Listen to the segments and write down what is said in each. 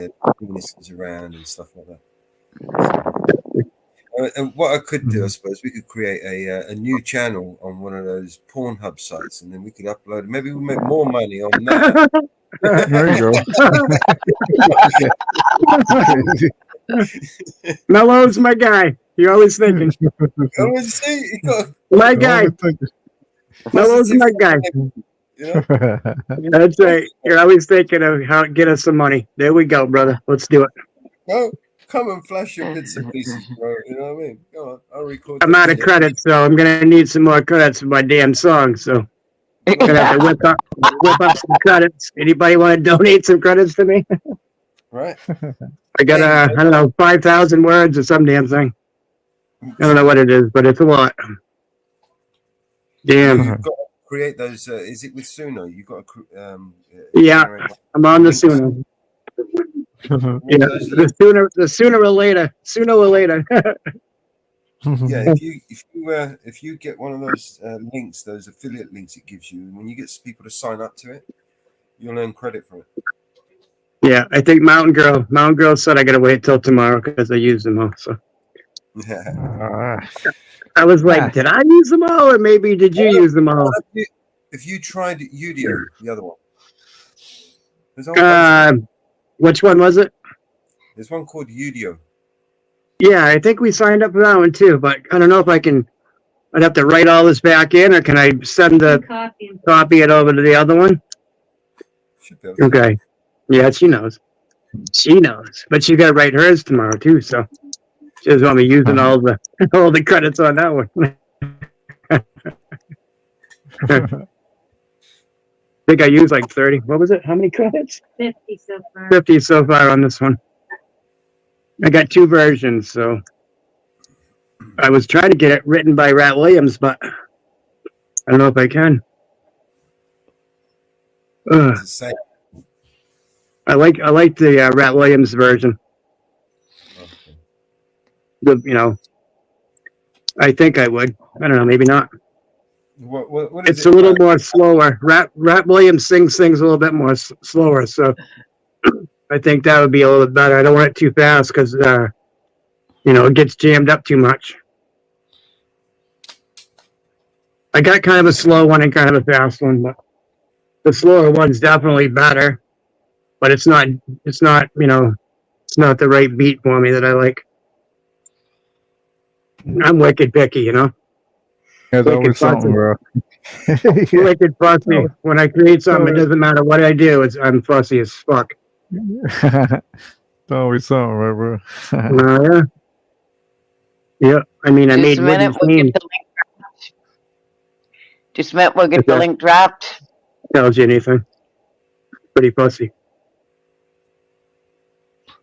penises around and stuff like that. And what I could do, I suppose, we could create a new channel on one of those Pornhub sites, and then we could upload it. Maybe we'll make more money on that. There you go. Mello's my guy. You're always thinking. My guy. Mello's my guy. You know? That's right. You're always thinking of how to get us some money. There we go, brother. Let's do it. No, come and flash your bits and pieces, bro. You know what I mean? Go on, I'll record. I'm out of credits, so I'm gonna need some more credits for my damn song. So I'm gonna have to whip up some credits. Anybody want to donate some credits to me? Right. I got I don't know, 5,000 words or some damn thing. I don't know what it is, but it's a lot. Damn. You've got to create those. Is it with Suno? You've got to. Yeah, I'm on the Suno. Yeah, the sooner or later. Yeah, if you get one of those links, those affiliate links it gives you, when you get people to sign up to it, you'll earn credit for it. Yeah, I think Mountain Girl said I gotta wait till tomorrow because I used them all. So yeah, I was like, did I use them all, or maybe did you use them all? If you tried Udio, the other one. Which one was it? There's one called Udio. Yeah, I think we signed up for that one too, but I don't know if I can. I'd have to write all this back in, or can I send copy it over to the other one? Okay. Yeah, she knows. She knows, but she's got to write hers tomorrow too. So she doesn't want me using all the credits on that one. I think I used like 30. What was it? How many credits? 50 so far. 50 so far on this one. I got 2 versions, so I was trying to get it written by Rat Williams, but I don't know if I can. I like the Rat Williams version. Okay. I think I would. I don't know, maybe not. What it's a little more slower. Rat Williams sings things a little bit more slower, so I think that would be a little bit better. I don't want it too fast because it gets jammed up too much. I got kind of a slow one and kind of a fast one, but the slower one's definitely better. But it's not it's not the right beat for me that I like. I'm wicked picky, Yeah, that was something, bro. Wicked fussy. When I create something, it doesn't matter what I do. I'm fussy as fuck. It's always something, right, bro? Yeah. Yeah. I mean, I made wooden scenes. Just a minute, we'll get the link dropped. Tells you anything. Pretty fussy.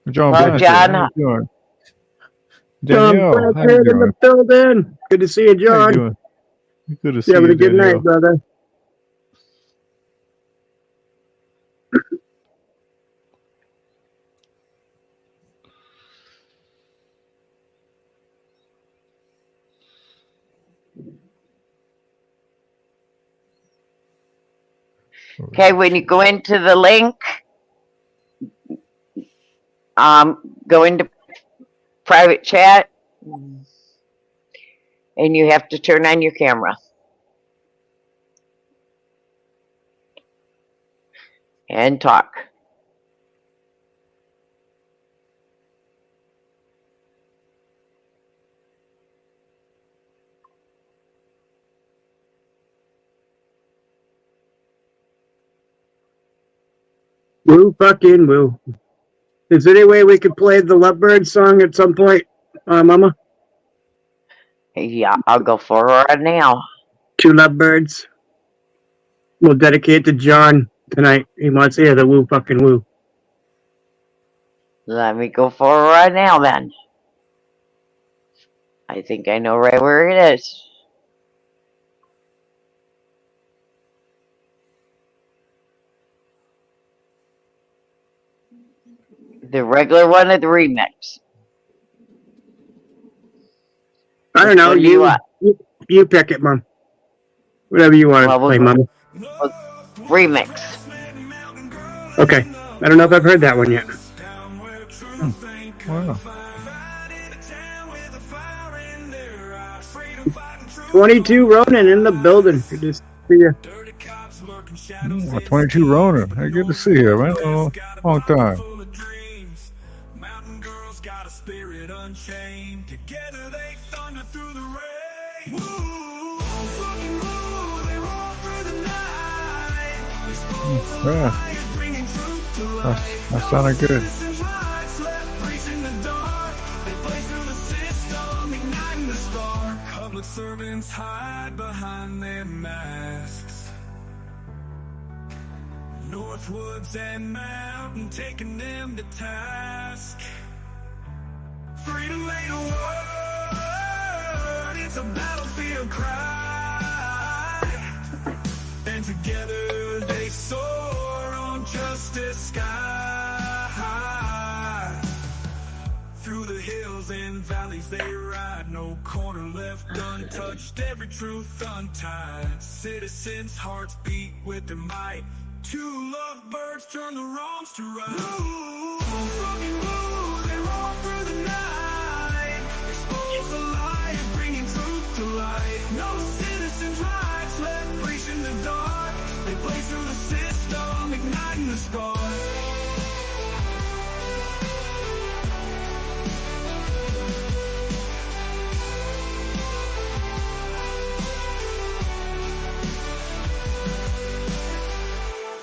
John, well, John, how you doing? Danielle, how you doing? In the building. Good to see you, John. Good to see you. Having a good night, brother. Okay, when you go into the link, go into private chat, and you have to turn on your camera. And talk. Woo fucking woo. Is there any way we could play the Lovebird song at some point, Mama? Yeah, I'll go forward now. 2 Lovebirds. We'll dedicate to John tonight. He wants to hear the woo fucking woo. Let me go forward right now then. I think I know right where it is. The regular one or the remix? I don't know. You pick it, Mom. Whatever you want to play, Mom. Remix. Okay. I don't know if I've heard that one yet. Wow. 22 Ronin in the building. Good to see you. 22 Ronin. Hey, good to see you, man. Oh, long time. Yeah. That sounded good. Public servants hide behind their masks. NorthWoods and Mountain taking them to task. Freedom ain't a word, it's a battlefield cry. And together they soar on justice sky. Through the hills and valleys they ride, no corner left untouched, every truth untied. Citizens' hearts beat with their might. Two lovebirds turn the wrongs to right. Ooh, fucking blue, they roll through the night. Expose the lie, bringing truth to light. No citizens' rights left breach in the dark. They blaze through the system, igniting the spark.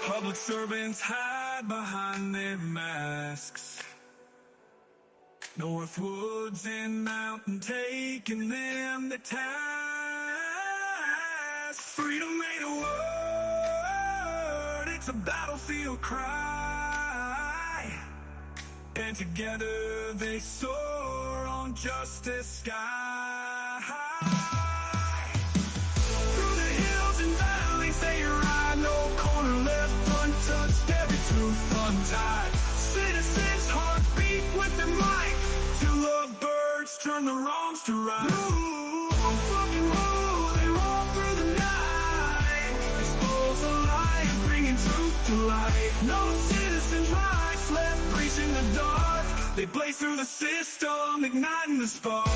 Public servants hide behind their masks. NorthWoods and Mountain taking them to task. Freedom ain't a word, it's a battlefield cry. And together they soar on justice sky. Through the hills and valleys they ride, no corner left untouched, every truth untied. Citizens' hearts beat with their might. Two lovebirds turn the wrongs to right. Ooh, fucking blue, they roll through the night. Expose the lie, bringing truth to light. No citizens' rights left breach in the dark. They blaze through the system, igniting the spark.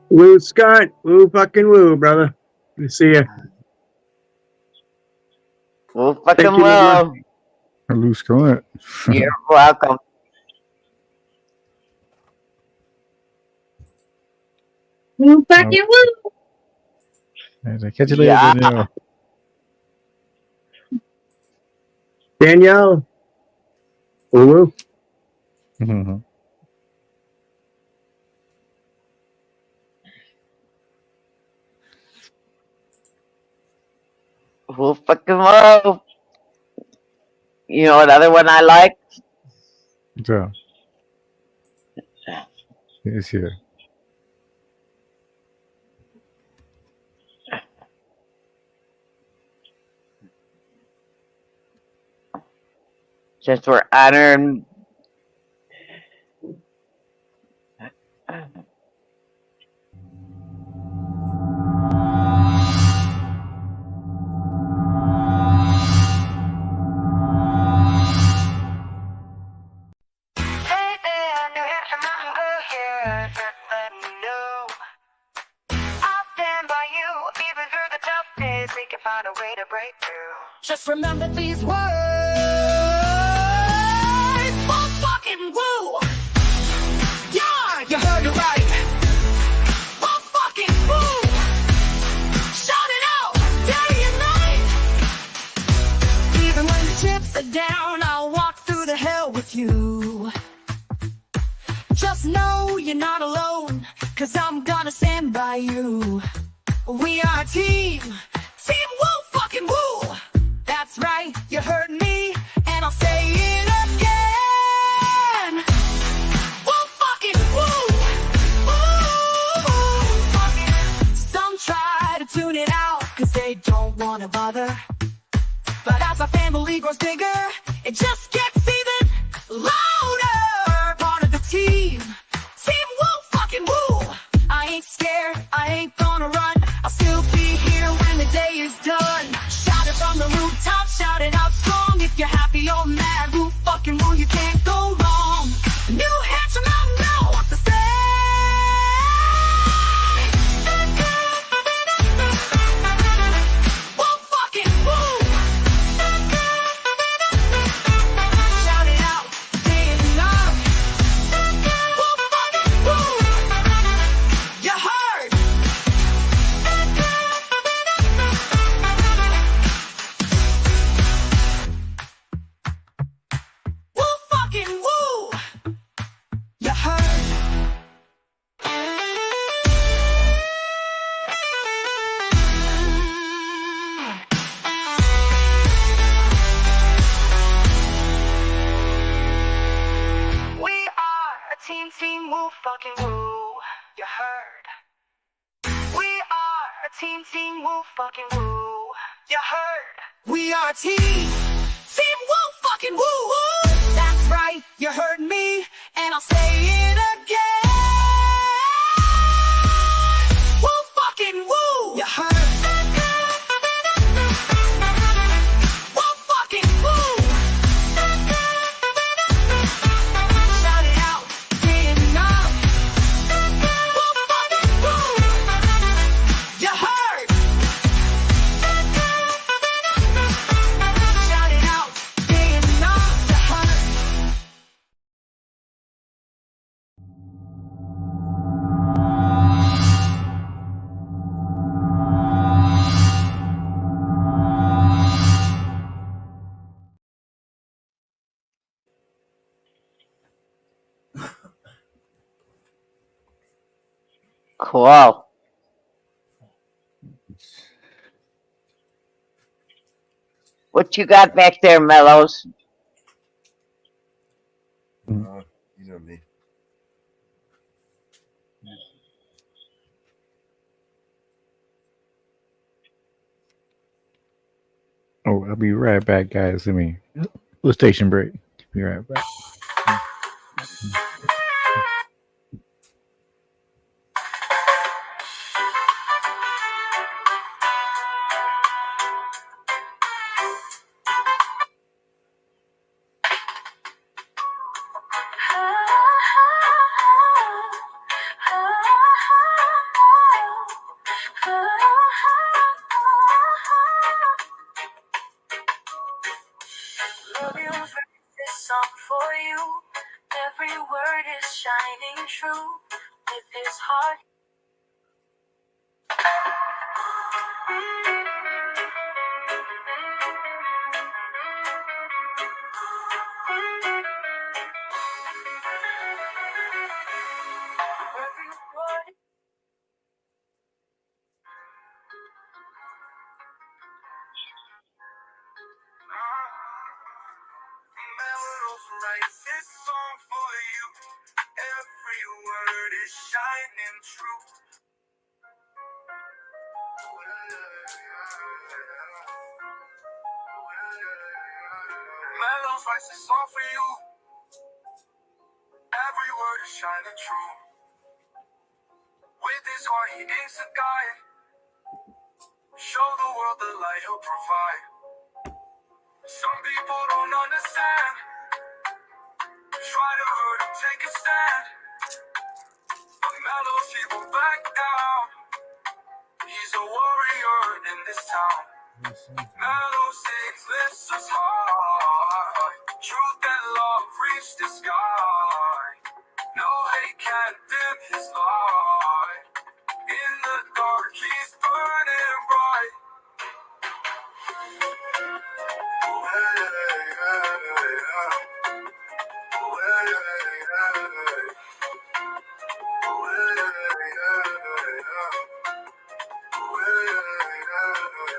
Woo, Scott. Woo, fucking woo, brother. Good to see you. Well, Thank fucking you, well. Hello, Scott. You're welcome. Woo, fucking woo. Catch you later, Yeah. Danielle. Danielle. Woo, woo. Mhm. Well, fucking well. You know another one I like? So, he's here. Since we're honoring Just remember these words. Fuck fucking woo. Yeah, you heard it right. Fuck fucking woo. Shout it out day and night. Even when the chips are down, I'll walk through the hell with you. Just know you're not alone, 'cause I'm gonna stand by you. We are a team. Team woo fucking woo. That's right, you heard me, and I'll say it again. Woo fucking woo. Woo, fucking. Some try to tune it out, 'cause they they don't wanna bother. But as our family grows bigger, it just gets even louder. Part of the team woo, fucking woo. I ain't scared, I ain't gonna run. I'll still be here when the day is done. Shout it from the rooftop, shout it out strong. If you're happy or mad, woo, fucking woo, you can't go wrong. New Hampshire, I know what to say. Woo, fucking woo. Shout it out, day and night. Woo, fucking woo. You heard? Woo, fucking woo. You heard? We are a team, woo, fucking woo. You heard? We are a team, woo, fucking woo. You heard? We are a team, woo, fucking woo, woo. That's right, you heard me, and I'll say it again. Woo, fucking woo. You heard? Woo, fucking woo. Shout it out, day and night. Woo, fucking woo. You heard? Shout it out, day and night. You heard? Cool. What you got back there, Mellows? You know me. Oh, I'll be right back, guys. Let me little station break. Be right back. Love you, this song for you. Every word is shining true. With his heart. Every word. Melrose writes this song for you. Every word is shining true. Melrose writes this song for you. Every word is shining true. With his heart he aims to guide. Show the world the light he'll provide. Some people don't understand. Try to hurt him, take a stand. But Mellows, he won't back down. He's a warrior in this town. Mellows sings, lifts us high. Truth and love reach the sky. No hate can dim his light. In the dark, he's burning bright.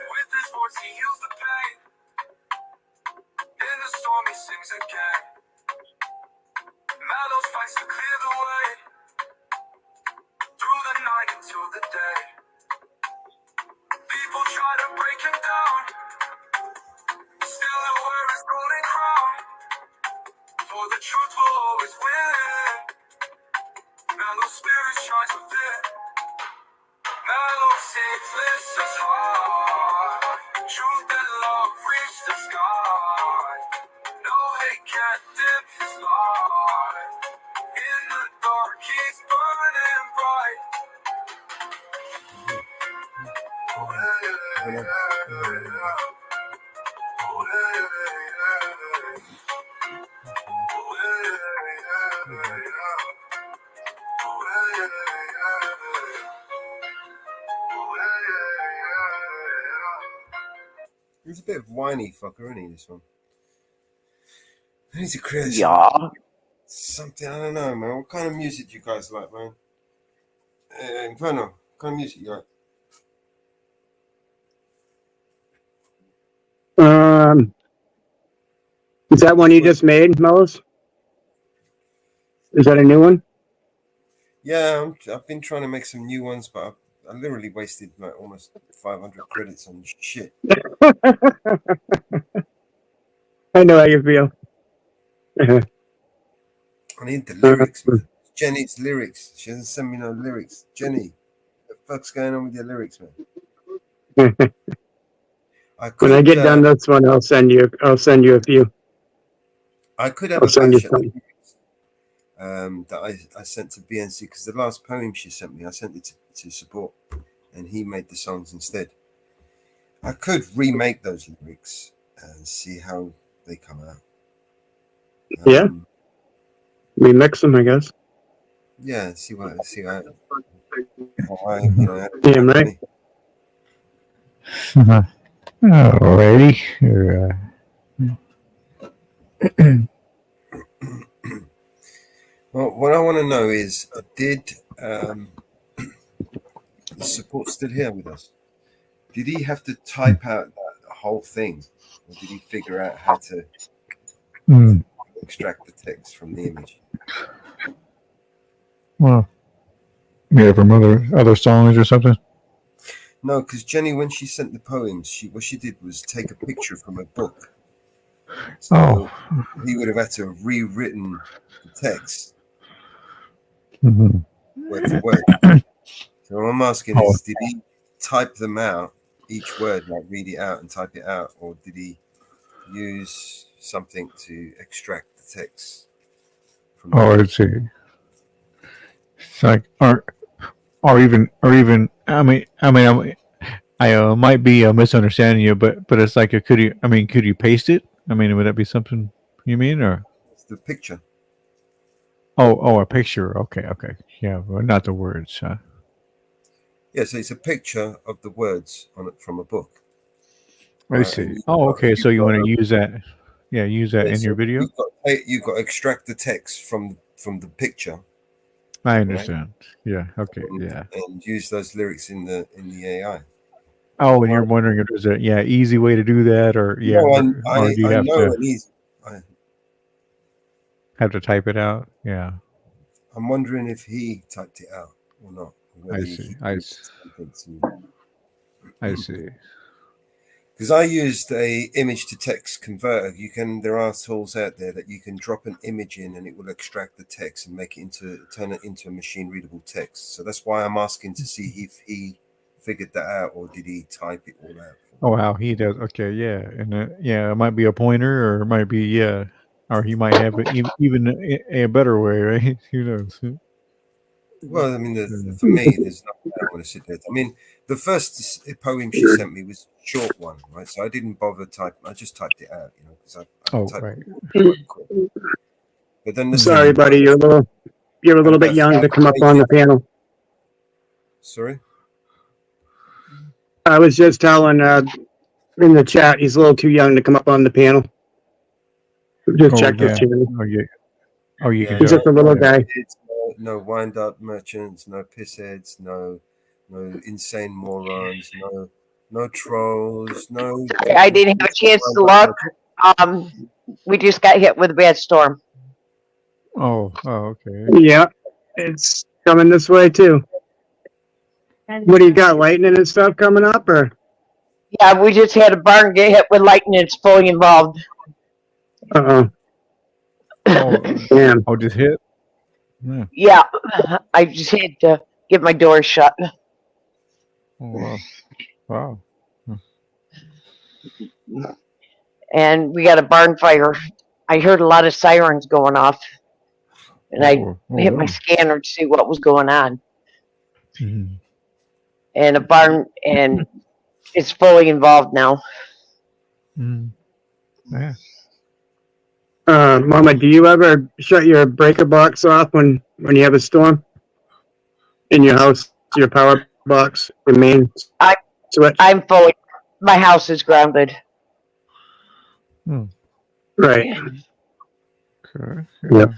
With his voice he heals the pain. In the storm he sings again. Mellows fights to clear the way. Through the night until the day. People try to break breaking down. Still the word is golden crown. For the truth will always win. Mellow spirits shines within. Mellow sings lifts us high. Truth and love reach the sky. No hate can dim his light. In the dark he's burning bright. Oh, yeah, yeah, yeah, yeah. Oh, yeah, yeah, yeah. Oh, yeah, yeah, yeah. Oh, yeah, yeah, yeah. He's a bit of whiny fucker, isn't he, this one? I need to create Yeah. something, I don't know, man. What kind of music do you guys like, man? Inferno, what kind of music you like? Is that one you just made, Mellis? Is that a new one? Yeah, I've been trying to make some new ones, but I literally wasted like almost 500 credits on shit. I know how you feel. I need the lyrics, man. Jenny's lyrics. She doesn't send me no lyrics. Jenny, what the fuck's going on with your lyrics, man? When I get done this one, I'll send you a few. I could have I'll a send you batch of some. that I sent to BNC because the last poem she sent me, I sent it to support, and he made the songs instead. I could remake those lyrics and see how they come out. Yeah. Remix them, I guess. Yeah, see how Damn right. Alrighty. Well, what I want to know is, did the support still here with us? Did he have to type out that whole thing, or did he figure out how to extract the text from the image? Well, yeah, from other songs or something. No, because Jenny, when she sent the poems, what she did was take a picture from a book. So he would have had to have rewritten the text word for word. So what I'm asking is, did he type them out, each word, like read it out and type it out, or did he use something to extract the text from the I see. It's like, or even, I might be misunderstanding you, but it's like, could you paste it? I mean, would that be something you mean, or? It's the picture. Oh, a picture. Okay. Yeah, well, not the words, huh? Yeah, so it's a picture of the words on it from a book. I see. Okay. So you want to use that? Yeah, use that in your video. You've got to extract the text from the picture. I understand. Right? Yeah. Okay. Yeah. And use those lyrics in the AI. Oh, and you're wondering if there's a easy way to do that, or yeah, no, or do you have know to an easy. have to type it out? Yeah. I'm wondering if he typed it out or not. I see. I see. Because I used a image to text converter. There are tools out there that you can drop an image in and it will extract the text and turn it into a machine readable text. So that's why I'm asking to see if he figured that out, or did he type it all out? Oh, how he does. Okay, yeah, and it might be a pointer, or it might be or he might have it even a better way, right? Who knows? Well, I mean, for me, there's nothing I want to sit there. I mean, the first poem she sent me was a short one, right? So I didn't bother typing. I just typed it out, because I right. But then Sorry, buddy, you're a little bit young to come up on the panel. Sorry? I was just telling in the chat he's a little too young to come up on the panel. Just check his channel. Can He's just a little guy. No wind-up merchants, no pissheads, no insane morons, no trolls, no. I didn't have a chance to look. We just got hit with a bad storm. Oh, okay. Yeah, it's coming this way too. What do you got? Lightning and stuff coming up, or? Yeah, we just had a barn get hit with lightning. It's fully involved. Uh-oh. Oh, Damn. oh, just hit. Yeah. Yeah, I just had to get my door shut. Oh, wow. Wow. And we got a barn fire. I heard a lot of sirens going off, and I Oh, hit my wow. scanner to see what was going on. Mhm. And a barn, and it's fully involved now. Mhm. Yeah. Mama, do you ever shut your breaker box off when you have a storm in your house? Your power box, your main switch? I'm fully. My house is grounded. Right. Okay. Yep.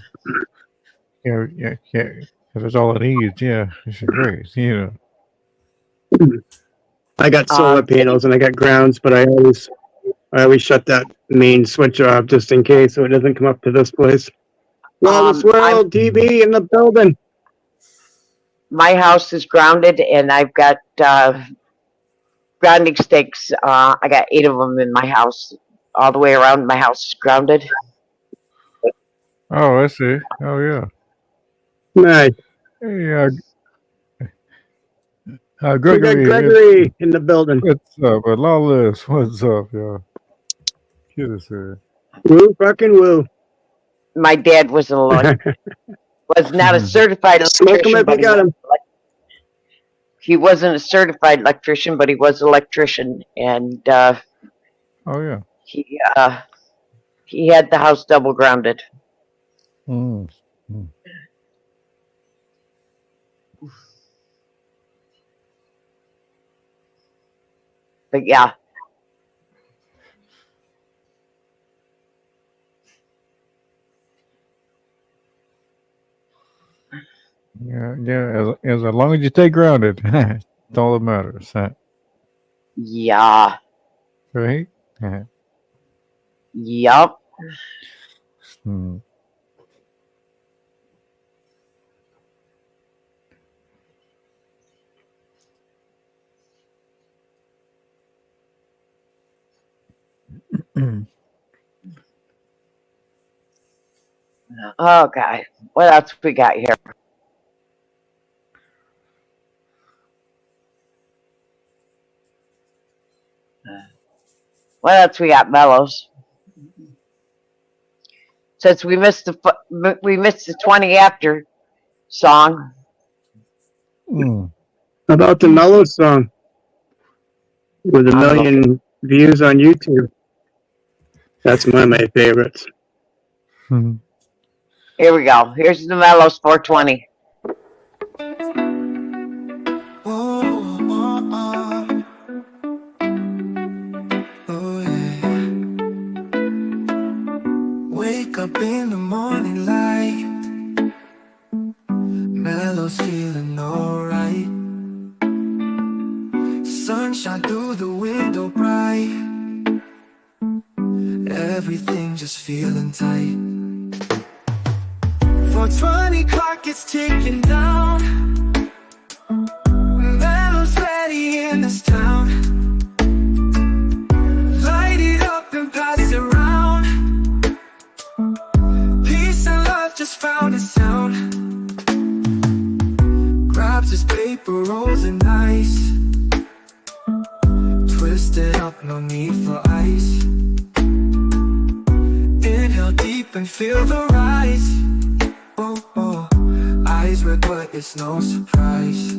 Yeah. If that's all it needs, yeah, it's great. You I got solar panels and I got grounds, but I always shut that main switch off just in case so it doesn't come up to this place. Lawless World TV in the building. My house is grounded, and I've got grounding stakes. I got 8 of them in my house. All the way around my house is grounded. Oh, I see. Oh, yeah. Nice. Hey, We got Gregory. Gregory in the building. What's up? Lawless, what's up, y'all? Good to see you. Woo, fucking woo. My dad was was not a certified Smoke him electrician, if you but got him. he wasn't a certified electrician, but he was an electrician, and Oh, yeah. he had the house double grounded. Mm. But yeah. Yeah. As long as you stay grounded, that's all that matters. Huh? Yeah. Right? Yup. Hmm. Okay. What else we got here? What else we got, Mellows? Since we missed the 20 after song. Mm. How about the Mellow song with 1 million views on YouTube? That's one of my favorites. Hmm. Here we go. Here's the Mellows 420. Wake up in the morning light, Mellow's feeling alright. Sunshine through the window bright, everything just feeling tight. 420 clock is ticking down, Mellow's ready in this town. Light it up and pass it around, peace and love just found its sound. Grabs his paper rolls and ice, twisted up, no need for ice. Inhale deep and feel the rise. Oh, oh. Eyes red but it's no surprise.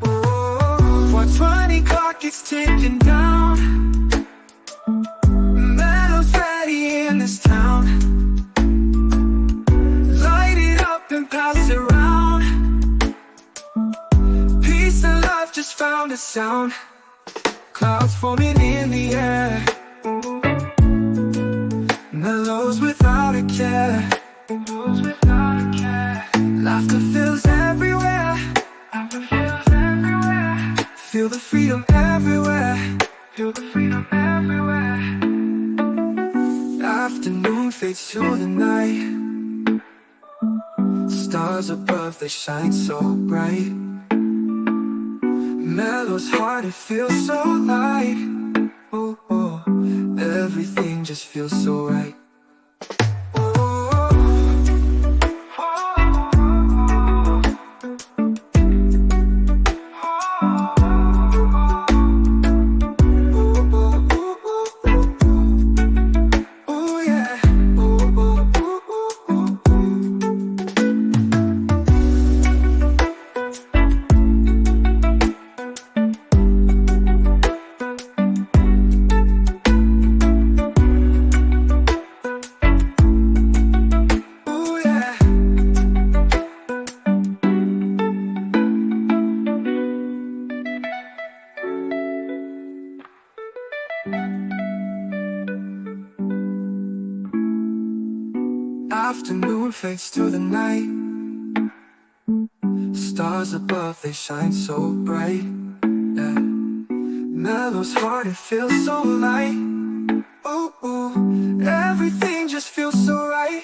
Oh, 420 clock is ticking down, Mellow's ready in this town. Light it up and pass it around, peace and love just found a sound. Clouds forming in the air, Mellows without a care. Laughter fills everywhere, feel the freedom everywhere. Afternoon fades to the night, stars above, they shine so bright. Mellow's heart, it feels so light. just feels so right. Afternoon fades to the night. Stars above, they shine so bright. Yeah. Mellow's heart, it feels so light. Ooh, ooh, everything just feels so right.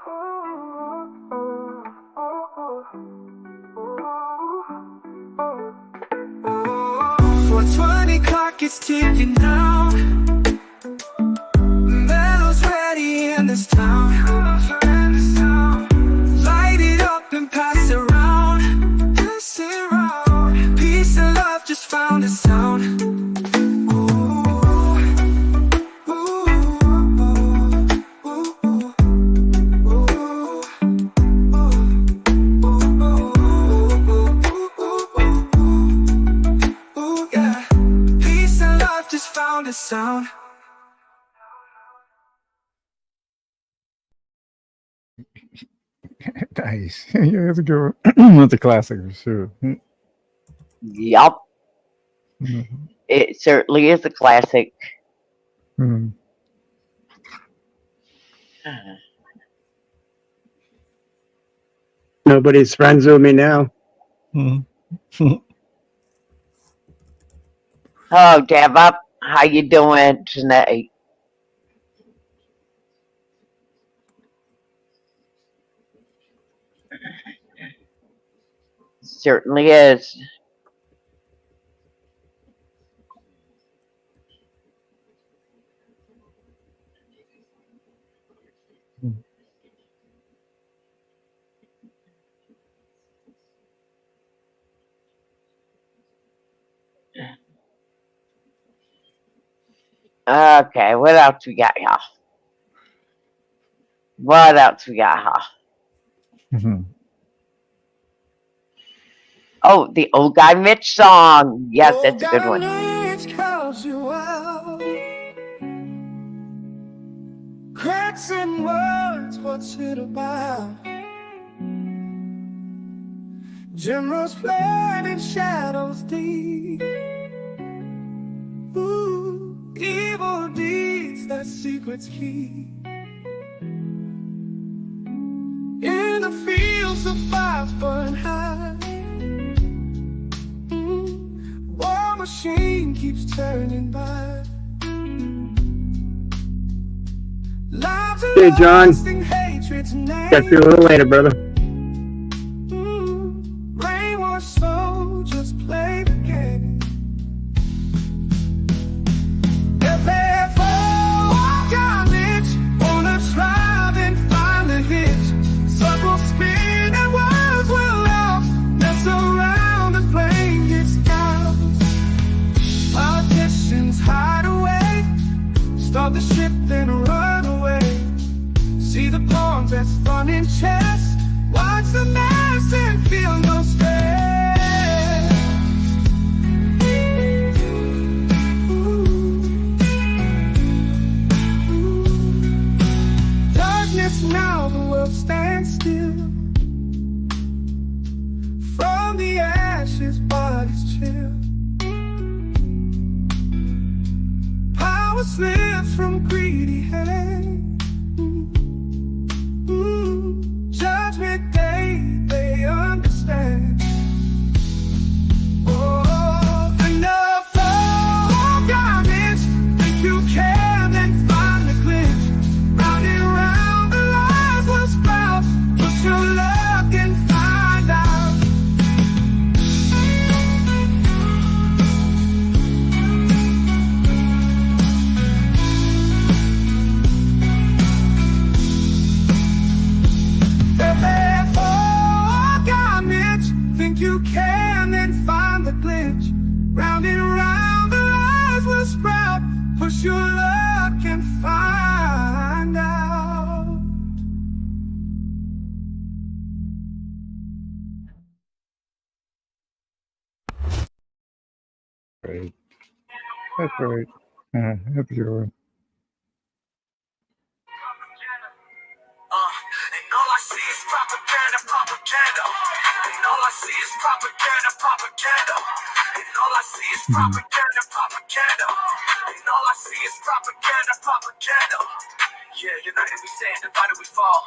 Oh, 420 clock is ticking down. In this town, light it up and pass it around, pass it around. Peace and love just found a sound. Yeah, peace and love just found a sound. Nice. Yeah, that's a good one. That's a classic for sure. Yup. Mhm. It certainly is a classic. Mhm. Nobody's friends with me now. Mhm. Oh, Dab Up, how you doing tonight? Certainly is. Okay, what else we got here? What else we got here? Mhm. Oh, the Old Guy Mitch song. Yes, that's a good one. Cracks in words, what's it about? Generals planning shadows deep. Ooh, evil deeds that secrets keep. In the fields of fires burn high. War machine keeps turning by. Hey, John. Catch you a little later, brother. Brainwashed soldiers play the game. If they ever walk on it, wanna try and find the hitch. Circle spin and words will laugh. Mess around and flame gets out. Politicians hide away. Start the ship then run away. See the pawns that's fun in chess. Watch the mess and feel no stress. Darkness now, the world stands still. From the ashes, bodies chill. Power slips from greedy hands. Judgment day, they understand. Oh, enough of garbage. Think you can, then find the glitch. Round and round, the lies will sprout. Push your luck and find out. Round and round the lies will sprout. Push your luck and find out. Right. That's right. That's a good one. And all I see is propaganda, propaganda. And all I see is propaganda, propaganda. And all I see is propaganda, propaganda. And all I see is propaganda, propaganda. Yeah, united we stand, divided we fall.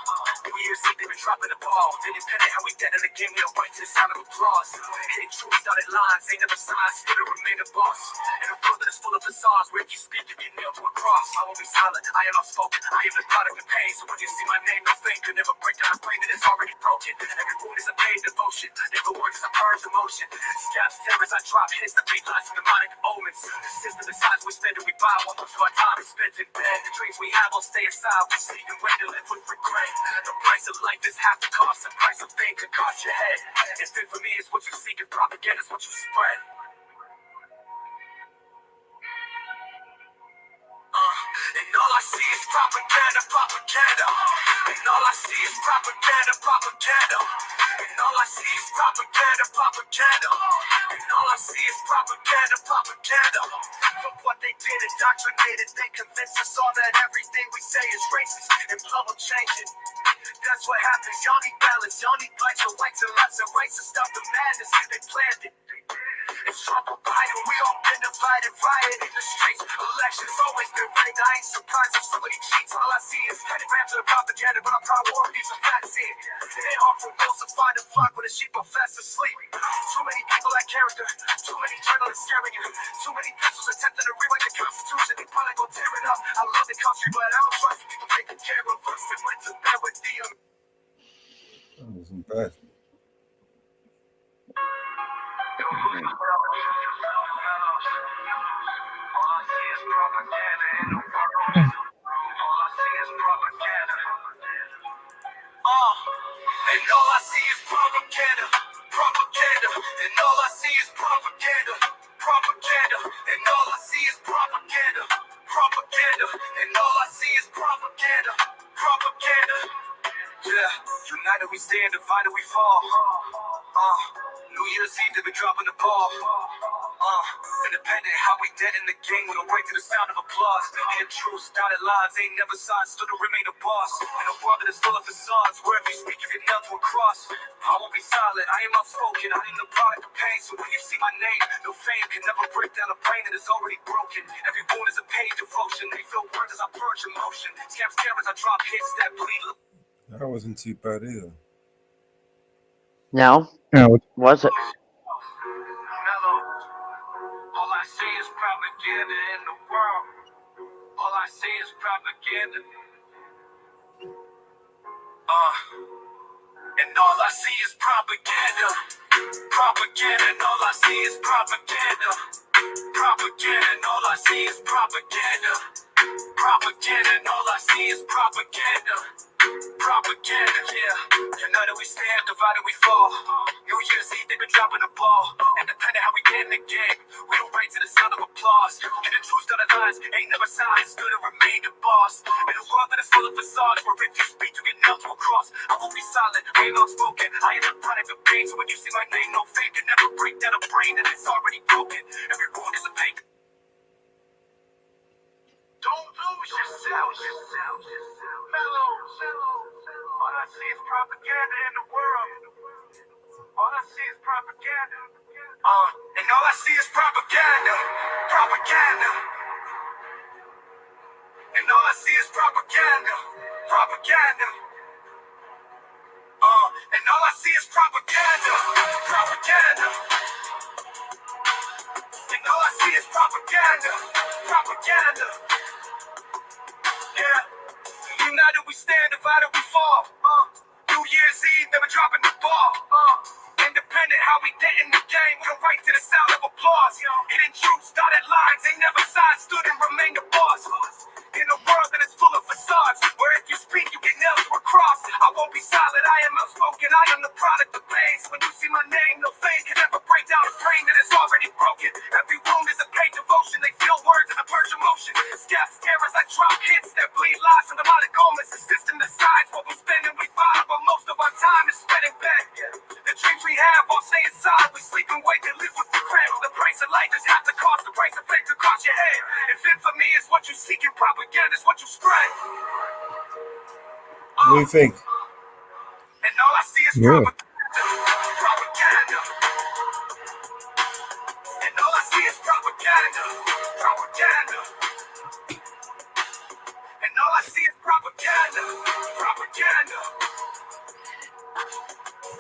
New Year's Eve, they been dropping the ball. Independent how we dead in the game, we don't wait to the sound of applause. Hitting truth, dotted lines, they never signed, still to remain a boss. In a world that is full of facades, where if you speak, you get nailed to a cross. I won't be silent, I am outspoken, I am the product of pain. So when you see my name, no thing could never break down a brain that is already broken. Every wound is a pain devotion, never words is a purge emotion. Scabs, terrors, I drop hits, the beat lies of demonic omens. The system decides we spend and we buy, while most of our time is spent in bed. The dreams we have all stay aside. We sleep and wait to live with regret. The price of life is half the cost. The price of fame could cost your head. It's fit for me, it's what you seek, and propaganda is what you spread. And all I see is propaganda, propaganda. And all I see is propaganda, propaganda. And all I see is propaganda, propaganda. And all I see is propaganda, propaganda. Look what they did, indoctrinated. They convinced us all that everything we say is racist and public changing. That's what happens. Y'all need balance. Y'all need lights and lights and lots of rights to stop the madness. They planned it. It's Trump or Biden, we all been divided, riot in the streets. Elections always been rigged, I ain't surprised if somebody cheats. All I see is grams of propaganda, but I'm priorities and facts in. It ain't hard for wolves to find a flock when the sheep are fast asleep. Too many people lack character, too many journalists scaring you. Too many pencils attempting to rewrite the Constitution, they probably gon' tear it up. I love the country, but I don't trust people taking care of us. We went to bed with the That wasn't bad. And all I see is propaganda, propaganda. And all I see is propaganda, propaganda. And all I see is propaganda, propaganda. And all I see is propaganda, propaganda. Yeah, united we stand, divided we fall. New Year's Eve, they been dropping the ball. Independent, how we dead in the game, we don't break to the sound of applause. Hit truth, dotted lines, ain't never signed, still to remain a boss. In a world that is full of facades, wherever you speak, you get nailed to a cross. I won't be silent, I am outspoken, I am the product of pain. So when you see my name, no fame can never break down a brain that is already broken. Every wound is a paid devotion, they feel words as I purge emotion. Scams, terrors, I drop hits that bleed. That wasn't too bad either. No, No, was it? All I see is propaganda in the world. All I see is propaganda. And all I see is propaganda. Propaganda, and all I see is propaganda. Propaganda, and all I see is propaganda. Propaganda, and all I see is propaganda. Propaganda, yeah. United we stand, divided we fall. New Year's Eve, they been dropping the ball. Independent how we get in the game. We don't wait to the sound of applause. And the truth dotted lines ain't never signed, still to remain the boss. In a world that is full of facades, where if you speak, you get nailed to a cross. I won't be silent, I ain't outspoken. I am the product of pain. So when you see my name, no fame can never break down a brain that is already broken. Every wound is a pain. Don't lose yourself. Mellow. All I see is propaganda in the world. All I see is propaganda. And all I see is propaganda. Propaganda. And all I see is propaganda. Propaganda. And all I see is propaganda. Propaganda. And all I see is propaganda. Propaganda. Yeah. United we stand, divided we fall. New Year's Eve, never dropping the ball. Independent, how we dead in the game. We don't write to the sound of applause. Hidden truths, dotted lines, ain't never signed, stood and remained a boss. In a world that is full of facades, where if you speak, you get nailed to a cross. I won't be silent, I am outspoken, I am the product of pain. So when you see my name, no fame can ever break down a brain that is already broken. Every wound is a paid devotion. They feel words in a purge emotion. Scab scarers like drop hits that bleed lives from the monogamous. The system decides what we spend and we buy, but most of our time is spent in bed. The dreams we have all stay inside. We sleep and wake and live with the crib. The price of life is half the cost. The price of faith across your head. If infamy is what you seek and propaganda is what you spread. What do you think? And all I see is Yeah. propaganda. And all I see is propaganda. Propaganda. And all I see is propaganda. Propaganda.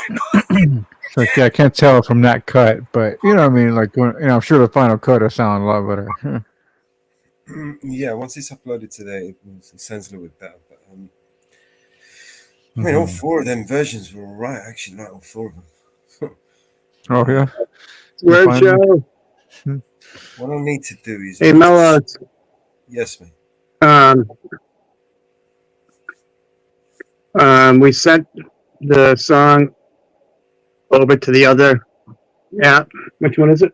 And all I see So yeah, I can't tell from that cut, but you know what I mean. Like, I'm sure the final cut will sound a lot better. Yeah, once it's uploaded today, it sounds a little bit better. But I mean, all four of them versions were all right. I actually like all four of them. Oh yeah. Word find show. What I need to do is Hey, Mello, yes, man. We sent the song over to the other app. Which one is it?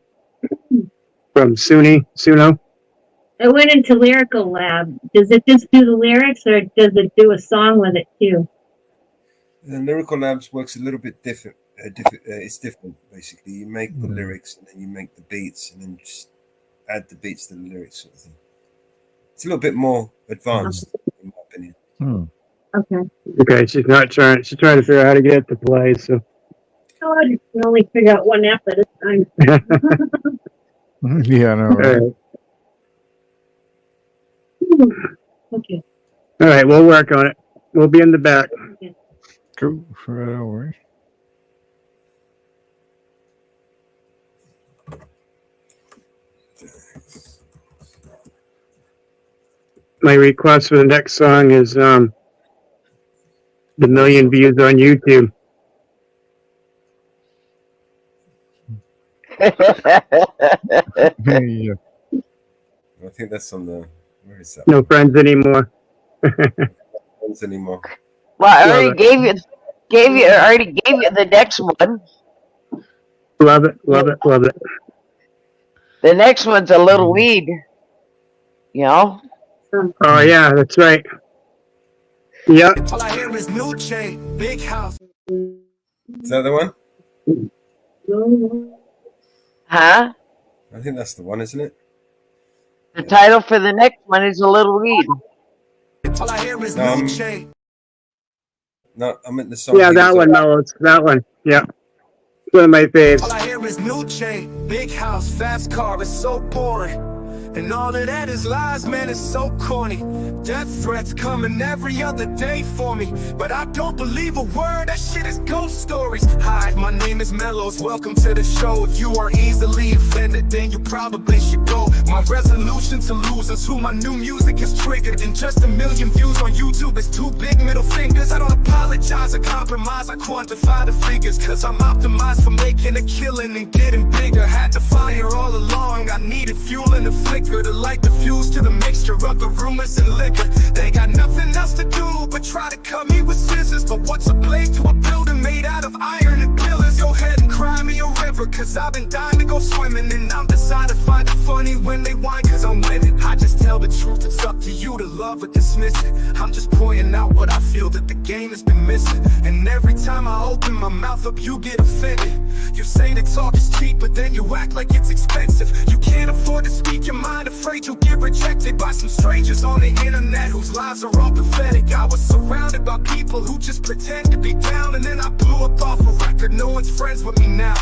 From Suno. I went into Lyrical Lab. Does it just do the lyrics or does it do a song with it too? The Lyrical Labs works a little bit different. It's different, basically. You make the lyrics and then you make the beats and then just add the beats to the lyrics, sort of thing. It's a little bit more advanced, in my opinion. Okay. Okay, she's trying to figure out how to get it to play. So Oh, I can only figure out one app at a time. Yeah, I know. Right? Okay. All right, we'll work on it. We'll be in the back. Cool. Right over. My request for the next song is the 1,000,000 views on YouTube. Yeah. I think that's on the. Where is that? No friends anymore. Friends anymore. Well, I already already gave you the next one. Love it, love it, love it. The next one's a little weed. You know? Oh yeah, that's right. Yep. all I hear is new chain, big house. Is that the one? Huh? I think that's the one, isn't it? The title for the next one is a little weed. All I hear is Um, new chain. No, I meant the song. Yeah, he that was one, on. Mello. It's that one. Yeah. One of my faves. All I hear is new chain, big house, fast car, it's so boring. And all of that is lies, man, it's so corny. Death threats coming every other day for me, but I don't believe a word, that shit is ghost stories. Hi, my name is Mellows, welcome to the show. If you are easily offended, then you probably should go. My resolution to lose is who my new music is triggered. And just 1,000,000 views on YouTube is two big middle fingers. I don't apologize or compromise, I quantify the figures, cause I'm optimized for making a killing and getting bigger. Had to fire all along, I needed fuel in the flicker to light the fuse to the mixture of the rumors and liquor. They got nothing else to do but try to cut me with scissors. But what's a blade to a building made out of iron and pillars? Go ahead and cry me a river, cause I've been dying to go swimming. And I'm decided to find it funny when they whine, cause I'm winning. I just tell the truth, it's up to you to love or dismiss it. I'm just pointing out what I feel that the game has been missing. And every time I open my mouth up, you get offended. You say that talk is cheap, but then you act like it's expensive. You can't afford to speak your mind, afraid you'll get rejected by some strangers on the internet whose lives are all pathetic. I was surrounded by people who just pretend to be down, and then I blew up off a record. No one's friends with me now.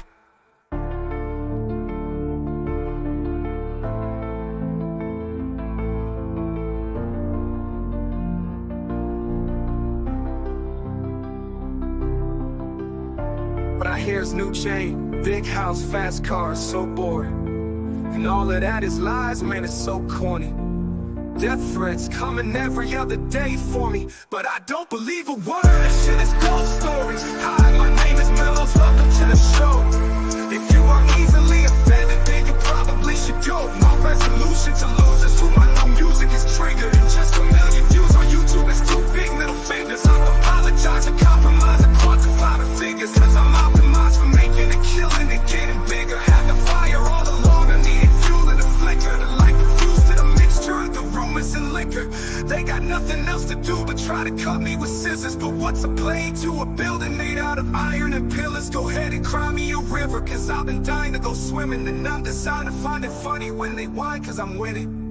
But I hear's new chain, big house, fast cars, so boring. And all of that is lies, man, it's so corny. Death threats coming every other day for me, but I don't believe a word, this shit is ghost stories. Hi, my name is Mellows, welcome to the show. If you are easily offended, then you probably should go. My resolution to lose is who my new music is triggered. And just 1,000,000 views on YouTube is two big middle fingers. I apologize and compromise and quantify the figures, cause I'm optimized for making a killing and getting bigger. Had to fire try to cut me with scissors, but what's a blade to a building made out of iron and pillars? Go ahead and cry me a river, cause I've been dying to go swimming. And I'm designed to find it funny when they whine, cause I'm winning.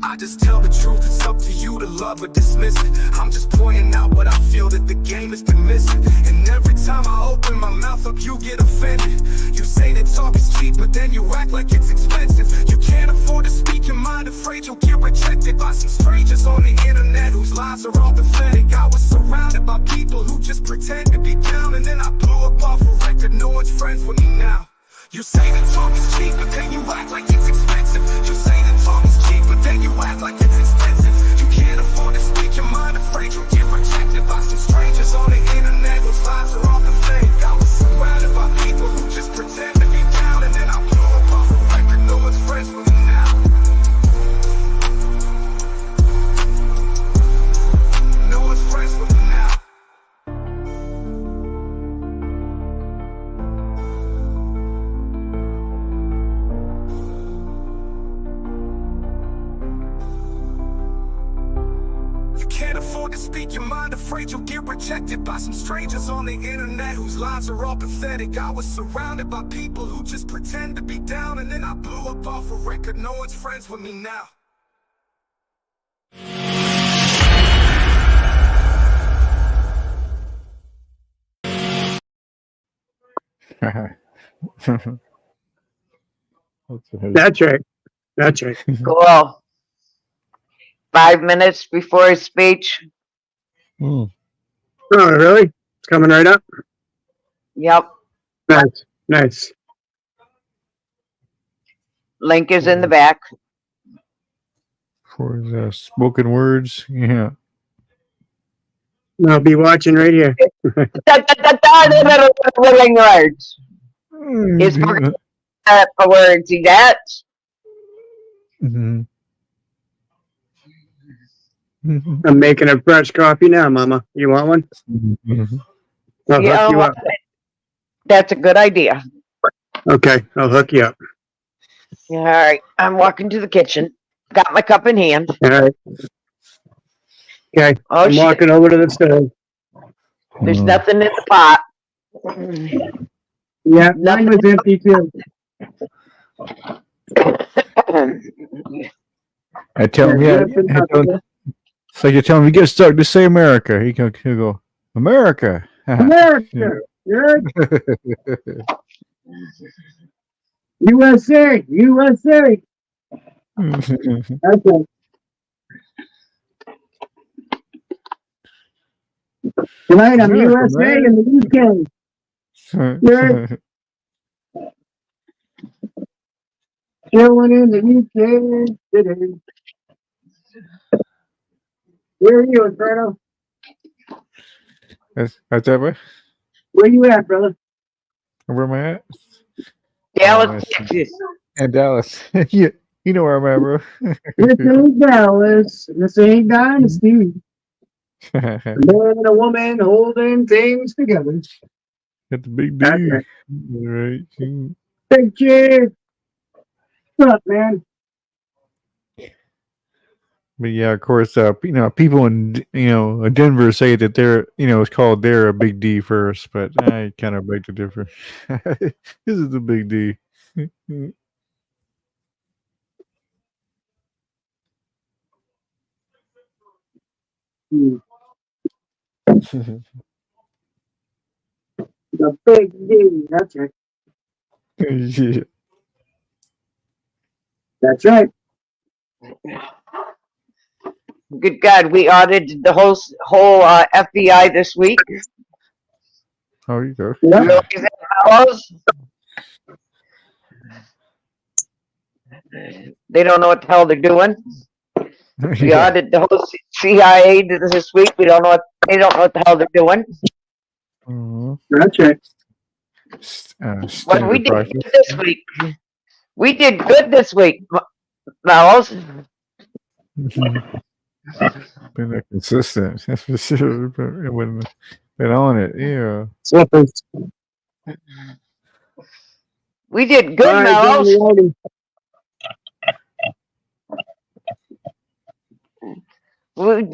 I just tell the truth, it's up to you to love or dismiss it. I'm just pointing out what I feel that the game has been missing. And every time I open my mouth up, you get offended. You say that talk is cheap, but then you act like it's expensive. You can't afford to speak your mind, afraid you'll get rejected by some strangers on the internet whose lives are all pathetic. I was surrounded by people who just pretend to be down, and then I blew up off a record, no one's friends with me now. You say that talk is cheap, but then you act like it's expensive. You say that talk is cheap, but then you act like it's expensive. You can't afford to speak your mind, afraid you'll get rejected by some strangers on the internet whose lives are all pathetic. I was surrounded by people who just pretend to be down, and then I blew up off a record, no one's friends with me now. No one's friends with me now. Can't afford to speak your mind, afraid you'll get rejected by some strangers on the internet whose lives are all pathetic. I was surrounded by people who just pretend to be down, and then I blew up off a record, no one's friends with me now. That's right. That's right. Cool. 5 minutes before his speech. Mm. Oh, really? It's coming right up? Yep. Nice. Nice. Link is in the back. For the spoken words, yeah. I'll be watching right here. Living words. His words, see that? Mhm. I'm making a fresh coffee now, Mama. You want one? Mhm. I'll Yeah, hook you up. that's a good idea. Okay, I'll hook you up. All right, I'm walking to the kitchen. Got my cup in hand. All right. Okay, Oh, I'm shit. walking over to the stove. There's nothing in the pot. Yeah, mine was empty too. I tell him, yeah. I tell him, so you tell him, you get stuck to say America. He'll go, America. America. Right? USA. USA. Okay. Tonight I'm America, USA man. and the UK. Chilling in the UK today. Where are you, Inferno? That's that way. Where you at, brother? Where am I at? Dallas, Oh, Texas. in Dallas. Yeah, you know where I'm at, bro. This ain't Dallas. This ain't Dynasty. A man and a woman holding things together. Got the big That's D. right. Right. Big Chief. What's up, man? But yeah, of course, people in Denver say that they're, it's called they're a big D first, but I kind of beg to differ. This is the big D. The big D. That's right. Yeah. That's right. Good God, we audited the whole FBI this week. Oh, you go. Yeah. Realize that, fellows? They don't know what the hell they're doing. We Yeah. audited the whole CIA this week. They don't know what the hell they're doing. Mhm. That's right. What we Standard did practice. good this week. We did good this week, fellows. Been consistent, that's for sure. Been on it, yeah. Slippers. We did good, All right, fellows. Johnny,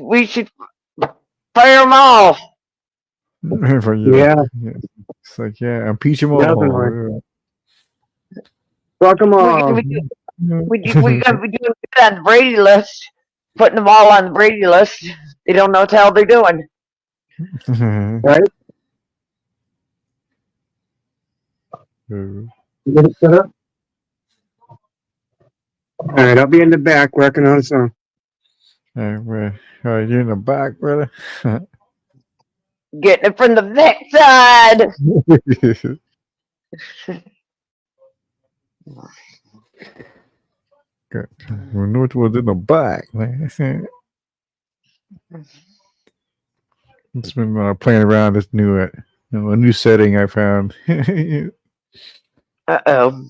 We should Fire them all. For you. Yeah, It's like, yeah, impeach them all. definitely. Fuck them We, all. we gotta be doing good on the Brady list. Putting them all on the Brady list. They don't know what the hell they're doing. Right? All right, I'll be in the back working on some. All right, you're in the back, brother. Getting it from the back side. Good. Well, NorthWoods in the back, man. It's been playing around this new, a new setting I found. Uh-oh.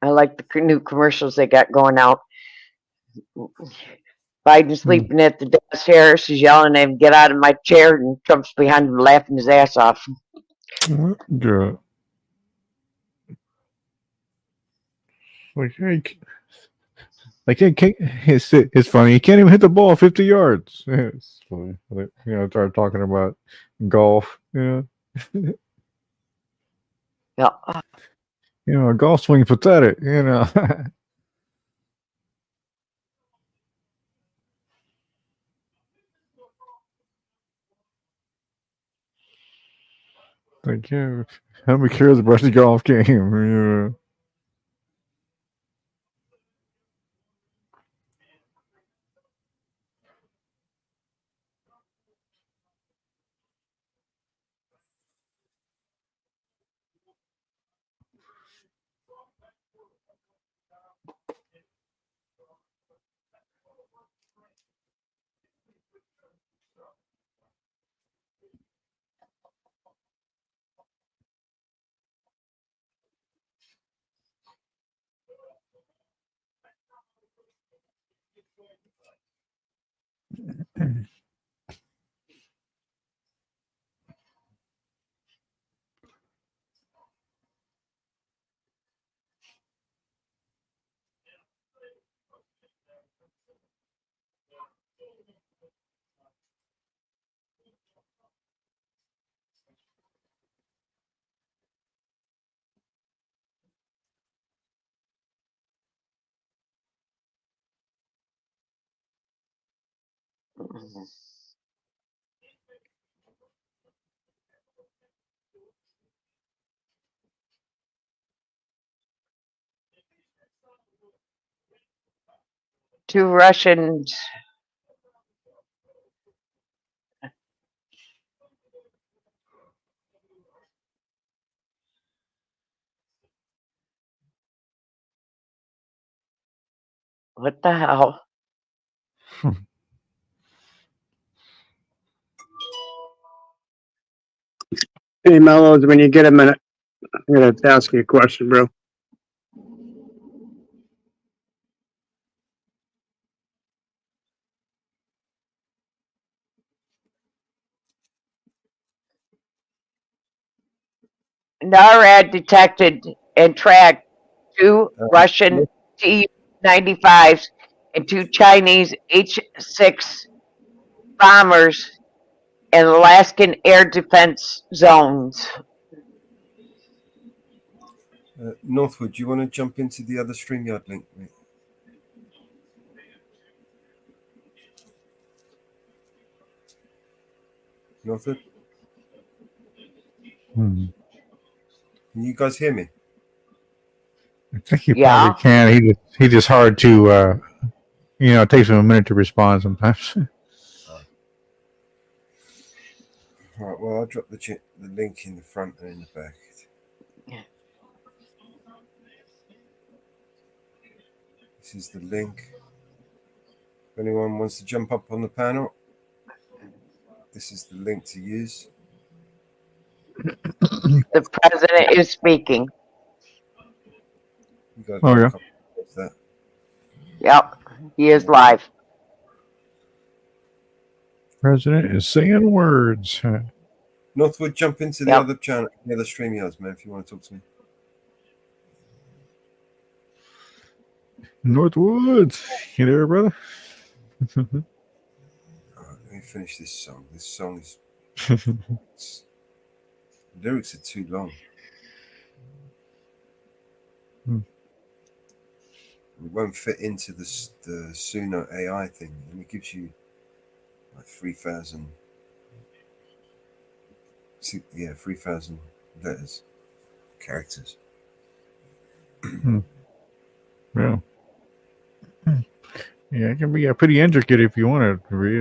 I like the new commercials they got going out. Biden sleeping at the desk. Harris is yelling at him, "Get out of my chair," and Trump's behind him laughing his ass off. Good. Like, hey, it's funny. He can't even hit the ball 50 yards. Yeah, it's funny. Start talking about golf. Yeah. Yeah. A golf swing's pathetic. Like, yeah, how many cares about the golf game? Yeah. Two Russians. What the hell? Hey, Mellows, when you get a minute, I'm going to ask you a question, bro. NORAD detected and tracked two Russian Tu-95s and two Chinese H-6 bombers in Alaskan air defense zones. Northwood, do you want to jump into the other StreamYard link, mate? Northwood? Can you guys hear me? I think he probably can. He just hard to, it takes him a minute to respond sometimes. All right, well, I'll drop the link in the front and in the back. This is the link. If anyone wants to jump up on the panel, this is the link to use. The president is speaking. Yeah. Yep, he is live. President is saying words. Northwood, jump into the other channel, the other StreamYards, man, if you want to talk to me. NorthWoods, you there, brother? All right, let me finish this song. This song is the lyrics are too long. It won't fit into the Suno AI thing, and it gives you like 3,000. Yeah, 3,000 letters, characters. Yeah. Yeah, it can be pretty intricate if you want it to be.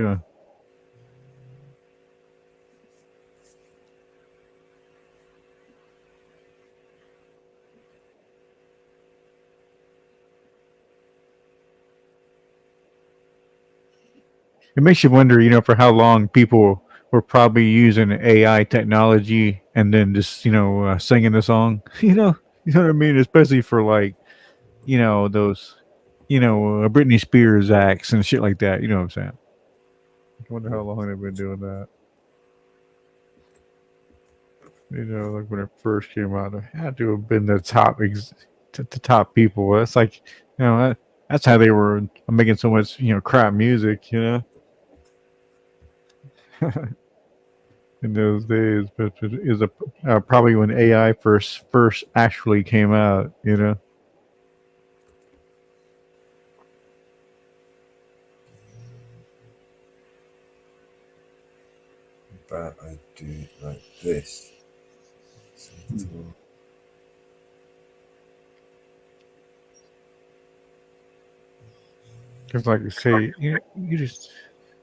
It makes you wonder, for how long people were probably using AI technology and then just, singing the song. You know what I mean? Especially for like, those, Britney Spears acts and shit like that. You know what I'm saying? I wonder how long they've been doing that. Like when it first came out, it had to have been the top people. That's like, that's how they were making so much, crap music, in those days. But it is probably when AI first actually came out, But I do it like this. Because, like you say, you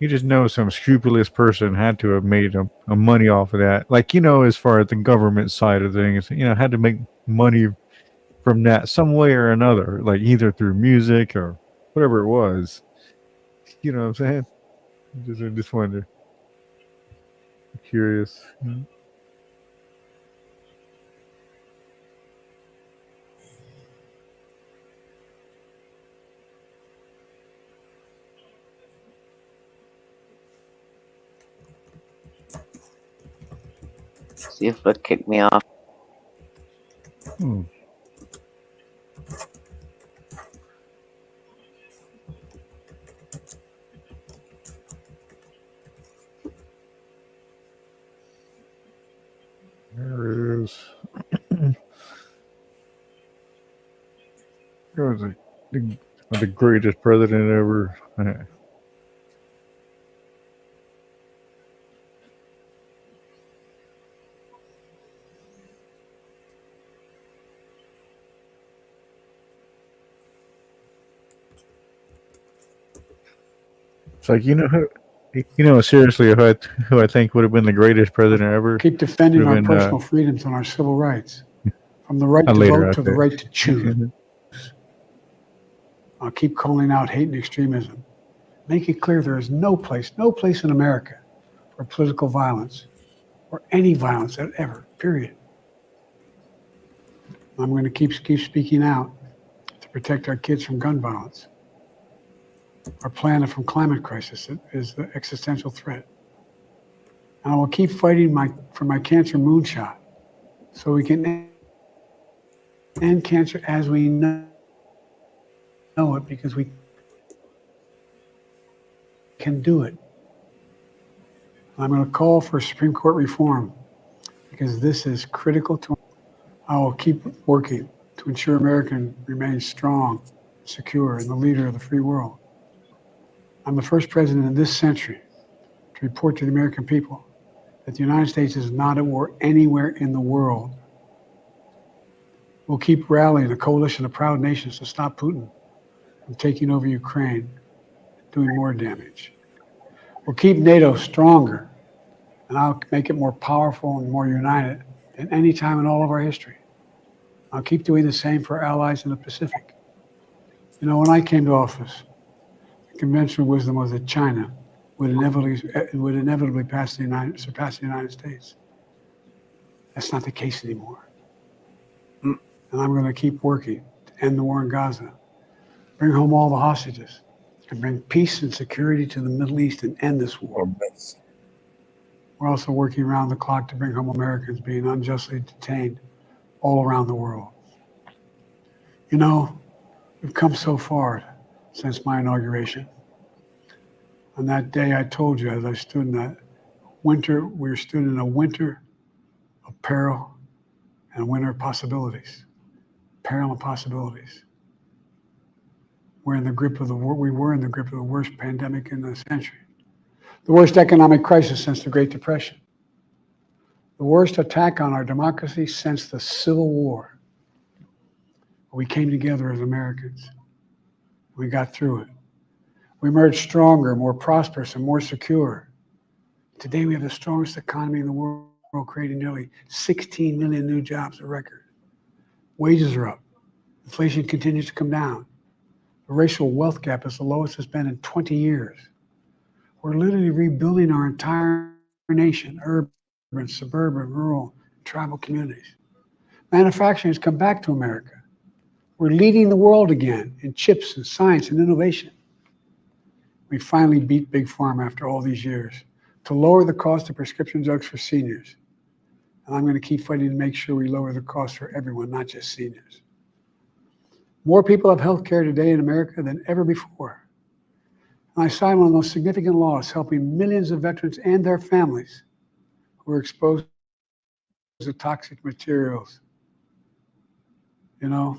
just know some scrupulous person had to have made a money off of that. Like, as far as the government side of things, had to make money from that some way or another, like either through music or whatever it was. You know what I'm saying? I just wonder. I'm curious. See if it'll kick me off. There it is. It was the greatest president ever. It's like, seriously, who I think would have been the greatest president ever. Keep defending would our have been, personal freedoms and our civil rights, from the right to later, vote to the okay. right to choose. I'll keep calling out hate and extremism. Make it clear there is no place in America for political violence or any violence ever, period. I'm going to keep speaking out to protect our kids from gun violence. Our planet from climate crisis is the existential threat. And I will keep fighting for my cancer moonshot so we can end cancer as we know it, because we can do it. I'm going to call for Supreme Court reform because this is critical to. I will keep working to ensure America remains strong, secure, and the leader of the free world. I'm the first president in this century to report to the American people that the United States is not at war anywhere in the world. We'll keep rallying a coalition of proud nations to stop Putin from taking over Ukraine, doing more damage. We'll keep NATO stronger, and I'll make it more powerful and more united than any time in all of our history. I'll keep doing the same for our allies in the Pacific. When I came to office, the conventional wisdom was that China would inevitably surpass the United States. That's not the case anymore. And I'm going to keep working to end the war in Gaza, bring home all the hostages, and bring peace and security to the Middle East and end this war. We're also working around the clock to bring home Americans being unjustly detained all around the world. We've come so far since my inauguration. On that day, I told you, as I stood in that winter, we stood in a winter of peril and a winter of possibilities. Peril and possibilities. We were in the grip of the worst pandemic in the century, the worst economic crisis since the Great Depression, the worst attack on our democracy since the Civil War. We came together as Americans. We got through it. We emerged stronger, more prosperous, and more secure. Today, we have the strongest economy in the world, creating nearly 16 million new jobs, a record. Wages are up. Inflation continues to come down. The racial wealth gap is the lowest it's been in 20 years. We're literally rebuilding our entire nation, urban, suburban, rural, tribal communities. Manufacturing has come back to America. We're leading the world again in chips and science and innovation. We finally beat Big Pharma after all these years to lower the cost of prescription drugs for seniors. And I'm going to keep fighting to make sure we lower the cost for everyone, not just seniors. More people have health care today in America than ever before. And I signed one of the most significant laws helping millions of veterans and their families who were exposed to toxic materials. You know,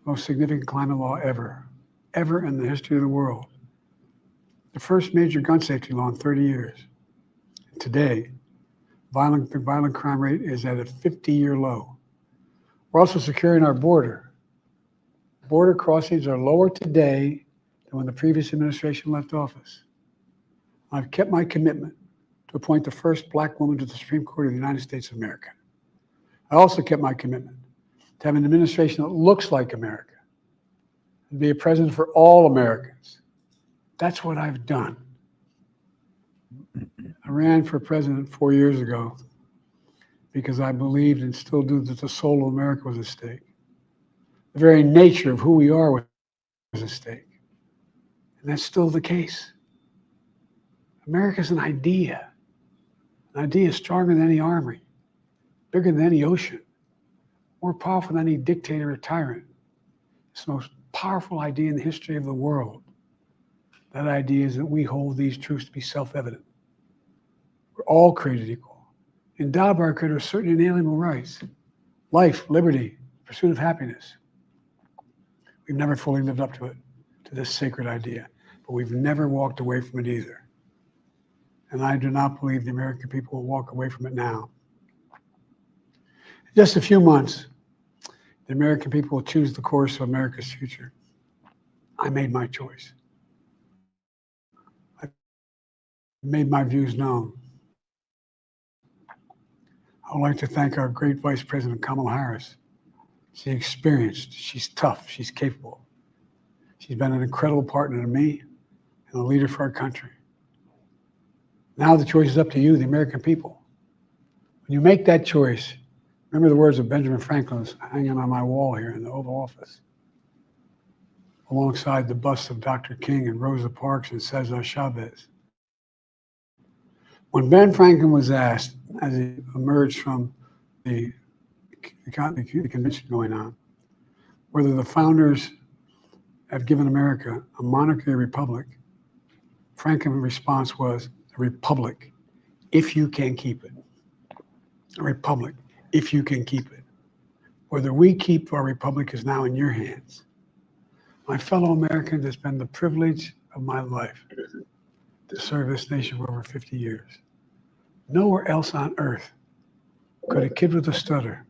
most significant climate law ever in the history of the world. The first major gun safety law in 30 years. And today, the violent crime rate is at a 50-year low. We're also securing our border. Border crossings are lower today than when the previous administration left office. I've kept my commitment to appoint the first black woman to the Supreme Court of the United States of America. I also kept my commitment to have an administration that looks like America and be a president for all Americans. That's what I've done. I ran for president 4 years ago because I believed and still do that the soul of America was at stake. The very nature of who we are was at stake. And that's still the case. America's an idea. An idea stronger than any army, bigger than any ocean, more powerful than any dictator or tyrant. It's the most powerful idea in the history of the world. That idea is that we hold these truths to be self-evident. We're all created equal, endowed by our Creator with certain inalienable rights: life, liberty, pursuit of happiness. We've never fully lived up to it, to this sacred idea, but we've never walked away from it either. And I do not believe the American people will walk away from it now. In just a few months, the American people will choose the course of America's future. I made my choice. I made my views known. I would like to thank our great Vice President Kamala Harris. She's experienced, she's tough, she's capable. She's been an incredible partner to me and a leader for our country. Now the choice is up to you, the American people. When you make that choice, remember the words of Benjamin Franklin hanging on my wall here in the Oval Office, alongside the busts of Dr. King and Rosa Parks and Cesar Chavez. When Ben Franklin was asked, as he emerged from the convention going on, whether the founders have given America a monarchy or republic, Franklin's response was, a republic, if you can keep it. A republic, if you can keep it. Whether we keep our republic is now in your hands. My fellow Americans, it's been the privilege of my life to serve this nation for over 50 years. Nowhere else on earth could a kid with a stutter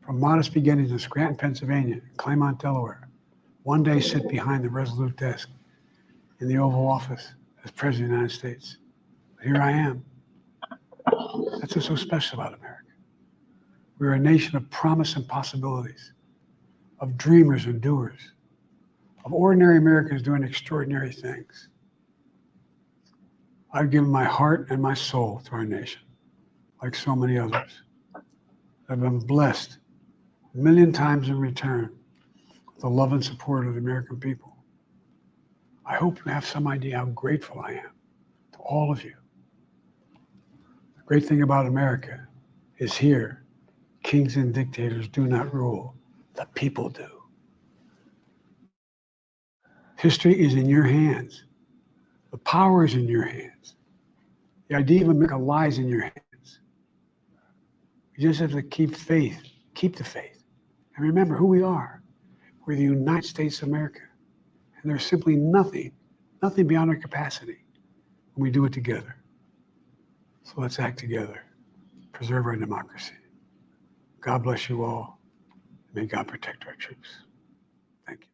from modest beginnings in Scranton, Pennsylvania, Claymont, Delaware, one day sit behind the resolute desk in the Oval Office as President of the United States. Here I am. That's what's so special about America. We're a nation of promise and possibilities, of dreamers and doers, of ordinary Americans doing extraordinary things. I've given my heart and my soul to our nation, like so many others. I've been blessed a million times in return with the love and support of the American people. I hope you have some idea how grateful I am to all of you. The great thing about America is here, kings and dictators do not rule, the people do. History is in your hands. The power is in your hands. The idea of America lies in your hands. You just have to keep faith, keep the faith. And remember who we are. We're the United States of America. And there's simply nothing beyond our capacity when we do it together. So let's act together. Preserve our democracy. God bless you all. May God protect our troops. Thank you.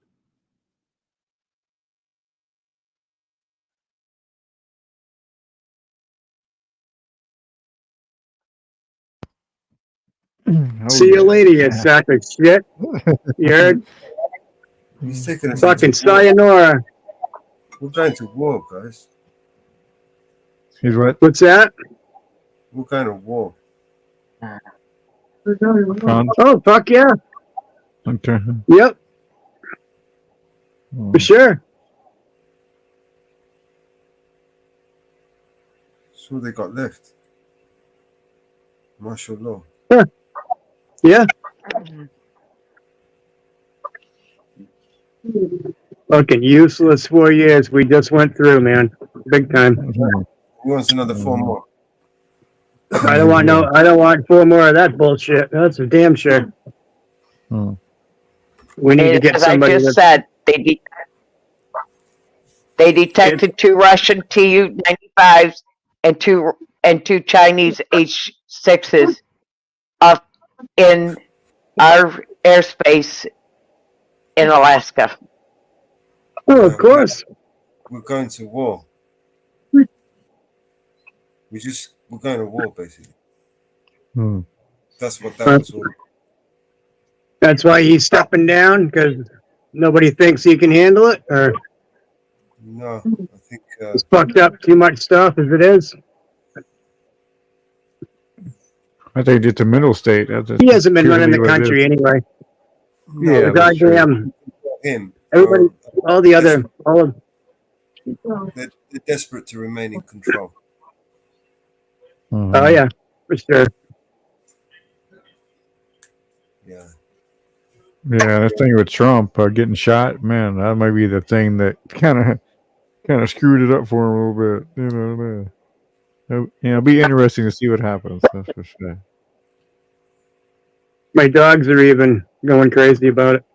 Oh, See you yeah. later, you sack of shit. You heard? He's taking us Fucking into war. sayonara. We're going to war, guys. He's what? What's that? We're going to war. France? Oh, fuck yeah. Okay. Yep, Oh. for sure. That's all they got left. Martial law. Yeah. Fucking useless 4 years we just went through, man. Big time. He wants another 4 more. I don't want 4 more of that bullshit. That's for damn sure. Oh. We need to get As I somebody just that's said, they detected 2 Russian Tu-95s and two Chinese H-6s up in our airspace in Alaska. Oh, of course. We're going to war. We're going to war, basically. Hmm. That's what that was all. That's why he's stepping down, because nobody thinks he can handle it, or No, I think he's fucked up too much stuff as it is. I think it's a middle state. He hasn't been running the country anyway. no, Yeah, that's true. Goddamn. him. Everybody, all the other, all of, They're desperate to remain in control. oh yeah, for sure. Yeah. Yeah, that thing with Trump getting shot, man, that might be the thing that kind of screwed it up for him a little bit. You know what I mean? It'll be interesting to see what happens. That's for sure. My dogs are even going crazy about it.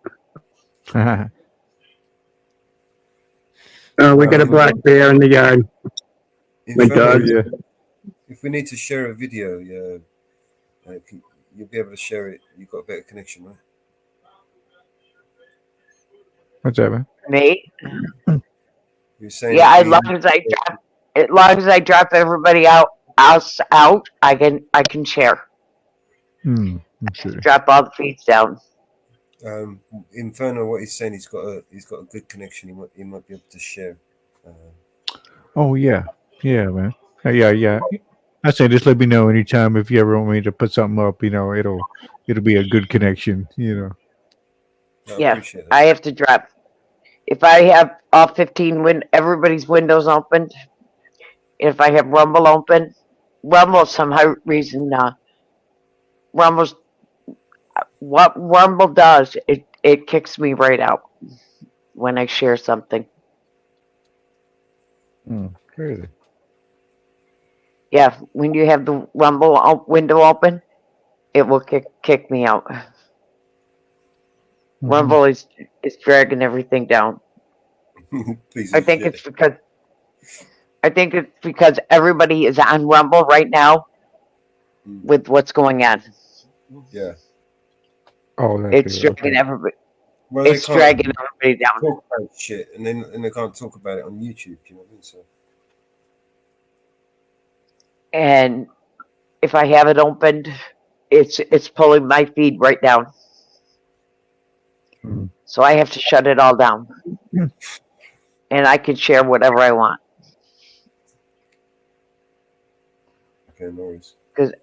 Oh, we got a black bear in the yard. My dog. Yeah. If we need to share a video, you'll be able to share it. You've got a better connection, right? What's that, man? Me? You're saying Yeah, that as long as I drop everybody out, I can share. Okay. Drop all the feeds down. Inferno, what he's saying, he's got a good connection. He might be able to share. Oh yeah, man. Yeah. I say just let me know anytime if you ever want me to put something up. You know, it'll be a good connection. You know. Yeah, appreciate that. I have to drop. If I have all 15 everybody's windows opened, if I have Rumble open, Rumble somehow reason Rumble's what Rumble does, it kicks me right out when I share something. Crazy. Yeah, when you have the Rumble window open, it will kick me out. Rumble is dragging everything down. I think it's because everybody is on Rumble right now with what's going on. Yeah. Oh, It's dragging everybody. Well, It's dragging everybody down. Talk about shit, and they can't talk about it on YouTube. You know what I mean? So. And if I have it opened, it's pulling my feed right down. So I have to shut it all down. And I can share whatever I want. Okay, no worries. Because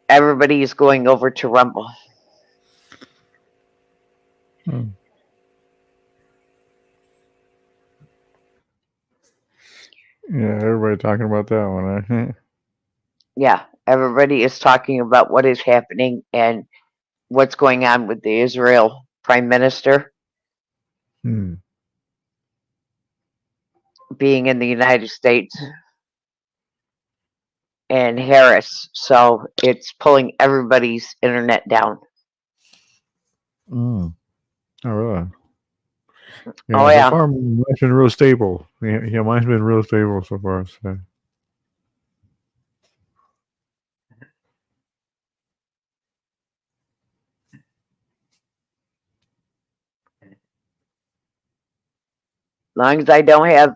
everybody is going over to Rumble. Yeah, everybody talking about that one. Right? Yeah, everybody is talking about what is happening and what's going on with the Israel Prime Minister. being in the United States and Harris, so it's pulling everybody's internet down. Mm. Oh, really? Yeah, Oh so yeah. far mine's been real stable. Yeah, mine's been real stable so far. So. As long as I don't have,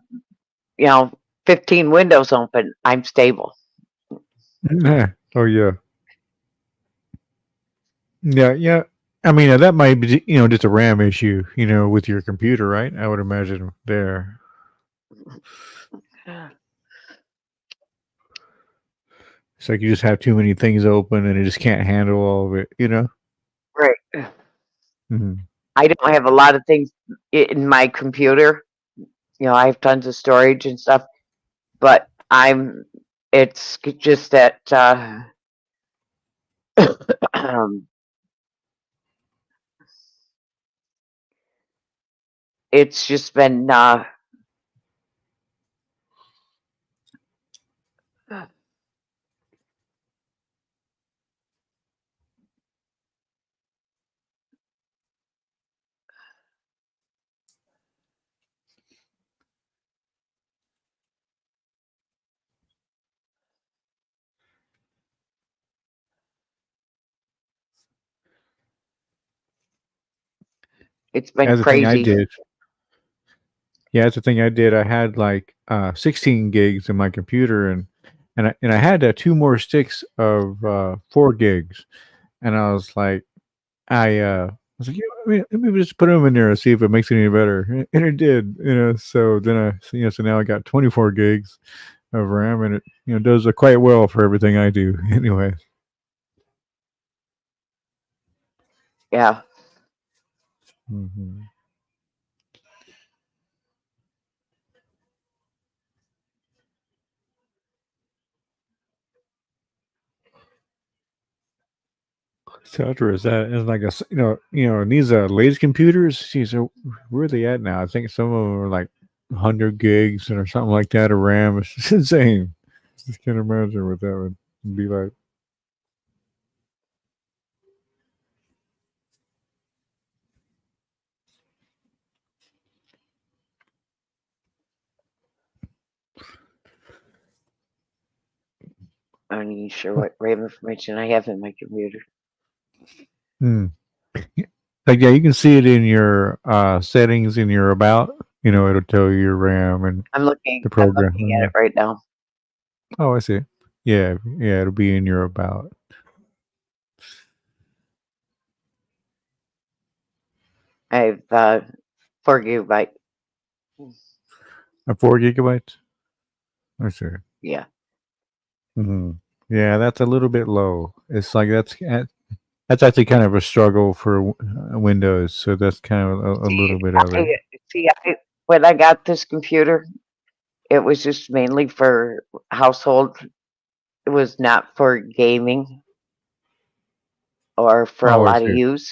15 windows open, I'm stable. Oh yeah. Yeah. I mean, that might be just a RAM issue, with your computer, right? I would imagine there. It's like you just have too many things open and it just can't handle all of it. Right. Hmm. I don't have a lot of things in my computer. I have tons of storage and stuff, but it's just that, it's just been, it's been That's the thing I crazy. did. Yeah, that's the thing I did. I had like 16 gigs in my computer, and I had two more sticks of 4 gigs, and I was like, I was like, let me just put them in there and see if it makes it any better, and it did. So then so now I got 24 gigs of RAM, and it does quite well for everything I do. Anyway. Yeah. Mm-hmm. So is that is like and these latest computers. See, so where are they at now? I think some of them are like 100 gigs or something like that of RAM. It's just insane. Just can't imagine what that would be like. I'm not even sure what RAM information I have in my computer. Hmm. Like yeah, you can see it in your settings in your about. It'll tell you your RAM and I'm looking the program. at it right now. Oh, I see. Yeah, it'll be in your about. I have 4 GB. 4 gigabytes. I see. Yeah. Hmm. Yeah, that's a little bit low. It's like that's actually kind of a struggle for Windows, so that's kind of a little bit of it. When I got this computer, it was just mainly for household. It was not for gaming or for a Oh, I lot of see. use.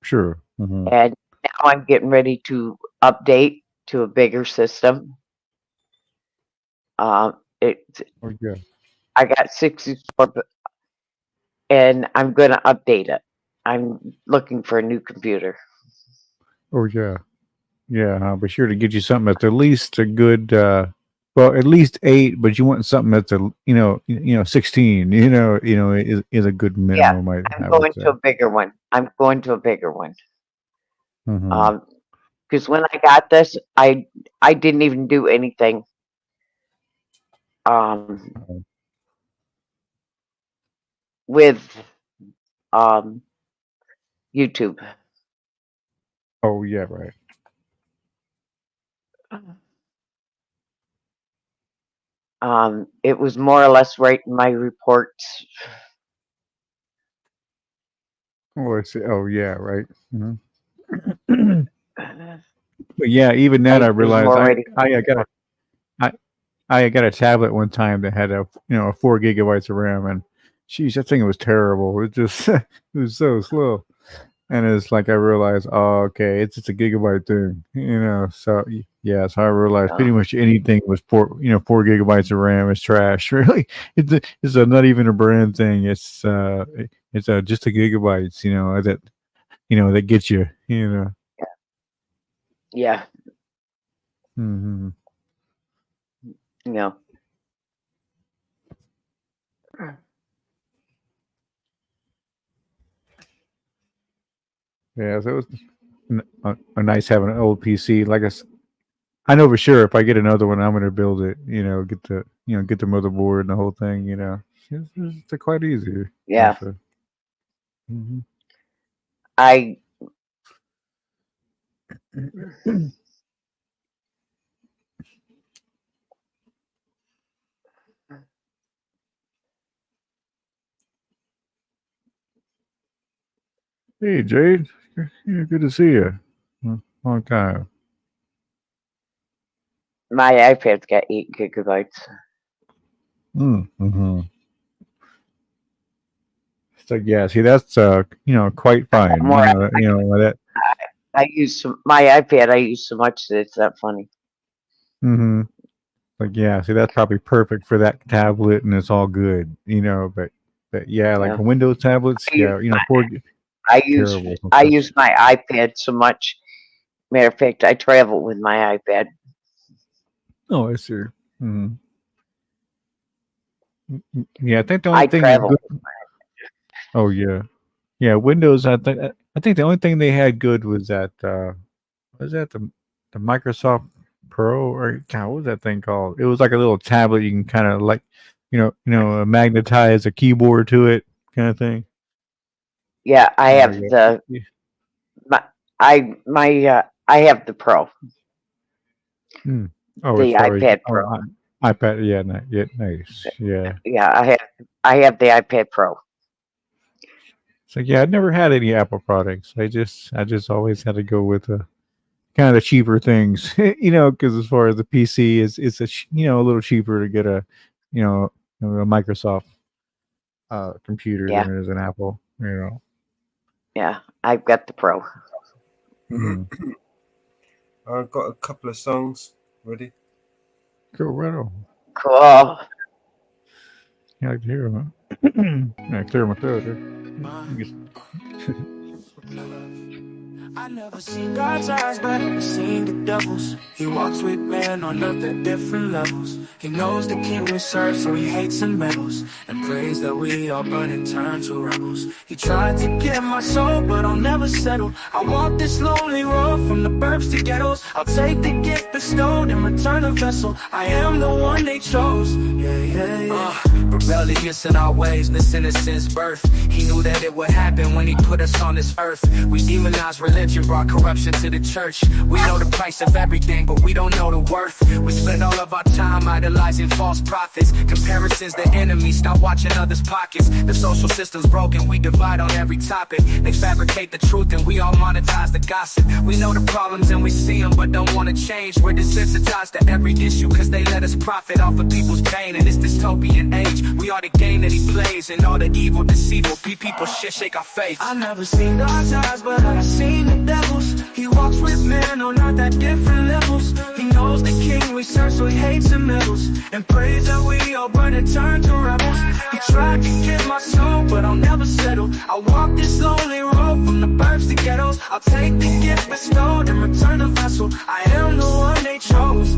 Sure. Hmm. And now I'm getting ready to update to a bigger system. It Oh, yeah. I got 64, and I'm gonna update it. I'm looking for a new computer. Oh, yeah. Yeah. I'll be sure to get you something that's at least a good, well, at least 8, but you want something that's 16. Is a good Yeah, minimum. I'm I would going say. to a bigger one. I'm going to a bigger one. Hmm. Because when I got this, I didn't even do anything. With YouTube. Oh, yeah. Right. It was more or less writing my reports. Oh, I see. Oh, yeah. Right. Hmm. But yeah, even then, I It was realized more writing. I got a tablet one time that had a 4 gigabytes of RAM, and geez, that thing was terrible. It just it was so slow, and it's like I realized, oh, okay, it's just a gigabyte thing, So Yeah, so I realized pretty much anything with 4 gigabytes of RAM is trash. Really, it's not even a brand thing. It's just a gigabytes. That gets you. Yeah. Hmm. Yeah. Yeah, so it was a nice having an old PC. Like I know for sure if I get another one, I'm going to build it. Get the motherboard and the whole thing. It's quite easy. Yeah. So. Mm-hmm. I Hey, Jade. Yeah, good to see you. Long time. my iPad's got 8 gigabytes. Mm-hmm. So yeah, see that's quite fine. That. My iPad. I use so much that it's not funny. Mm-hmm. Like yeah, see that's probably perfect for that tablet, and it's all good. But yeah, like Windows tablets, I use my iPad so much. Matter of fact, I travel with my iPad. Oh, I see. Mm-hmm. Yeah, I think the only thing that's good. Oh yeah, Windows. I think the only thing they had good was that the Microsoft Pro, or God, what was that thing called? It was like a little tablet you can kind of like, magnetize a keyboard to it, kind of thing. Yeah, I have I have the Pro. Oh, the iPad Pro. iPad, yeah, nice, yeah. Yeah, I have the iPad Pro. So yeah, I never had any Apple products. I just always had to go with the kind of the cheaper things, because as far as the PC it's a little cheaper to get a Microsoft computer than it is an Apple. Yeah, I've got the Pro. Mm-hmm. I've got a couple of songs ready. Go right on. Cool. Yeah, I can hear them. Huh? I clear my throat. I never seen God's eyes, but I've seen the devil's. He walks with man on earth at different levels. He knows the king we serve, so he hates and meddles, and prays that we all burn and turn to rebels. He tried to get my soul, but I'll never settle. I walk this lonely road from the burbs to ghettos. I'll take the gift bestowed and return a vessel. I am the one they chose. Rebellious in our ways, listening since birth. He knew that it would happen when he put us on this earth. We demonized religion, brought corruption to the church. We know the price of everything, but we don't know the worth. We spend all of our time idolizing false prophets. Comparison's the enemy, stop watching others' pockets. The social system's broken, we divide on every topic. They fabricate the truth and we all monetize the gossip. We know the problems and we see them, but don't want to change. We're desensitized to every issue, cause they let us profit off of people's pain. In this dystopian age, we are the game that he plays, and all the evil, deceitful people shake our faith. I never seen God's eyes, but I seen the devil's. He walks with men on earth at different levels. He knows the king we serve, so he hates and meddles, and prays that we all burn and turn to rebels. He tried to get my soul, but I'll never settle. I walk this lonely road from the burbs to ghettos. I'll take the gift bestowed and return the vessel. I am the one they chose.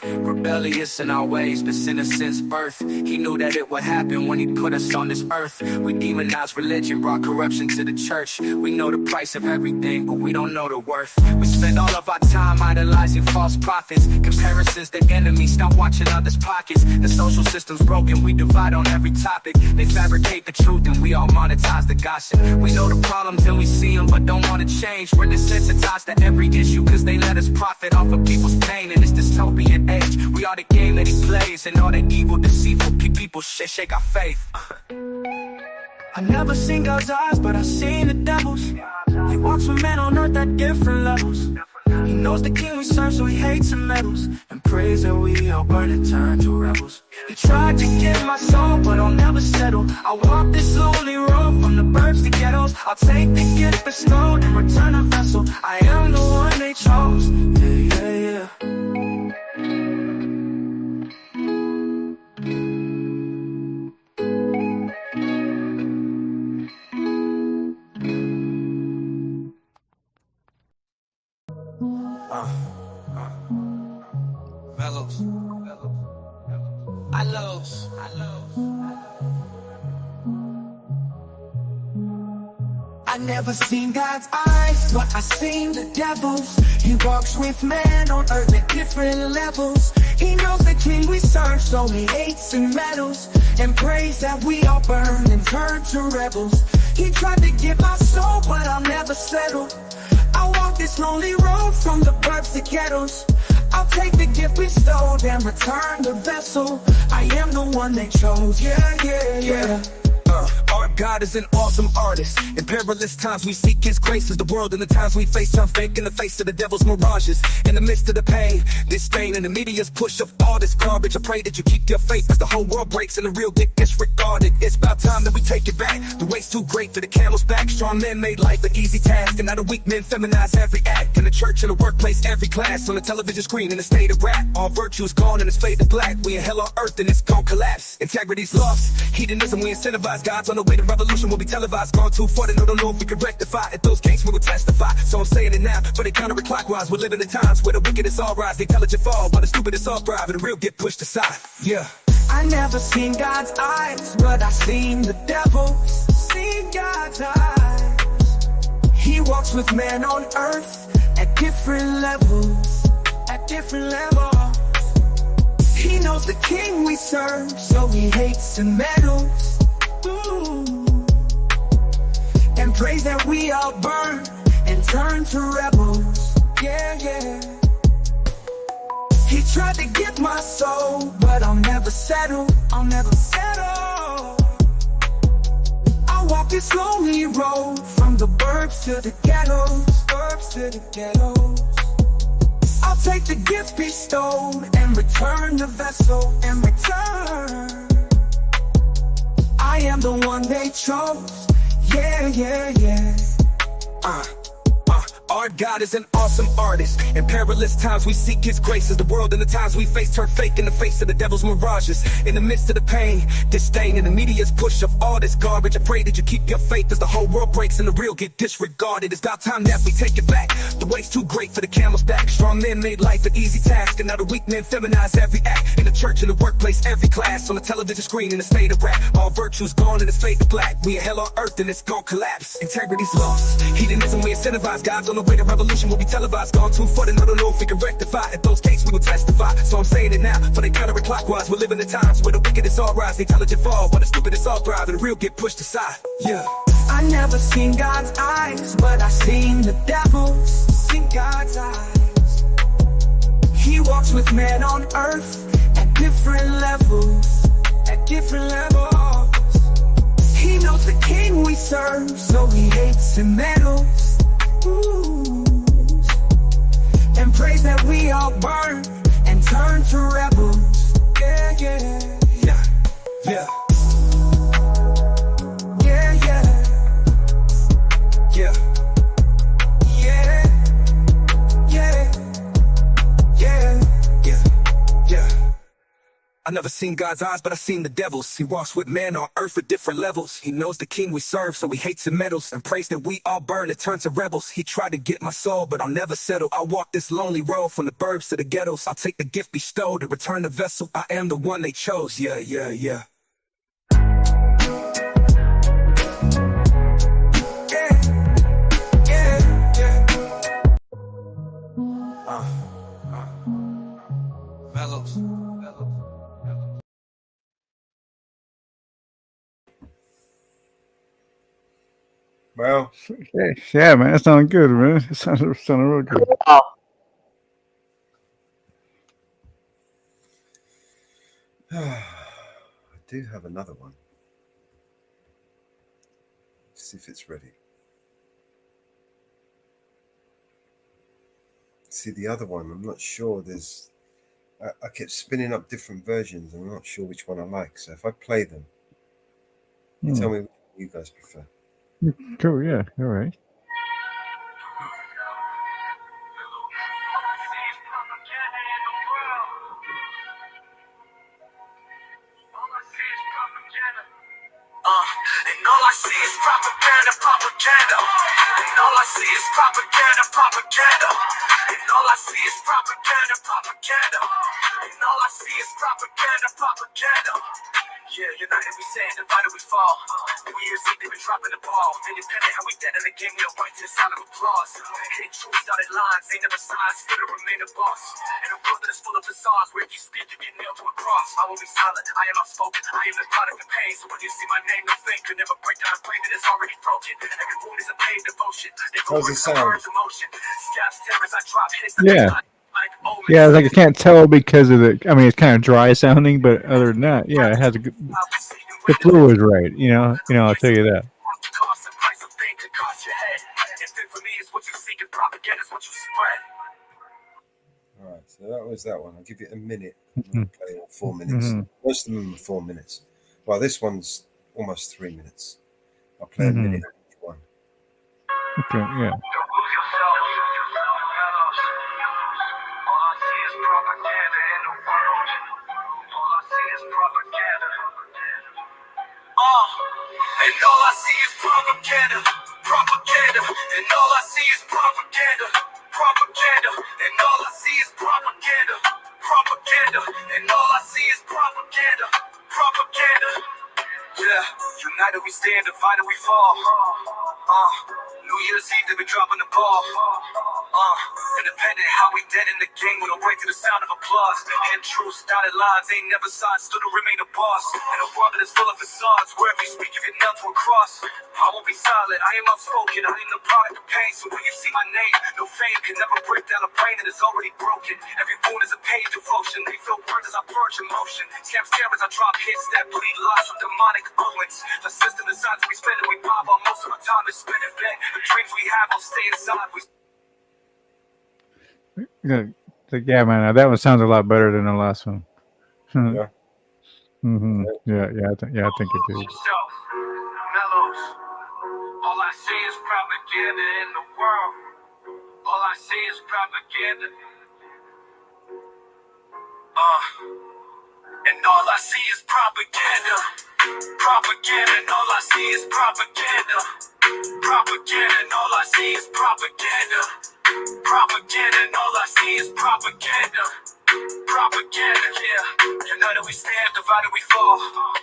Rebellious in our ways, but sinner since birth. He knew that it would happen when he put us on this earth. We demonized religion, brought corruption to the church. We know the price of everything, but we don't know the worth. We spend all of our time idolizing false prophets. Comparison's the enemy, stop watching others' pockets. The social system's broken, we divide on every topic. They fabricate the truth and we all monetize the gossip. We know the problems and we see them, but don't want to change. We're desensitized to every issue, cause they let us profit off of people's pain. In this dystopian age, we are the game that he plays, and all the evil, deceitful people shake our faith. I never seen God's eyes, but I seen the devil's. He walks with men on earth at different levels. He knows the king we serve, so he hates and meddles, and prays that we all burn and turn to rebels. He tried to get my soul, but I'll never settle. I walk this lonely road from from the burbs to ghettos. I'll take the gift bestowed and return a vessel. I am the one they chose. Yeah. Mellows. I never seen God's eyes, but I seen the devil's. He walks with man on earth at different levels. He knows the king we serve, so he hates and meddles, and prays that we all burn and turn to rebels. He tried to get my soul, but I'll never settle. I walk this lonely road from the burbs to ghettos. I'll take the gift bestowed and return the vessel. I am the one they chose, yeah. Our God is an awesome artist. In perilous times we seek his grace, as the world and the times we face turn fake in the face of the devil's mirages. In the midst of the pain, disdain, and the media's push of all this garbage, I pray that you keep your faith, as the whole world breaks and the real get disregarded. It's about time that we take it back. The weight's too great for the camel's back. Strong men made life an easy task, and now the weak men feminize every act. In the church, in the workplace, every class, on the television screen, in the state of rap. All virtue is gone and it's faded black. We in hell on earth and it's gon' collapse. Integrity's lost. Hedonism we incentivize. God's on the way, the revolution will be televised. Gone too far, they don't know if we can rectify. At those gates we will testify. So I'm saying it now, but they counterclockwise. We're living in times where the wicked is all rise, the intelligent fall, while the stupid is all thrive, and the real get pushed aside. Yeah. I never seen God's eyes, but I seen the devil's. Seen God's eyes. He walks with man on earth at different levels. At different levels. He knows the king we serve, so he hates and meddles. And prays that we all burn and turn to rebels. Yeah. He tried to get my soul, but I'll never settle. I'll walk this lonely road from the burbs to the ghettos. I'll take the gift bestowed and return the vessel. I am the one they chose. Yeah. Our God is an awesome artist. In perilous times we seek his grace, as the world and the times we face turn fake in the face of the devil's mirages. In the midst of the pain, disdain, and the media's push of all this garbage, I pray that you keep your faith, as the whole world breaks and the real get disregarded. It's about time that we take it back. The weight's too great for the camel's back. Strong men made life an easy task, and now the weak men feminize every act. In the church, in the workplace, every class, on the television screen, in the state of rap. All virtue's gone and it's faded black. We in hell on earth and it's gon' collapse. Integrity's lost. Hedonism we incentivize. God's on the way, the revolution will be televised. Gone too far, they don't know if we can rectify. At those gates we will testify. So I'm saying it now, for they counterclockwise. We're living in times where the wicked is all rise, the intelligent fall, while the stupid is all thrive, and the real get pushed aside. Yeah. I never seen God's eyes, but I seen the devil's. Seen God's eyes. He walks with man on earth at different levels. He knows the king we serve, so he hates and meddles. And prays that we all burn and turn to rebels. Yeah. I never seen God's eyes, but I seen the devil's. He walks with man on earth at different levels. He knows the king we serve, so he hates and meddles, and prays that we all burn and turn to rebels. He tried to get my soul, but I'll never settle. I'll walk this lonely road from the burbs to the ghettos. I'll take the gift bestowed and return the vessel. I am the one they chose. Yeah. Mellows. Well, Yeah, man, that sounded good, man. It sounded real good. Oh, I do have another one. Let's see if it's ready. See, the other one, I'm not sure. I kept spinning up different versions. I'm not sure which one I like. So if I play them, you tell me what you guys prefer. Cool. Yeah. All right. And all I see is propaganda, propaganda. And all I see is propaganda, propaganda. And all I see is propaganda, propaganda. And all I see is propaganda, propaganda. Yeah, united we stand, divided we fall. We years deep, they've been dropping the ball. Independent, how we dead in the game, we don't wait to the sound of applause. Hitting truth, dotted lines, they never sign, still to remain a boss. In a world that is full of facades, where if you speak, you get nailed to a cross. I won't be silent, I am outspoken, I am the product of pain. So when you see my name, no fake could never break down a plane that is already broken. Every wound is a pain devotion. They go How's it sound? emotion. Scabs, terrors, I drop hits. Yeah. Yeah, like I can't tell because of the. I mean, it's kind of dry sounding, but other than that, yeah, it has a good. The flow is right. You know. I'll tell you that. All right, so that was that one. I'll give it a minute. I'm gonna play all 4 minutes. Most of them are 4 minutes. Well, this one's almost 3 minutes. I'll play a minute of each one. Okay. Yeah. And all I see is propaganda, propaganda. And all I see is propaganda, propaganda. And all I see is propaganda, propaganda. And all I see is propaganda, propaganda. Yeah, united we stand, divided we fall. New Year's Eve, they be dropping the ball. Independent, how we dead in the game, we don't wait to the sound of applause. And truth, dotted lines, ain't never signed, still to remain a boss. In a world that is full of facades, where if you speak, you get nailed to a cross. I won't be silent, I am outspoken, I am the product of pain. So when you see my name, no fame can never break down a brain that is already broken. Every wound is a pain devotion, they feel words as I purge emotion. Scams, terrors, I drop hits that bleed lies from demonic owens. The system decides we spend it, we pop on most of our time is spent in bed. The dreams we have will stay inside. Yeah, man, that one sounds a lot better than the last one. Yeah. Yeah, I think it did. Mellows. All I see is propaganda in the world. All I see is propaganda. And all I see is propaganda. Propaganda, and all I see is propaganda. Propaganda, and all I see is propaganda. Propaganda, and all I see is propaganda. Propaganda, yeah. United we stand, divided we fall.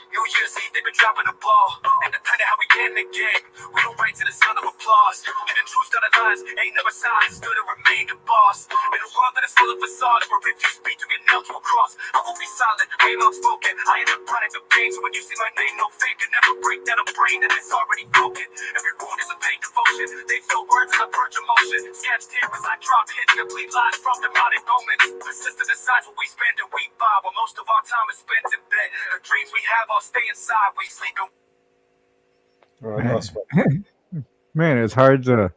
New Year's Eve, they been dropping the ball. Independent, how we get in the game. We don't wait to the sound of applause. And the truth dotted lines ain't never signed, still to remain the boss. In a world that is full of facades, where if you speak, you get nailed to a cross. I won't be silent, I am outspoken. I am the product of pain. So when you see my name, no fake can never break down a brain that is already broken. Every wound is a pain devotion. They feel words as I purge emotion. Scabs, terrors, I drop hits, complete lies from demonic omens. The system decides what we spend and we buy, but most of our time is spent in bed. The dreams we have all stay inside. We sleep in. All right, last one. Man, it's hard to.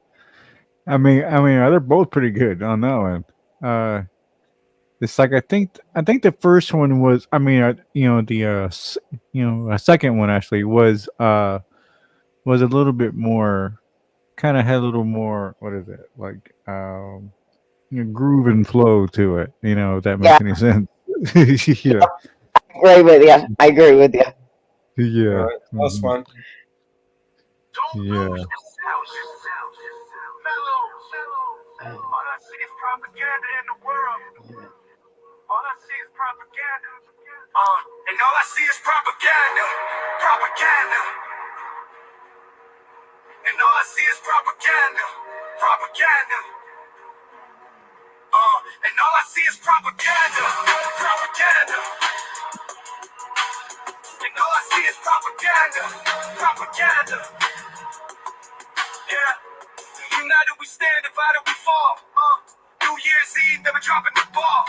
I mean, they're both pretty good on that one. It's like I think the first one was. I mean, the second one actually was a little bit more, kind of had a little more. What is it like? Groove and flow to it. If that makes any sense. Yeah. I agree with you. Yeah. All right, last one. Yeah. All I see is propaganda in the world. All I see is propaganda. And all I see is propaganda. Propaganda. And all I see is propaganda. Propaganda. And all I see is propaganda. Propaganda. And all I see is propaganda. Propaganda. Yeah. United we stand, divided we fall. New Year's Eve, never dropping the ball.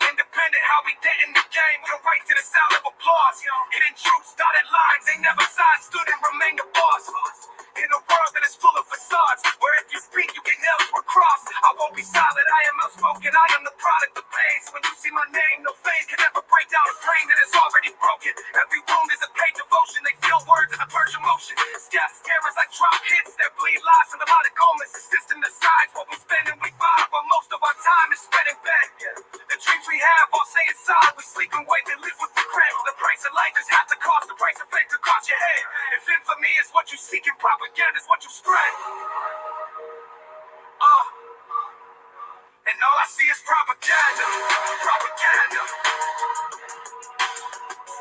Independent, how we dead in the game. We don't wait to the sound of applause. Hidden truths, dotted lines, ain't never signed, stood and remain the boss. In a world that is full of facades, where if you speak, you get nailed to a cross. I won't be silent, I am outspoken, I am the product of pain. So when you see my name, no fame can ever break down a brain that is already broken. Every wound is a pain devotion, they feel words as a person. purge emotion. Scab scarers like drop hits that bleed lives in the lot of goals. The system decides what we spend and we buy, but most of our time is spent in bed. The dreams we have all stay inside. We sleep and wake and live with regret. The price of life is half the cost. The price of fame could cost your head. If infamy is what you seek and propaganda is what you spread. And all I see is propaganda. Propaganda.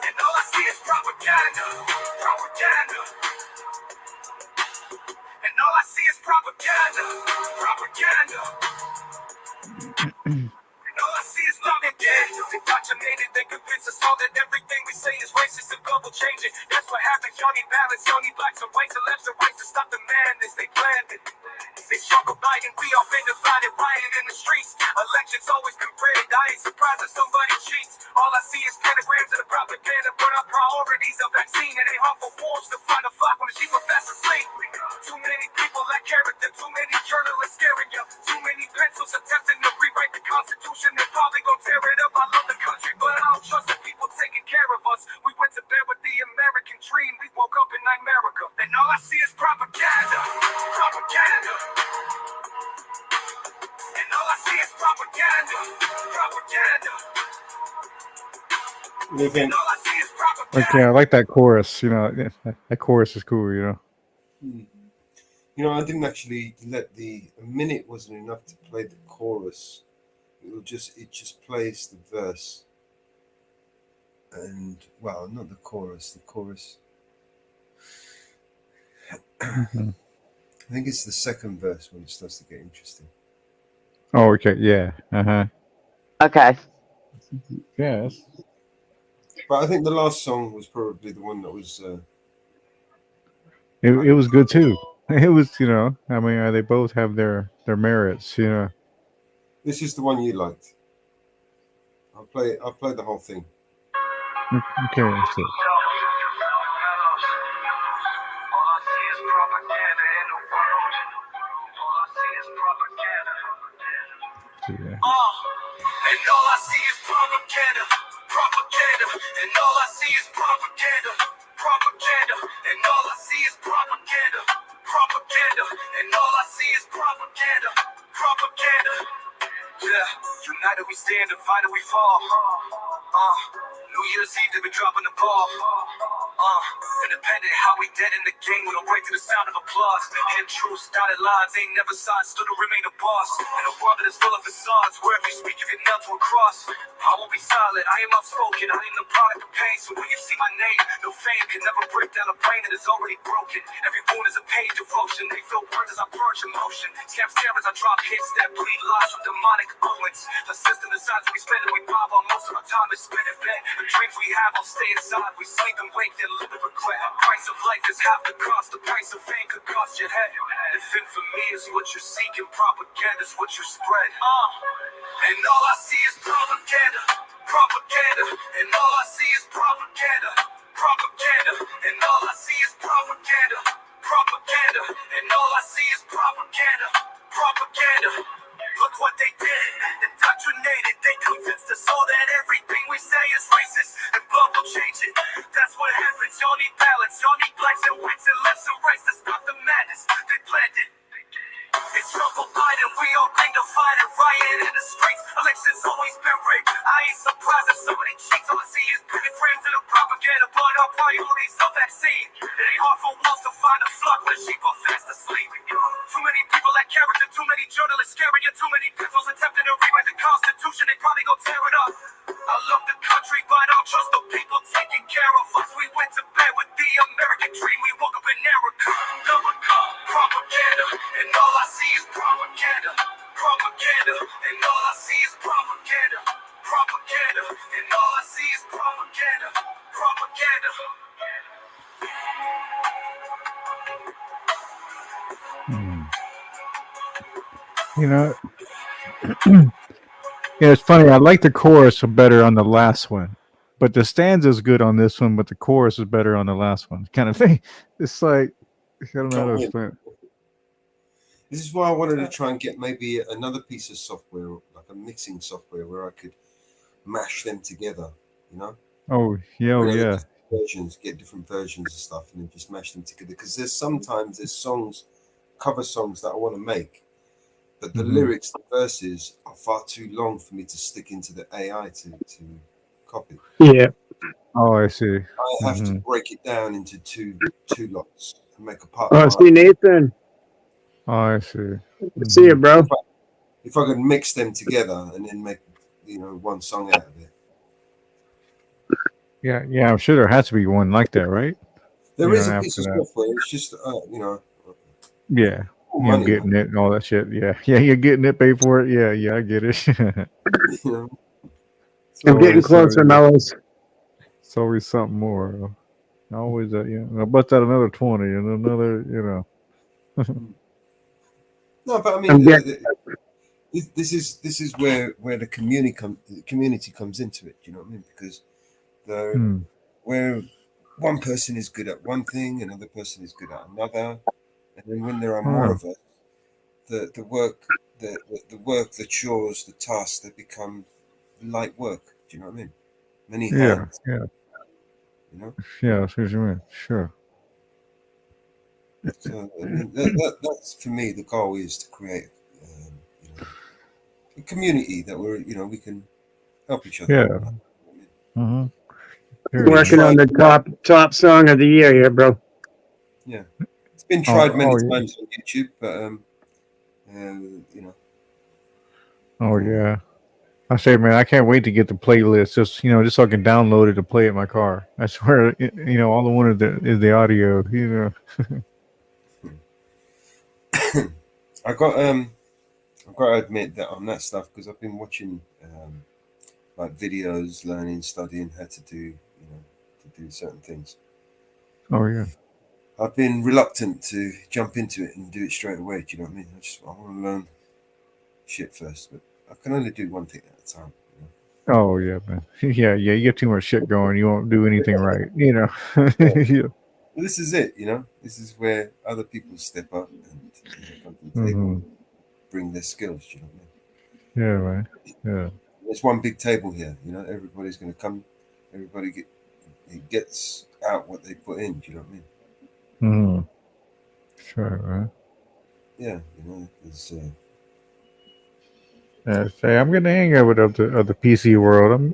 And all I see is propaganda. Propaganda. And all I see is propaganda. Propaganda. And all I see is propaganda. Indoctrinated, they convince us all that everything we say is racist and global changing. That's what happens. Y'all need balance. Y'all need blacks and whites and lefts and rights to stop the madness. They planned it. They struggle fighting, we all been divided, riot in the streets. Elections always been rigged. I ain't surprised if somebody cheats. All I see is pentagrams and the propaganda, but our priorities are vaccine and they harmful wolves to find a flock when the sheep are fast asleep. Too many people lack character, too many journalists scaring you, too many pencils attempting to rewrite the Constitution. They're probably gonna tear it up. I love the country, but I don't trust the people taking care of us. We went to bed with the American dream. We woke up in America, and all I see is propaganda. Propaganda. And all I see is propaganda. Propaganda. And all I see is propaganda. Okay, I like that chorus. You know, that chorus is cool. You know. You know, I didn't actually let a minute wasn't enough to play the chorus. It just plays the verse. And well, not the chorus. The chorus. I think it's the second verse when it starts to get interesting. Oh, okay. Yeah. Okay. Yes. But I think the last song was probably the one that was. It was good too. It was, you know, I mean, they both have their merits, you know. This is the one you liked. I'll play the whole thing. Okay, let's see. Yeah. And all I see is propaganda, propaganda. And all I see is propaganda, propaganda. And all I see is propaganda, propaganda. And all I see is propaganda, propaganda. Yeah, united we stand, divided we fall. New Year's Eve, they been dropping the ball. Independent, how we dead in the game, we don't break to the sound of applause. Hidden truths, dotted lines, ain't never signed, still to remain a boss. In a world that is full of facades, wherever you speak, you get nailed to a cross. I won't be silent, I am outspoken, I am the product of pain. So when you see my name, no fame can never break down a brain that is already broken. Every wound is a page of ocean, they feel burns as I purge emotion. Scam scammers, I drop hits that bleed lies with demonic owens. The system decides we spend it, we bob on most of our time is spent in bed. The dreams we have all stay inside, we sleep and wake, then live in regret. The price of life is half the cost, the price of fame could cost your head. If infamy is what you're seeking, propaganda is what you spread. And all I see is propaganda, propaganda. And all I see is propaganda, propaganda. And all I see is propaganda, propaganda. And all I see is propaganda, propaganda. Look what they did, indoctrinated. They convinced us all that everything we say is racist and global changing. That's what happens. Y'all need balance. Y'all need blacks and whites and lefts and rights to stop the madness. They planned it. It's trouble Biden. We all bring the fight and riot in the streets. Elections always been rigged. I ain't surprised if somebody cheats. All I see is pentagrams and the propaganda. But our priorities are vaccine. It ain't hard for wolves to find a flock when the sheep are fast asleep. Too many people lack character. Too many journalists scaring you. Too many pencils attempting to rewrite the Constitution. They probably gonna tear it up. I love the country, but I don't trust the people taking care of us. We went to bed with the American dream. We woke up in America. Propaganda. And all I see is propaganda, propaganda. And all I see is propaganda, propaganda. And all I see is propaganda, propaganda. You know, yeah, it's funny. I like the chorus better on the last one, but the stanza's good on this one, but the chorus is better on the last one. Kind of thing. It's like I don't know how to explain it. This is why I wanted to try and get maybe another piece of software, like a mixing software, where I could mash them together. You know? Oh yeah, You know, versions, get different versions of stuff, and then just mash them together. Because there's songs, cover songs that I want to make, but the lyrics, the verses are far too long for me to stick into the AI to copy. Yeah. Oh, I see. I have to break it down into two lots and make a part Oh, see, one. Nathan. Oh, I see. See you, bro. If I could mix them together and then make one song out of it. Yeah, yeah. I'm sure there has to be one like that, right? There is a piece After of that. software. It's just Yeah. money, Getting man. it and all that shit. Yeah. Yeah, you're getting it, pay for it. Yeah, yeah, I get it. You know? I'm getting closer, Mellows. It's always something more. Always I bust out another 20 and another, No, but I mean, I'm getting, this is where the community comes into it. You know what I mean? Because where one person is good at one thing, another person is good at another, and then when there are more of us, the work, the work, the chores, the tasks, they become light work. Do you know what I mean? Many hands. yeah. You know. Yeah, I see what you mean. Sure. So that's for me the goal is to create a community that we can help each other. Yeah. Mm-hmm. working on the top song of the year here, bro. Yeah, it's been tried many times on YouTube, but Oh yeah. I say, man, I can't wait to get the playlist. Just just so I can download it to play it in my car. I swear, all I wanted is the audio. I've got to admit that on that stuff because I've been watching like videos, learning, studying how to do certain things. Oh yeah. I've been reluctant to jump into it and do it straight away. Do you know what I mean? I want to learn shit first, but I can only do one thing at a time. Oh yeah, man. Yeah. You get too much shit going, you won't do anything right. Yeah. Well, this is it. This is where other people step up and come to the table, and bring their skills. Do you know what I mean? Yeah, man. Yeah. There's one big table here. Everybody's going to come. Everybody gets out what they put in. Do you know what I mean? Sure, man. Yeah, there's. Say I'm getting the hang of it of the PC world.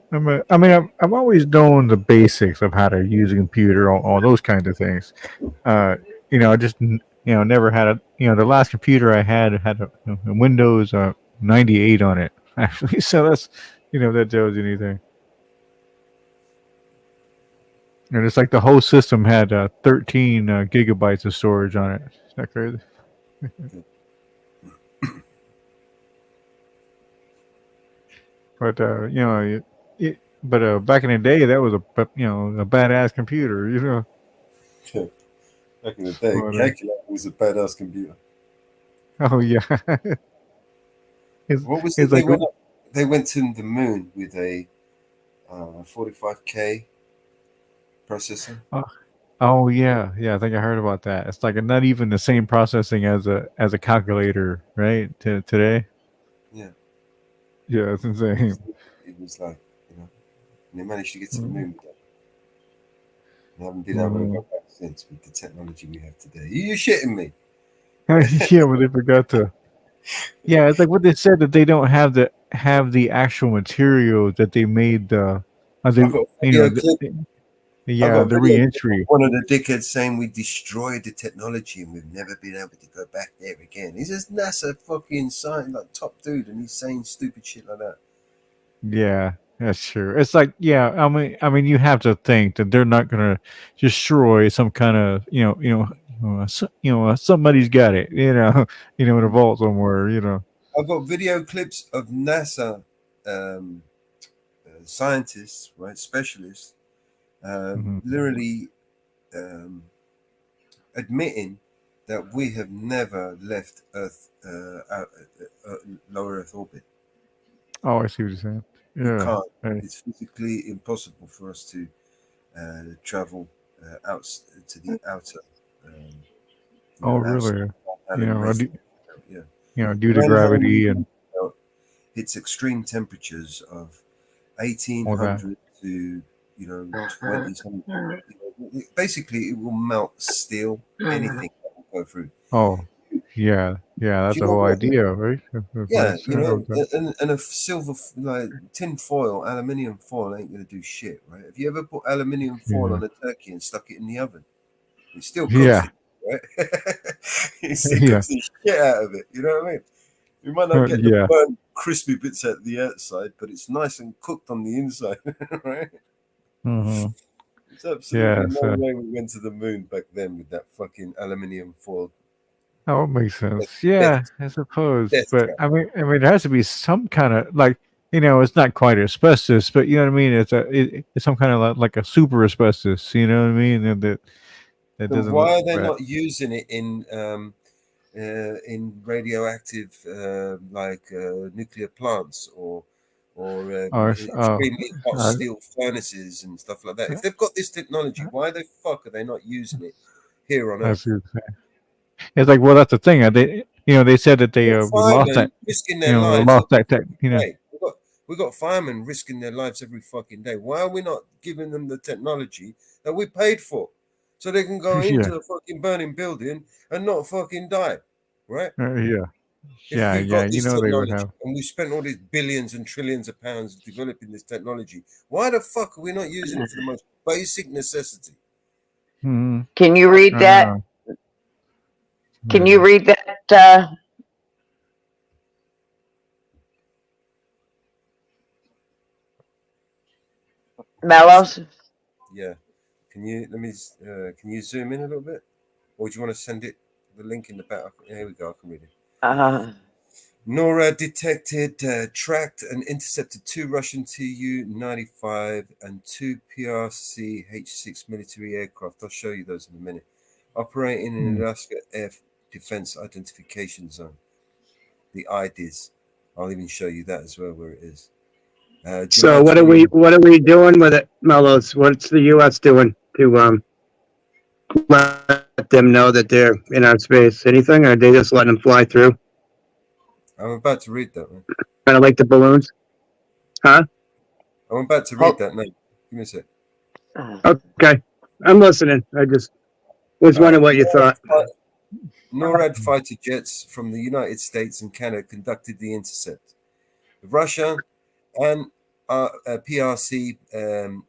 I've always known the basics of how to use a computer, all those kinds of things. I just never had the last computer I had a Windows 98 on it actually. So that's if that tells you anything. And it's like the whole system had 13 gigabytes of storage on it. Is that crazy? But back in the day, that was a badass computer. Back in the day, calculator was a badass computer. Oh yeah. What was it? They went to the moon with a 45K processor. Oh yeah, I think I heard about that. It's like not even the same processing as a calculator, right? Today. Yeah. Yeah, it's insane. It was like they managed to get to the moon with that. They haven't been able to go back since with the technology we have today. You're shitting me. Yeah, but they forgot to. Yeah, it's like what they said that they don't have the actual material that they made the. The re-entry. One of the dickheads saying we destroyed the technology and we've never been able to go back there again. He's just NASA fucking science, like top dude, and he's saying stupid shit like that. Yeah, that's true. It's like, yeah, I mean, you have to think that they're not gonna destroy some kind of, somebody's got it, in a vault somewhere. I've got video clips of NASA scientists, right, specialists. Literally admitting that we have never left Earth, low Earth orbit. Oh, I see what you're saying. Yeah, we can't. Right. It's physically impossible for us to travel out to the outer. Really? Yeah. Due to gravity and it's extreme temperatures of 1800 to 20 something. Basically, it will melt steel, anything that will go through. Oh, yeah, yeah. Do That's you the know whole what? idea, right? Of Yeah, course, okay. and a silver, like tin foil, aluminium foil ain't gonna do shit, right? Have you ever put aluminium foil Yeah, on a turkey and stuck it in the oven? It still cooks yeah, it, right? It still yeah, cooks the shit out of it. You know what I mean? You might not get the yeah. burnt, crispy bits at the outside, but it's nice and cooked on the inside, right? Uh-huh. It's absolutely Yeah. no So, way we went to the moon back then with that fucking aluminium foil. oh, it makes sense. Death, Yeah, I suppose. death But trap. I mean, there has to be some kind of like, it's not quite asbestos, but you know what I mean. It's some kind of like a super asbestos. You know what I mean? And that Then doesn't look why are they bad. not using it in radioactive nuclear plants or Or extremely hot uh, steel furnaces and stuff like that? If they've got this technology, why the fuck are they not using it here on I Earth? see what you're saying. It's like, well, that's the thing. They said that We've got we lost that. firemen risking their We lives lost every that tech. fucking day. We got firemen risking their lives every fucking day. Why are we not giving them the technology that we paid for, so they can go Yeah, into a fucking burning building and not fucking die, right? yeah, If we've yeah. got this They would technology have. and we spent all these billions and trillions of pounds developing this technology, why the fuck are we not using it for the most basic necessity? Hmm. Can you read I that? know. Can Yeah. you read that, Mellows? Yeah. Can you zoom in a little bit, or do you want to send it the link in the back? Here we go. I can read it. NORAD detected, tracked, and intercepted 2 Russian Tu-95 and 2 PRC H-6 military aircraft. I'll show you those in a minute. Operating in Alaska Air Defense Identification Zone, the IDIS. I'll even show you that as well, where it is. So July 20. what are we doing with it, Mellows? What's the U.S. doing to let them know that they're in our space? Anything, or are they just letting them fly through? I'm about to read that, man. Kind of like the balloons, huh? I'm about to read that now. Give me a sec. Okay, I'm listening. I just was All wondering right. what you thought. NORAD fighter jets from the United States and Canada conducted the intercept. Russia and PRC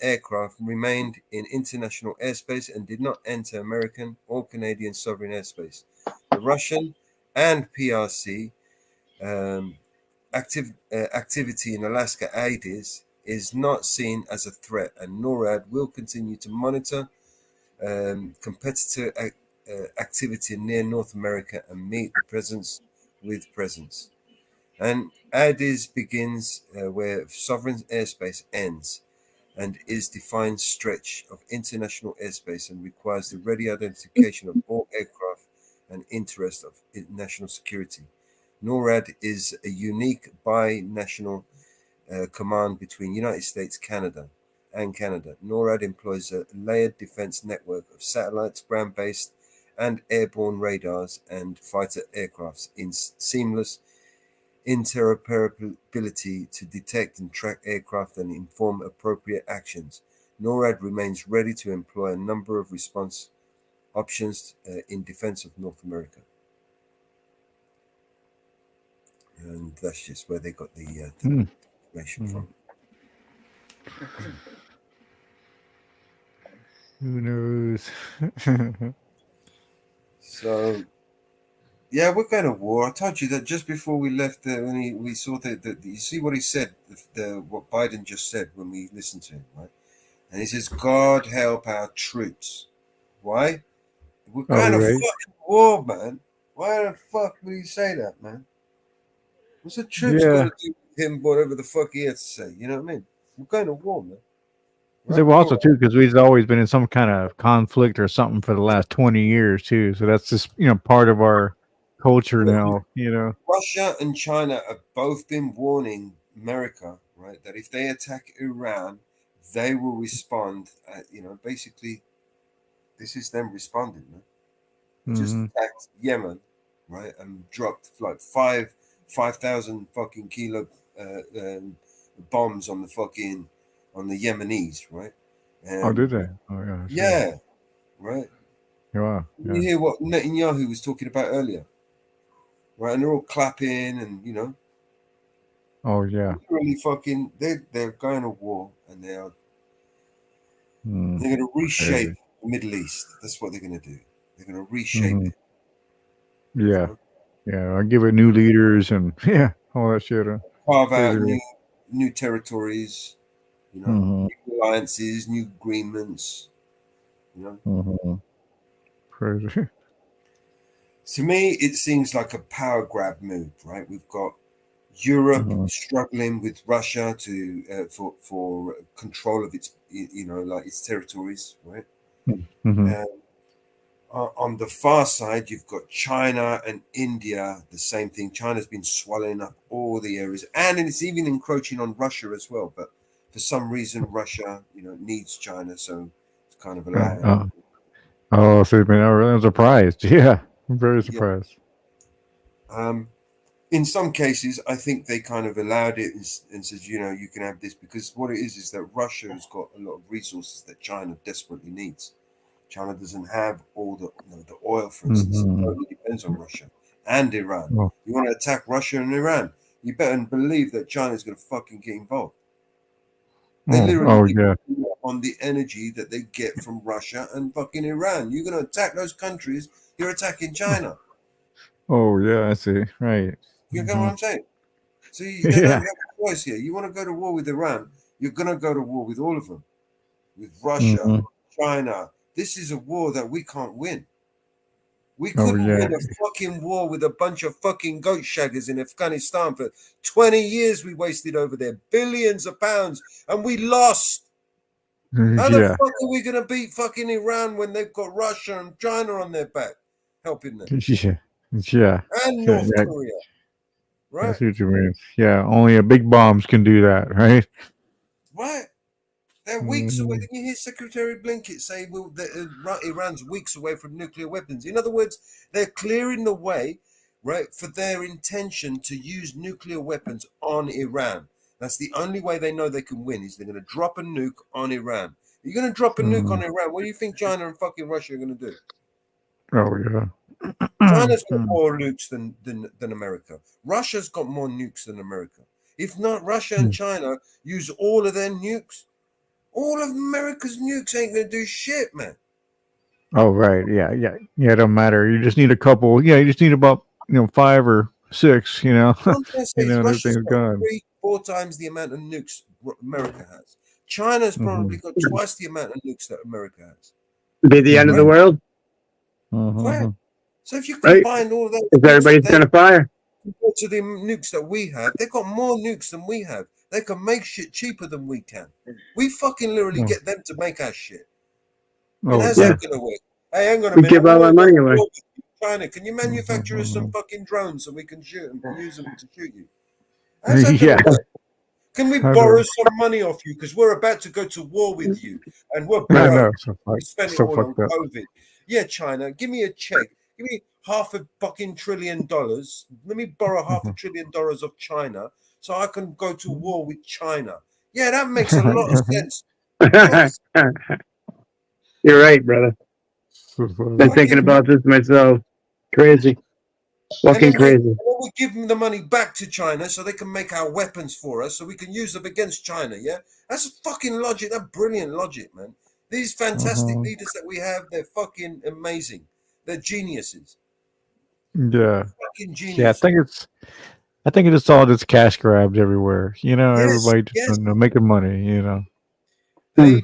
aircraft remained in international airspace and did not enter American or Canadian sovereign airspace. The Russian and PRC activity in Alaska IDIS is not seen as a threat, and NORAD will continue to monitor competitor activity near North America and meet the presence with presence. And IDIS begins where sovereign airspace ends and is defined stretch of international airspace and requires the ready identification of all aircraft and interest of national security. NORAD is a unique bi-national command between United States, Canada. NORAD employs a layered defense network of satellites, ground-based and airborne radars and fighter aircrafts in seamless interoperability to detect and track aircraft and inform appropriate actions. NORAD remains ready to employ a number of response options in defense of North America. And that's just where they got the information from. Who knows? So, yeah, we're going to war. I told you that just before we left, when we saw you see what he said, what Biden just said when we listened to him, right? And he says, God help our troops. Why? We're Oh, going to right. fucking war, man. Why the fuck would he say that, man? What's the troops got Yeah. to do with him, whatever the fuck he has to say? You know what I mean? We're going to war, man. They Right? were All also right. too because we've always been in some kind of conflict or something for the last 20 years too. So that's just part of our culture now. Russia and China have both been warning America, right, that if they attack Iran, they will respond. Basically, this is them responding. Man. They just Hmm. attacked Yemen, right, and dropped like 5,000 fucking kilo bombs on the Yemenis, right? Oh, And did they? Oh, yeah. I see. yeah, right. Wow. You Yeah. hear what Netanyahu was talking about earlier, right? And they're all clapping, and Oh, yeah. literally fucking, they're going to war, and they're Mm, going to reshape crazy. the Middle East. That's what they're going to do. They're going to reshape Hmm. it. Yeah. know? Yeah. I'll give it new leaders and yeah, all that shit. Carve Crazy. out new territories, Hmm. new alliances, new agreements. Hmm. Crazy. To me, it seems like a power grab move, right? We've got Europe Hmm. struggling with Russia to for control of its like its territories, right? Hmm. Um, on the far side, you've got China and India. The same thing. China's been swallowing up all the areas, and it's even encroaching on Russia as well. But for some reason, Russia, needs China, so it's kind of Right. allowing. Oh, so I'm surprised. Yeah. I'm very Yeah. surprised. In some cases, I think they kind of allowed it and says, you can have this, because what it is that Russia has got a lot of resources that China desperately needs. China doesn't have all the oil, for instance. It Hmm. totally depends on Russia and Iran. Oh, You want to attack Russia and Iran, you better believe that China's going to fucking get involved. They literally yeah. depend on the energy that they get from Russia and fucking Iran. You're going to attack those countries, you're attacking China. Oh, yeah. I see. Right. You get Hmm. what I'm saying? So they don't Yeah. have a choice here. You want to go to war with Iran, you're going to go to war with all of them. With Russia, Hmm. China. This is a war that we can't win. We Oh, couldn't yeah. win a fucking war with a bunch of fucking goat shaggers in Afghanistan for 20 years. We wasted over there billions of pounds and we lost. How the Yeah. fuck are we going to beat fucking Iran when they've got Russia and China on their back helping them? Yeah. Yeah. And Yeah. North Yeah. Korea, I right? see what you mean. Yeah. Only a big bombs can do that, right? Right. They're weeks away. Hmm. Didn't you hear Secretary Blinken say that Iran's weeks away from nuclear weapons? In other words, they're clearing the way, right, for their intention to use nuclear weapons on Iran. That's the only way they know they can win, is they're going to drop a nuke on Iran. You're going to drop a nuke on Iran. What do you think China and fucking Russia are going to do? Oh, yeah. China's got more nukes than America. Russia's got more nukes than America. If not, Russia and China use all of their nukes. All of America's nukes ain't gonna do shit, man. Oh, right. Yeah. Yeah. Yeah. It don't matter. You just need a couple. Yeah. You just need about, 5 or 6, What I'm trying to say is and Russia's everything's got gone. 3-4 times the amount of nukes America has. China's Hmm. probably got twice the amount of nukes that America has. Be the end of the Right? world, Hmm. Right. So if you right? combine all those If nukes that everybody's they gonna fire. compared to the nukes that we have, they've got more nukes than we have. They can make shit cheaper than we can. We fucking literally get them to make our shit. And Oh, how's Yeah, that gonna work? Hey, hang on a we minute. give We all our want to go money to away. war with China. Can you manufacture us some yeah. fucking drones so we can shoot them, use them to shoot you? How's that gonna Yeah. work? Can we I borrow know. some money off you? Because we're about to go to war with you and we're I broke. know. We spent it So all on fucked up. COVID. Yeah, China, give me a check. Give me $500 billion. Let me borrow $500 billion of China so I can go to war with China. Yeah, that makes a lot of sense. Right? You're right, brother. Been thinking Fucking, about this myself. Crazy, and fucking then crazy. we give them the money back to China so they can make our weapons for us so we can use them against China. Yeah, that's fucking logic. That's brilliant logic, man. These fantastic Mhm. leaders that we have, they're fucking amazing. They're geniuses. Yeah. Fucking Yeah. geniuses. I think it's all just cash grabs everywhere. Yes, Everybody just yes. making money. They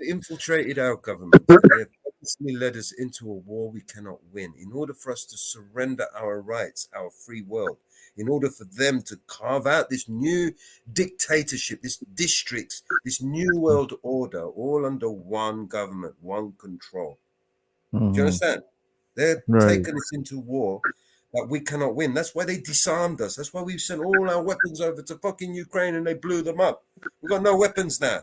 infiltrated our government. They have purposely led us into a war we cannot win. In order for us to surrender our rights, our free world, in order for them to carve out this new dictatorship, this districts, this new world order, all under one government, one control. Do you Mhm. understand? They're Right. taking us into war that we cannot win. That's why they disarmed us. That's why we've sent all our weapons over to fucking Ukraine and they blew them up. We've got no weapons now.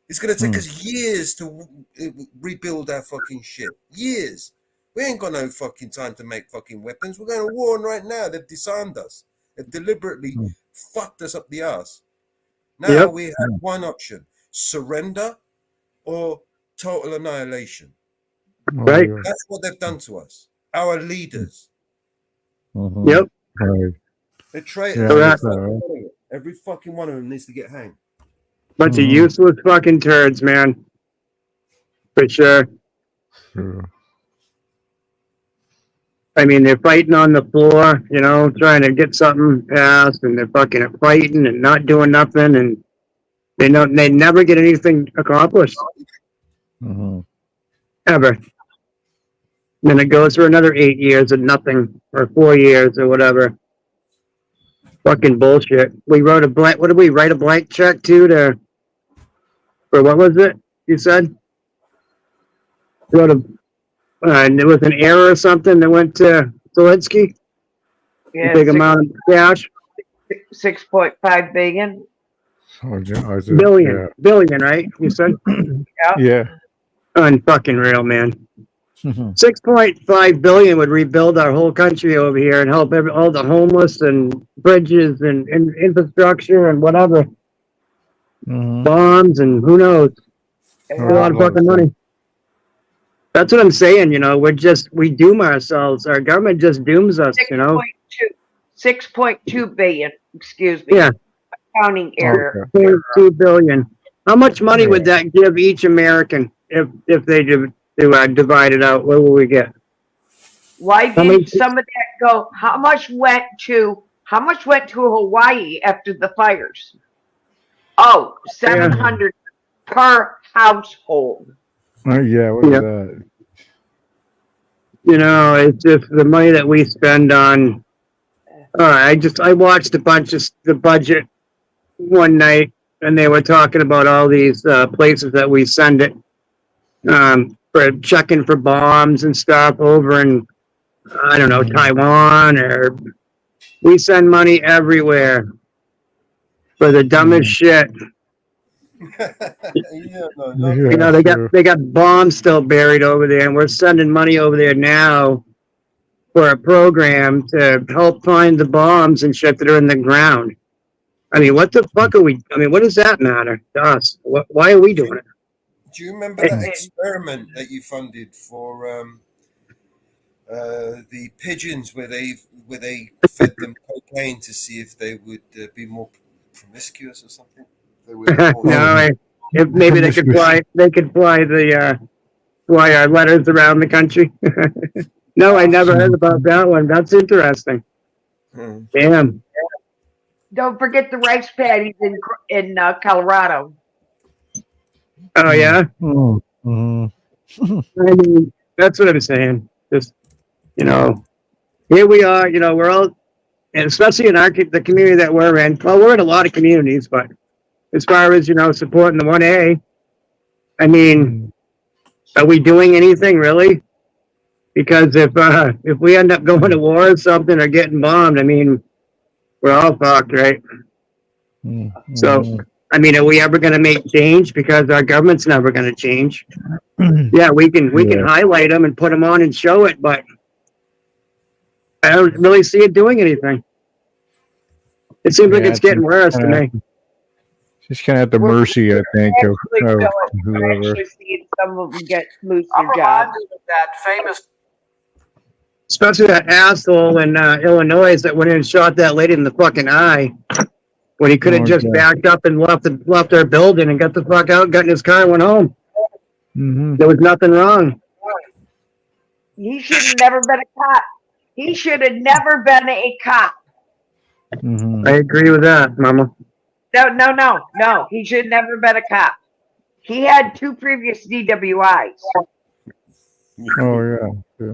It's going to take us years to rebuild our fucking shit. Years. We ain't got no fucking time to make fucking weapons. We're going to war right now. They've disarmed us. They've deliberately fucked us up the ass. Now Yep. we have one option: surrender or total annihilation. Oh, Right. yeah. That's what they've done to us. Our leaders. Mhm. Yep. Right. They're traitors. Yeah, Correct. that's all right. Every fucking one of them needs to get hanged. Bunch of Mhm. useless fucking turds, man. For sure. Sure. I mean, they're fighting on the floor, you know, trying to get something passed, and they're fucking fighting and not doing nothing, and they never get anything accomplished Mhm. ever. Then it goes for another 8 years of nothing, or 4 years, or whatever. Fucking bullshit. We wrote a blank. What did we write a blank check to? For what was it? You said wrote a, and it was an error or something that went to Zelensky. Yeah, Big amount of cash. 6.5 billion. Oh, yeah, is it? Billion, right? You said Yeah. unfucking real, man. Mhm. 6.5 billion would rebuild our whole country over here and help all the homeless and bridges and infrastructure and whatever, Mhm. bombs and who knows, Oh, a there's lot of fucking stuff. money. That's what I'm saying. You know, we doom ourselves. Our government just dooms us. You know. 6.2 billion. Excuse me. Yeah. Counting error. Okay. 2 billion. How much money would Yeah. that give each American if they divide it out? What will we get? Why How many- did some of that go? How much went to Hawaii after the fires? Oh, 700 per household. Yeah. What is Yeah. that? You know, it's just the money that we spend on. I watched a bunch of the budget one night, and they were talking about all these places that we send it for checking for bombs and stuff over in, I don't know, Taiwan, or we send money everywhere for the dumbest shit. Yeah, no, Yeah, You know, sure. they got bombs still buried over there, and we're sending money over there now for a program to help find the bombs and shit that are in the ground. I mean, what the fuck are we? I mean, what does that matter to us? Why are we doing it? Do you remember that experiment that you funded for the pigeons, where they fed them cocaine to see if they would be more promiscuous or something? They would No, if maybe they could fly fly our letters around the country. No, I never heard about that one. That's interesting. Damn. Don't forget the rice paddies in Colorado. Oh yeah. Mhm. I mean, that's what I'm saying. Just, you know, here we are. You know, we're all, and especially in the community that we're in. Well, we're in a lot of communities, but as far as, you know, supporting the 1A, I mean, are we doing anything really? Because if we end up going to war or something or getting bombed, I mean, we're all fucked, right? So, I mean, are we ever going to make change? Because our government's never going to change. Yeah, we can highlight them and put them on and show it, but I don't really see it doing anything. It seems like it's getting worse to me. Just kind of at the mercy, I think, of We're whoever. actually seeing some of them lose I'm their jobs. reminded of that famous. Especially that asshole in Illinois that went in and shot that lady in the fucking eye when he could have just backed up and left our building and got the fuck out, got in his car and went home. There was nothing wrong. He should have never been a cop. He should have never been a cop. I agree with that, Mama. No. He should have never been a cop. He had 2 previous DWIs. Oh yeah.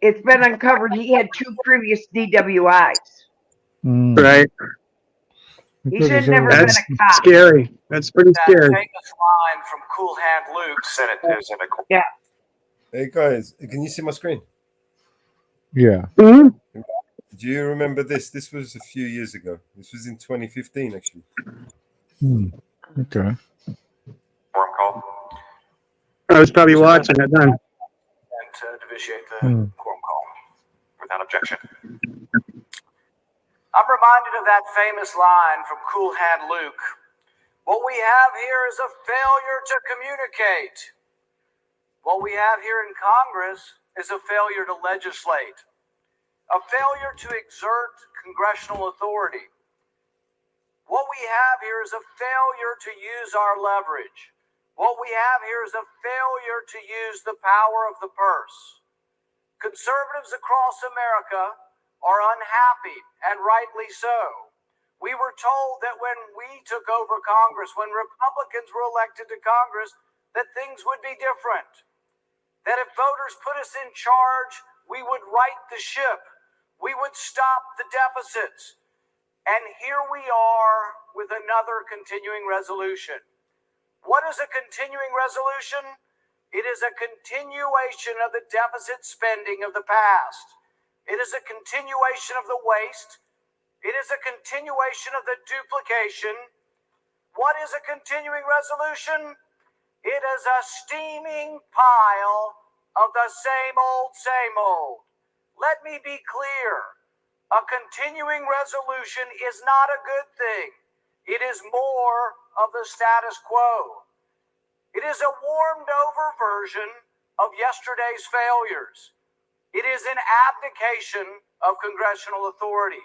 It's been uncovered he had 2 previous DWIs. Right. He should have never been That's a cop. scary. That's pretty That scary. famous line from Cool Hand Luke said it is in a. Yeah. Hey guys, can you see my screen? Yeah. Mm-hmm. Do you remember this? This was a few years ago. This was in 2015, actually. Okay. Forum call. I was probably watching it then. And to vitiate the quorum call without objection. I'm reminded of that famous line from Cool Hand Luke What we have here is a failure to communicate. What we have here in Congress is a failure to legislate, a failure to exert congressional authority. What we have here is a failure to use our leverage. What we have here is a failure to use the power of the purse. Conservatives across America are unhappy, and rightly so. We were told that when we took over Congress, when Republicans were elected to Congress, that things would be different. That if voters put us in charge, we would right the ship. We would stop the deficits. And here we are with another continuing resolution. What is a continuing resolution? It is a continuation of the deficit spending of the past. It is a continuation of the waste. It is a continuation of the duplication. What is a continuing resolution? It is a steaming pile of the same old, same old. Let me be clear. A continuing resolution is not a good thing. It is more of the status quo. It is a warmed over version of yesterday's failures. It is an abdication of congressional authority.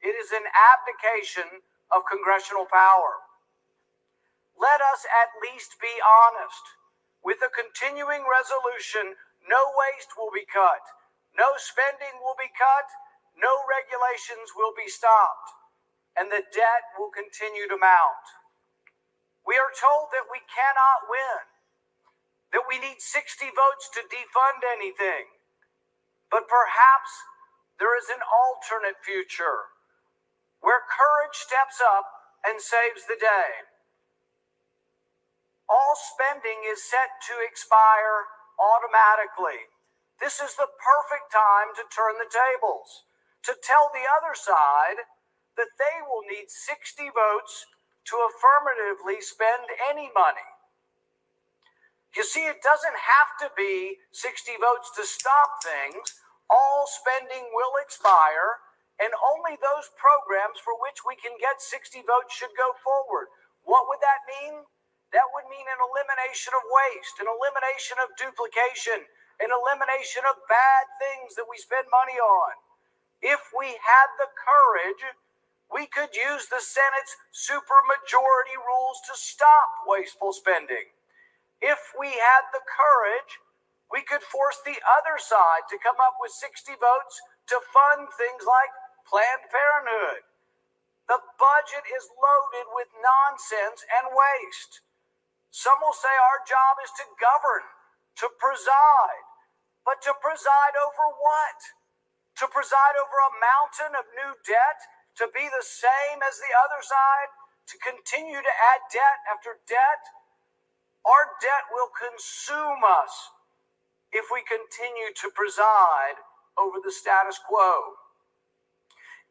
It is an abdication of congressional power. Let us at least be honest. With a continuing resolution, no waste will be cut. No spending will be cut. No regulations will be stopped, and the debt will continue to mount. We are told that we cannot win, that we need 60 votes to defund anything. But perhaps there is an alternate future where courage steps up and saves the day. All spending is set to expire automatically. This is the perfect time to turn the tables, to tell the other side that they will need 60 votes to affirmatively spend any money. You see, it doesn't have to be 60 votes to stop things. All spending will expire, and only those programs for which we can get 60 votes should go forward. What would that mean? That would mean an elimination of waste, an elimination of duplication, an elimination of bad things that we spend money on. If we had the courage, we could use the Senate's supermajority rules to stop wasteful spending. If we had the courage, we could force the other side to come up with 60 votes to fund things like Planned Parenthood. The budget is loaded with nonsense and waste. Some will say our job is to govern, to preside. But to preside over what? To preside over a mountain of new debt, to be the same as the other side, to continue to add debt after debt. Our debt will consume us if we continue to preside over the status quo.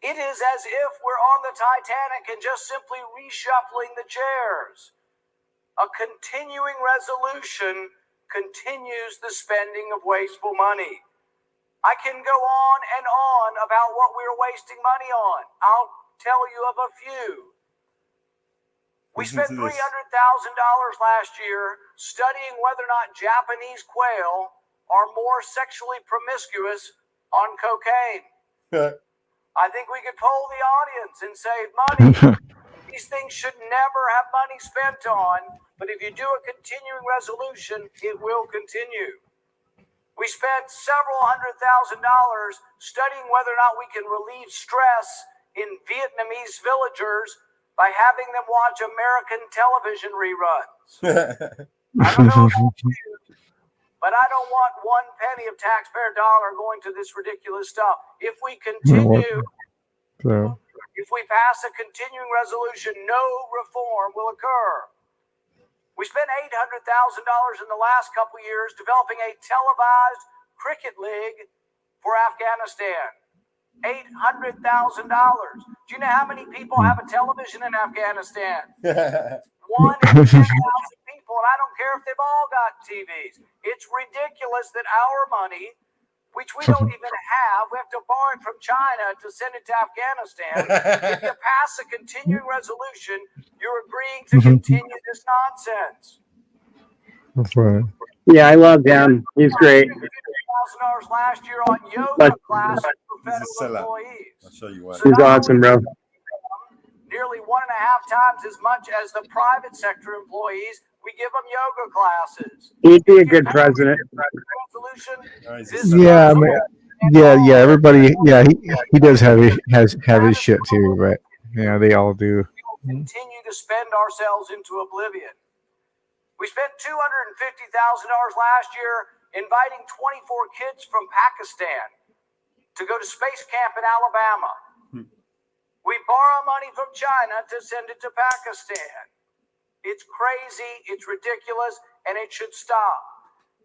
It is as if we're on the Titanic and just simply reshuffling the chairs. A continuing resolution continues the spending of wasteful money. I can go on about what we're wasting money on. I'll tell you of a few. We spent $300,000 last year studying whether or not Japanese quail are more sexually promiscuous on cocaine. I think we could poll the audience and save money. These things should never have money spent on, but if you do a continuing resolution, it will continue. We spent several $100,000 studying whether or not we can relieve stress in Vietnamese villagers by having them watch American television reruns. I don't know about you, but I don't want one penny of taxpayer dollar going to this ridiculous stuff. If we continue, if we pass a continuing resolution, no reform will occur. We spent $800,000 in the last couple of years developing a televised cricket league for Afghanistan. $800,000. Do you know how many people have a television in Afghanistan? 1 in 10,000 people, and I don't care if they've all got TVs. It's ridiculous that our money which we don't even have. We have to borrow it from China to send it to Afghanistan. If you pass a continuing resolution, you're agreeing to continue this nonsense. That's right. Yeah, I love him. He's great. $150,000 last year on yoga But- classes for He's a federal sellout. employees. I'll show you why. So He's not awesome, only bro. nearly 1.5 times as much as the private sector employees, we give them yoga classes. He'd be a If you good pass president. resolution, He's a this sellout. Yeah, I goes mean, on and yeah. on. Everybody, yeah, he does have his shit too, but yeah, they all do. We will continue to spend ourselves into oblivion. We spent $250,000 last year inviting 24 kids from Pakistan to go to space camp in Alabama. We borrow money from China to send it to Pakistan. It's crazy, it's ridiculous, and it should stop.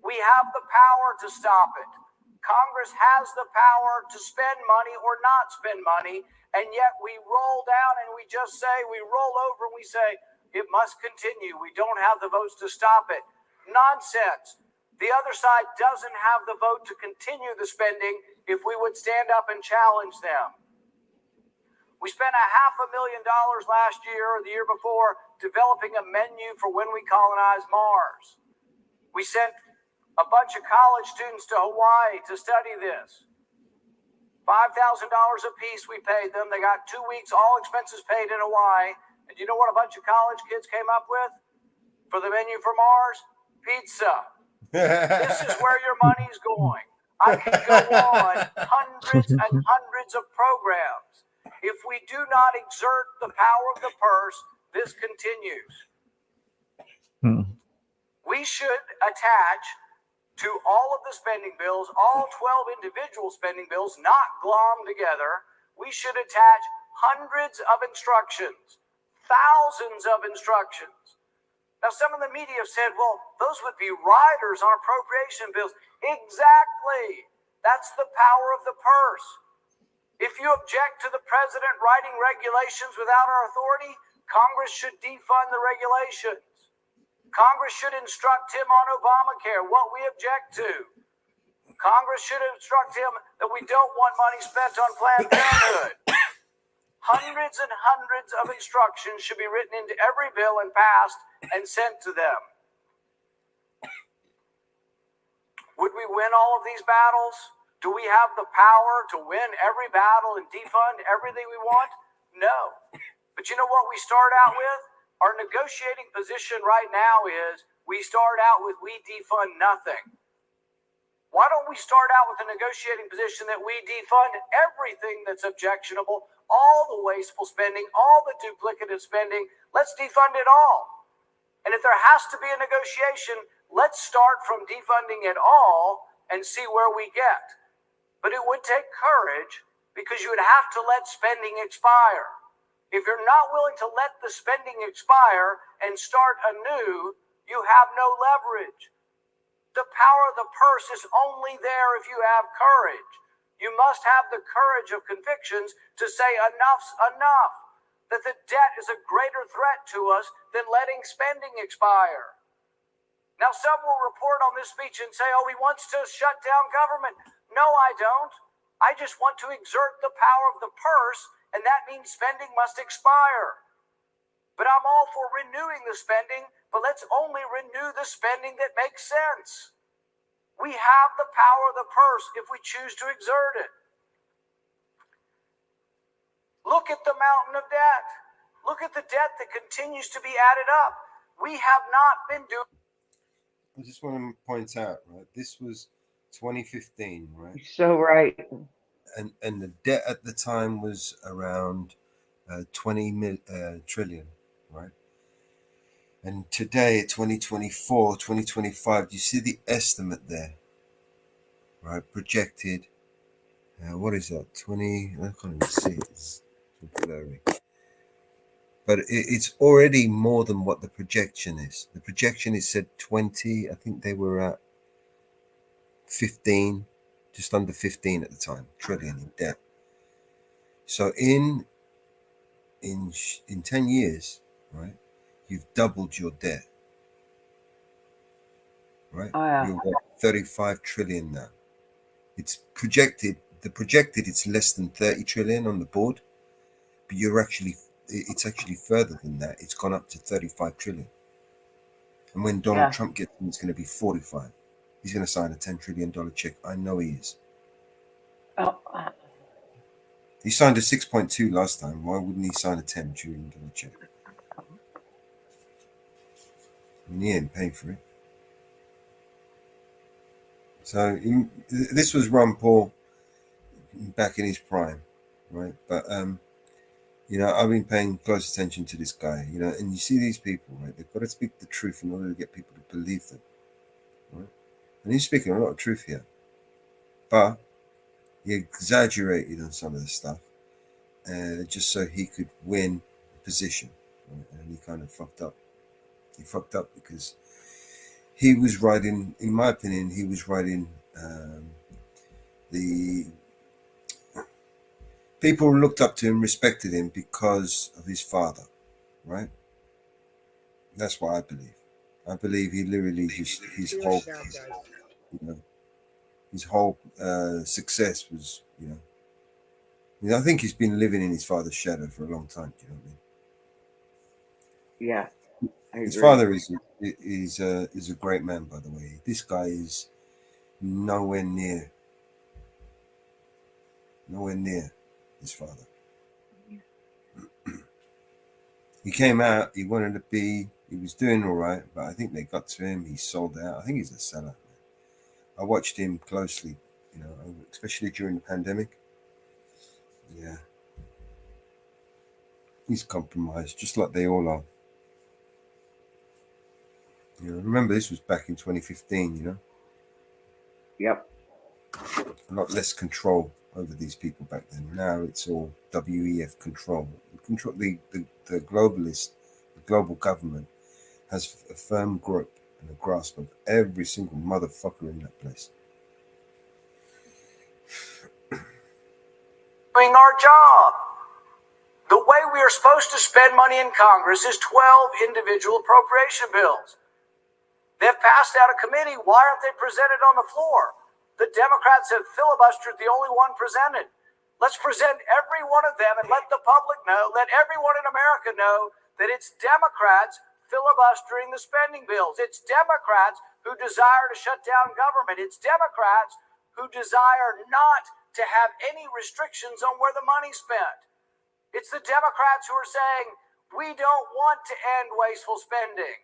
We have the power to stop it. Congress has the power to spend money or not spend money, and yet we roll down and we just say, we roll over and we say, it must continue. We don't have the votes to stop it. Nonsense. The other side doesn't have the vote to continue the spending if we would stand up and challenge them. We spent $500,000 last year or the year before developing a menu for when we colonize Mars. We sent a bunch of college students to Hawaii to study this. $5,000 a piece we paid them. They got 2 weeks, all expenses paid in Hawaii. And you know what a bunch of college kids came up with for the menu for Mars? Pizza. This is where your money's going. I could go on hundreds and hundreds of programs. If we do not exert the power of the purse, this continues. We should attach to all of the spending bills, all 12 individual spending bills, not glom together. We should attach hundreds of instructions, thousands of instructions. Now, some of the media have said, well, those would be riders on appropriation bills. Exactly. That's the power of the purse. If you object to the president writing regulations without our authority, Congress should defund the regulations. Congress should instruct him on Obamacare, what we object to. Congress should instruct him that we don't want money spent on Planned Parenthood. Hundreds and hundreds of instructions should be written into every bill and passed and sent to them. Would we win all of these battles? Do we have the power to win every battle and defund everything we want? No. But you know what we start out with? Our negotiating position right now is we start out with we defund nothing. Why don't we start out with a negotiating position that we defund everything that's objectionable, all the wasteful spending, all the duplicative spending? Let's defund it all. And if there has to be a negotiation, let's start from defunding it all and see where we get. But it would take courage because you would have to let spending expire. If you're not willing to let the spending expire and start anew, you have no leverage. The power of the purse is only there if you have courage. You must have the courage of convictions to say enough's enough, that the debt is a greater threat to us than letting spending expire. Now, some will report on this speech and say, oh, he wants to shut down government. No, I don't. I just want to exert the power of the purse, and that means spending must expire. But I'm all for renewing the spending, but let's only renew the spending that makes sense. We have the power of the purse if we choose to exert it. Look at the mountain of debt. Look at the debt that continues to be added up. We have not been doing. I just want to point out, right? This was 2015, right? So right. And the debt at the time was around 20 trillion, right? And today, 2024, 2025, do you see the estimate there, right? Projected, what is that? 20, I can't even see it. It's blurry. But it's already more than what the projection is. The projection is said 20. I think they were at 15, just under 15 at the time, trillion in debt. So in 10 years, right, you've doubled your debt, right? Oh, yeah. You're what, 35 trillion now. It's projected. The projected it's less than 30 trillion on the board, but it's actually further than that. It's gone up to 35 trillion. And when Donald Trump gets in, it's going to be 45. He's going to sign a $10 trillion check. I know he is. Oh, He signed a 6.2 last time. Why wouldn't he sign a $10 trillion check? I mean, he ain't paying for it. So this was Ron Paul back in his prime, right? But you know, I've been paying close attention to this guy, you know, and you see these people, right? They've got to speak the truth in order to get people to believe them, right? And he's speaking a lot of truth here, but he exaggerated on some of the stuff, just so he could win a position, right? And he kind of fucked up. He fucked up because he was riding, in my opinion, he was riding the people looked up to him, respected him because of his father, right? That's what I believe. I believe he literally just his whole success was, you know, I think he's been living in his father's shadow for a long time. Do you know what I mean? yeah. His father is a great man, by the way. This guy is nowhere near his father. He came out, he was doing all right, but I think they got to him, he sold out. I think he's a seller. I watched him closely, you know, especially during the pandemic. Yeah. He's compromised, just like they all are. You know, remember this was back in 2015, you know? Yep. A lot less control over these people back then. Now it's all WEF control. The globalist, the global government has a firm grip and a grasp of every single motherfucker in that place. Doing our job. The way we are supposed to spend money in Congress is 12 individual appropriation bills. They've passed out of committee. Why aren't they presented on the floor? The Democrats have filibustered the only one presented. Let's present every one of them and let the public know, let everyone in America know that it's Democrats filibustering the spending bills. It's Democrats who desire to shut down government. It's Democrats who desire not to have any restrictions on where the money's spent. It's the Democrats who are saying, we don't want to end wasteful spending.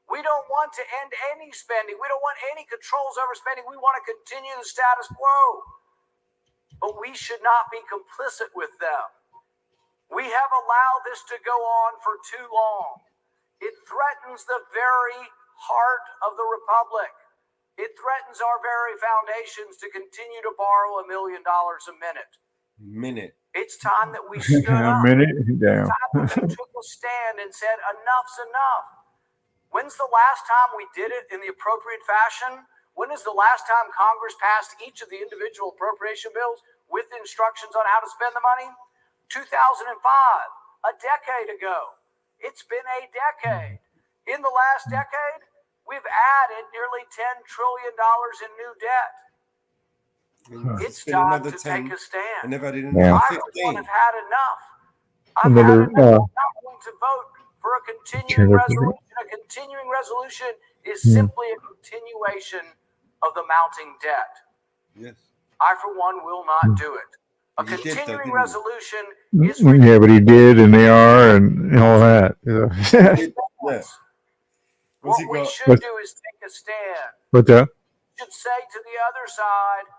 We don't want to end any spending. We don't want any controls over spending. We want to continue the status quo. But we should not be complicit with them. We have allowed this to go on for too long. It threatens the very heart of the republic. It threatens our very foundations to continue to borrow $1 million a minute. It's time that we stood up. A minute? Damn. It's time that we took a stand and said, enough's enough. When's the last time we did it in the appropriate fashion? When is the last time Congress passed each of the individual appropriation bills with instructions on how to spend the money? 2005, a decade ago. It's been a decade. In the last decade, we've added nearly $10 trillion in new debt. It's time to take a stand. I never did another 15. I have had enough. I'm not going to vote for a continuing resolution. A continuing resolution is simply a continuation of the mounting debt. Yes. I, for one, will not do it. A continuing resolution is... Yeah, but he did, and they are, and all that. Yeah. What we should do is take a stand. What's that? We should say to the other side,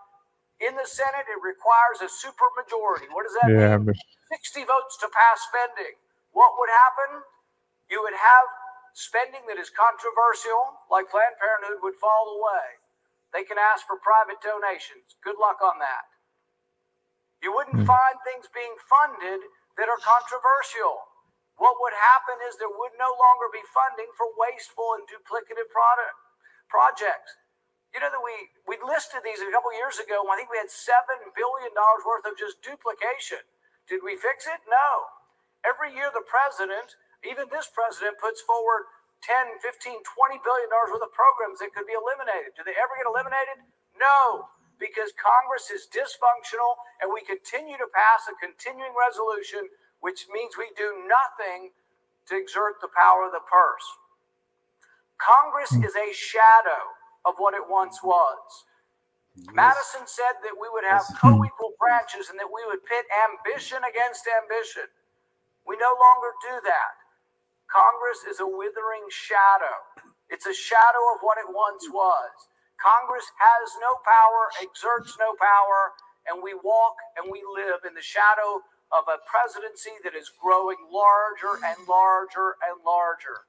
in the Senate, it requires a supermajority. What does that mean? 60 votes to pass spending. What would happen? You would have spending that is controversial, like Planned Parenthood, would fall away. They can ask for private donations. Good luck on that. You wouldn't find things being funded that are controversial. What would happen is there would no longer be funding for wasteful and duplicative projects. You know that we listed these a couple years ago. I think we had $7 billion worth of just duplication. Did we fix it? No. Every year the president, even this president, puts forward 10, 15, $20 billion worth of programs that could be eliminated. Do they ever get eliminated? No. because Congress is dysfunctional and we continue to pass a continuing resolution, which means we do nothing to exert the power of the purse. Congress is a shadow of what it once was. Madison said that we would have co-equal branches and that we would pit ambition against ambition. We no longer do that. Congress is a withering shadow. It's a shadow of what it once was. Congress has no power, exerts no power, and we walk and we live in the shadow of a presidency that is growing larger and larger and larger.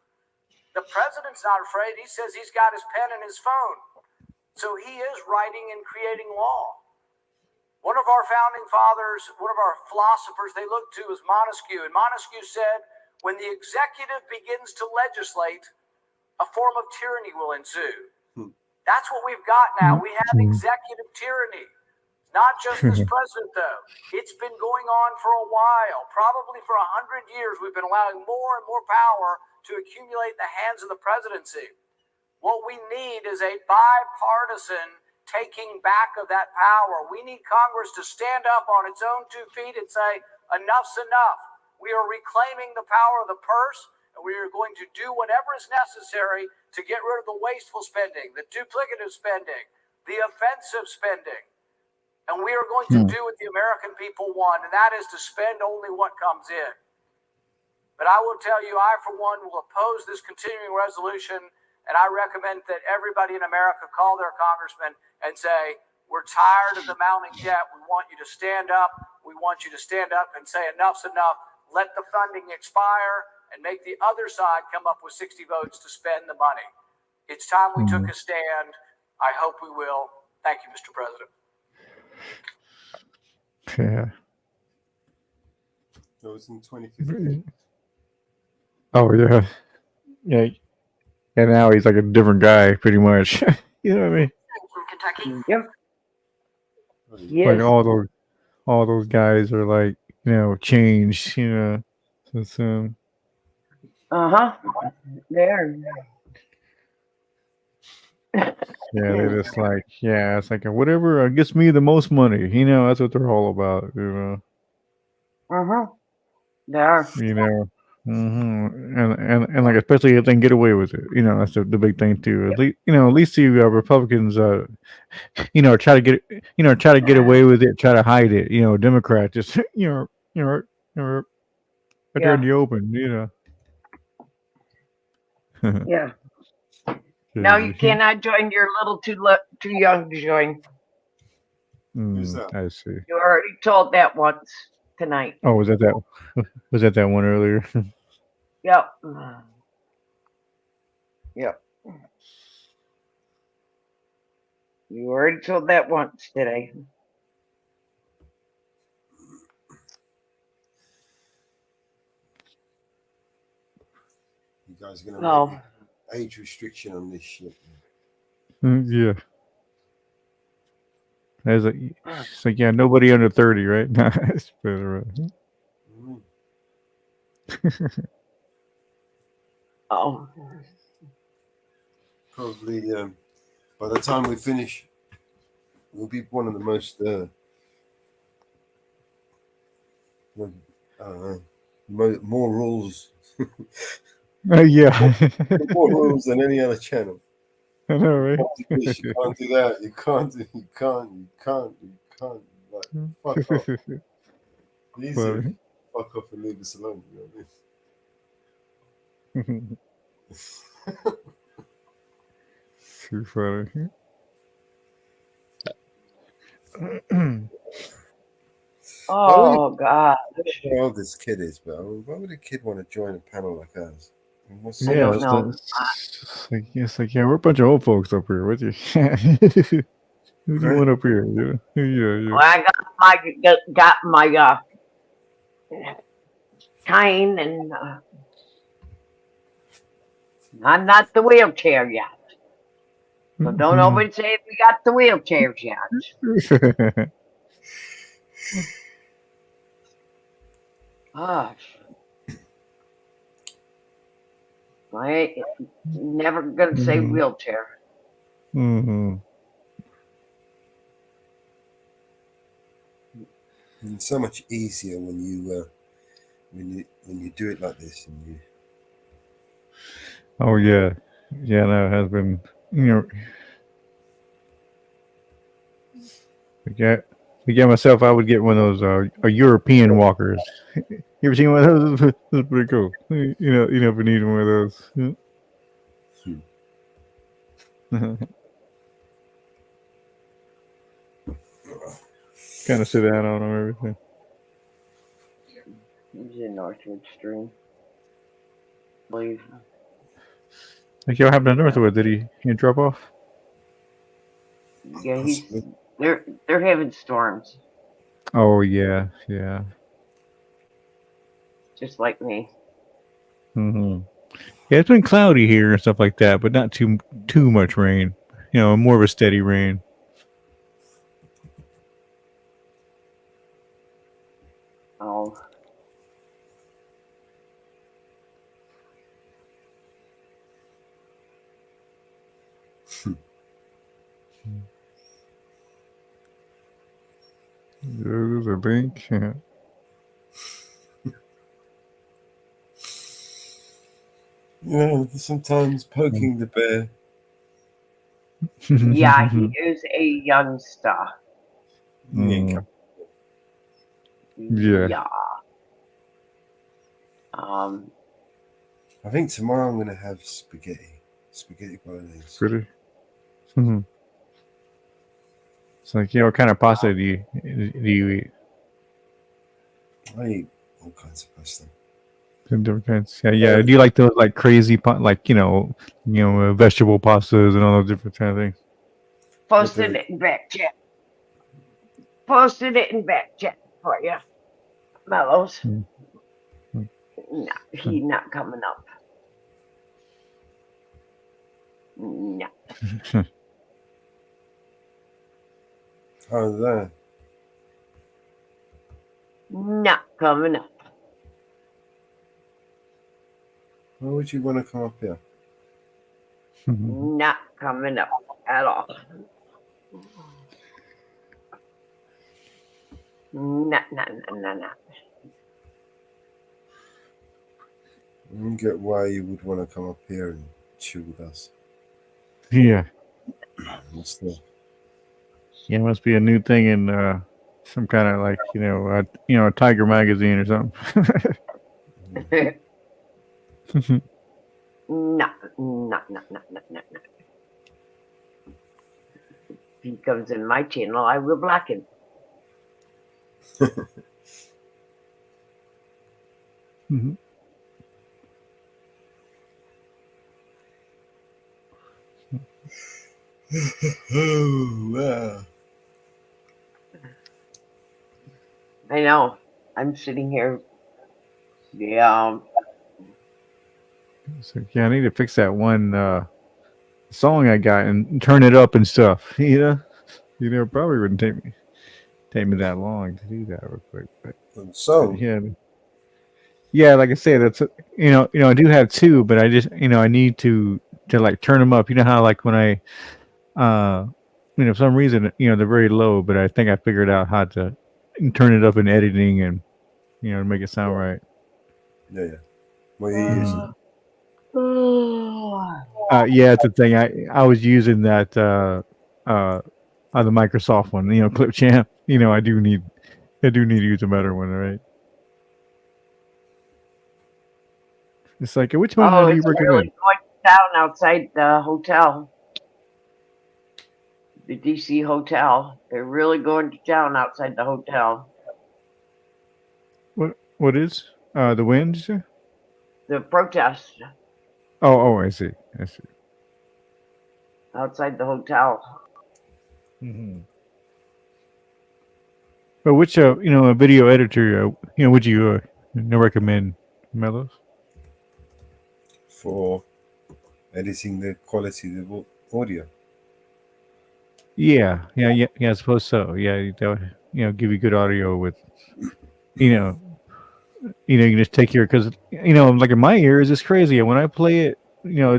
The president's not afraid. He says he's got his pen and his phone. So he is writing and creating law. One of our founding fathers, one of our philosophers they looked to was Montesquieu. And Montesquieu said, when the executive begins to legislate, a form of tyranny will ensue. That's what we've got now. We have executive tyranny. Not just this president, though. It's been going on for a while. Probably for 100 years, we've been allowing more and more power to accumulate in the hands of the presidency. What we need is a bipartisan taking back of that power. We need Congress to stand up on its own 2 feet and say, enough's enough. We are reclaiming the power of the purse, and we are going to do whatever is necessary to get rid of the wasteful spending, the duplicative spending, the offensive spending. And we are going to do what the American people want, and that is to spend only what comes in. But I will tell you, I, for one, will oppose this continuing resolution, and I recommend that everybody in America call their congressman and say, we're tired of the mounting debt. We want you to stand up. We want you to stand up and say enough's enough. Let the funding expire and make the other side come up with 60 votes to spend the money. It's time we took a stand. I hope we will. Thank you, Mr. President. Yeah. That was in 2015. Oh yeah. Yeah. And now he's like a different guy, pretty much. You know what I mean? From Kentucky. Yep. Like Yes. all those guys are like, changed, since Uh-huh. There. yeah, they're just like, it's like whatever gets me the most money, that's what they're all about, Uh-huh. There. And like, especially if they can get away with it, that's the big thing too. At least the Republicans, try to get away with it, try to hide it. Democrats just, right there in the open, Yeah. No, you cannot join. You're a little too young to join. Who's that? I see. You already told that once tonight. Oh, was that one earlier? Yep. Yep. You already told that once today. You guys are going to make age restriction on this shit. Yeah. It's like, nobody under 30, right? It's better. Oh. Probably by the time we finish, we'll be one of the most more rules. Yeah. More rules than any other channel. I know, right? You can't do that. You can't. Like, fuck off. Easy. Fuck off and leave us alone. You know what I mean? Too funny. Oh, God. I don't know how old this kid is, but why would a kid want to join a panel like ours? I don't know. It's like, we're a bunch of old folks up here with you. Who do you want up here? Yeah. Well, I got my cane, and I'm not the wheelchair yet. So don't nobody say we got the wheelchairs yet. Gosh. I ain't never gonna say wheelchair. It's so much easier when you do it like this, and you. Oh yeah, yeah. No, it has been. You know, to get myself, I would get one of those European walkers. You ever seen one of those? That's pretty cool. You know, if you need one of those. Kind of sit down on them, everything. He's in NorthWoods stream. Believe. Like, what happened to Northwood? Did he drop off? Yeah, they're having storms, Oh yeah, yeah. just like me. Mm-hmm. Yeah, it's been cloudy here and stuff like that, but not too much rain. You know, more of a steady rain. Oh. There's a bank. Yeah. Yeah, sometimes poking the bear. Yeah, he is a youngster. Mm. Yeah. Yeah. I think tomorrow I'm gonna have spaghetti bolognese. Pretty. Mm-hmm. It's like, what kind of pasta do you eat? I eat all kinds of pasta. Different kinds. Yeah, yeah. Do you like those like crazy, like vegetable pastas and all those different kind of things? Posted it in back chat. Posted it in back chat for you, Mellows. Mm-hmm. No, he's not coming up. No. Oh, there. Not coming up. Why would you want to come up here? Not coming up at all. No. I don't get why you would want to come up here and chill with us. Yeah. What's the... Yeah, it must be a new thing in some kind of like a Tiger magazine or something. No. If he comes in my channel, I will block him. Mm-hmm. Oh, wow. I know. I'm sitting here. Yeah. So yeah, I need to fix that one song I got and turn it up and stuff. Probably wouldn't take me that long to do that real quick. But So yeah, like I said, that's I do have two, but I just I need to like turn them up. You know how like when I for some reason they're very low, but I think I figured out how to turn it up in editing and make it sound right. Yeah. What are you using? Yeah, it's the thing. I was using that the Microsoft one, Clip Champ. I do need to use a better one, right? It's like, which one do you recommend? Really going down outside the hotel. The DC hotel. They're really going to town outside the hotel. What is the wind? The protest. Oh, I see. Outside the hotel. Mm-hmm. But which a video editor would you recommend, Mellows? For editing the quality of the audio. Yeah, I suppose so. Yeah, that would give you good audio with you can just take your, because like in my ears it's crazy when I play it,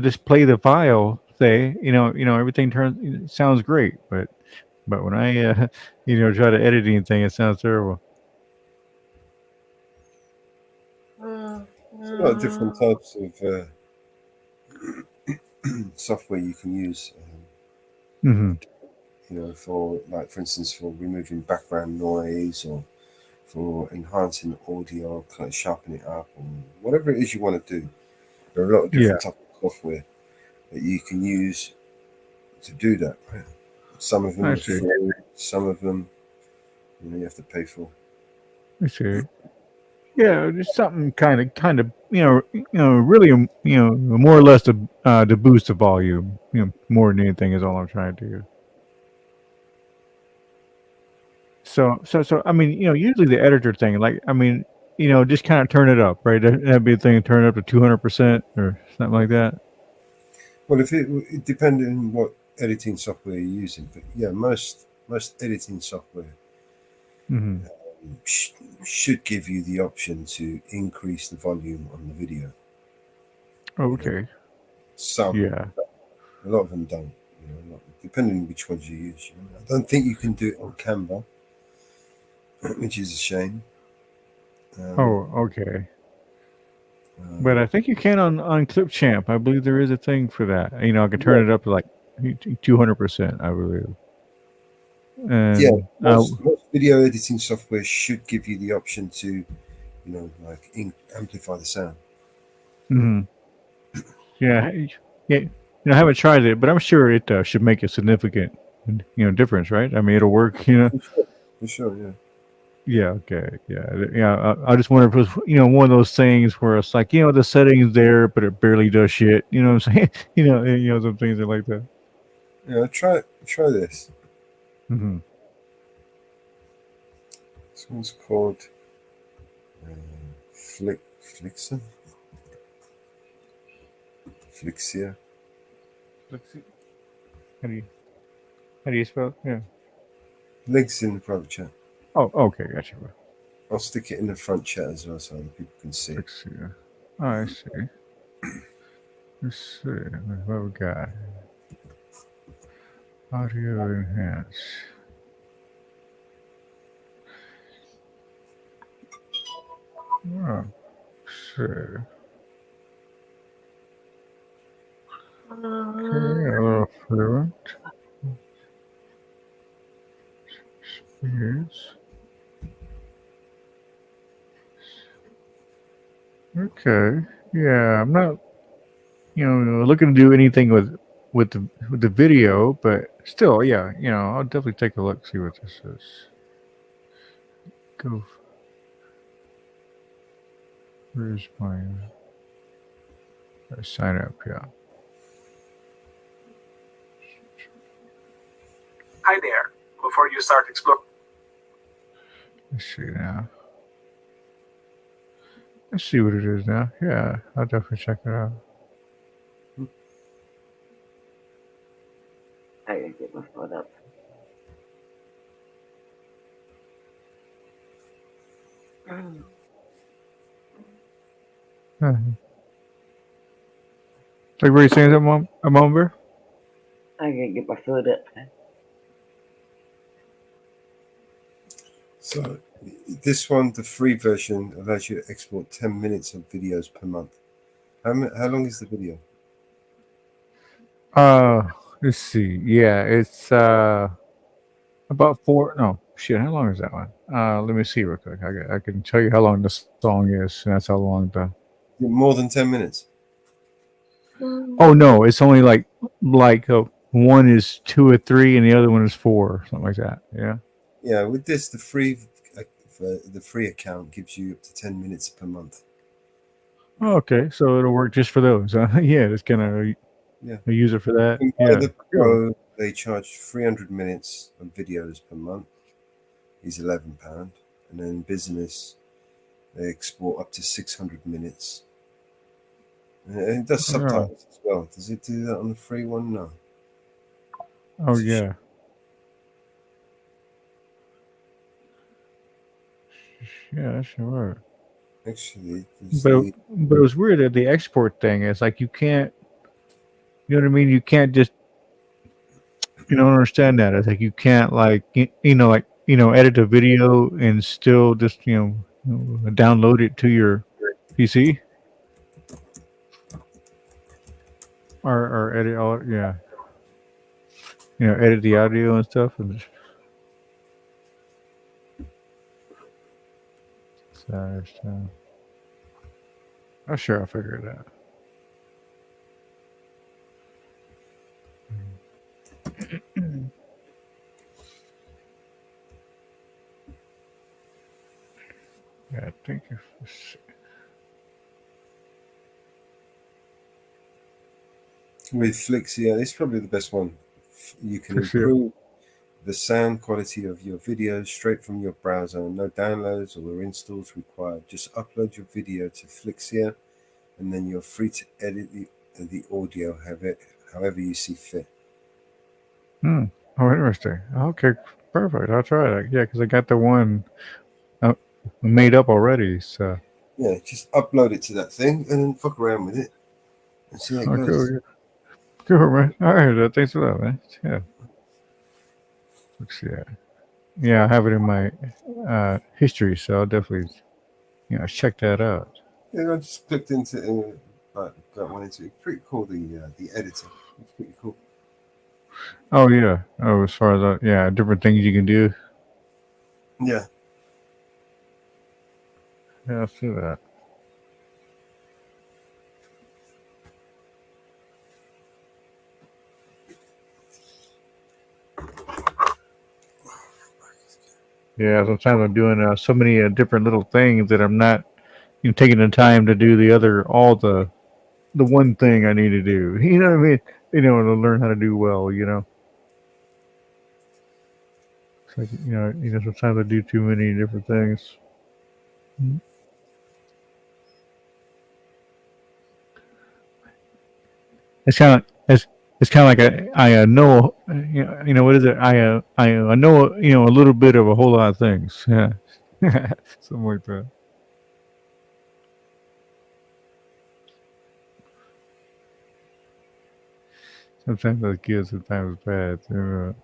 just play the file, say everything sounds great, but when I try to edit anything, it sounds terrible. There's a lot of different types of software you can use. Mm-hmm. For for instance, for removing background noise or for enhancing audio, kind of sharpen it up, or whatever it is you want to do. There are a lot of Yeah, different types of software that you can use to do that. Right? Some of them I are see. free, some of them you have to pay for. I see. Yeah, just something kind of, really, more or less to boost the volume, more than anything is all I'm trying to do. So, I mean, usually the editor thing, like, I mean, just kind of turn it up, right? That'd be a thing, turn it up to 200% or something like that. Well, if it depending on what editing software you're using, but yeah, most editing software Mm-hmm. should give you the option to increase the volume on the video. Okay. Some, Yeah. a lot of them don't. Depending on which ones you use. I don't think you can do it on Canva, which is a shame. Oh, okay. But I think you can on Clipchamp. I believe there is a thing for that. I can turn it up to like 200%, I believe. Yeah, And most video editing software should give you the option to, amplify the sound. mm-hmm. Yeah, yeah. I haven't tried it, but I'm sure it should make a significant, difference, right? I mean, it'll work. For sure, yeah. Yeah. Okay. Yeah. I just wonder if it was, one of those things where it's like, the setting's there, but it barely does shit. You know what I'm saying? Some things are like that. Yeah, try this. Mm-hmm. This one's called Flixia. How do you spell it? Yeah. Links in the private chat. Oh, okay, gotcha. I'll stick it in the front chat as well so other people can see it. Oh, I see. Let's see what we got. Audio enhance. Oh, see. Okay, a little fluent. Speeds. Okay. Yeah, I'm not, looking to do anything with the video, but still, yeah, I'll definitely take a look, see what this is. Go. Where's my sign up? Yeah. Hi there. Before you start exploring. Let's see now. Let's see what it is now. Yeah, I'll definitely check it out. I gotta get my phone up. Like, what are you saying, MamaBear? I gotta get my foot up. So this one, the free version, allows you to export 10 minutes of videos per month. How long is the video? Let's see. Yeah, it's about 4. No, shit. How long is that one? Let me see real quick. I can tell you how long the song is. And that's how long the. More than 10 minutes. Oh no, it's only like one is 2 or 3, and the other one is 4, something like that. Yeah. Yeah, with this, the free account gives you up to 10 minutes per month. Oh, okay, so it'll work just for those. Yeah, it's kind of a user for that. Yeah. The Pro, they charge 300 minutes of videos per month. Is £11, and then business, they export up to 600 minutes. And it does subtitles as well. Does it do that on the free one? No. Oh yeah. Yeah, that should work. Actually, but it was weird that the export thing is like you can't. You know what I mean? You can't just. You don't understand that. It's like you can't edit a video and still just download it to your PC. or edit all, yeah, edit the audio and stuff, and so I'm sure I'll figure it out. Yeah, I think with Flixia, it's probably the best one. You can Flixia. improve the sound quality of your videos straight from your browser. No downloads or installs required. Just upload your video to Flixia, and then you're free to edit the audio, however you see fit. Oh, interesting. Okay, perfect. I'll try that. Yeah, because I got the one made up already. So Yeah, just upload it to that thing and then fuck around with it and see how it goes. cool, cool, man. All right, thanks for that, man. Yeah. Let's see that. Yeah, I have it in my history, so I'll definitely check that out. Yeah, I just clicked into got one into it. Pretty cool. The editor. It's pretty cool. Oh yeah. Oh, as far as different things you can do. Yeah. Yeah, I see that. Yeah, sometimes I'm doing so many different little things that I'm not taking the time to do all the one thing I need to do. You know what I mean? To learn how to do well. It's like sometimes I do too many different things. It's kind of it's kind of like I know what is it? I know a little bit of a whole lot of things. Yeah, something like that. Sometimes that's good, sometimes it's bad.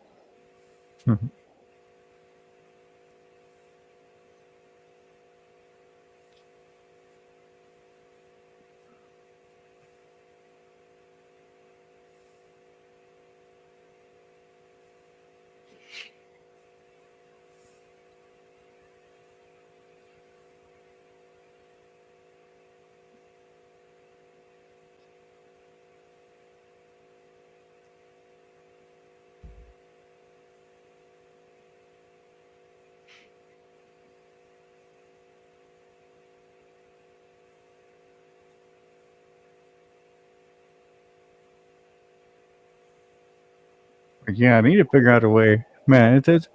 Yeah, I need to figure out a way. Man, it's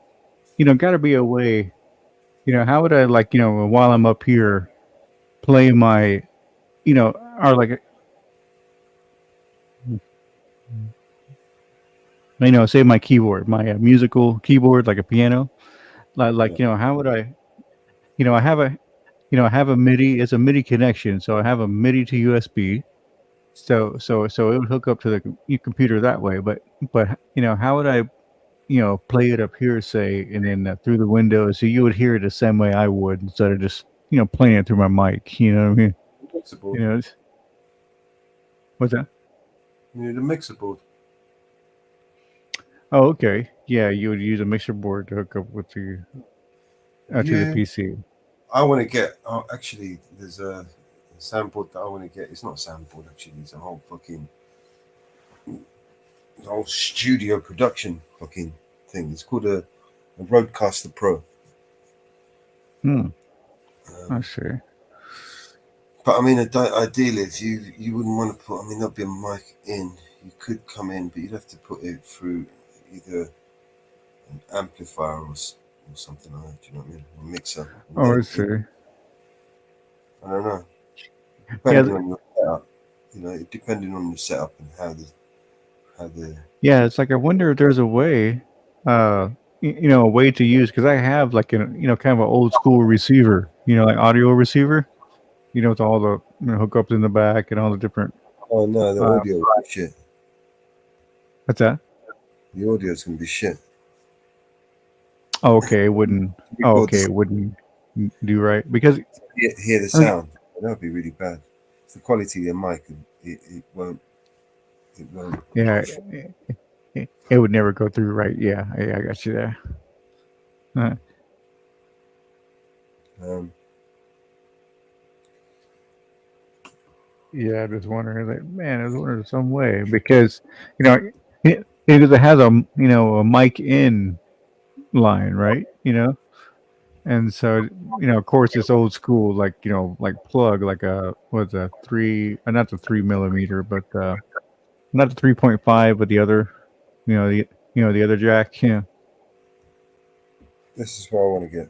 got to be a way. How would I while I'm up here, play my, or like, say my keyboard, my musical keyboard, like a piano. Like how would I, I have I have a MIDI. It's a MIDI connection, so I have a MIDI to USB. So it would hook up to the computer that way. But how would I play it up here, say, and then through the window, so you would hear it the same way I would, instead of just playing it through my mic. You know what I mean? Mixer board. What's that? You need a mixer board. Oh, okay. Yeah, you would use a mixer board to hook up with the to the PC. I want to get. Actually, there's a soundboard that I want to get. It's not a soundboard, actually. It's a whole studio production fucking thing. It's called a Rodecaster Pro. I see. But I mean, ideally, if you wouldn't want to put, I mean, there'd be a mic in. You could come in, but you'd have to put it through either an amplifier or something like that. Do you know what I mean? A mixer. Oh, I see. I don't know. Depending on your setup, depending on your setup and how the. Yeah, it's like I wonder if there's a way, a way to use, because I have like kind of an old school receiver, like audio receiver, with all the hookups in the back and all the different. Oh no, the audio is shit. What's that? The audio is gonna be shit. Oh, okay, it wouldn't. Oh, okay, it wouldn't do right because hear the sound. That would be really bad. The quality of your mic, it won't. It won't. Yeah, it would never go through, right? Yeah, I got you there. Um, Yeah, I was wondering, like, man, I was wondering some way because you know because it has a a mic in line, right? And so of course, it's old school, like like plug, like a what's a three, not the 3 millimeter, but not the 3.5, but the other, the the other jack. Yeah, this is what I want to get.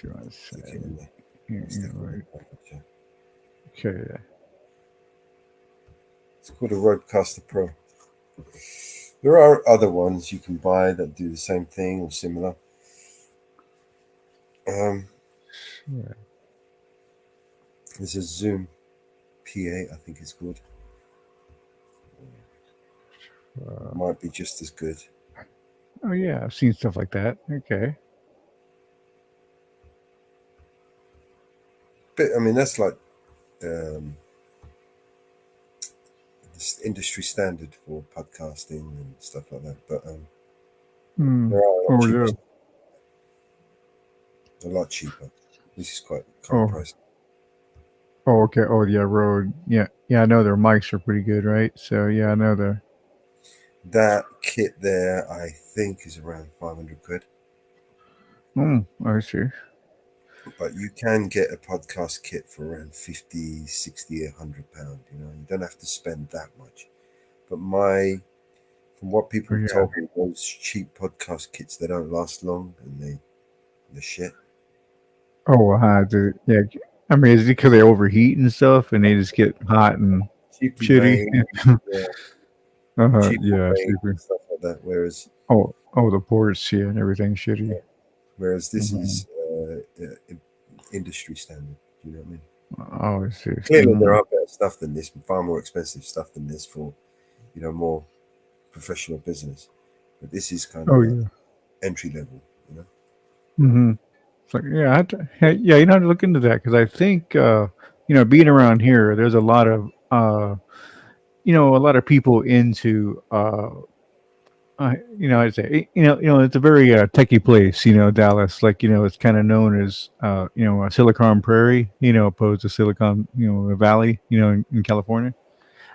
sure. I Stick it say, in there. yeah, Stick it in right. the package, yeah. Okay, yeah. It's called a Rodecaster Pro. There are other ones you can buy that do the same thing or similar. Yeah. There's a Zoom PA, I think it's called. Might be just as good. Oh yeah, I've seen stuff like that. Okay. But I mean, that's like this industry standard for podcasting and stuff like that. But there are a lot Oh, cheaper. yeah. A lot cheaper. This is quite Oh, pricey. oh, okay. Oh, yeah, Rode. Yeah, yeah. I know their mics are pretty good, right? So yeah, I know they're. That kit there, I think, is around 500 quid. I see. But you can get a podcast kit for around 50, 60, £100. You don't have to spend that much. But from what people Oh, have yeah. told me, those cheap podcast kits, they don't last long and they're shit. Oh, yeah. I mean, is it because they overheat and stuff, and they just get hot and Cheaply shitty? made, cheaply Yeah, made super. stuff like that. Whereas The ports, yeah, and everything shitty. this Mhm. is industry standard. Do you know what I mean? Oh, I see. Clearly, there are better stuff than this, far more expensive stuff than this for more professional business. But this is kind of Oh, like yeah. entry level. Mm-hmm. It's like, yeah, yeah, you have to look into that because I think, being around here, there's a lot of, a lot of people into, I'd say, it's a very techie place, Dallas. Like, it's kind of known as, a Silicon Prairie, opposed to Silicon, Valley, in California.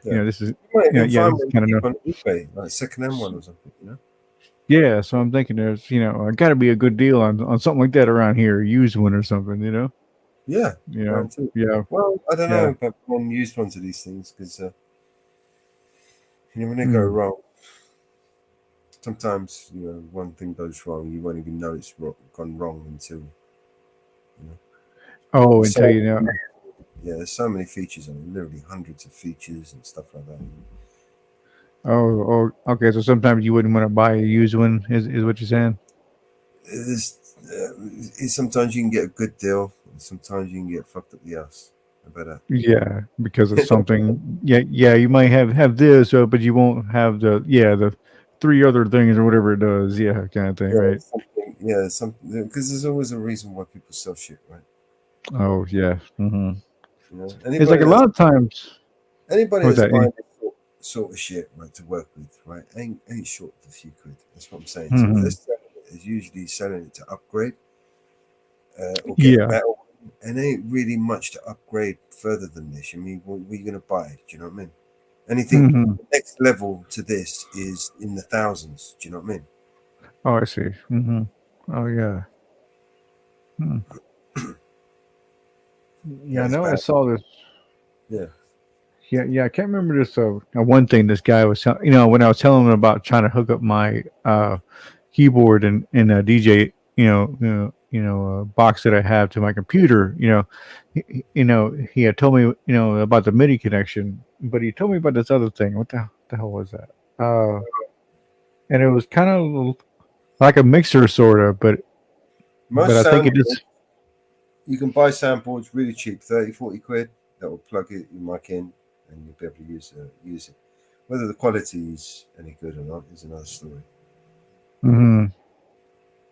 Yeah. This is, You might even yeah, find this is one kind of cheap known. on eBay, like secondhand one or something. Yeah, so I'm thinking there's, got to be a good deal on something like that around here, a used one or something, Yeah. Yeah, yeah, Well, I don't know yeah. about one used ones of these things because when they go Mm. wrong, sometimes one thing goes wrong, you won't even know it's gone wrong until Oh, there's until so there's so many features on it, literally hundreds of features and stuff like that. Okay. So sometimes you wouldn't want to buy a used one, is what you're saying? Sometimes you can get a good deal, and sometimes you can get fucked up the ass. I bet Yeah, because of something. Yeah. You might have this, but you won't have the three other things or whatever it does. Yeah, kind of thing, right? something because there's always a reason why people sell shit, right? Oh, yeah. It's like Anybody a that's lot of times. What's that? buying this sort of shit, right, to work with, right, ain't short of a few quid. That's what I'm saying. So if they're selling it's usually selling it to upgrade or get a Yeah. better one, and ain't really much to upgrade further than this. I mean, what are you going to buy? Do you know what I mean? Anything hmm next level to this is in the thousands. Do you know what I mean? Oh, I see. Oh, yeah. Hmm. Yeah, I That's know. I bad. saw this. Yeah. Yeah. I can't remember this. One thing this guy was, when I was telling him about trying to hook up my keyboard and a DJ, box that I have to my computer, he had told me, about the MIDI connection, but he told me about this other thing. What the hell was that? And it was kind of like a mixer, sort of, but Most I think it soundboards, is. you can buy soundboards really cheap, 30, 40 quid. That will plug it, your mic in, and you'll be able to use it. Whether the quality is any good or not is another story. Mm-hmm.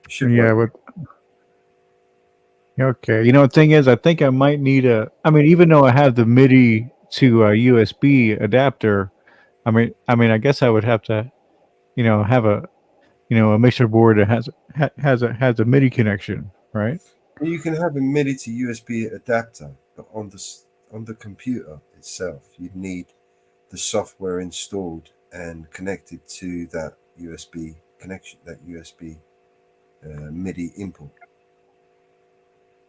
It should Yeah, work. but Okay. You know, the thing is, I think I might need a. I mean, even though I have the MIDI to a USB adapter, I guess I would have to, have a, a mixer board that has a MIDI connection, right? You can have a MIDI to USB adapter, but on the computer itself, you need the software installed and connected to that USB connection, that USB MIDI input.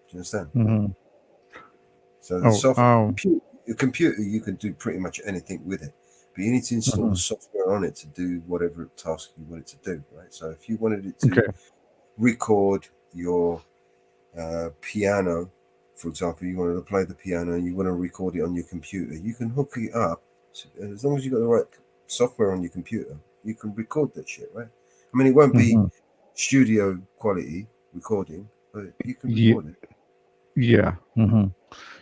Do you understand? Mm-hmm. So the software, Oh. the computer, you can do pretty much anything with it, but you need to install the software on it to do whatever task you want it to do, right? So if you wanted it to record your piano, for example, you wanted to play the piano and you want to record it on your computer, you can hook it up. As long as you've got the right software on your computer, you can record that shit, right? I mean, it won't be studio quality recording, but you can record it. Yeah. Mm-hmm.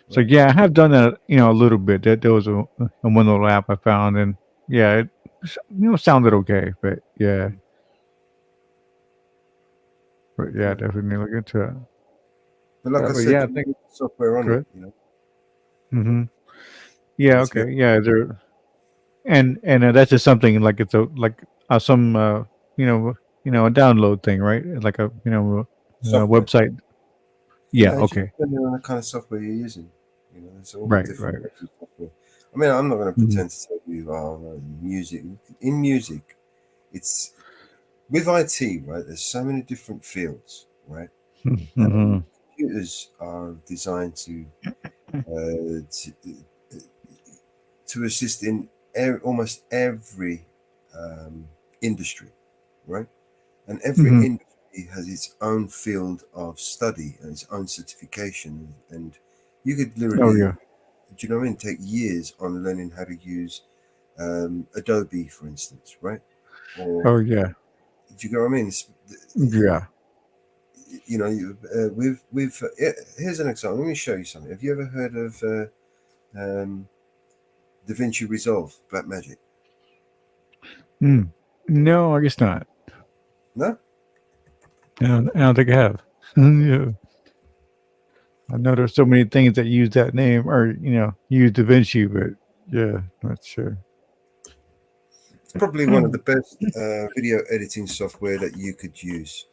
So yeah, I have done that, a little bit. That there was a one little app I found, and yeah, it sounded okay, but yeah, definitely look into it. But like I But said, yeah, I you think need software on it, Mm-hmm. Yeah. That's Okay. Yeah. There. And that's just something like it's some a download thing, right? Like a software. website. Yeah. Yeah, it just Okay. depends on the kind of software you're using. There's all Right. different kinds of software. I mean, I'm not going to pretend to tell you, music. In music, it's with IT, right? There's so many different fields, right? Mm-hmm. Computers are designed to assist in almost every industry, right? And every Mm-hmm. industry has its own field of study and its own certification. And you could Oh literally, yeah. do you know what I mean, take years on learning how to use Adobe, for instance, right? Or Oh yeah. do you know what I mean? Yeah. Here's an example. Let me show you something. Have you ever heard of DaVinci Resolve, Black Magic? No, I guess not. No? I don't think I have. Yeah. I know there's so many things that use that name or use Da Vinci, but yeah, not sure. It's probably one of the best video editing software that you could use.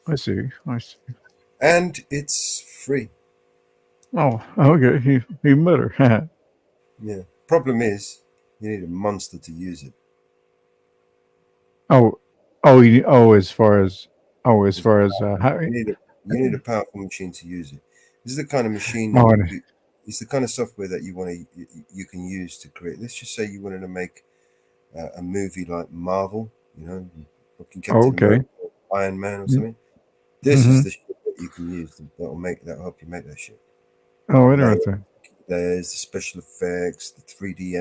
I see. And it's free. Oh, okay. Even better. Yeah. Problem is, you need a monster to use it. As far as how. You need a powerful machine to use it. This is the kind of machine. Oh, It's the kind of software that you can use to create. Let's just say you wanted to make a movie like Marvel, fucking Captain okay. America, or Iron Man, or something. This is the shit that you can use that'll help you make that shit. Oh, interesting. There's the special effects, the 3D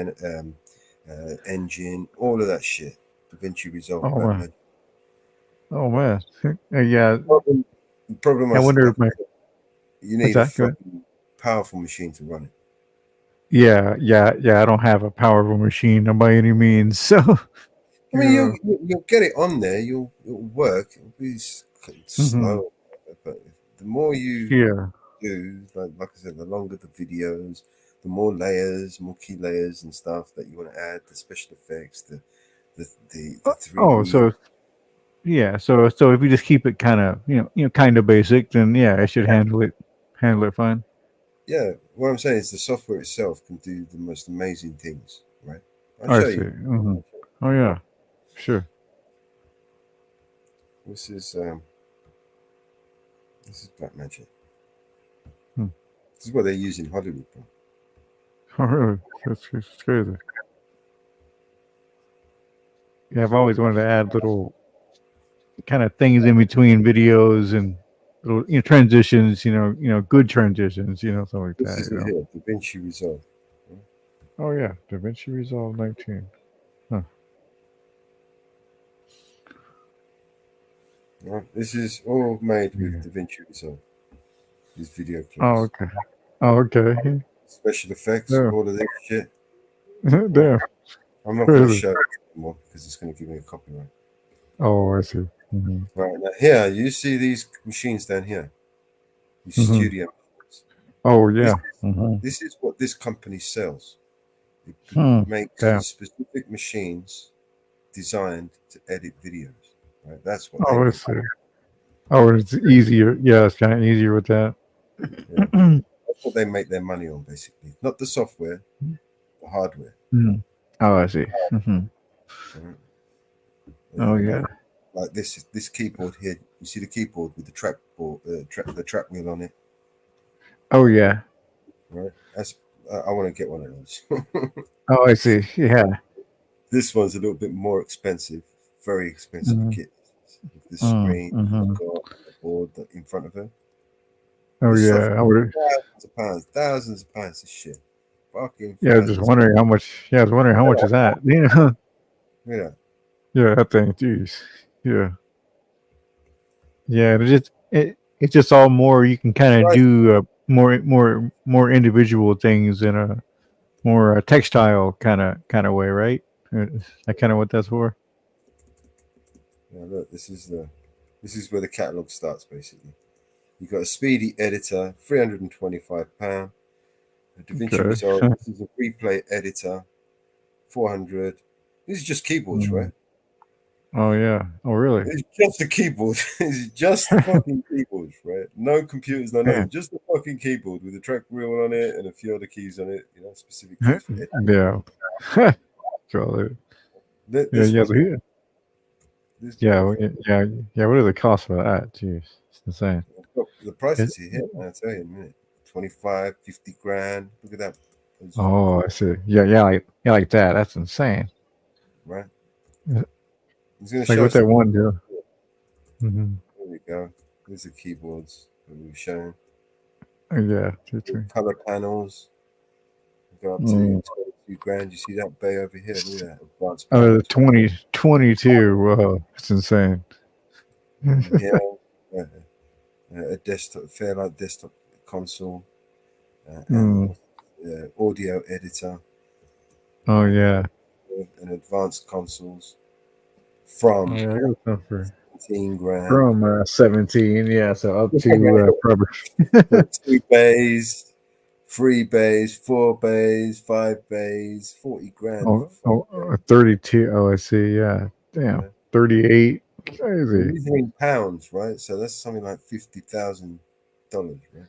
engine, all of that shit. DaVinci Resolve. Oh, wow. Oh man. Yeah. The problem I wonder if you need a fucking powerful machine to run it. Yeah. I don't have a powerful machine by any means, so. I mean, you'll get it on there. It'll work. It'll be slow, but the more you do, like I said, the longer the videos, the more layers, more key layers and stuff that you want to add, the special effects, the 3D. Oh, so yeah, so if you just keep it kind of kind of basic, then yeah, I should handle it fine. Yeah, what I'm saying is the software itself can do the most amazing things, right? I see. Mm-hmm. Oh yeah, sure. This is Black Magic. This is what they use in Hollywood, bro. Oh really? That's crazy. Yeah, I've always wanted to add little kind of things in between videos and little transitions, good transitions, something like This that. is it here, DaVinci Resolve. Oh yeah, DaVinci Resolve 19. Huh. Right. This is all made with DaVinci Resolve. These video clips. Oh okay. Oh okay. Special effects, all of this shit. Damn. I'm not going to show it anymore because it's going to give me a copyright. Oh, I see. Mm-hmm. Right now, here you see these machines down here. These Mhm. studio machines. Oh This, yeah. Mhm. this is what this company sells. It Hmm. makes Damn. specific machines designed to edit videos. Right? That's what they Oh, make. it's it's easier. Yeah, it's kind of easier with that. Yeah. That's what they make their money on, basically. Not the software, the hardware. Mm. Oh, I see. Mhm. Right? Oh yeah. Like this keyboard here. You see the keyboard with the trackboard, the track wheel on it, Oh yeah. right? That's I want to get one of those. Oh, I see. Yeah. This one's a little bit more expensive, very expensive Mhm. kit. With the screen Mhm. got the board in front of her. Oh This stuff, yeah. I would. thousands of pounds of shit. Fucking Yeah, I was just thousands. wondering how much. Yeah, I was wondering how much is that. Yeah. Yeah. Yeah, that thing. Jeez. Yeah. Yeah. It's just all more. You can kind of Right. do more individual things in a more textile kind of way, right? Is that kind of what that's for? Yeah, look, this is where the catalog starts basically. You've got a speedy editor, £325. A DaVinci Okay. Resolve. This is a replay editor, 400. This is just keyboards, Mm. right? Oh yeah. Oh really? It's just a keyboard. It's just the fucking keyboards, right? No computers, no nothing. Just the fucking keyboard with a track wheel on it and a few other keys on it. You know, specific keys for editing. Yeah. Got it. Yeah. This Yeah. one, So here. this Yeah. one. Yeah. What are the costs for that? Jeez, it's insane. The prices here, I'll tell you in a minute. 25, 50 grand. Look at that. Oh, I see. Yeah. Like that. That's insane. Right. Yeah. He's going to It's like show with us. that one deal. Mm-hmm. There we go. There's the keyboards that we've shown. Yeah. Color panels. Go up to Mm. 22 grand. You see that bay over here? Look at that. Advanced Oh, panel. 22. Whoa, it's insane. Yeah. A desktop, Fairlight desktop console. And audio editor. Oh yeah. And advanced consoles. From Yeah, I got stuff for 17 grand. from 17. Yeah, so up to probably 2 bays, 3 bays, 4 bays, 5 bays, 40 grand. 32. Oh, I see. Yeah. Damn. 38. Crazy. These are in pounds, right? So that's something like $50,000, right?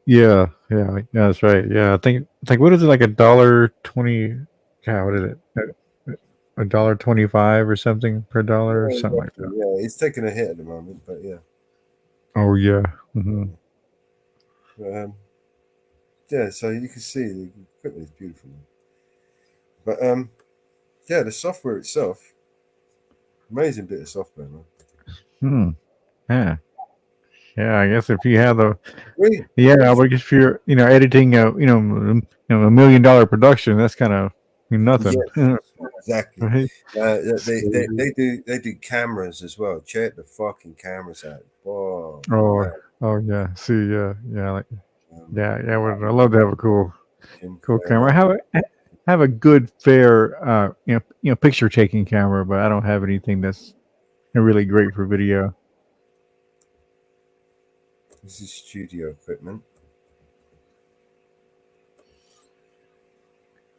Yeah. That's right. Yeah, I think what is it, like $1.20? God, what is it? $1.25 or something per dollar or something like that. Yeah, it's taking a hit at the moment, but yeah. Oh yeah. Mm-hmm. Yeah, so you can see the equipment is beautiful. But yeah, the software itself, amazing bit of software, man. Yeah. Yeah, I guess if you have the Really? yeah, but if you're editing a $1 million production, that's kind of nothing. Yes, exactly. Right? They do cameras as well. Check the fucking cameras out. Whoa. Oh yeah. See, yeah, I love to have a cool camera. Have a good, fair, picture taking camera, but I don't have anything that's really great for video. This is studio equipment.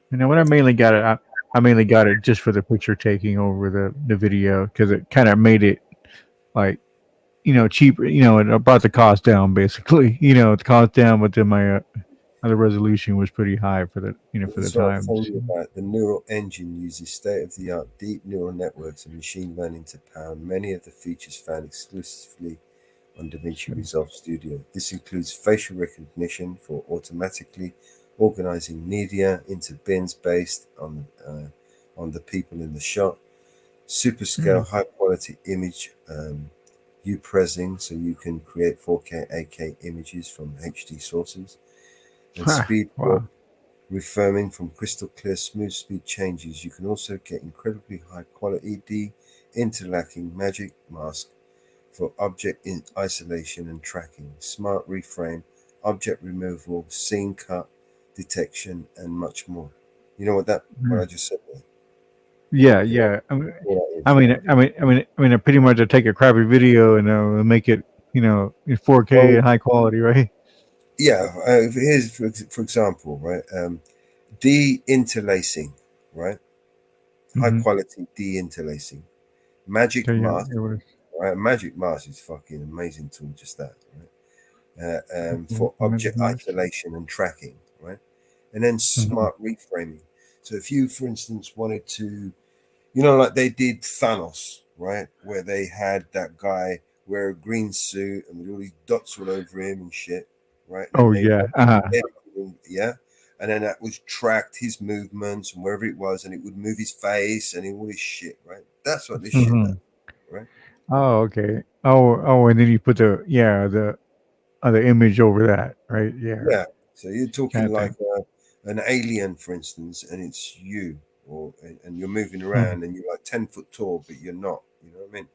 When I mainly got it, I mainly got it just for the picture taking over the video, because it kind of made it like cheaper. It brought the cost down basically. The cost down, but then my the resolution was pretty high for the for the time. The neural engine uses state-of-the-art deep neural networks and machine learning to power many of the features found exclusively on DaVinci Resolve Studio. This includes facial recognition for automatically organizing media into bins based on the people in the shot, super scale high quality image upresing, so you can create 4K 8K images from HD sources, and speed refirming from crystal clear smooth speed changes. You can also get incredibly high quality interlacking magic mask for object in isolation and tracking, smart reframe, object removal, scene cut detection, and much more. You know what I just said there? Yeah. I mean, pretty much I take a crappy video and make it, in 4K Well, and high quality, right? yeah. Here's for example, right? De-interlacing, right? High Mm-hmm. quality de-interlacing. Magic Yeah, mask, it was right? Magic mask is fucking amazing tool, just that, right? For Magic object Mouse. isolation and tracking, right? And then Mm-hmm. smart reframing. So if you, for instance, wanted to, like they did Thanos, right? Where they had that guy wear a green suit and with all these dots all over him and shit, right? And then Oh they yeah. Uh-huh. edited him, yeah. And then that was tracked his movements and wherever it was, and it would move his face and all this shit, right? That's what this shit does, Mm-hmm. right? Oh, okay. Oh, and then you put the other image over that, right? Yeah. Yeah. So you're talking Kind of like thing. an alien, for instance, and it's you, or and you're moving Mm-hmm. around and you're like 10 foot tall, but you're not. You know what I mean?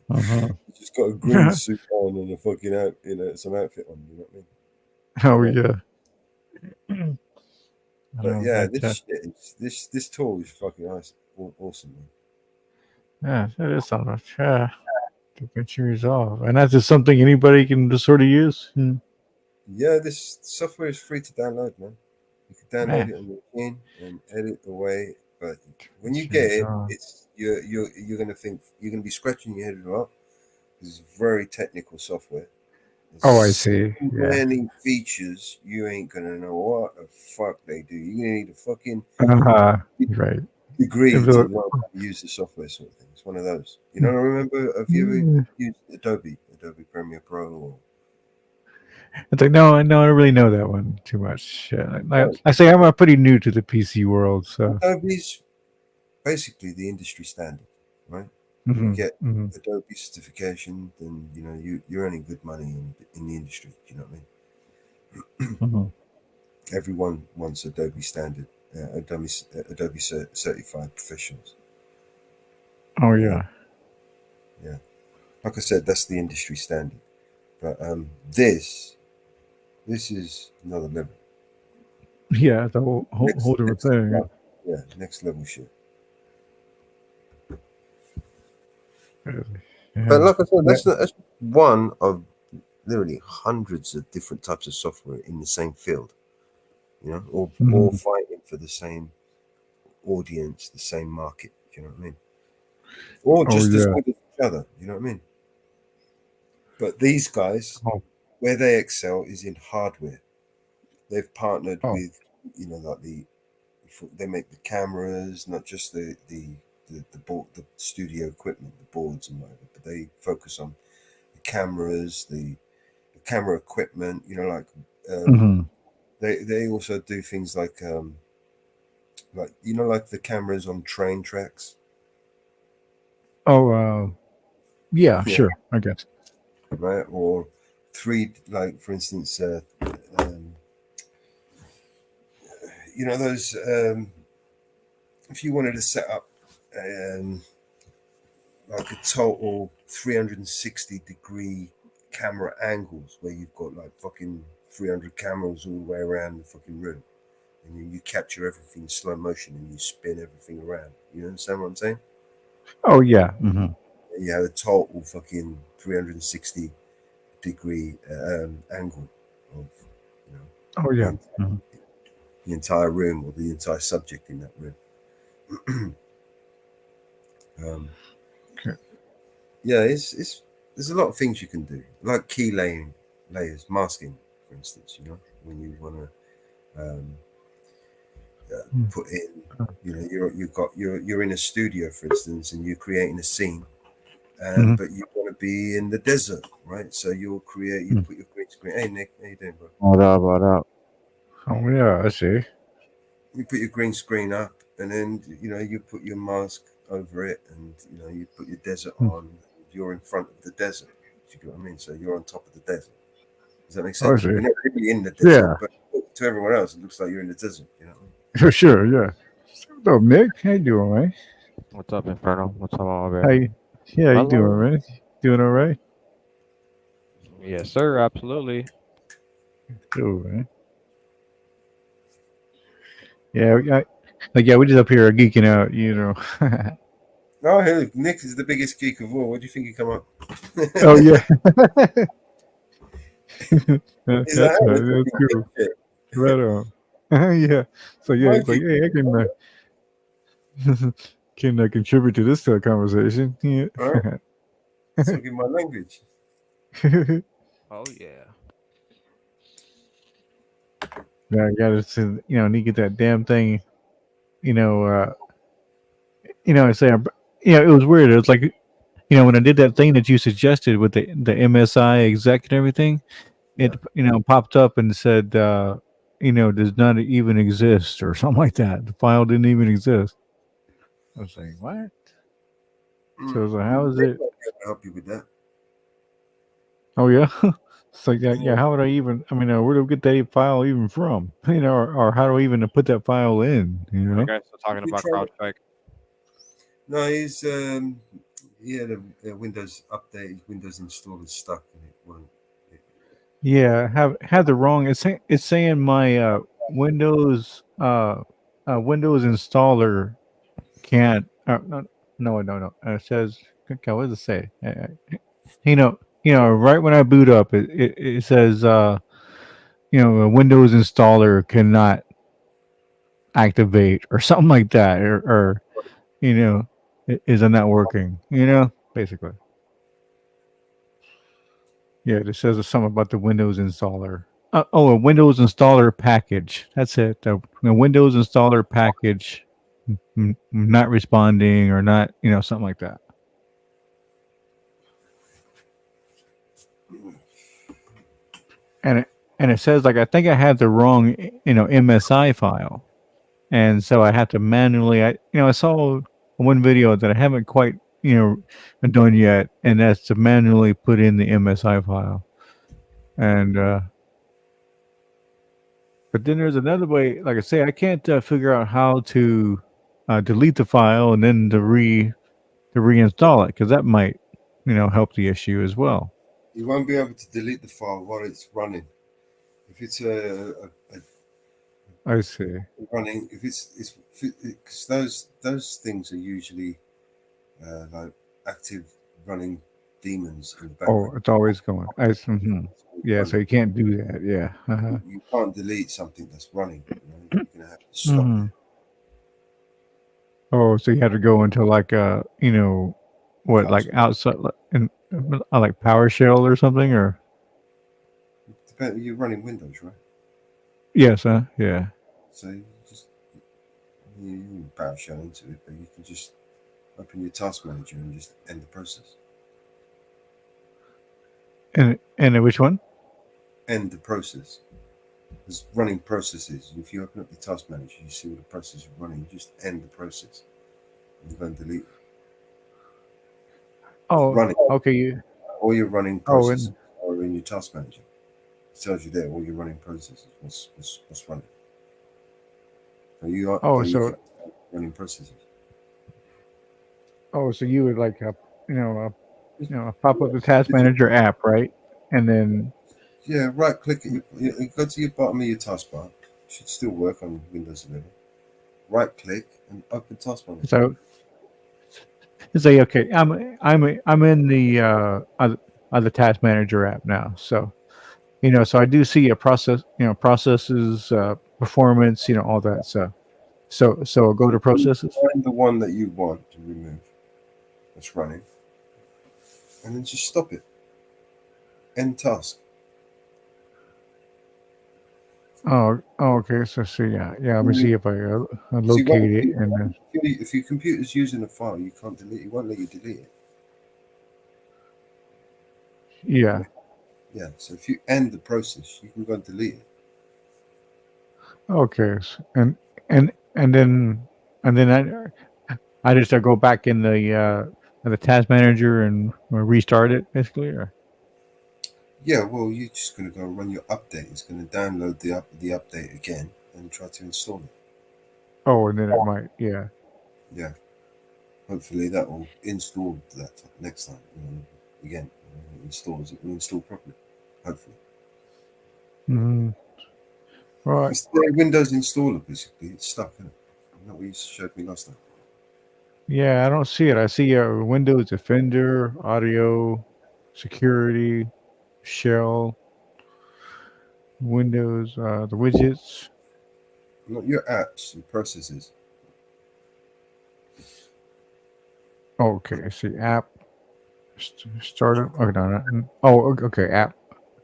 Uh-huh. You just got a green suit on and a fucking some outfit on. You know what I mean? Oh Yeah. yeah. I But know, yeah, but this shit, this tool is fucking awesome, man. yeah, that is something. Yeah, to get you resolve, and that's just something anybody can just sort of use. Yeah, this software is free to download, man. You can download Man, it on your machine and edit away. But when you get you get it, resolve. it's you're gonna think you're gonna be scratching your head a lot. It's very technical software. Oh, I There's see. so Yeah. many features you ain't gonna know what the fuck they do. You're gonna need a fucking Right. degree If to the- learn how to use the software sort of thing. It's one of those. You know, remember, have you ever Mm. used Adobe Premiere Pro or It's like no, I don't really know that one too much. Yeah, no, I say I'm pretty new to the PC world, so. Adobe's basically the industry standard, right? You Hmm. get Hmm. Adobe certification, then you're earning good money in the industry. Do you know what I mean? Hmm. Everyone wants Adobe standard, Adobe certified professionals. Oh Uh, yeah. yeah, like I said, that's the industry standard. But this is another level. Yeah, the whole different Next thing. level. Yeah, next level shit. But Yeah. like I said, Yeah. that's one of literally hundreds of different types of software in the same field. All Mhm. fighting for the same audience, the same market. You know what I mean? Or Oh just as yeah. good as each other. You know what I mean? But these guys, Oh. where they excel is in hardware. They've partnered Oh. with, like they make the cameras, not just the board, the studio equipment, the boards and whatever, but they focus on the cameras, the camera equipment. Like Hmm. they also do things like like the cameras on train tracks. Oh. Yeah. Yeah, Sure. I guess. right. Or like for instance, um, those if you wanted to set up um, like a total 360-degree camera angles where you've got like fucking 300 cameras all the way around the fucking room, and you capture everything in slow motion and you spin everything around. You understand what I'm saying? Oh yeah. Hmm. You have a total fucking 360-degree angle of Oh the, yeah. en- Hmm. the entire room or the entire subject in that room. um, Okay. yeah, it's there's a lot of things you can do, like key layers, masking, for instance. When you want to put in, you're in a studio, for instance, and you're creating a scene, Hmm. but you want to be in the desert, right? So you put your green screen. Hey Nick, how you doing, bro? What up? What up? Oh yeah. I see. You put your green screen up, and then you put your mask over it, and you put your desert on. You're in front of the desert. Do you get what I mean? So you're on top of the desert. Does that make Oh, I sense? see. You're not really in the desert, Yeah. but to everyone else, it looks like you're in the desert. For sure. Yeah. What's up, Nick? How you doing, man? What's up, Inferno? What's up, How MamaBear? you? Yeah, you doing, Hello. man? Doing all right? Yes, sir. Absolutely. Cool, man. Yeah, like yeah, we just up here geeking out, Oh, hey, Nick is the biggest geek of all. What do you think he come up? Oh yeah. He's like, "Oh, this That's is cool. shit." Right on. Yeah. So yeah, Why it's do like, you hey, I can contribute to this conversation. Yeah. Right? Talking my language. Oh yeah. Yeah, I gotta need to get that damn thing. You know, I say, it was weird. It was like, when I did that thing that you suggested with the MSI exec and everything, it popped up and said, does not even exist or something like that. The file didn't even exist. I was like, what? So I was like, how is Nick it? might be able to help you with that. Oh yeah. It's like, yeah. How would I even? I mean, where do we get that file even from? Or how do I even put that file in? You guys still talking You about tried it? CrowdStrike? No, he had a Windows update. His Windows installer stuck, and it won't. Yeah, have the wrong. It's saying my Windows installer can't. No. It says, okay, what does it say? Right when I boot up, it says a Windows installer cannot activate or something like that, or is it not working? Basically. Yeah, it says something about the Windows installer. A Windows installer package. That's it. The Windows installer package not responding or not, something like that. And it says like I think I had the wrong, MSI file, and so I have to manually. I saw one video that I haven't quite, done yet, and that's to manually put in the MSI file, and but then there's another way. Like I say, I can't figure out how to delete the file and then to reinstall it, because that might, help the issue as well. You won't be able to delete the file while it's running. If it's I see. running, if it's because those things are usually like active running demons in the background. Oh, it's always going. Yeah, so you can't do that. Yeah. Uh-huh. You can't delete something that's running. You're gonna have to stop it. Oh, so you have to go into like what, like PowerShell. outside like PowerShell or something, or You're running Windows, right? yes, yeah. So you just you can PowerShell into it, but you can just open your task manager and just end the process. And which one? End the process. There's running processes. If you open up your task manager, you see what the process is running. You just end the process. You go and delete it. Oh, running. okay. All your running Oh, processes are in your task manager. It tells you there all your running processes. What's running. So you are. Oh, you so can running processes. so you would like pop up the task manager app, right? And then Yeah, right click it. You go to your bottom of your taskbar. Should still work on Windows 11. Right click and open task manager. so say, okay, I'm in the task manager app now. So so I do see a processes, performance, all that stuff. So I'll go to processes. Find the one that you want to remove that's running, and then just stop it. End task. Okay. So see, yeah. Let me see if I locate it, and then If your computer's using a file, you can't delete it. It won't let you delete it. yeah. Yeah. So if you end the process, you can go and delete it. Okay. And then I just go back in the task manager and restart it, basically. Or? Yeah. Well, you're just going to go run your update. It's going to download the update again and try to install it. Oh, and then it might. Yeah. Yeah. Hopefully that will install that next time. Again, it will install properly. Hopefully. Mm-hmm. Right. It's the Windows installer, basically. It's stuck, isn't it? Isn't that what you showed me last time? Yeah, I don't see it. I see Windows Defender, audio, security, shell, Windows, the widgets. Not your apps and processes. Oh, okay, see app, startup. Oh, no. Oh, okay, app.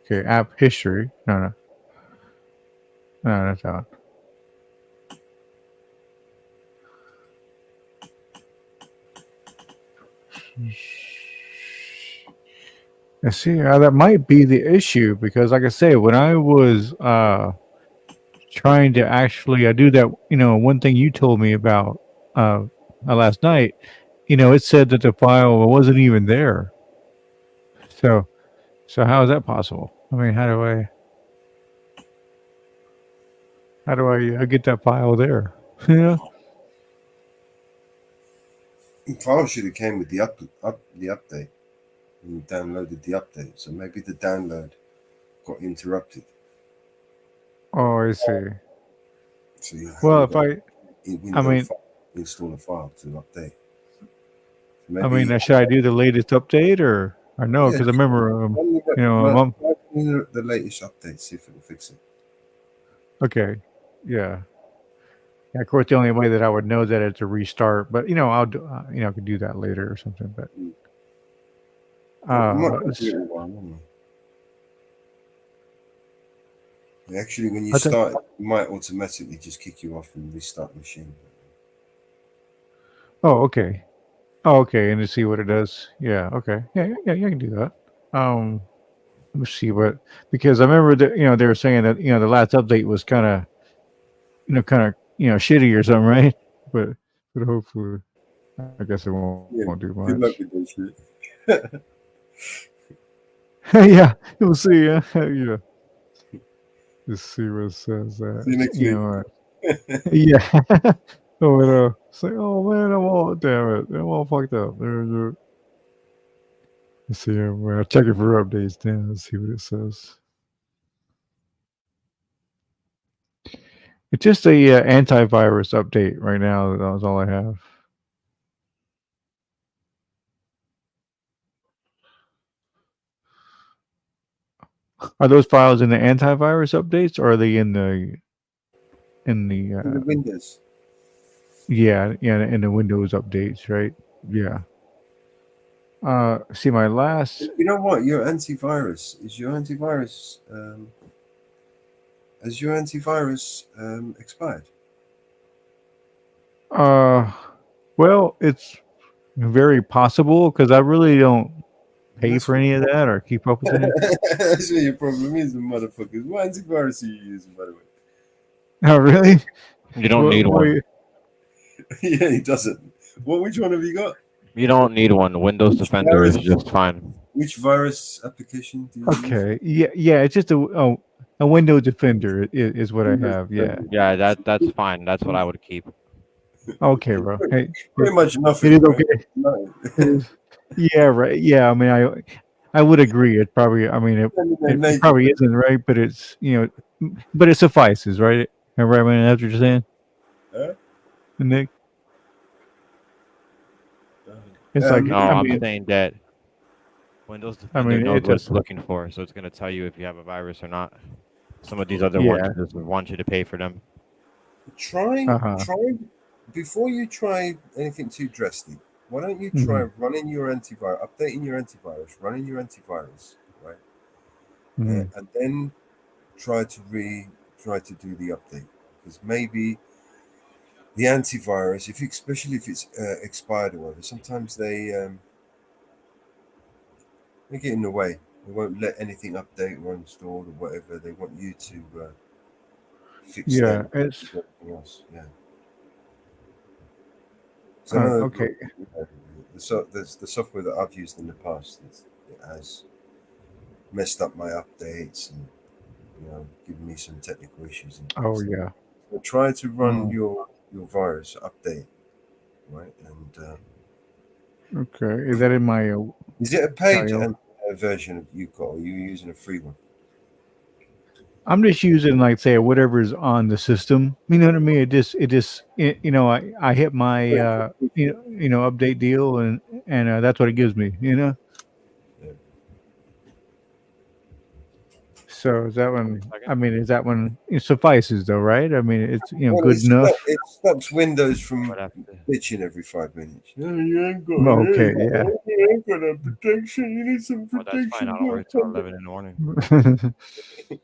Okay, app history. No, that's out. And see, that might be the issue because, like I say, when I was trying to actually do that, one thing you told me about last night, it said that the file wasn't even there. So, how is that possible? I mean, how do I get that file there? Yeah. The file should have came with the the update. And you downloaded the update, so maybe the download got interrupted. Oh, I see. So you Well, haven't got in I Windows mean, file, install a file to update. So I mean, maybe should I do the latest update or no? yeah, Because I remember, run the latest update, see if it will fix it. okay, yeah. Yeah, of course, the only way that I would know that it's a restart, but I'll do, I could do that later or something. But I'm not what going to do was, it in one, am I? Actually, when you I thought, start, it might automatically just kick you off and restart the machine. oh, okay, oh, okay, and to see what it does. Yeah, okay, yeah, I can do that. Um, let me see what because I remember that they were saying that the last update was kind of shitty or something, right? But hopefully, I guess it won't Yeah, do good luck much. with those shit. Yeah, you'll see. Yeah, just see what it says. See you next week. Yeah. Oh, it's like, oh man, I'm all damn it, I'm all fucked up. Let's see. I'm checking for updates. Then let's see what it says. It's just a antivirus update right now. That was all I have. Are those files in the antivirus updates, or are they in the In the Windows. yeah in the Windows updates? Right. Yeah. See my last. You know what? Your antivirus is your antivirus. Has your antivirus expired? Well, it's very possible because I really don't pay That's for any of that or keep up with any. that's what your problem is, the motherfuckers. What antivirus are you using, by the way? Oh, really? You don't need one. Yeah, he doesn't. Which one have you got? You don't need one. Windows Which Defender is virus? just fine. Which virus application do you use? Okay. Yeah. It's just a Windows Defender is what I Windows have. Yeah. Defender. Yeah, that's fine. That's what I would keep. Okay, bro. Hey, Pretty much it nothing. is Right? okay. No. It is. Yeah. Right. Yeah. I mean, I would agree. It probably. I mean, it probably isn't right, but it's but it suffices, right? Right. I mean, that's what you're saying, Huh? Nick. It's like No, I I'm mean, saying that Windows Defender knows it's what it's looking for, so it's going to tell you if you have a virus or not. Some of these other ones yeah. just want you to pay for them. Try Uh-huh. before you try anything too drastic. Why don't you Mhm. try running your antivirus, updating your antivirus, running your antivirus, right? Mhm. And then try to do the update because maybe the antivirus, if especially if it's expired or whatever, sometimes they get in the way. They won't let anything update or install or whatever. They want you to fix Yeah. them It's and everything else. Yeah. So I know okay. the software that I've used in the past, it has messed up my updates and given me some technical issues and Oh things. yeah. So try to run Oh, your virus update, right? And okay. Is that in my is it a paid IO? version of you've got, or are you using a free one? I'm just using like say whatever's on the system. You know what I mean? I hit my update deal and that's what it gives me. You know. Yeah. So is that one? Second. I mean, is that one it suffices though, right? I mean, it's Well, good enough. it stops Windows from What after? bitching every 5 minutes. Oh, you ain't got Okay, yeah. you ain't got a protection. You need some Oh, that's fine. I protection. don't Go work till find 11 in the morning.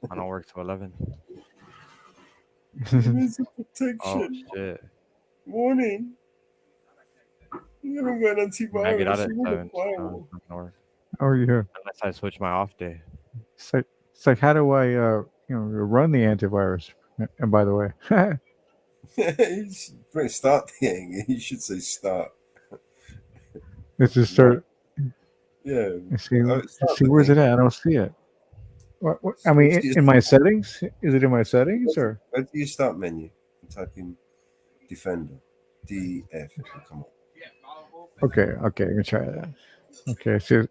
I don't work till 11. You need some Oh protection. shit! Morning. You haven't got an I get out antivirus. at You need a 7. So firewall. it's not gonna work. Oh yeah. Unless I switch my off day. It's like how do I run the antivirus? And by the way, You should press start thing. You should say start. let's just start. Yeah. See, Start see the where's thing. it at? I don't see it. What I So mean, if you in my settings? Is it in my settings or? go to your start menu and type in Defender. DF. Come on. Okay, let me try that. Okay, see,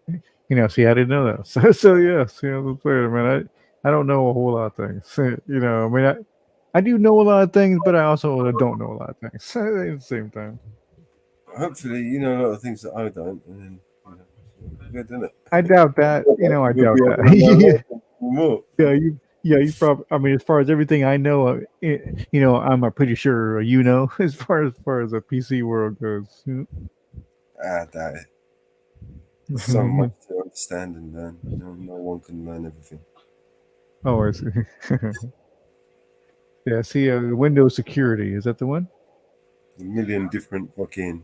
see, I didn't know that. So yeah, see, I'm a player, man. I don't know a whole lot of things. I mean, I do know a lot of things, but I also don't know a lot of things at the same time. Hopefully, you know a lot of things that I don't, and then we're good, isn't it? I doubt that. I We'll doubt be able that. to learn more. You probably. I mean, as far as everything I know, I'm pretty sure you know as far as the PC world goes. I doubt it. There's so much to understand and learn. No one can learn everything. Oh, I see. Yeah, see, Windows security, is that the one? A million different fucking.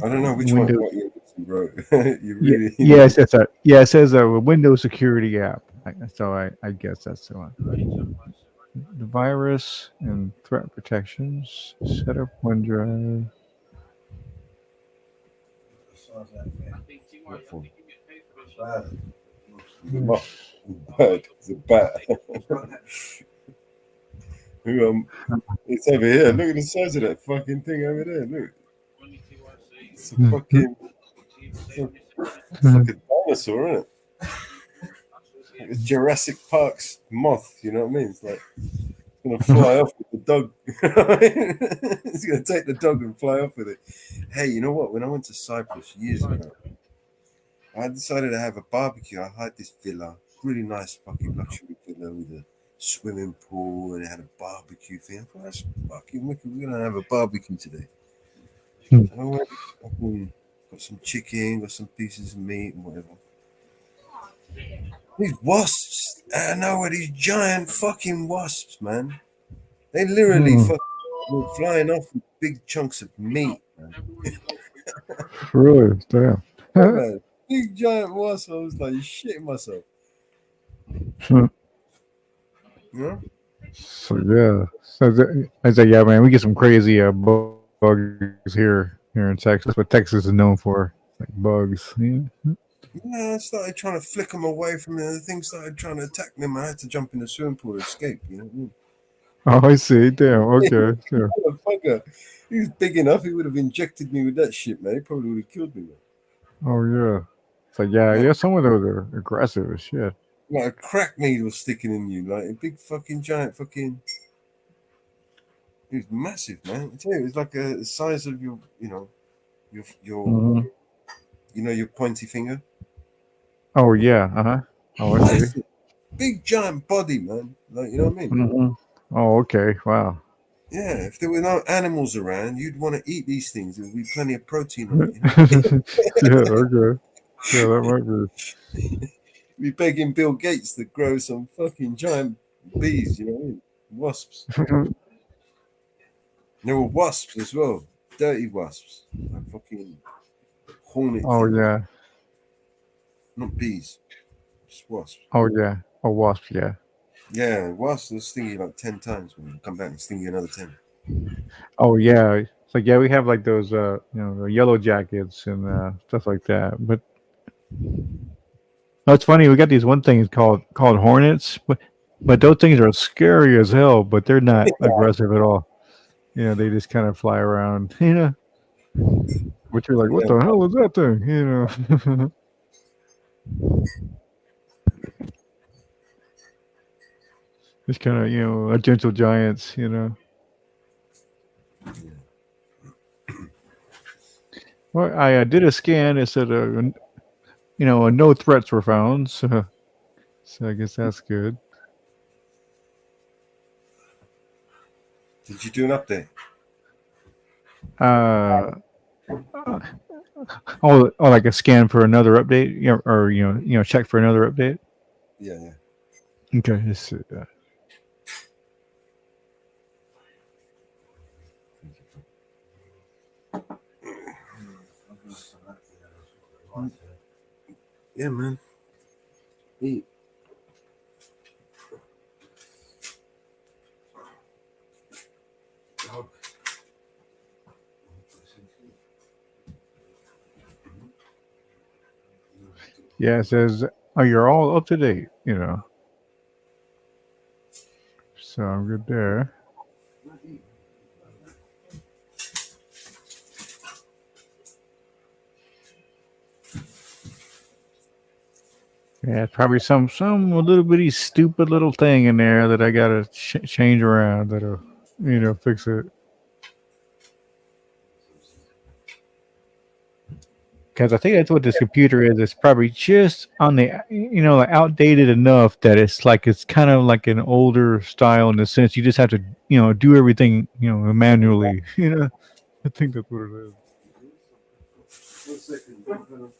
I don't know which Windows. one. What you bro? You Yeah, really. yes, that's a yeah. It says a Windows security app. So I guess that's the one. The virus and threat protections. Set up OneDrive. What for? Bird. It's a bat. It's over here. Look at the size of that fucking thing over there. Look. It's a fucking. It's like a dinosaur, isn't it? Like a Jurassic Park's moth. You know what I mean? It's like it's gonna fly off with the dog. It's gonna take the dog and fly off with it. Hey, you know what? When I went to Cyprus years ago, I decided to have a barbecue. I had this villa, really nice fucking luxury villa with a swimming pool, and it had a barbecue thing. I thought, that's fucking wicked. We're gonna have a barbecue today. So I went, got some chicken, got some pieces of meat and whatever. These wasps out of nowhere, these giant fucking wasps, man. They literally were flying off with big chunks of meat, man. Really? Damn. Yeah, man. Big giant wasp. I was like shitting myself. Yeah. So yeah. I said, yeah, man, we get some crazy bugs here in Texas. What Texas is known for, like bugs. Yeah, I started trying to flick them away from me. The thing started trying to attack me. I had to jump in the swimming pool to escape. You know what I mean? Oh, I see. Damn. Okay. Yeah. Motherfucker. He was big enough. He would have injected me with that shit, man. He probably would have killed me, man. Oh yeah. It's like yeah. Some of those are aggressive as shit. Like a crack needle sticking in you, like a big fucking giant fucking. It was massive, man. I tell you, it was like the size of your, your pointy finger. Oh yeah. Oh, I see. Big giant body, man. Like, you know what I mean? Oh, okay. Wow. Yeah, if there were no animals around, you'd want to eat these things. There would be plenty of protein in it. Yeah, okay. Yeah, that might be. Be begging Bill Gates to grow some fucking giant bees, you know what I mean? Wasps. There were wasps as well. Dirty wasps. Like fucking hornet Oh things. yeah. Not bees. Just wasps. Oh yeah. Oh wasps. Yeah. Yeah, wasps will sting you like 10 times when you come back and sting you another 10. Oh yeah. It's like yeah, we have like those the yellow jackets and stuff like that. But no, it's funny. We got these one things called hornets, but those things are scary as hell. But they're not aggressive at all. They just kind of fly around. But you're like, what the hell is that thing? It's kind of, a gentle giants, Well, I did a scan. It said, no threats were found. So I guess that's good. Did you do an update? Like a scan for another update, or check for another update. Yeah. Okay, let's see. Yeah, man. Eat. Yeah, it says, you're all up to date, So I'm good there. Yeah, probably some little bitty stupid little thing in there that I gotta change around that'll fix it. Because I think that's what this computer is. It's probably just on the like outdated enough that it's kind of like an older style in the sense you just have to do everything manually. I think that's what it is. 1 second.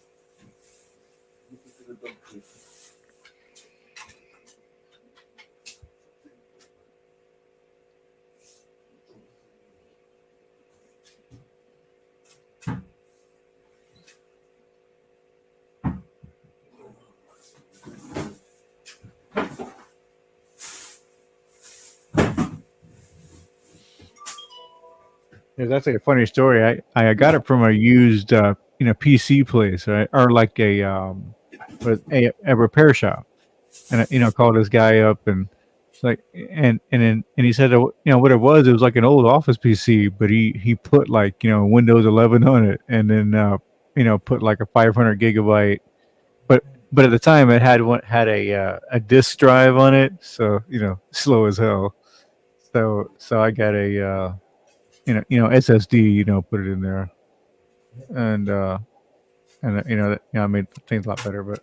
Yeah, that's a funny story. I got it from a used PC place, right? Or like a repair shop, and I called this guy up and it's like and he said what it was like an old office PC, but he put like Windows 11 on it, and then put like a 500 gigabyte, but at the time it had a disk drive on it, so slow as hell. So I got a SSD, put it in there, and I made things a lot better. But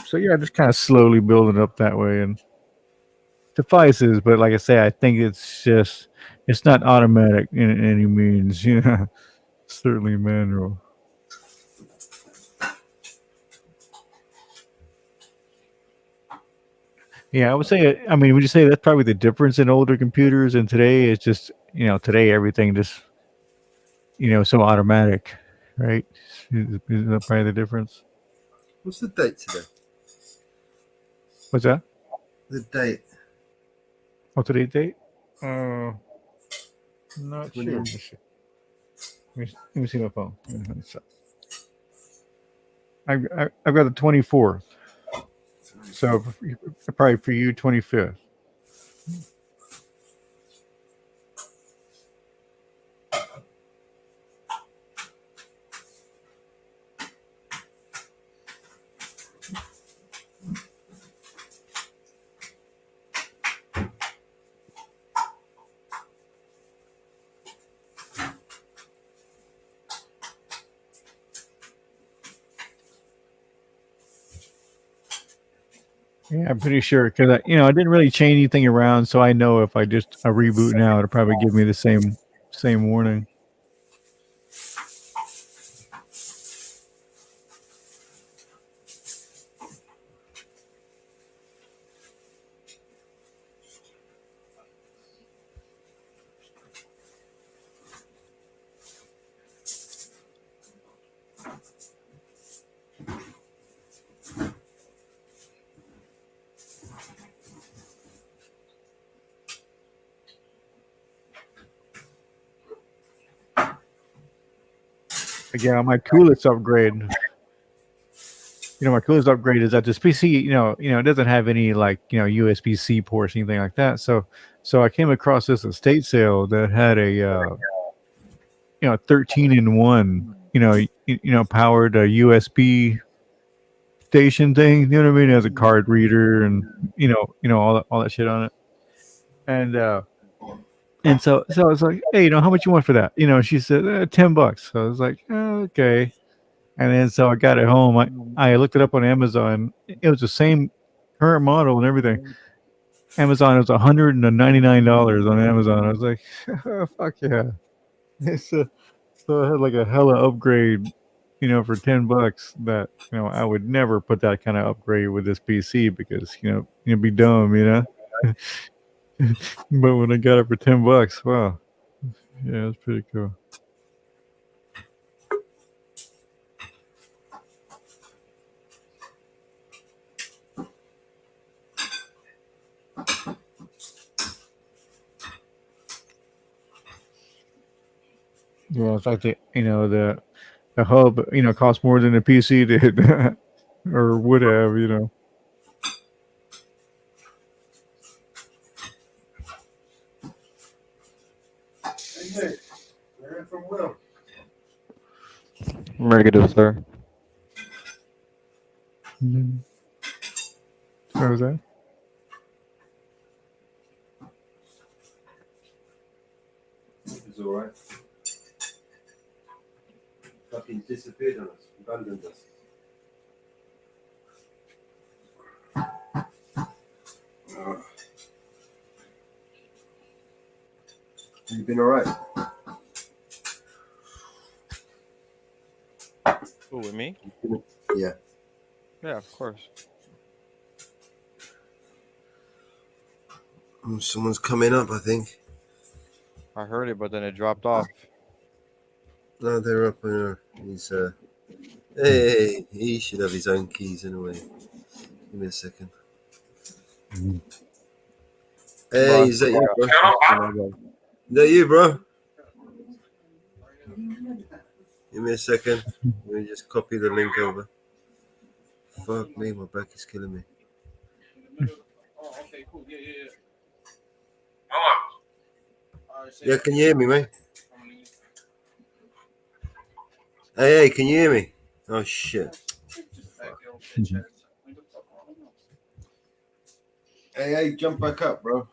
so yeah, just kind of slowly building up that way and suffices. But like I say, I think it's not automatic in any means. Certainly manual. Yeah, I would say. I mean, would you say that's probably the difference in older computers and today? It's just today everything just so automatic, right? Is that probably the difference? What's the date today? What's that? The date. Oh, today's date? Not sure. Let me see my phone. I've got the 24th. So probably for you, 25th. Yeah, I'm pretty sure because I didn't really change anything around, so I know if I just a reboot now, it'll probably give me the same warning. Yeah, my coolest upgrade. My coolest upgrade is that this PC, it doesn't have any like USB-C ports, anything like that. So I came across this estate sale that had a 13-in-1, powered USB workstation thing. You know what I mean? It has a card reader and all that shit on it. And so I was like, hey, how much you want for that? She said $10. So I was like, okay. And then so I got it home. I looked it up on Amazon. It was the same current model and everything. Amazon, it was $199 on Amazon. I was like, fuck yeah. So I had like a hella upgrade, for $10 that, I would never put that kind of upgrade with this PC because, you'd be dumb, But when I got it for $10, wow. Yeah, it's pretty cool. Yeah, it's like the hub, costs more than the PC did or would have. Hey, they're in from Will. Negative, sir. What was that? It's all right. Fucking disappeared on us, abandoned us. You been all right? Who, with me? Yeah. Yeah, of course. Someone's coming up, I think. I heard it, but then it dropped off. No, they're up in he's hey, he should have his own keys anyway. Give me a second. Hey, is that you, bro? Is that you, bro? Give me a second. Let me just copy the link over. Fuck me, my back is killing me. Yeah, can you hear me, mate? Hey, can you hear me? Oh, shit. Hey, jump back up, bro.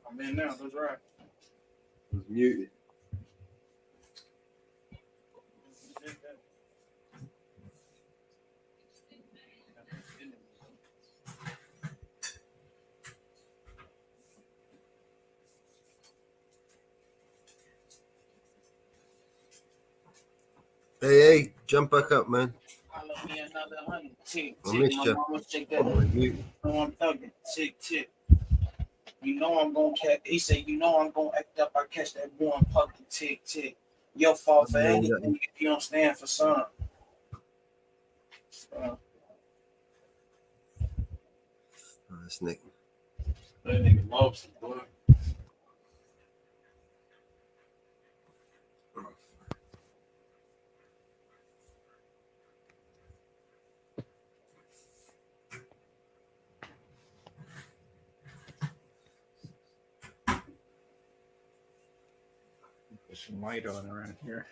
I'm in now, that's right. I was muted. Hey, jump back up, man. I missed you. I'm thugging. Tick, tick. I'm gonna catch. He said, I'm gonna act up. I catch that boy and puck the tick, tick. Your fault for anything if you don't stand for something. Oh, that's Nick. That nigga loves it, boy. There's some light on around here.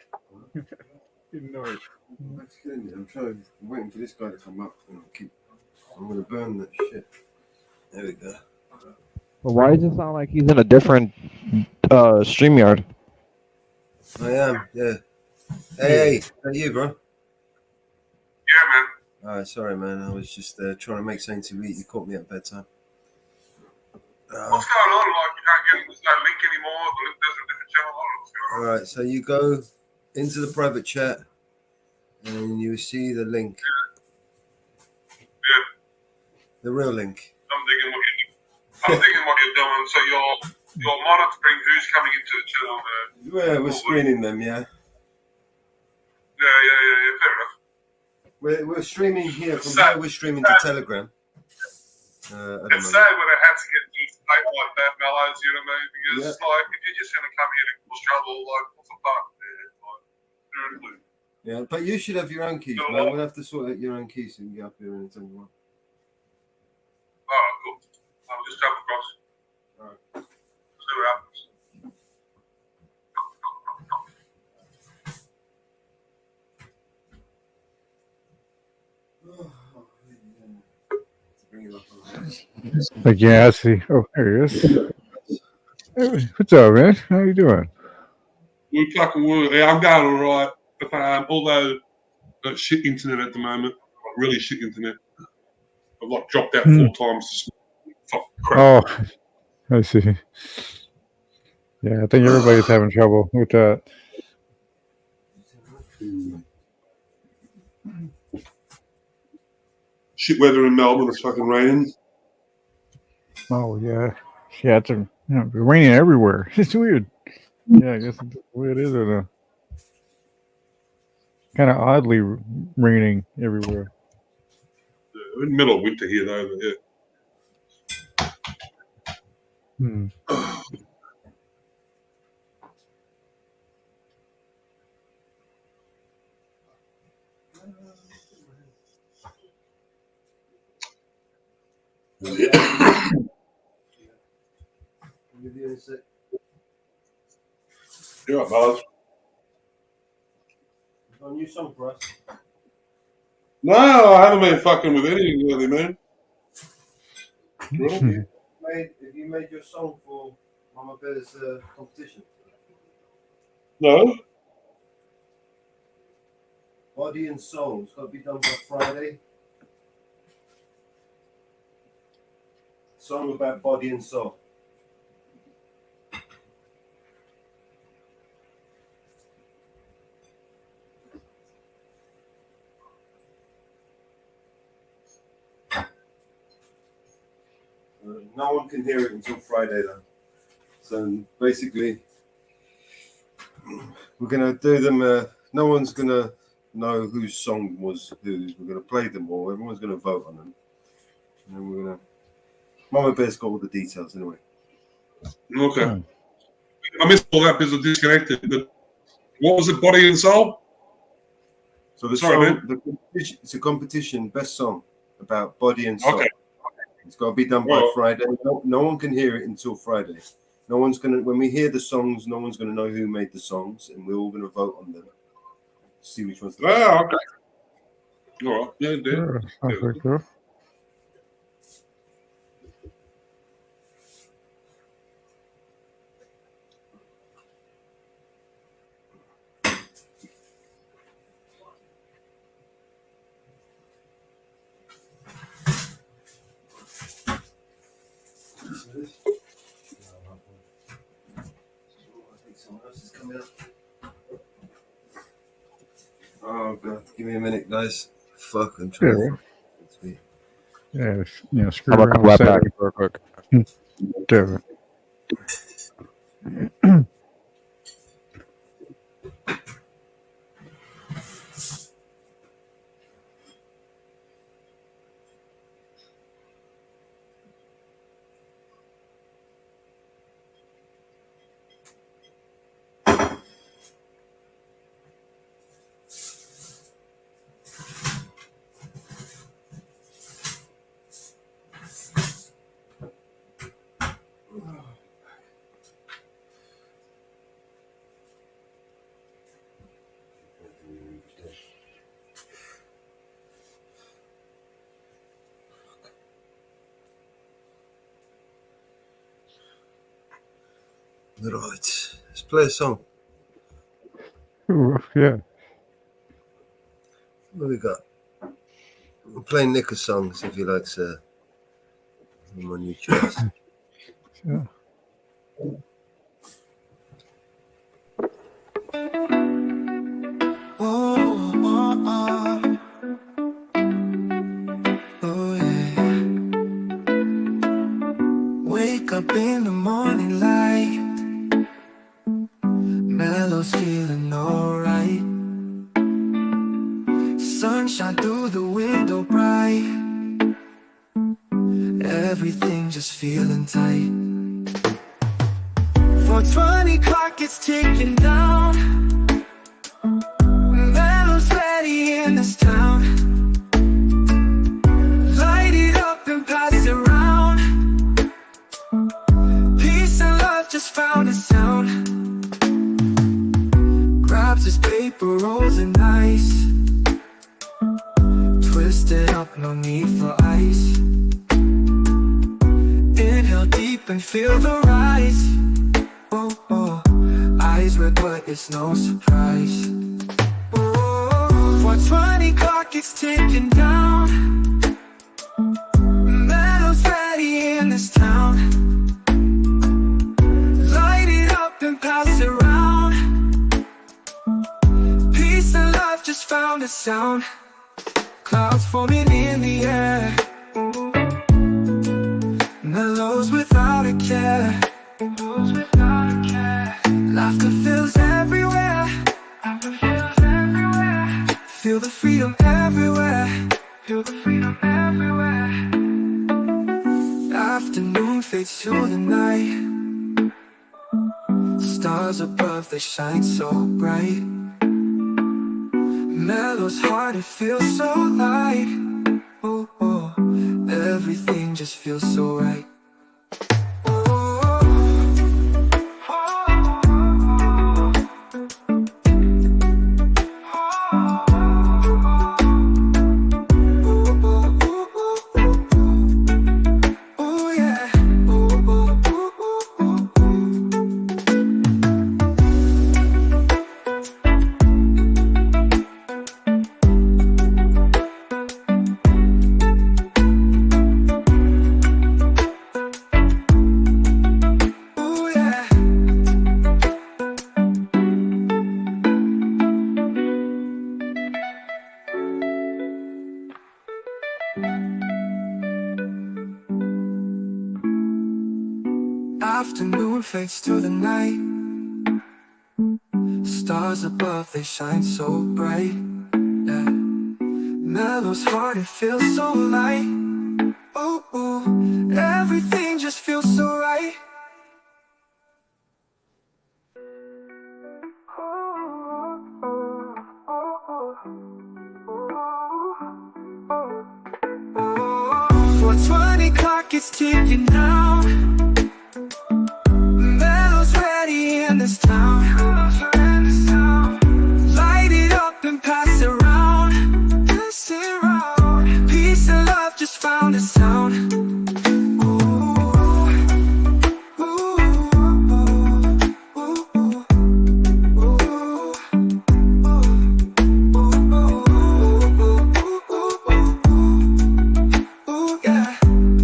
Ignore it. I'm waiting for this guy to come up. I'm gonna burn that shit. There we go. Well, why does it sound like he's in a different StreamYard? I am, yeah. Hey, is that you, bro? Yeah, man. Alright, sorry, man. I was just trying to make something to eat. You caught me at bedtime. What's going on? Like, you can't get there's no link anymore. The link does a different channel. What's going on? Alright, so you go into the private chat and you see the link. Yeah. The real link. I'm thinking what you're doing. So you're monitoring who's coming into the channel there. Yeah, we're screening them, yeah. Yeah. Fair enough. We're streaming here. From here, we're streaming to Telegram. It's sad when it has to get to a state like that, Mellows, you know what I mean? Because it's like, if you're just going to come here and cause trouble, like, what's the point there? Like, seriously. Yeah, but you should have your own keys, man. We'll have to sort out your own keys so you can get up here and anything you want. Oh, cool. I'll just jump across. Alright. See what happens. Like, yeah, I see. Oh, there he is. Hey, what's up, man? How you doing? We fucking were. Yeah, I'm going all right. Although shit internet at the moment, really shit internet. I've like dropped out 4 times. Fuck crap. Oh, I see. Yeah, I think everybody's having trouble with that. Shit weather in Melbourne. It's fucking raining. Oh yeah, yeah. It's raining everywhere. It's weird. Yeah, I guess that's the way it is. Kind of oddly raining everywhere. We're in the middle of winter here, though. But yeah. You're right, Buzz. A new song for us. No, I haven't been fucking with anything lately, man. Have you made your song for MamaBear's competition? No. Body and Soul. It's got to be done by Friday. Song about body and soul. No one can hear it until Friday, though. So basically, we're gonna do them. No one's gonna know whose song was whose. We're gonna play them all. Everyone's gonna vote on them, and then we're gonna. MamaBear's got all the details anyway. Okay. I missed all that because I disconnected. But what was it? Body and Soul. So the Sorry, song, man. it's a competition, best song about body and soul. Okay. It's got to be done by Friday. No one can hear it until Friday. No one's gonna. When we hear the songs, no one's gonna know who made the songs, and we're all gonna vote on them. See which one's the best. Oh, okay. All right. Yeah, Sure, sounds pretty cool. Oh god, give me a minute, guys. Fuck, I'm trying to. Yeah, screw I'm gonna around come with back that. real quick. Do it. Right, let's play a song. Ooh, yeah. What we got? We'll play Nick a song, see if he likes him on your choice. Yeah. Wake up in the morning light, Mellow's feeling alright. Sunshine through the window bright, everything just feeling tight. 4:20 clock is ticking down, Mellow's ready in this town. Light it up and pass it around, peace and love just found its sound. Grabs his paper rolls and ice, twisted up, no need for ice. eyes red, but it's no surprise. Oh, 420 clock is ticking down. Metal's ready in this town. Light it up and pass it around. Peace and love just found a sound. Clouds forming in the air. Mellows without a care. Laughter fills everywhere. Feel the freedom everywhere. Afternoon fades to the night. Stars above, they shine so bright. Mellow's heart, it feels so light. Oh, oh, everything just feels so right. Afternoon fades to the night. Stars above, they shine so bright. Yeah. Mellow's heart, it feels so light. Oh, oh, everything just feels so right. Oh, 420 clock is ticking down. Ready in this town. Light it up and pass it around. Peace and love just found a sound. Yeah.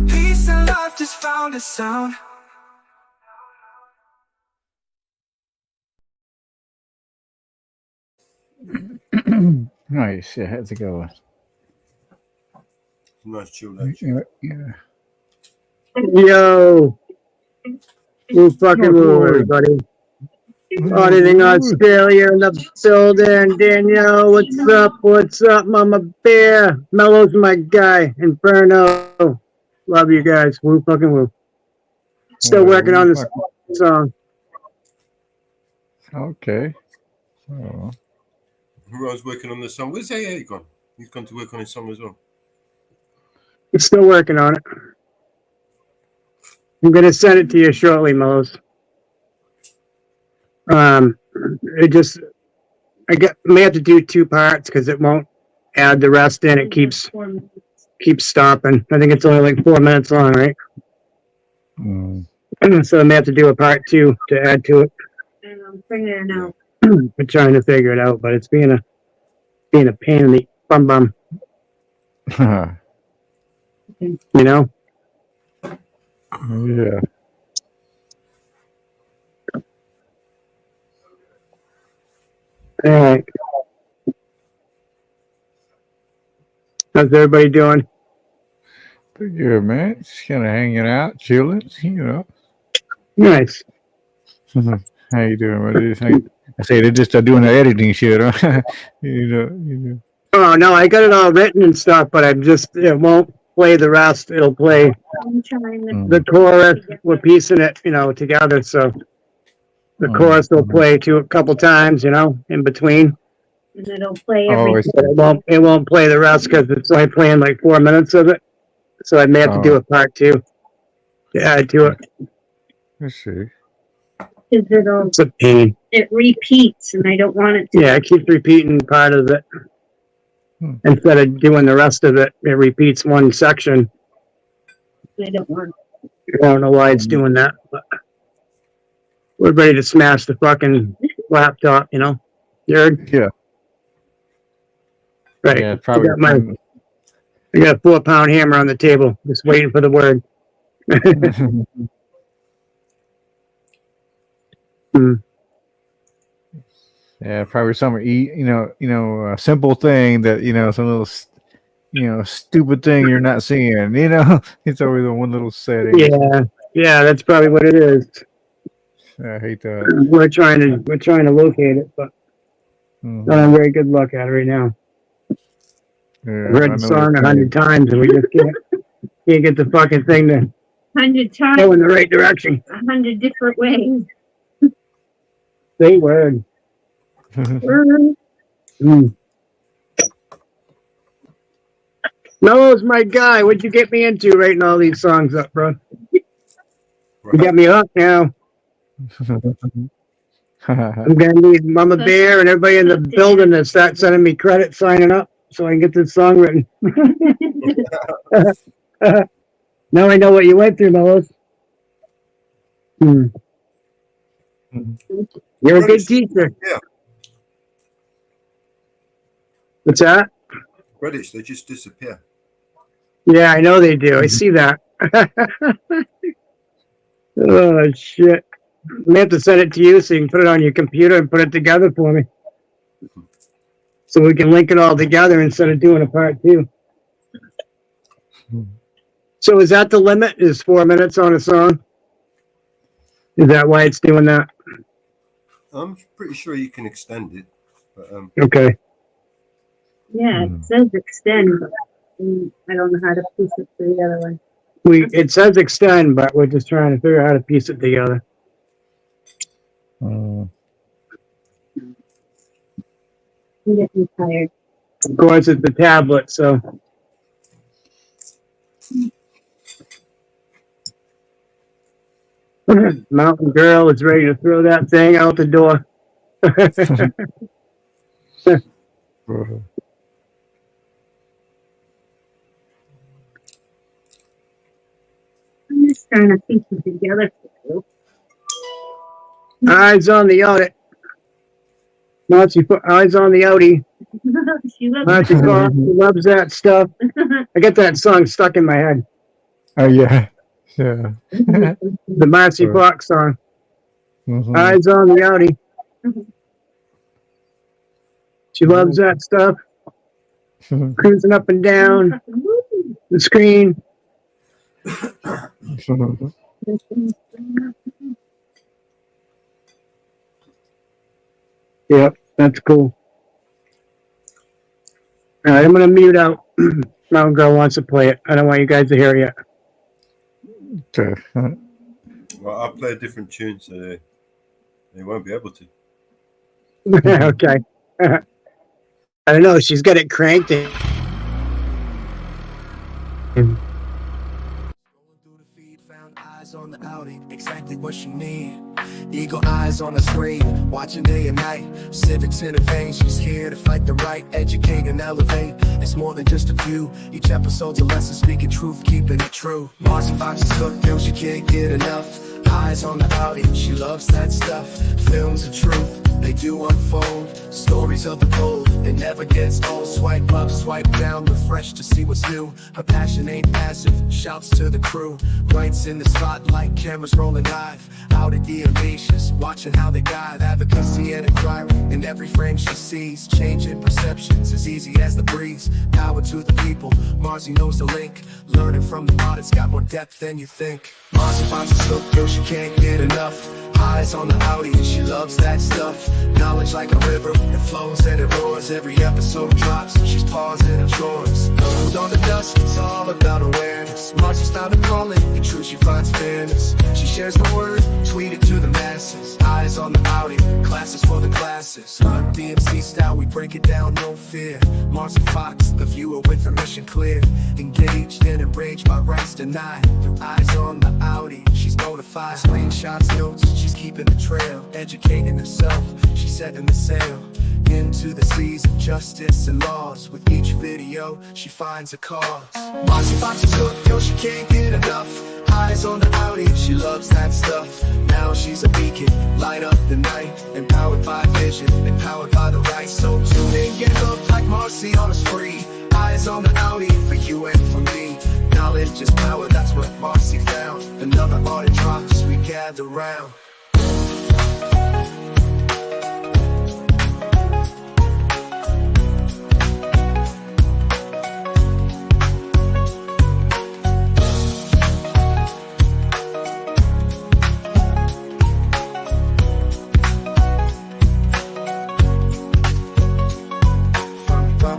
Peace and love just found a sound. Nice. Yeah, how's it going? Nice chill. Yeah. Yo. Woo fucking woo, everybody. Auditing Australia in the building. Danielle, what's up? What's up, Mama Bear? Mellow's my guy. Inferno. Love you guys. Woo fucking woo. Still working on this song. Okay. So. Who else working on the song? Where's AA gone? He's gone to work on his song as well. He's still working on it. I'm gonna send it to you shortly, Mellows. May have to do 2 parts because it won't add the rest in. It keeps stopping. I think it's only like 4 minutes long, right? So I may have to do a part 2 to add to it. And I'm bringing it out. We're trying to figure it out, but it's being a pain in the bum. You know? Yeah. All right. How's everybody doing? Pretty good, man. Just kind of hanging out, chilling, you know. Nice. How you doing? What do you think? I say they're just doing the editing shit, huh? you know. Oh no, I got it all written and stuff, but it won't play the rest. It'll play the chorus. We're piecing it, together. So the chorus will play a couple times, in between. And it'll play everything. It won't play the rest because it's only playing like 4 minutes of it. So I may have to do a part 2 to add to it. Let's see. It's a pain. It repeats, and I don't want it to. Yeah, it keeps repeating part of it. Instead of doing the rest of it, it repeats one section. I don't want. I don't know why it's doing that, but we're ready to smash the fucking laptop, you know? You heard? Yeah. Right. Yeah, probably. I got a 4-pound hammer on the table, just waiting for the word. Yeah, probably some a simple thing that some little stupid thing you're not seeing. It's always the one little setting. Yeah, that's probably what it is. I hate that. We're trying to locate it, but not having very good luck at it right now. Yeah, I've heard the song 100 times, and we just can't get the fucking thing to 100 times. go in the right direction. 100 different ways. Say word. Mello's my guy. What'd you get me into writing all these songs up, bro? You got me up now. I'm gonna need MamaBear and everybody in the building to start sending me credit signing up so I can get this song written. Now I know what you went through, Mello's. You're a good teacher. Yeah. What's that? Credits, they just disappear. Yeah, I know they do. I see that. Oh, shit. I have to send it to you so you can put it on your computer and put it together for me. So we can link it all together instead of doing a part 2. So is that the limit? Is 4 minutes on a song? Is that why it's doing that? I'm pretty sure you can extend it. But, okay. Yeah, it says extend, but I don't know how to piece it together. It says extend, but we're just trying to figure out how to piece it together. I'm getting tired. Of course, it's the tablet, so. Mountain Girl is ready to throw that thing out the door. I'm just trying to piece it together for you. Eyes on the audit. Nancy, eyes on the outie. She loves Nancy Fox, she loves that stuff. I get that song stuck in my head. Oh yeah, yeah. The Marcy Fox song. Eyes on the outie. She loves that stuff. Cruising up and down the screen. Yep, that's cool. All right, I'm gonna mute out. Mountain Girl wants to play it. I don't want you guys to hear it yet. Okay. well, I'll play a different tune, so they won't be able to. Okay. I don't know. She's got it cranked. On the outing, exactly what she need. Eagle eyes on the screen, watching day and night. Civics in her veins, she's here to fight the right, educate and elevate. It's more than just a view. Each episode's a lesson, speaking truth, keeping it true. Marcy Fox is hooked, girl, she can't get enough. Eyes on the outing, she loves that stuff. Films of truth, they do unfold. Stories of the gold, it never gets old. Swipe up, swipe down, refresh to see what's new. Her passion ain't passive, shouts to the crew. Rights in the spotlight, cameras rolling live. Out at the audacious, watching how they guide. Advocacy and inquiry, in every frame she sees. Changing perceptions as easy as the breeze. Power to the people, Marcy knows the link. Learning from the audit's got more depth than you think. Marcy finds a hook, girl, she can't get enough. Eyes on the outie, and she loves that stuff. Knowledge like a river, it flows and it roars. Every episode drops, she's pausing her chores. Food on the dust, it's all about awareness. Marcy's found a calling, in truth she finds fairness. She shares the word, tweet it to the masses. Eyes on the outie, classes for the classes. Hunt DMC style, we break it down, no fear. Marcy Fox, the viewer with her mission clear. Engaged and enraged by rights denied. Eyes on the outie, she's notified. Screenshots, notes, she's keeping the trail. Educating herself, she's setting the sail. Into the seas of justice and laws. With each video, she finds a cause. Marcy Fox is hooked, yo, she can't get enough. Eyes on the Audi, she loves that stuff. Now she's a beacon, light up the night. Empowered by vision, empowered by the right. So tune in, get hooked like Marcy on a spree. Eyes on the Audi, for you and for me. Knowledge is power, that's what Marcy found. Another audit drops, we gather round.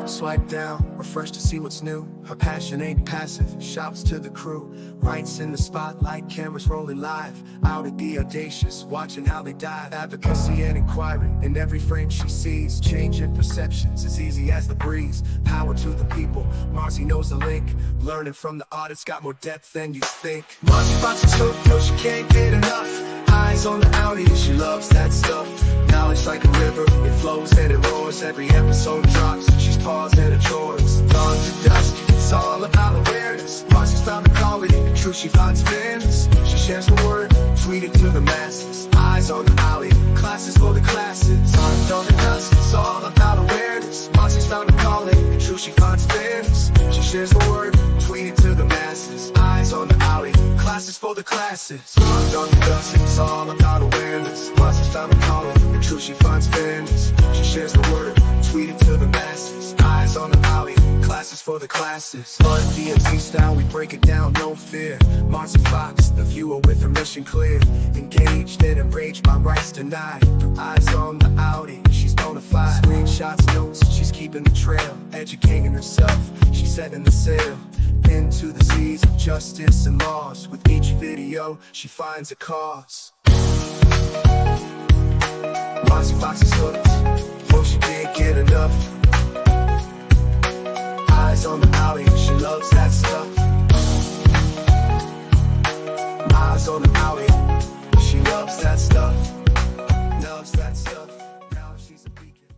Swipe down, refresh to see what's new. Her passion ain't passive, shouts to the crew. Writes in the spotlight, cameras rolling live. Out at the audacious, watching how they dive. Advocacy and inquiry, in every frame she sees. Changing perceptions, as easy as the breeze. Power to the people, Marcy knows the link. Learning from the audits, got more depth than you think. Marcy Fox's hooked, no she can't get enough. Eyes on the Audi, she loves that stuff. Knowledge like a river, it flows and it roars. Every episode drops, she's paused in her chores. Dawn to dusk, it's all about awareness. Marcy's found a calling, true she finds fairness. She shares the word, tweet it to the masses. Eyes on the Audi, classes for the classes. Dawn to dusk, it's all about awareness. Marcy's found a calling, true she finds fairness. She shares the word, tweet it to the masses. Eyes on the Audi, classes for the classes. Dawn to dusk, it's all about awareness. Marcy's found a calling, true she finds fairness. She shares the word, tweet it to the masses. Eyes on the Audi, classes for the classes. On DMZ style, we break it down, no fear. Marcy Fox, the viewer with her mission clear. Engaged and enraged by rights denied. Eyes on the Audi, she's bona fide. Screenshots, notes, she's keeping the trail. Educating herself, she's setting the sail. Into the seas of justice and laws. With each video, she finds a cause. Marcy Fox is hooked, no she can't get enough. Eyes on the Audi, she loves that stuff. Eyes on the Audi, she loves that stuff. Loves that stuff, now she's a beacon.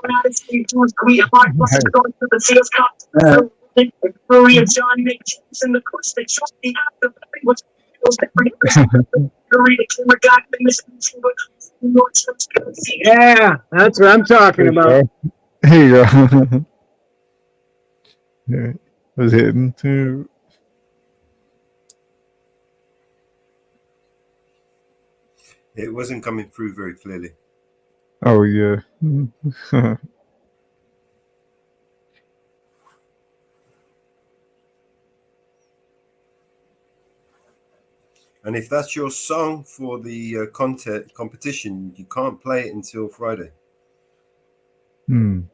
Yeah, that's what I'm talking about. There you go. Yeah, was hitting too. It wasn't coming through very clearly. Oh yeah. And if that's your song for the competition, you can't play it until Friday. Hmm.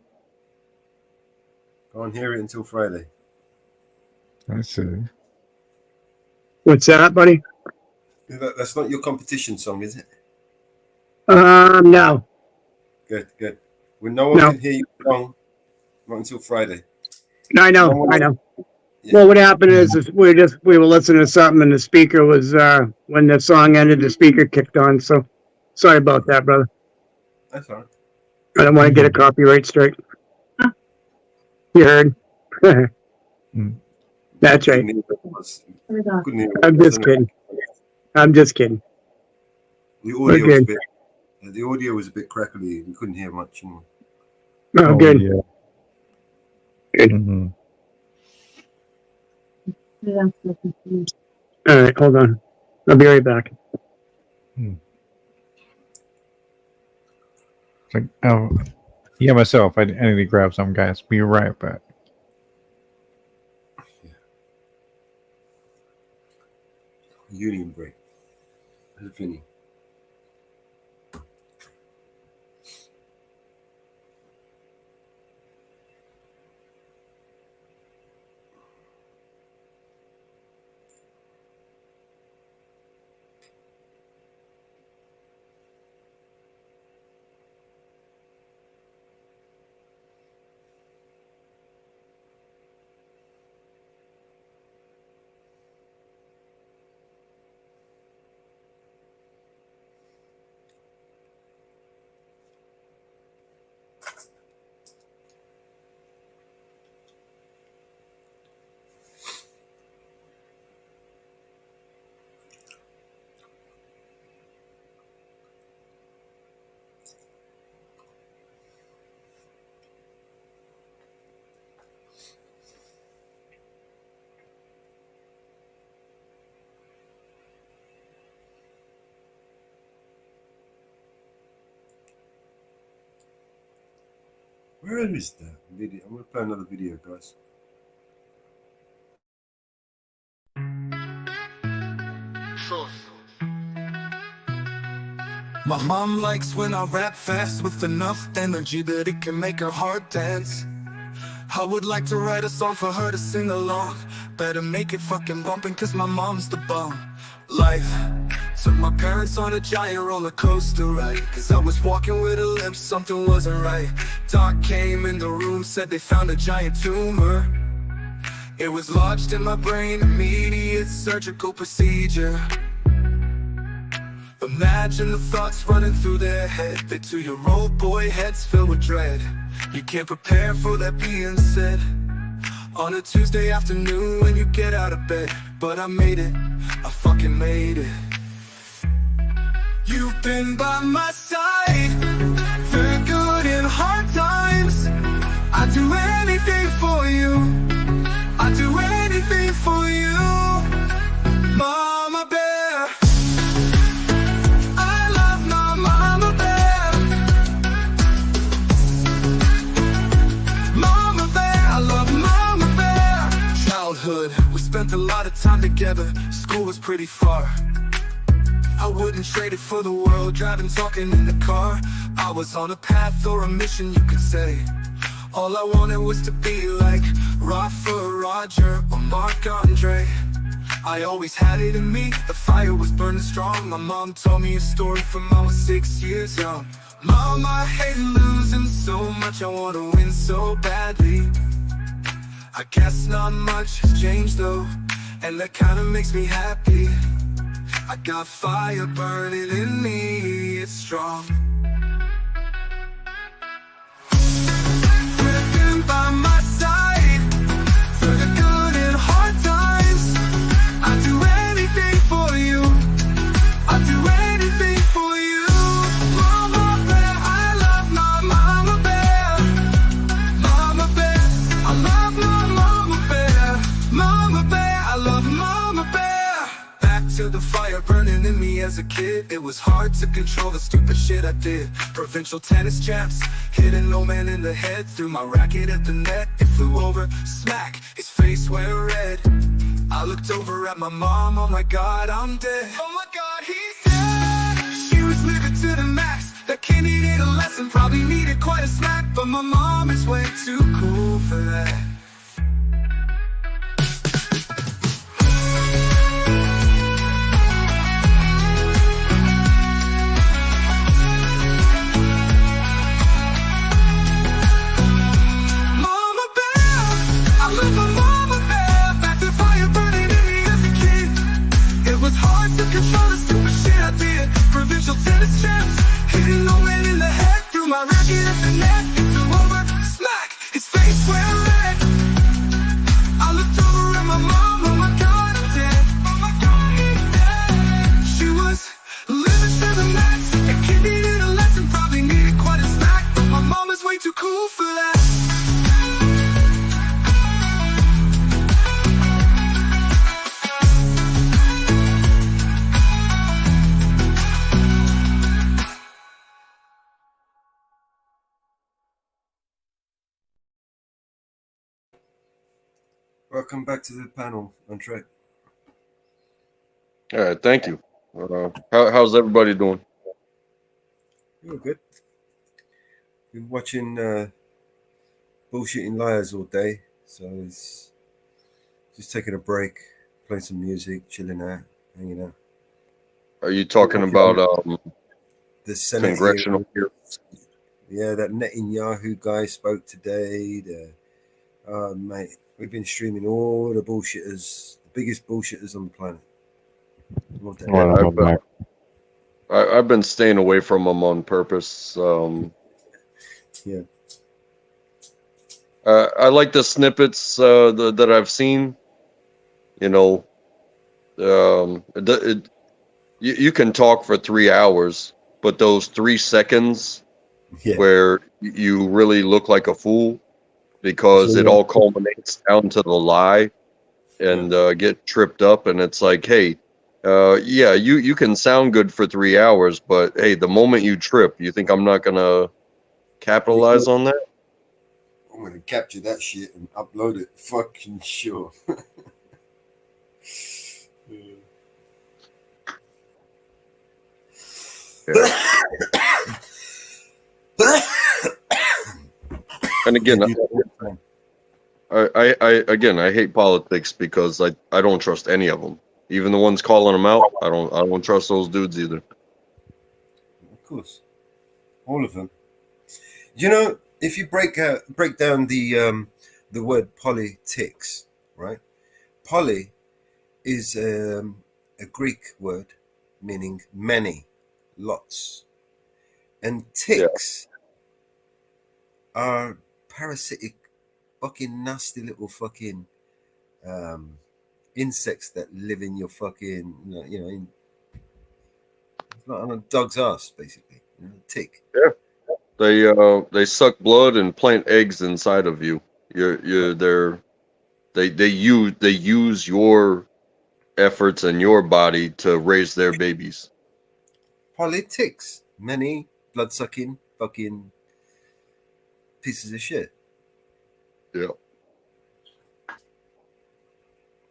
Can't hear it until Friday. I see. What's that, buddy? That's not your competition song, is it? No. Good, good. When no one can hear your song, not until Friday. I know, I know. Yeah. Well, what happened is we were listening to something and the speaker was, when the song ended, the speaker kicked on. So sorry about that, brother. That's all right. I don't want to get a copyright strike. You heard? That's right. I'm just kidding. I'm just kidding. The audio was a bit crackly. We couldn't hear much more. Oh, good. Yeah. Good. Mm-hmm. All right, hold on. I'll be right back. Like, yeah, myself. I need to grab some, guys. Be right back. Union break. Finish. Where is the video? I'm gonna play another video, guys. My mom likes when I rap fast with enough energy that it can make her heart dance. I would like to write a song for her to sing along. Better make it fucking bumpin' cause my mom's the bomb. Life took my parents on a giant roller coaster ride. Cause I was walking with a limp, something wasn't right. Doc came in the room, said they found a giant tumor. It was lodged in my brain, immediate surgical procedure. Imagine the thoughts running through their head. They 2-year-old boy heads filled with dread. You can't prepare for that being said on a Tuesday afternoon when you get out of bed. But I made it, I fucking made it. You've been by my side through good and hard times. I'd do anything for you, I'd do anything for you, Mama Bear. I love my Mama Bear. Mama Bear, I love Mama Bear. Childhood, we spent a lot of time together. School was pretty far. I wouldn't trade it for the world, driving, talking in the car. I was on a path or a mission, you could say. All I wanted was to be like Rafa, Roger, or Marc Andre. I always had it in me, the fire was burning strong. My mom told me a story from when I was 6 years young. Mom, I hate losing so much, I want to win so badly. I guess not much has changed though, and that kinda makes me happy. I got fire burning in me, it's strong. Living by my side through the good and hard times. I'd do anything for you, I'd do anything for you, Mama Bear. I love my Mama Bear. Mama Bear, I love my Mama Bear. Mama Bear, I love Mama Bear. Back to the fire burning in me as a kid. It was hard to control the stupid shit I did. Provincial tennis champs, hitting no man in the head. Threw my racket at the net, it flew over, smack, his face went red. I looked over at my mom, oh my god, I'm dead. Oh my god, he's dead. She was living to the max. That kid needed a lesson, probably needed quite a smack. But my mom is way too cool for that. Mama Bear, I love my Mama Bear. Back to fire burning in me as a kid. It was hard to control the stupid shit I did. Provincial tennis champs, hitting no man in the head. Threw my racket at the net, it flew over, smack, his face went red. I looked over at my mom, oh my god, I'm dead. Oh my god, he's dead. She was living to the max. A kid needed a lesson, probably needed quite a snack. But my mom is way too cool for that. Welcome back to the panel, Andre. All right, thank you. How's everybody doing? You're good. Been watching bullshitting liars all day, so it's just taking a break, playing some music, chilling out, hanging out. Are you talking about The Senate congressional hearings. Yeah, that Netanyahu guy spoke today. Mate, we've been streaming all the bullshitters, the biggest bullshitters on the planet. I've been staying away from them on purpose. Yeah. I like the snippets that I've seen. You know, you can talk for 3 hours, but those 3 seconds where you really look like a fool because it all culminates down to the lie and get tripped up, and it's like, hey, yeah, you can sound good for 3 hours, but hey, the moment you trip, you think I'm not gonna capitalize on that? I'm gonna capture that shit and upload it. Fucking sure. And again, I hate politics because I don't trust any of them. Even the ones calling them out, I don't trust those dudes either. Of course, all of them. You know, if you break down the word politics, right? Poly is a Greek word meaning many, lots, and ticks are parasitic, fucking nasty little fucking insects that live in your fucking, it's not on a dog's ass, basically. Tick. Yeah, they suck blood and plant eggs inside of you. They use your efforts and your body to raise their babies. Politics, many blood-sucking fucking pieces of shit. Yep.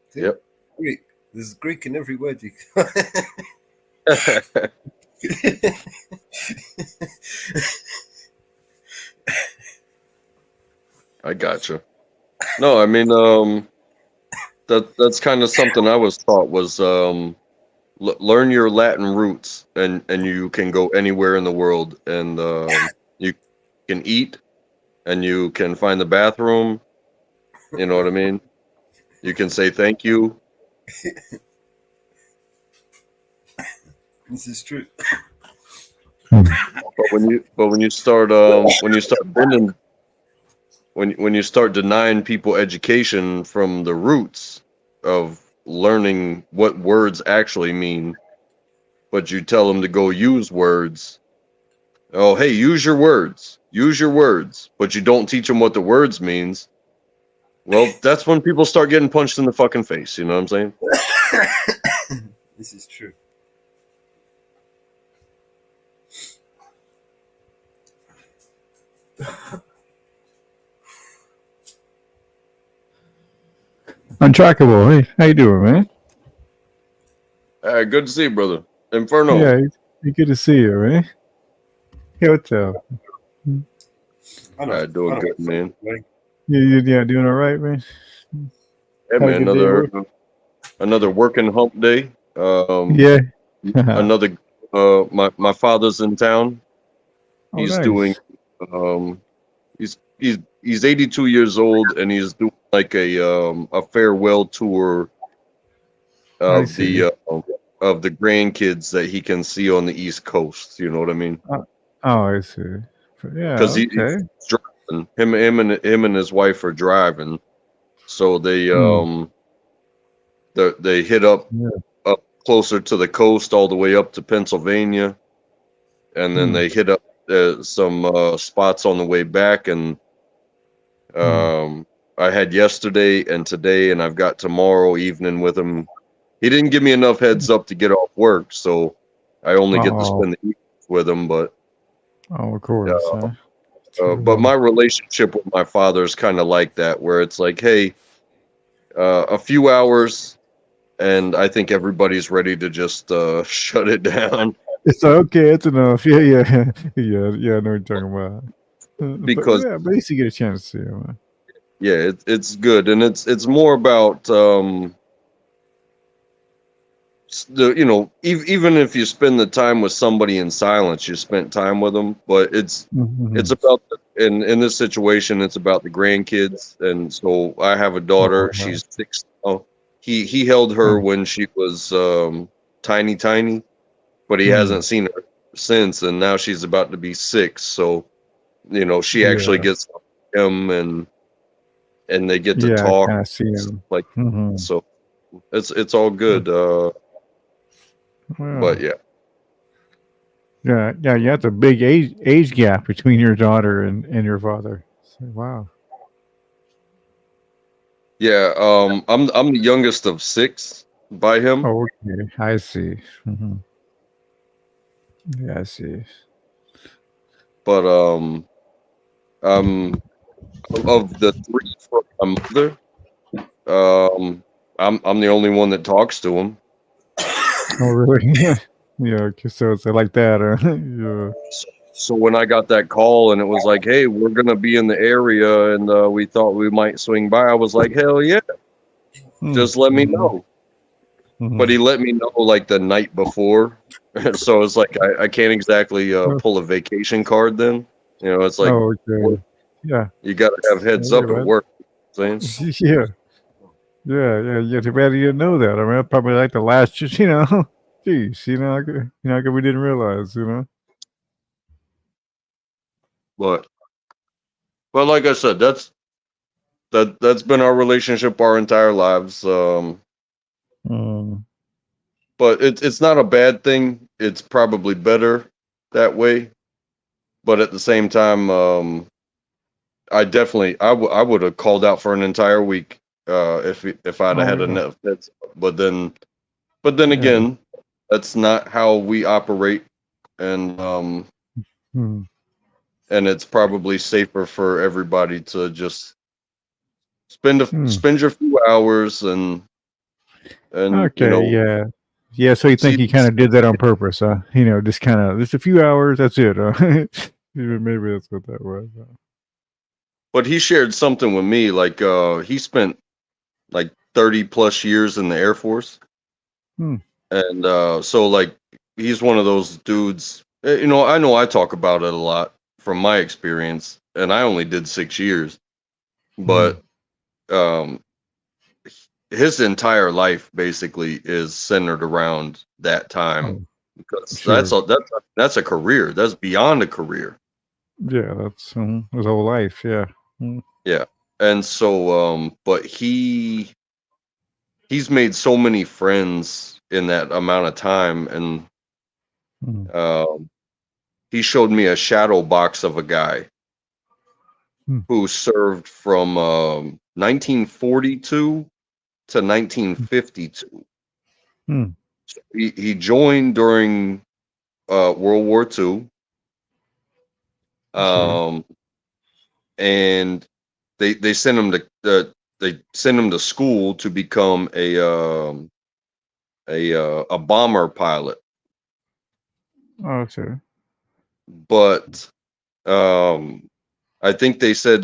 See? Yep. Greek. There's Greek in every word you I gotcha. No, I mean, that's kind of something I was taught was learn your Latin roots, and you can go anywhere in the world, and you can eat, and you can find the bathroom. You know what I mean? You can say thank you. This is true. But when you start bending, when you start denying people education from the roots of learning what words actually mean, but you tell them to go use words. Oh, hey, use your words, but you don't teach them what the words means. Well, that's when people start getting punched in the fucking face. You know what I'm saying? This is true. Untrackable. Hey, how you doing, man? Good to see you, brother. Inferno. Yeah, it's good to see you, man. Hey, what's up? Doing good, man. Yeah, doing all right, man. Yeah, man. Another working hump day. Yeah. Another. My father's in town. He's nice. doing. He's 82 years old, and he's doing like a farewell tour of the grandkids that he can see on the East Coast. You know what I mean? Oh, I see. Yeah. Because okay. he's driving. Him and his wife are driving, so they hit up closer to the coast, all the way up to Pennsylvania, and then they hit up some spots on the way back. And I had yesterday and today, and I've got tomorrow evening with him. He didn't give me enough heads up to get off work, so I only get to spend the evening with him. But of course. but my relationship with my father is kind of like that, where it's like, hey, a few hours, and I think everybody's ready to just shut it down. It's okay. It's enough. Yeah. I know what you're talking about. Because but at least you get a chance to see him. Man. Yeah, it's good, and it's more about even if you spend the time with somebody in silence, you spent time with them. But it's about in this situation, it's about the grandkids, and so I have a daughter. She's 6. Oh, he held her when she was tiny, but he hasn't seen her since, and now she's about to be 6. So she actually gets him, and they get to talk. I see him. Like so, it's all good. But yeah. You have a big age gap between your daughter and your father. So, wow. Yeah, I'm the youngest of 6 by him. Oh, okay. I see. Yeah, I see. But of the three from my mother, I'm the only one that talks to him. Oh, really? Yeah. So it's like that. Yeah. So when I got that call and it was like, hey, we're gonna be in the area and we thought we might swing by, I was like, hell yeah, just let me know. But he let me know like the night before, so it's like I can't exactly pull a vacation card then. You know, it's like, Oh, okay. Yeah. you got to have heads up at work. Saying. Yeah. Yeah. Too bad you didn't know that. I mean, that's probably like the last, geez, we didn't realize, But like I said, that's been our relationship our entire lives. But it's not a bad thing. It's probably better that way. But at the same time, I would have called out for an entire week if I'd have had enough hits. But then again, that's not how we operate, and and it's probably safer for everybody to just spend your few hours and Okay, yeah. So you think he kind of did that on purpose, huh? Just a few hours. That's it. Maybe that's what that was. But he shared something with me, like he spent like 30 plus years in the Air Force, and so like he's one of those dudes. I know I talk about it a lot from my experience, and I only did 6 years, but his entire life basically is centered around that time, because that's a career. That's beyond a career. Yeah, that's his whole life. Yeah. Yeah, and so but he's made so many friends in that amount of time, and he showed me a shadow box of a guy who served from 1942 to 1952. So he joined during World War II, and they sent him to school to become a bomber pilot. Okay. But I think they said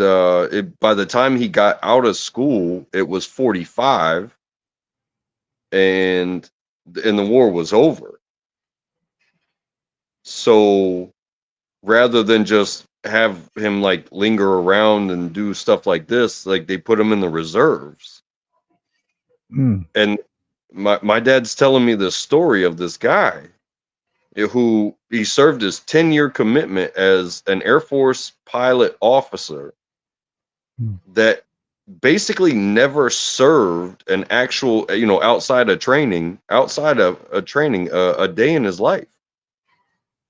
by the time he got out of school, it was 45, and the war was over. So rather than just have him like linger around and do stuff like this, like they put him in the reserves. And my dad's telling me this story of this guy who he served his 10-year commitment as an Air Force pilot officer that basically never served an actual, outside of a training, a day in his life,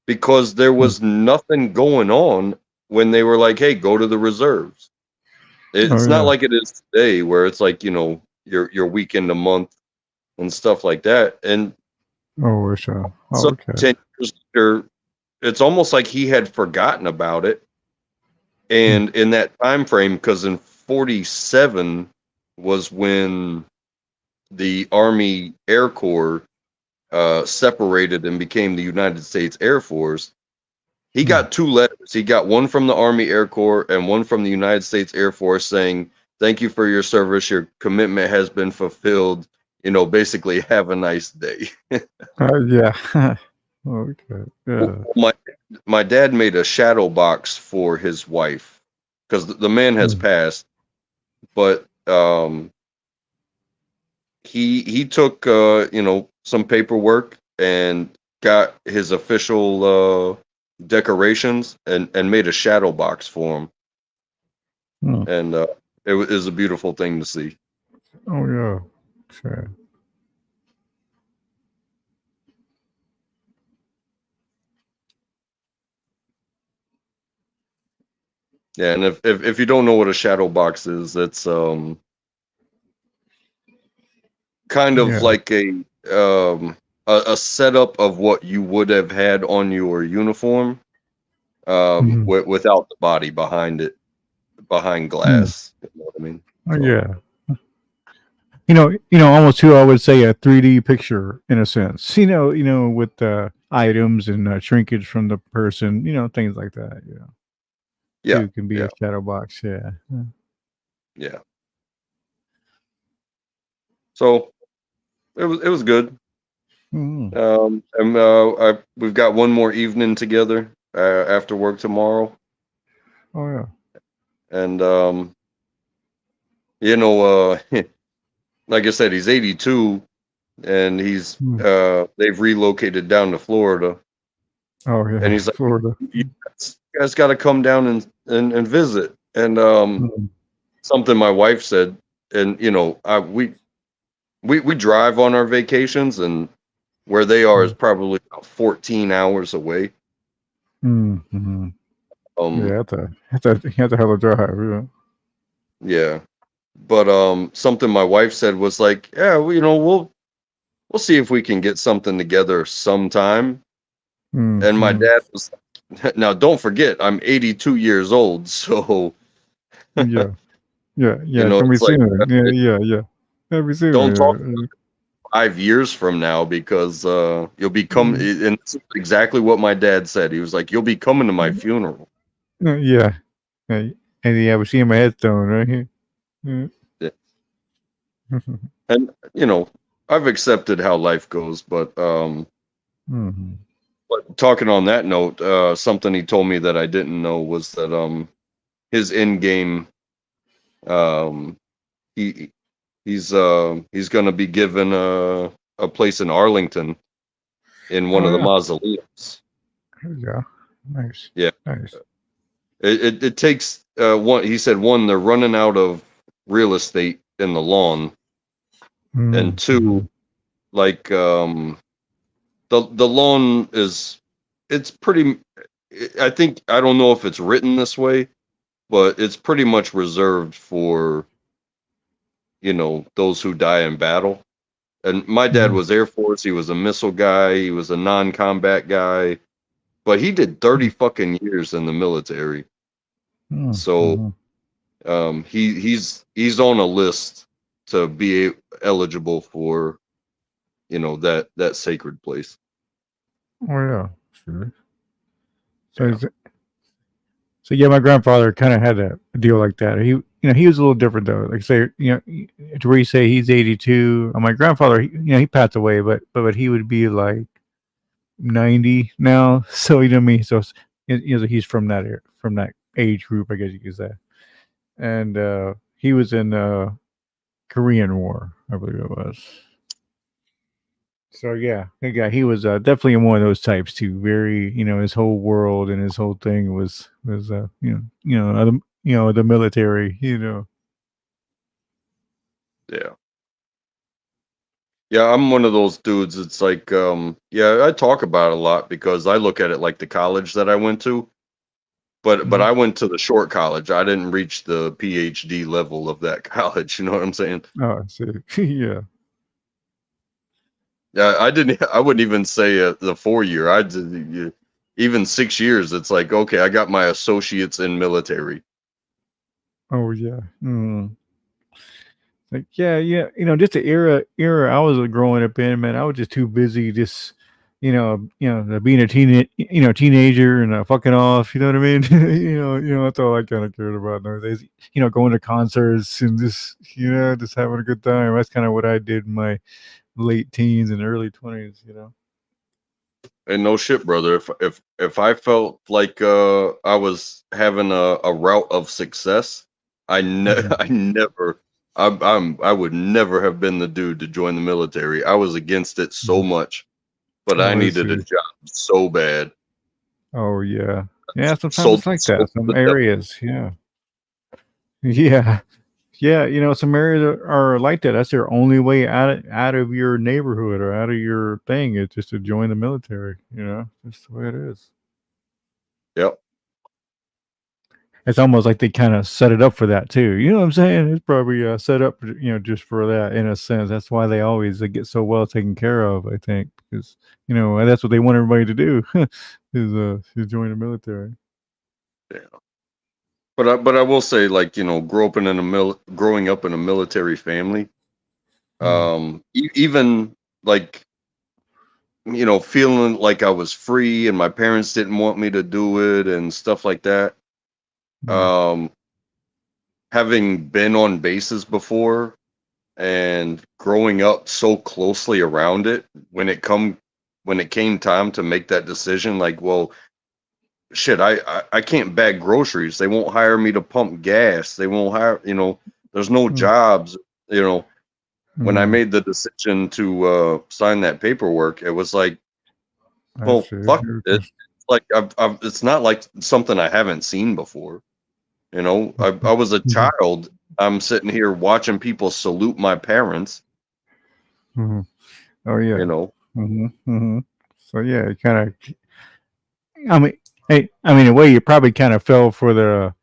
because there was nothing going on when they were like, hey, go to the reserves. It's not like it is today, where it's like, your weekend a month and stuff like that. And so okay. 10 years later, it's almost like he had forgotten about it. And in that time frame, because in 47 was when the Army Air Corps separated and became the United States Air Force. He got 2 letters. He got one from the Army Air Corps and one from the United States Air Force saying, thank you for your service. Your commitment has been fulfilled. Basically, have a nice day. Yeah. Okay. Yeah. My dad made a shadow box for his wife, because the man has passed, but he took some paperwork and got his official decorations and made a shadow box for him. And it was a beautiful thing to see. Oh yeah. Sure. Yeah, and if you don't know what a shadow box is, it's kind of like a setup of what you would have had on your uniform, without the body behind it. behind glass. You know what I mean? Oh, So, yeah. Almost too, I would say a 3D picture in a sense. With items and shrinkage from the person. Things like that. yeah, Too can be yeah, a shadow box. Yeah. yeah. So it was good. Mm. And we've got one more evening together after work tomorrow, Oh yeah. and like I said, he's 82, and Mm. they've relocated down to Florida, Oh and yeah. he's like, Florida. you guys got to come down and visit. And Mm. something my wife said, and we drive on our vacations, and where they are is probably about 14 hours away. Mm-hmm. Um, Yeah, you have to have a drive. yeah, but something my wife said was like, yeah, we'll see if we can get something together sometime. And my Mm-hmm. dad was like, now don't forget, I'm 82 years old, so Yeah. Yeah. Yeah. Can be it's like, soon. Yeah. Yeah. Yeah. Can be don't talk soon. 5 years from now because you'll be coming. Yeah. And it's exactly what my dad said. He was like, you'll be coming to my funeral. Yeah. Yeah. And yeah, we see my headstone right here. Yeah. Yeah. And I've accepted how life goes, but Mm-hmm. talking on that note, something he told me that I didn't know was that his end game, um he he's gonna be given a place in Arlington in one Oh of the yeah. mausoleums. Yeah. Nice. Yeah. Nice. It takes one. He said one, they're running out of real estate in the lawn, and Mm-hmm. two, like the lawn it's pretty. I think I don't know if it's written this way, but it's pretty much reserved for those who die in battle. And my dad Mm-hmm. was Air Force. He was a missile guy. He was a non-combat guy, but he did 30 fucking years in the military. So Mm-hmm. he's on a list to be eligible for that sacred place. Oh yeah. Sure. So Yeah. So yeah, my grandfather kind of had a deal like that. He was a little different though. Like say, to where you say he's 82. My grandfather, he passed away, but he would be like 90 now. So you know what I mean. So he's from that age group, I guess you could say. And he was in Korean War, I believe it was. So yeah, he was definitely one of those types too. Very, his whole world and his whole thing was the military. Yeah. Yeah, I'm one of those dudes. It's like, yeah, I talk about it a lot because I look at it like the college that I went to, but Mhm. I went to the short college. I didn't reach the PhD level of that college. You know what I'm saying? Oh, I see. Yeah. Yeah, I didn't. I wouldn't even say the 4 year. I did even 6 years. It's like, okay, I got my associates in military. Oh yeah. Mm. Like yeah, yeah. Just the era I was growing up in, man. I was just too busy, just being a teenager and fucking off. You know what I mean? That's all I kind of cared about nowadays. Going to concerts and just having a good time. That's kind of what I did in my late teens and early 20s. And no shit, brother. If I felt like I was having a route of success, Mhm. I never I would never have been the dude to join the military. I was against it so Mhm. much, but I Oh, I needed a see. job so bad. Oh, yeah. Yeah, sometimes Sold it's like sold that. to Some the devil. areas, yeah. Yeah. Yeah, some areas are like that. That's their only way out of your neighborhood or out of your thing is just to join the military. That's the way it is. Yep. It's almost like they kind of set it up for that too. You know what I'm saying? It's probably set up, just for that in a sense. That's why they always they get so well taken care of. I think because that's what they want everybody to do is join the military. Yeah. But I will say, like, growing up in a military family, even like, feeling like I was free and my parents didn't want me to do it and stuff like that. Um, having been on bases before and growing up so closely around it, when it came time to make that decision, like, well, shit, I can't bag groceries. They won't hire me to pump gas. They won't hire, there's no jobs, you know. When I made the decision to sign that paperwork, it was like, I well, see. fuck it. Like it's not like something I haven't seen before. I was a child. I'm sitting here watching people salute my parents. Mm-hmm. Oh yeah. So yeah, it kind of. I mean, hey, in a way, you probably kind of fell for the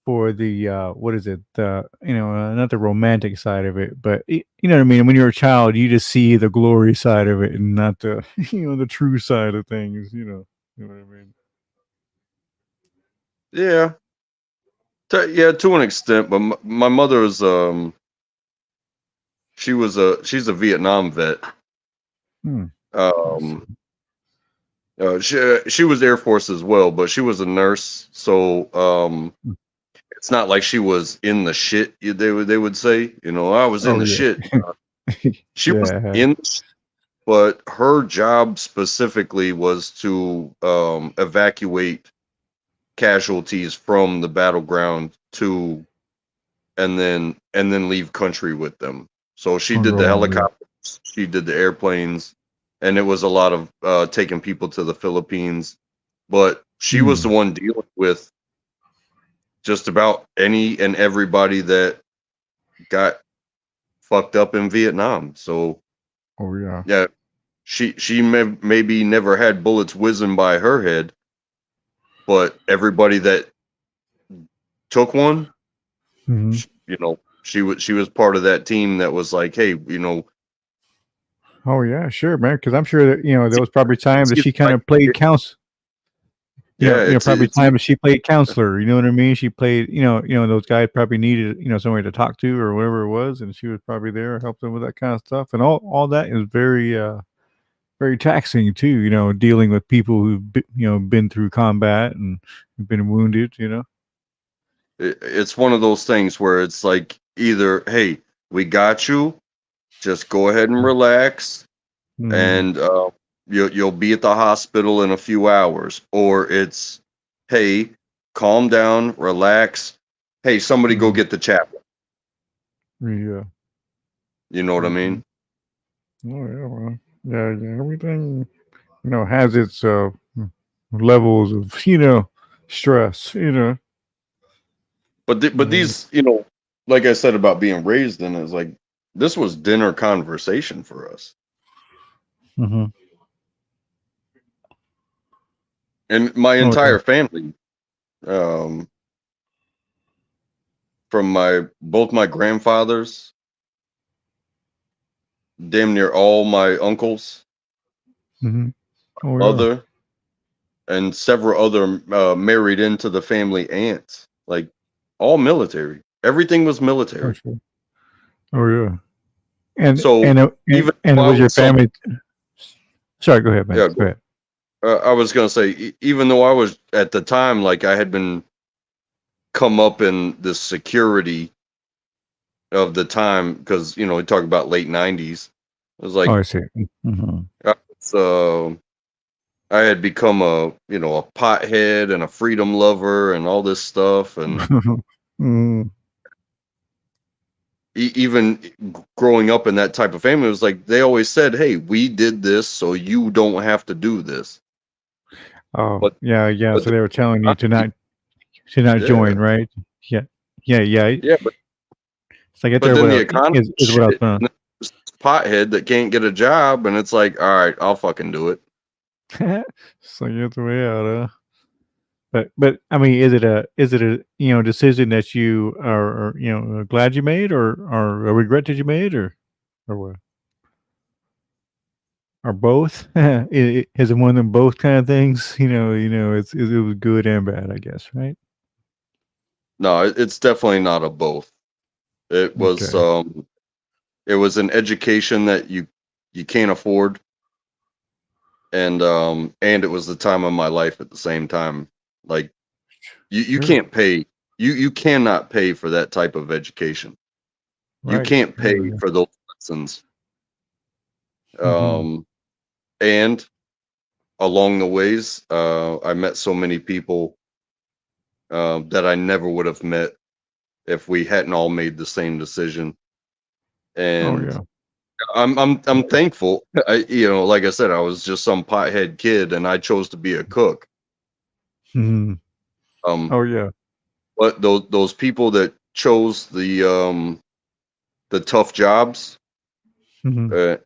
what is it? Not the romantic side of it, but you know what I mean. When you're a child, you just see the glory side of it, and not the the true side of things. You know what I mean. Yeah, to an extent. But my mother is she's a Vietnam vet. Um, she was Air Force as well, but she was a nurse, so it's not like she was in the shit. They would say, I was in Oh the yeah. shit. She was Yeah. in, but her job specifically was to evacuate casualties from the battleground to, and then leave country with them. So she did the helicopters, she did the airplanes, and it was a lot of taking people to the Philippines. But she was the one dealing with just about any and everybody that got fucked up in Vietnam. So Oh yeah. yeah, she maybe never had bullets whizzing by her head, but everybody that took one, she was part of that team that was like, hey, Oh yeah, sure, man. Because I'm sure that there was probably times that it's she kind like, of played counsel. yeah, Probably it's times she played counselor. You know what I mean? She played. Those guys probably needed somebody to talk to or whatever it was, and she was probably there helping them with that kind of stuff. And all that is very very taxing too. Dealing with people who've been through combat and been wounded. it's one of those things where it's like, either, hey, we got you, just go ahead and relax, and you'll be at the hospital in a few hours, or it's, hey, calm down, relax, hey, somebody go get the chaplain. Yeah. You know what I mean? Oh yeah, well, yeah. Everything has its levels of stress. But these, like I said about being raised in, is like, this was dinner conversation for us. Mm-hmm. And my Oh, entire family, from both my grandfathers, damn near all my uncles, mm-hmm. Oh yeah. mother, and several other married into the family aunts, like, all military. Everything was military. Sure. Oh yeah. And So even though was I your was family? Sorry, go ahead, man. yeah, Go ahead. I was gonna say, even though I was at the time, like, I had been come up in the security of the time, because we talk about late 90s. It was Oh, like, I see. Mm-hmm. I had become a pothead and a freedom lover and all this stuff, and even growing up in that type of family, it was like, they always said, hey, we did this so you don't have to do this. Oh But yeah. but So they were telling you to not join, yeah, right? Yeah. yeah, It's like, but then what the else economy is what else. shit, and then there's this pothead that can't get a job, and it's like, all right, I'll fucking do it. So you're the way out, huh? But I mean, is it a decision that you are glad you made, or a regret that you made, or what, or both? Is it one of them, both kind of things? It was good and bad, I guess, right? 'Cause, I mean, is it a, is it a, you know, decision that you are, or, a regret that you made, or both? Or what? Or both? Is it one of them both kind of things? Is it one of them both kind of things? You know, it's, it was good and bad, I guess, right? 'Cause, I mean, is it a, decision that you are, or, a regret that you made, or both? No, it's definitely not a both. It was Okay. it was an education that you can't afford, and it was the time of my life at the same time. Like you Sure. can't pay, you cannot pay for that type of education. You Right. can't pay Oh, yeah. for those lessons. Mhm. And along the ways, I met so many people that I never would have met if we hadn't all made the same decision. Oh, And yeah. I'm thankful. Like I said, I was just some pothead kid, and I chose to be a cook. Mhm. Um, Oh, yeah. but those people that chose the tough jobs, Mhm.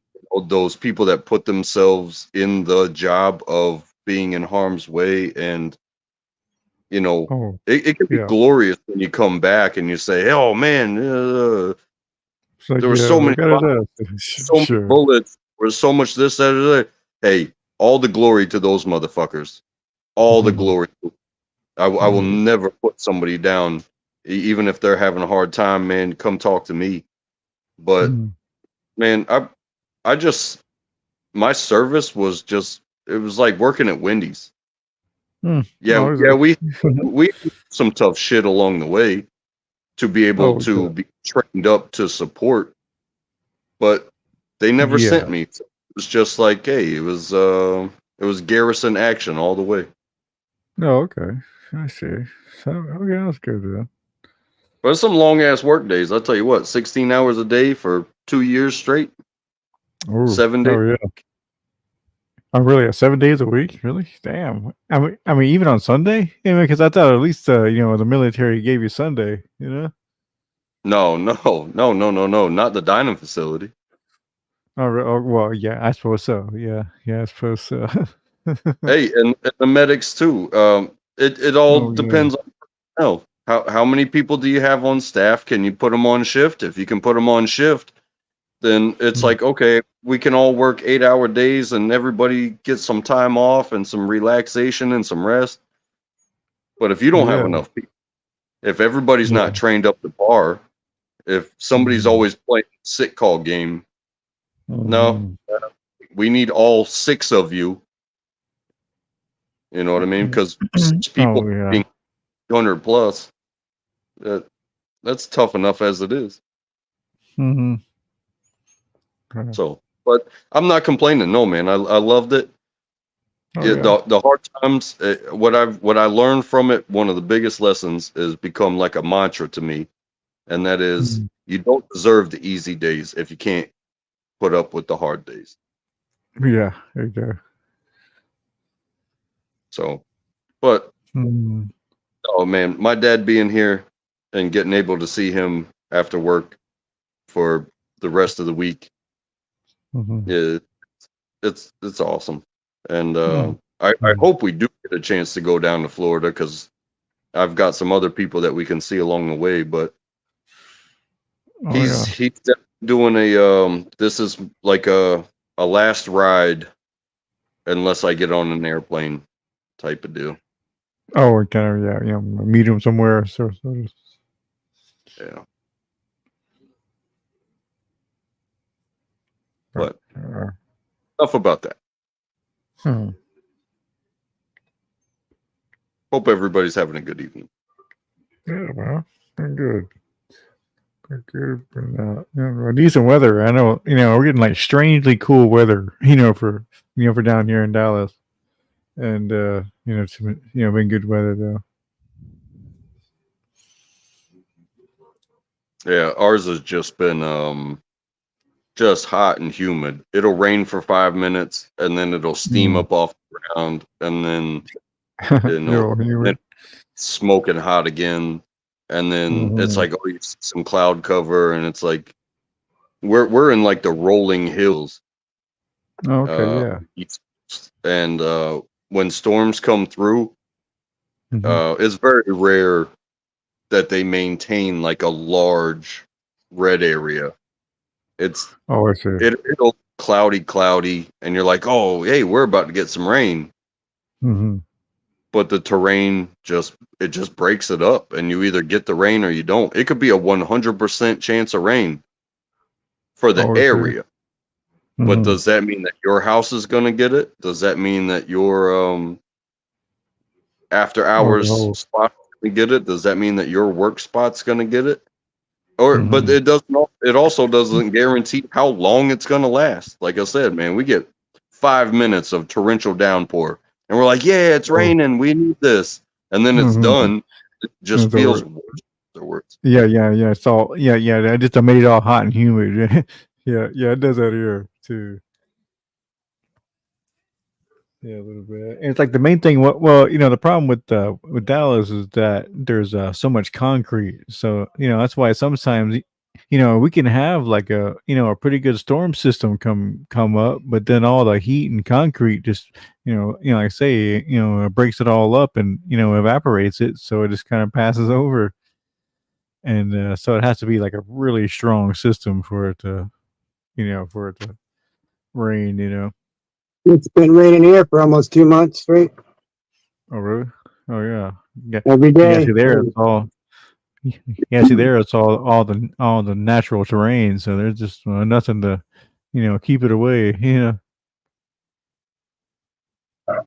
those people that put themselves in the job of being in harm's way, and Oh, it can be yeah. glorious when you come back and you say, "Oh man, It's like, there were yeah, so many look at it fires, up. so many Sure. bullets, there was so much this, that, or that." Hey, all the glory to those motherfuckers. All the Mhm. glory. I will Yeah. never put somebody down, even if they're having a hard time. Man, come talk to me. But Mhm. man, I just my service was just, it was like working at Wendy's. Mm. Yeah, Oh, is yeah, it? we some tough shit along the way to be able Oh, to yeah. be trained up to support, but they never sent Yeah. me. It was just like, hey, it was garrison action all the way. Oh, okay. I see. So, okay, that's good then. But it's some long ass work days. I'll tell you what, 16 hours a day for 2 years straight, Oh, 7 days. oh, yeah. Oh, really? 7 days a week? Really? Damn. I mean, even on Sunday? Yeah, because I thought at least the military gave you Sunday. You know? No, not the dining facility. Oh, well, yeah. I suppose so. Yeah, yeah. I suppose so. Hey, and the medics too. It all Oh, yeah. depends on personnel. How many people do you have on staff? Can you put them on shift? If you can put them on shift, then it's Mm. like, okay, we can all work 8-hour days and everybody gets some time off and some relaxation and some rest. But if you don't have Yeah, enough people, if everybody's yeah. not trained up to par, if somebody's Mhm. always playing sick call game, no, Mhm. we need all 6 of you. You know what I mean? Because 6 people Oh, yeah. being 100 plus, that that's tough enough as it is. Mhm. Okay. So, but I'm not complaining. No, man, I loved it. Oh, yeah. The hard times, what I learned from it, one of the biggest lessons is become like a mantra to me, and that is, Mhm. you don't deserve the easy days if you can't put up with the hard days. Yeah, there you go. So, but Mhm. oh man, my dad being here and getting able to see him after work for the rest of the week, Mhm. yeah, it's awesome. And Mm. I Mhm. hope we do get a chance to go down to Florida, because I've got some other people that we can see along the way. But Oh, yeah. he's definitely doing this is like a last ride unless I get on an airplane type of deal. Oh, and kind of, yeah, meet him somewhere. So Yeah. but, But enough about that. hmm. Hope everybody's having a good evening. Yeah, well, good. Good. Decent weather. I know, we're getting like strangely cool weather, for down here in Dallas. And, it's, been good weather though. Yeah, ours has just been just hot and humid. It'll rain for 5 minutes and then it'll steam Mm. up off the ground, and then Humid. it's smoking hot again, and then it's Mhm. like, oh, you see some cloud cover, and it's like we're in like the rolling hills. Oh, okay, yeah. East Coast. And when storms come through, Mhm. it's very rare that they maintain like a large red area. It's Oh, I see. it'll cloudy, and you're like, oh, hey, we're about to get some rain. Mhm. but the terrain just breaks it up, and you either get the rain or you don't. It could be a 100% chance of rain for the Oh, area. But Mhm. does that mean that your house is going to get it? Does that mean that your after Oh, the hours whole. spot going to get it? Does that mean that your work spot's going to get it? Or but Mhm. it doesn't. It also doesn't guarantee how long it's going to last. Like I said, man, we get 5 minutes of torrential downpour, and we're like, "Yeah, it's Oh. raining. We need this," and then it's Mhm. done. It just It's feels over. worse afterwards. Yeah. It's all. Yeah. That just made it all hot and humid. Yeah. It does that here too. Yeah, a little bit. And it's like the main thing. Well, the problem with Dallas is that there's so much concrete. So that's why sometimes we can have like a pretty good storm system come up, but then all the heat and concrete just like I say it breaks it all up and evaporates it, so it just kind of passes over, and so it has to be like a really strong system for it to rain. It's been raining here for almost 2 months straight, Oh really? Oh yeah. Yeah. every Yeah, day. see there it's all. Yeah, see there it's all the natural terrain, so there's just nothing to keep it away.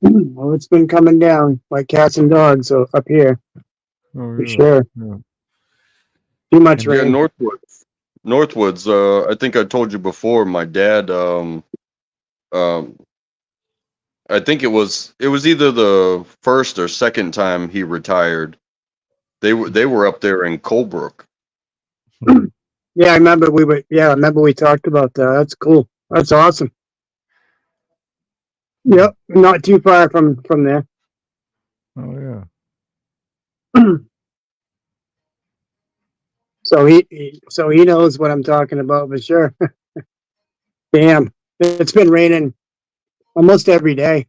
Well, it's been coming down like cats and dogs up here, Oh for sure. yeah. Too much And Yeah, rain. Northwoods. I think I told you before. My dad. I think it was either the first or second time he retired. They were up there in Colebrook. Yeah, I remember we talked about that. That's cool. That's awesome. Yep, not too far from there. Oh yeah. So he knows what I'm talking about for sure. Damn, it's been raining almost every day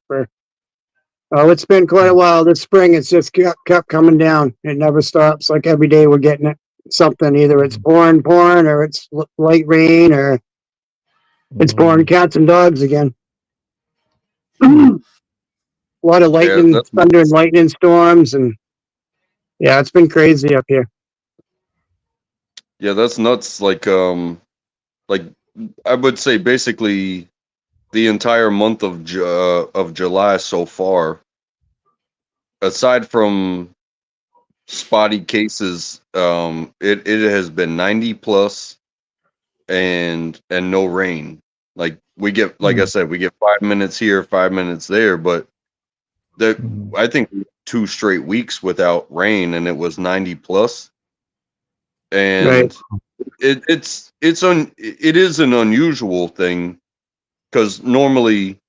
it's been quite a while. This spring, it's just kept coming down. It never stops. Like every day, we're getting it something. Either it's pouring, or it's light rain, or it's pouring cats and dogs again. A lot of Yeah, lightning, that's thunder, and nuts. lightning storms, and yeah, it's been crazy up here. Yeah, that's nuts. Like I would say basically the entire month of July so far, aside from spotty cases, it has been 90 plus and no rain. Like we get, like I said, we get 5 minutes here, 5 minutes there, but I think 2 straight weeks without rain, and it was 90 plus. Right. And it is an unusual thing because normally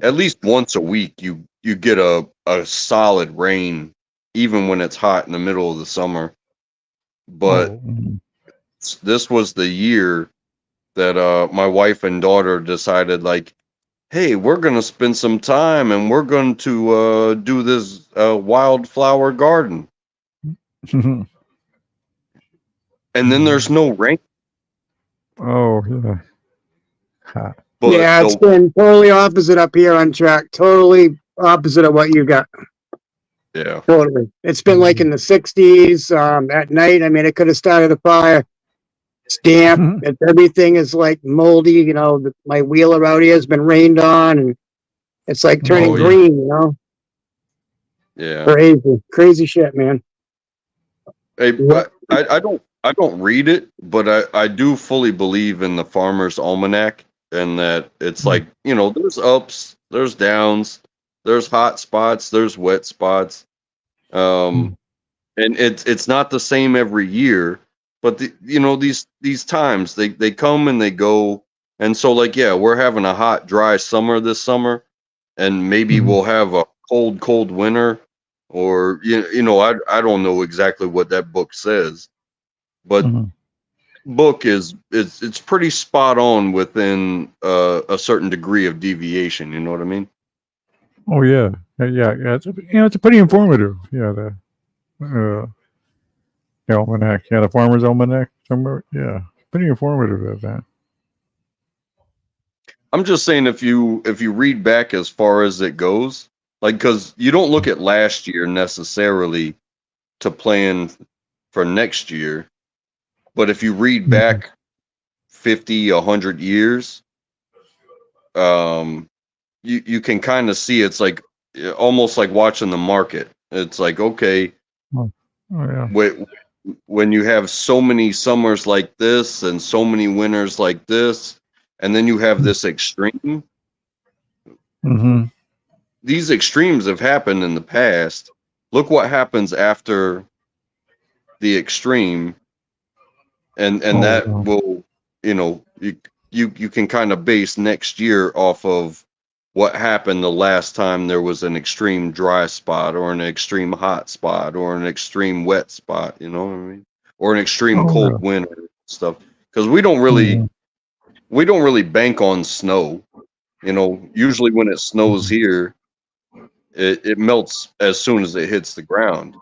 at least once a week you get a solid rain even when it's hot in the middle of the summer. But this was the year that my wife and daughter decided, like, hey, we're going to spend some time and we're going to do this wildflower garden. And then there's no rain. Oh yeah. Ha. But Yeah, it's been totally opposite up here on track. Totally opposite of what you got. yeah, Totally. It's been like in the 60s at night. I mean, it could have started a fire. It's damp. Everything is like moldy. My wheeler out here has been rained on, and it's like turning Oh, yeah. green. Yeah. Crazy shit, man. Hey, but I don't read it, but I do fully believe in the Farmer's Almanac, and that it's like, there's ups, there's downs, there's hot spots, there's wet spots. And it's not the same every year, but these times they come and they go. And so, like, yeah, we're having a hot, dry summer this summer, and maybe we'll have a cold winter, or I don't know exactly what that book says, but book it's pretty spot on within a certain degree of deviation. You know what I mean? Oh yeah. Yeah. It's pretty informative. Yeah. The almanac. Yeah, the farmer's almanac. Somewhere. Yeah, pretty informative at that. I'm just saying, if you read back as far as it goes, Like, because you don't look at last year necessarily to plan for next year. But if you read back 50, 100 years, you can kind of see it's like almost like watching the market. It's like, okay, yeah. when you have so many summers like this and so many winters like this, and then you have this extreme. Mm-hmm. These extremes have happened in the past. Look what happens after the extreme, and that will, you can kind of base next year off of what happened the last time there was an extreme dry spot or an extreme hot spot or an extreme wet spot, you know what I mean? Or an extreme cold winter stuff. Because we don't really bank on snow. Usually when it snows here, it melts as soon as it hits the ground.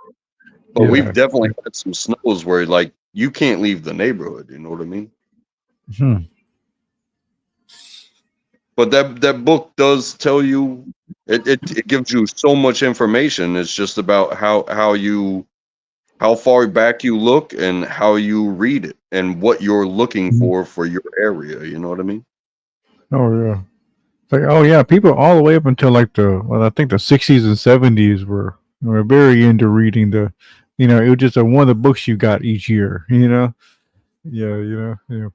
But we've definitely had some snows where like you can't leave the neighborhood, you know what I mean? But that book does tell you, it gives you so much information. It's just about how far back you look and how you read it and what you're looking for your area. You know what I mean? Oh yeah. Like, oh yeah, people all the way up until like I think the 60s and 70s were very into reading it was just one of the books you got each year, Yeah,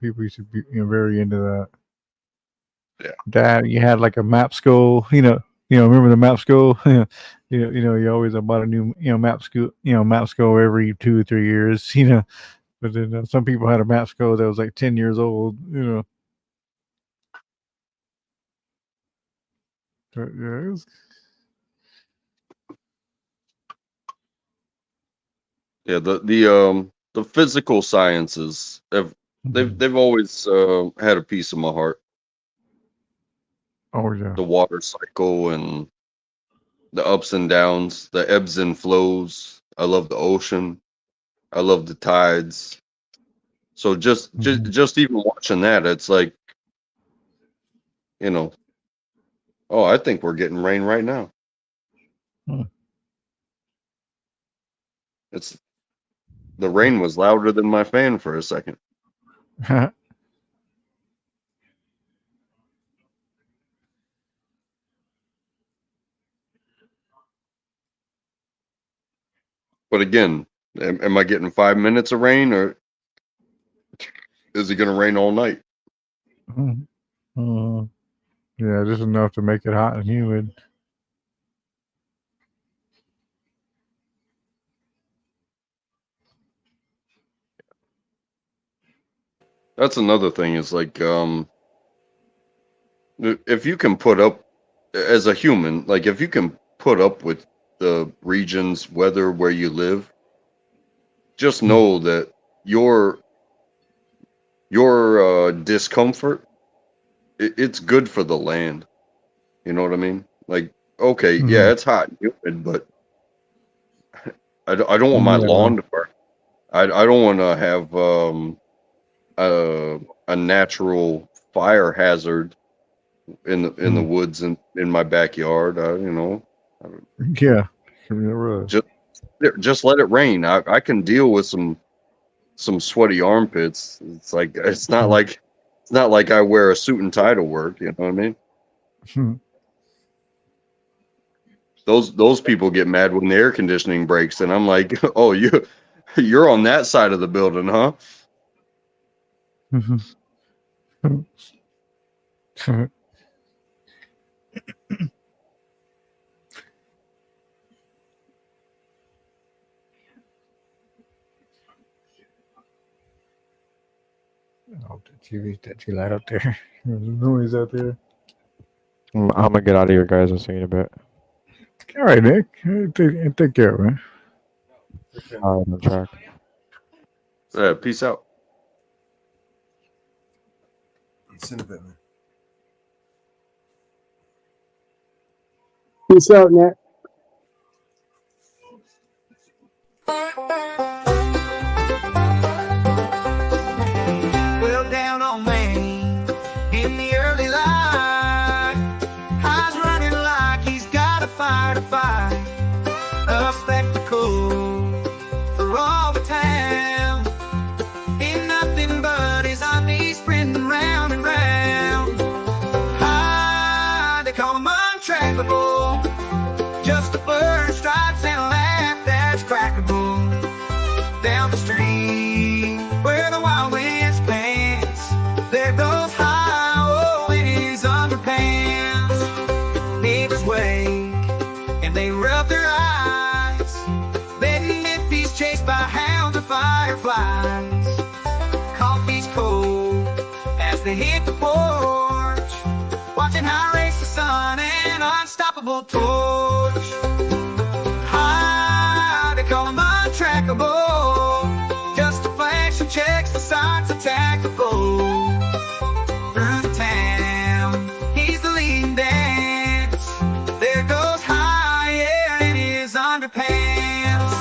people used to be very into that. Yeah. That you had like a map school, remember the map school? You always bought a new map school every 2 or 3 years, But then some people had a map school that was like 10 years old, But, yeah, it was... Yeah, the physical sciences they've always had a piece of my heart. Oh yeah. The water cycle and the ups and downs, the ebbs and flows. I love the ocean. I love the tides. So just even watching that, it's like, oh, I think we're getting rain right now. The rain was louder than my fan for a second. But again, am I getting 5 minutes of rain, or is it going to rain all night? Yeah, just enough to make it hot and humid. That's another thing is like, if you can put up as a human, like if you can put up with the region's weather where you live, just know that your discomfort, it's good for the land. You know what I mean? Like, okay, yeah, it's hot and humid, but I don't want my lawn to burn. I don't want to have a natural fire hazard in the woods and in my backyard. Yeah. Just let it rain. I can deal with some sweaty armpits. It's not like I wear a suit and tie to work. You know what I mean? Those people get mad when the air conditioning breaks, and I'm like, oh, you're on that side of the building, huh? Oh, the TV's that too loud up there. There's noise out there. I'm gonna get out of here, guys. I'll see you in a bit. All right, Nick. Take care, man. All right, on track. Peace out. It's in a bit, man. Peace out, Nick. Well, down on Maine in the early light, eyes running like he's got a fire to lights. Coffee's cold as they hit the porch. Watching how race the sun and unstoppable torch. High, they call him untrackable. Just a flash and checks the signs of tactical. Through the town, he's the leading dance. There goes High, yeah, in his underpants.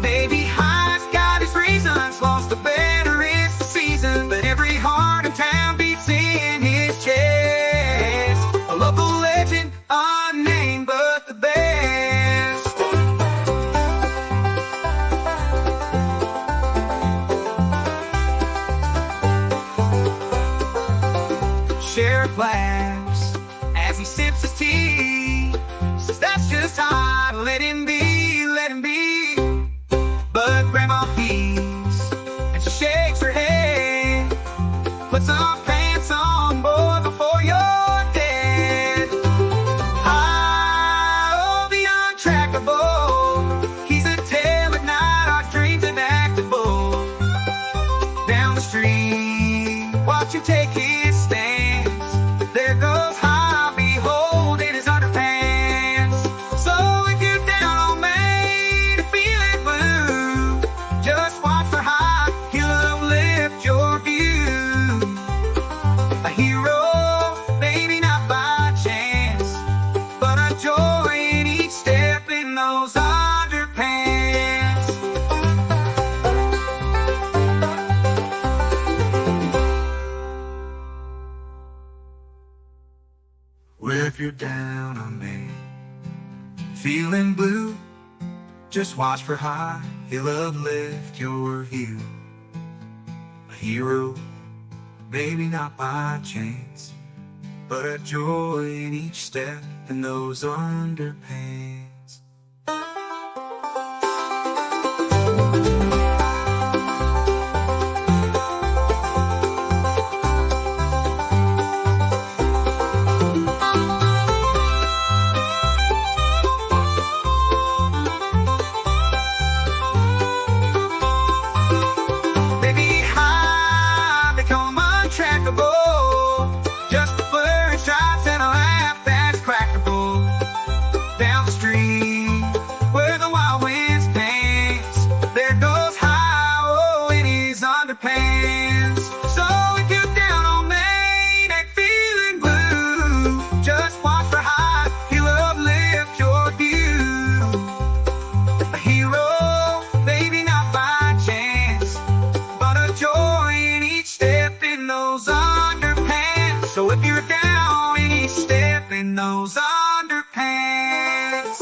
Baby High's got his reasons, lost the better it's the season. But every heart in town beats in his chest. A local legend, unnamed but the best. Sheriff laughs as he sips his tea. Says that's just high, let him be, let him be. But Grandma pees and she shakes her head. Put some pants on, boy, before you're dead. Oh, the untrackable. He's a tale at night, our dreams inactable. Down the street, watch him take his stance. There goes High, behold, in his underpants. So if you're down on Main and feeling blue, just watch for High, he'll uplift your view. A hero, maybe not by chance, but a joy in each step in those underpants. Well, if you're down on me, feeling blue, just watch for High, he'll uplift your view. A hero, maybe not by chance, but a joy in each step in those underpants. Baby High, they call him untrackable. Just a blurry stripes and a laugh that's crackable. Down the street, where the wild winds dance, there goes High, oh, in his underpants. So if you're down on Main and feeling blue, just watch for High, he'll uplift your view. A hero, maybe not by chance, but a joy in each step in those underpants. So if you're down in each step in those underpants.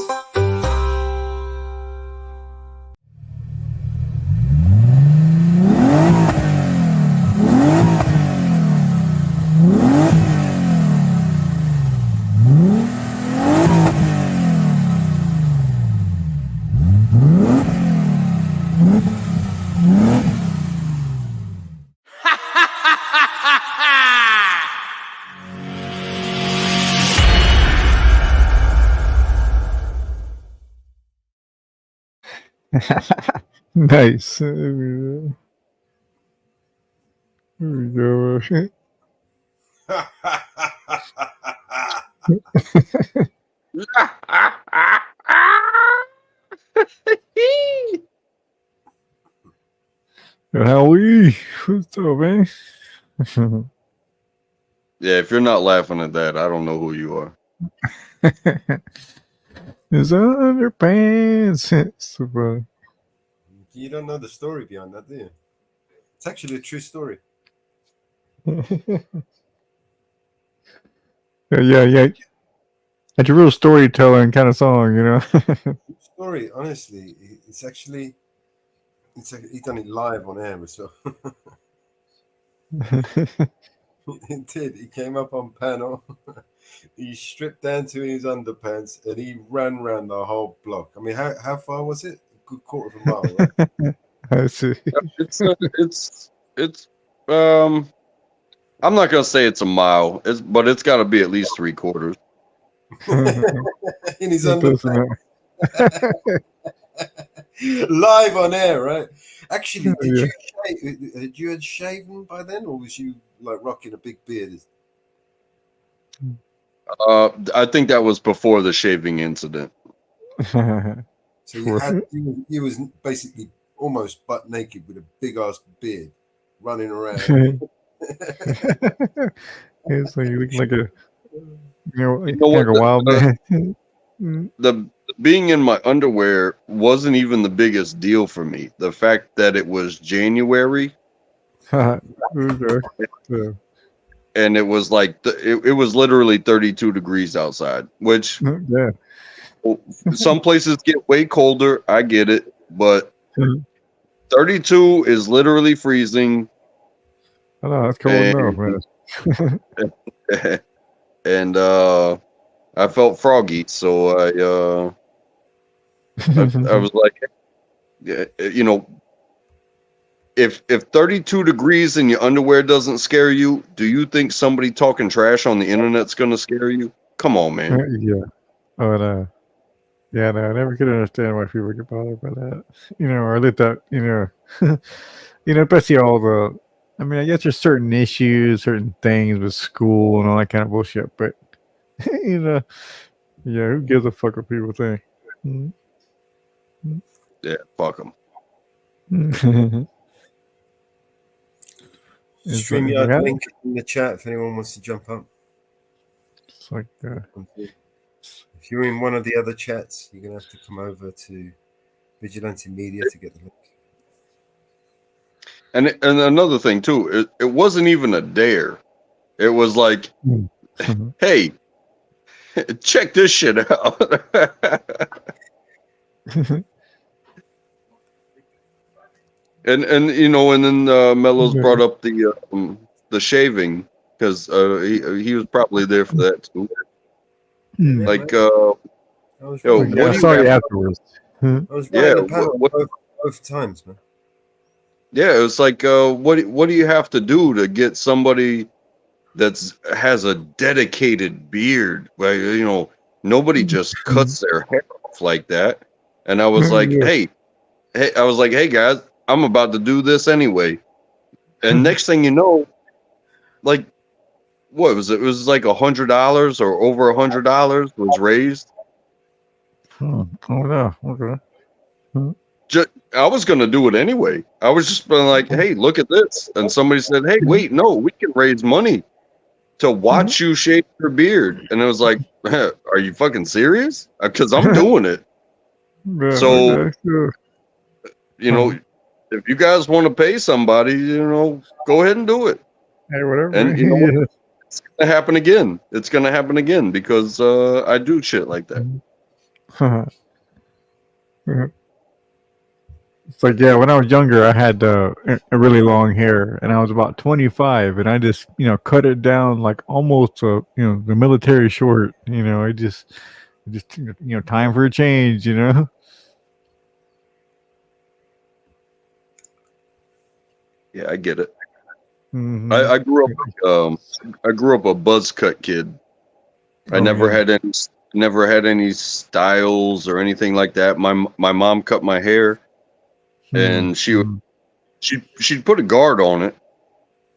Nice. There we go. Howie, what's up, man? Yeah, if you're not laughing at that, I don't know who you are. His underpants. So funny. You don't know the story behind that, do you? It's actually a true story. Yeah. It's a real storytelling kind of song, you know. Story, honestly, it's actually he done it live on air as well. He did. He came up on panel. He stripped down to his underpants and he ran around the whole block. I mean, how far was it? A good quarter of a mile, right? I see. It's I'm not gonna say it's a mile, but it's got to be at least 3/4. In his underpants. Live on air, right? Actually, did you had shaven by then, or was you like rocking a big beard? I think that was before the shaving incident. So you was basically almost butt naked with a big ass beard, running around. It's like you look like a what, like a wild man. the being in my underwear wasn't even the biggest deal for me. The fact that it was January, and it was like it was literally 32 degrees outside, which some places get way colder. I get it, but 32 is literally freezing. I know that's cold enough, man. And I felt froggy, so I was like, you know, if 32 degrees in your underwear doesn't scare you, do you think somebody talking trash on the internet's gonna scare you? Come on, man. Yeah. Oh no. Yeah, no, I never could understand why people get bothered by that. Or let that, especially all the. I mean, I guess there's certain issues, certain things with school and all that kind of bullshit, but yeah, who gives a fuck what people think? Yeah, fuck them. StreamYard link in the chat if anyone wants to jump up. It's like if you're in one of the other chats, you're gonna have to come over to Vigilante Media to get the link. And another thing too, it wasn't even a dare. It was like, hey, check this shit out. and then Mellows brought up the shaving because he was probably there for that too. Like, I saw you afterwards. I was right the panel both times, man. Yeah, it was like, what do you have to do to get somebody has a dedicated beard? Well, nobody just cuts their hair off like that. And I was like, hey, guys, I'm about to do this anyway. And next thing you know, like, what was it? It was like $100 or over $100 was raised. Oh no, okay. I was going to do it anyway. I was just like, hey, look at this. And somebody said, hey, wait, no, we can raise money to watch you shave your beard. And I was like, are you fucking serious? Because I'm doing it. So, if you guys want to pay somebody, go ahead and do it. Hey, whatever. And it's going to happen again. It's going to happen again because I do shit like that. It's like, when I was younger, I had a really long hair, and I was about 25, and I just, cut it down like almost, the military short. I just, time for a change. Yeah, I get it. Mm-hmm. I grew up a buzz cut kid. I never had any styles or anything like that. My mom cut my hair. And she'd put a guard on it,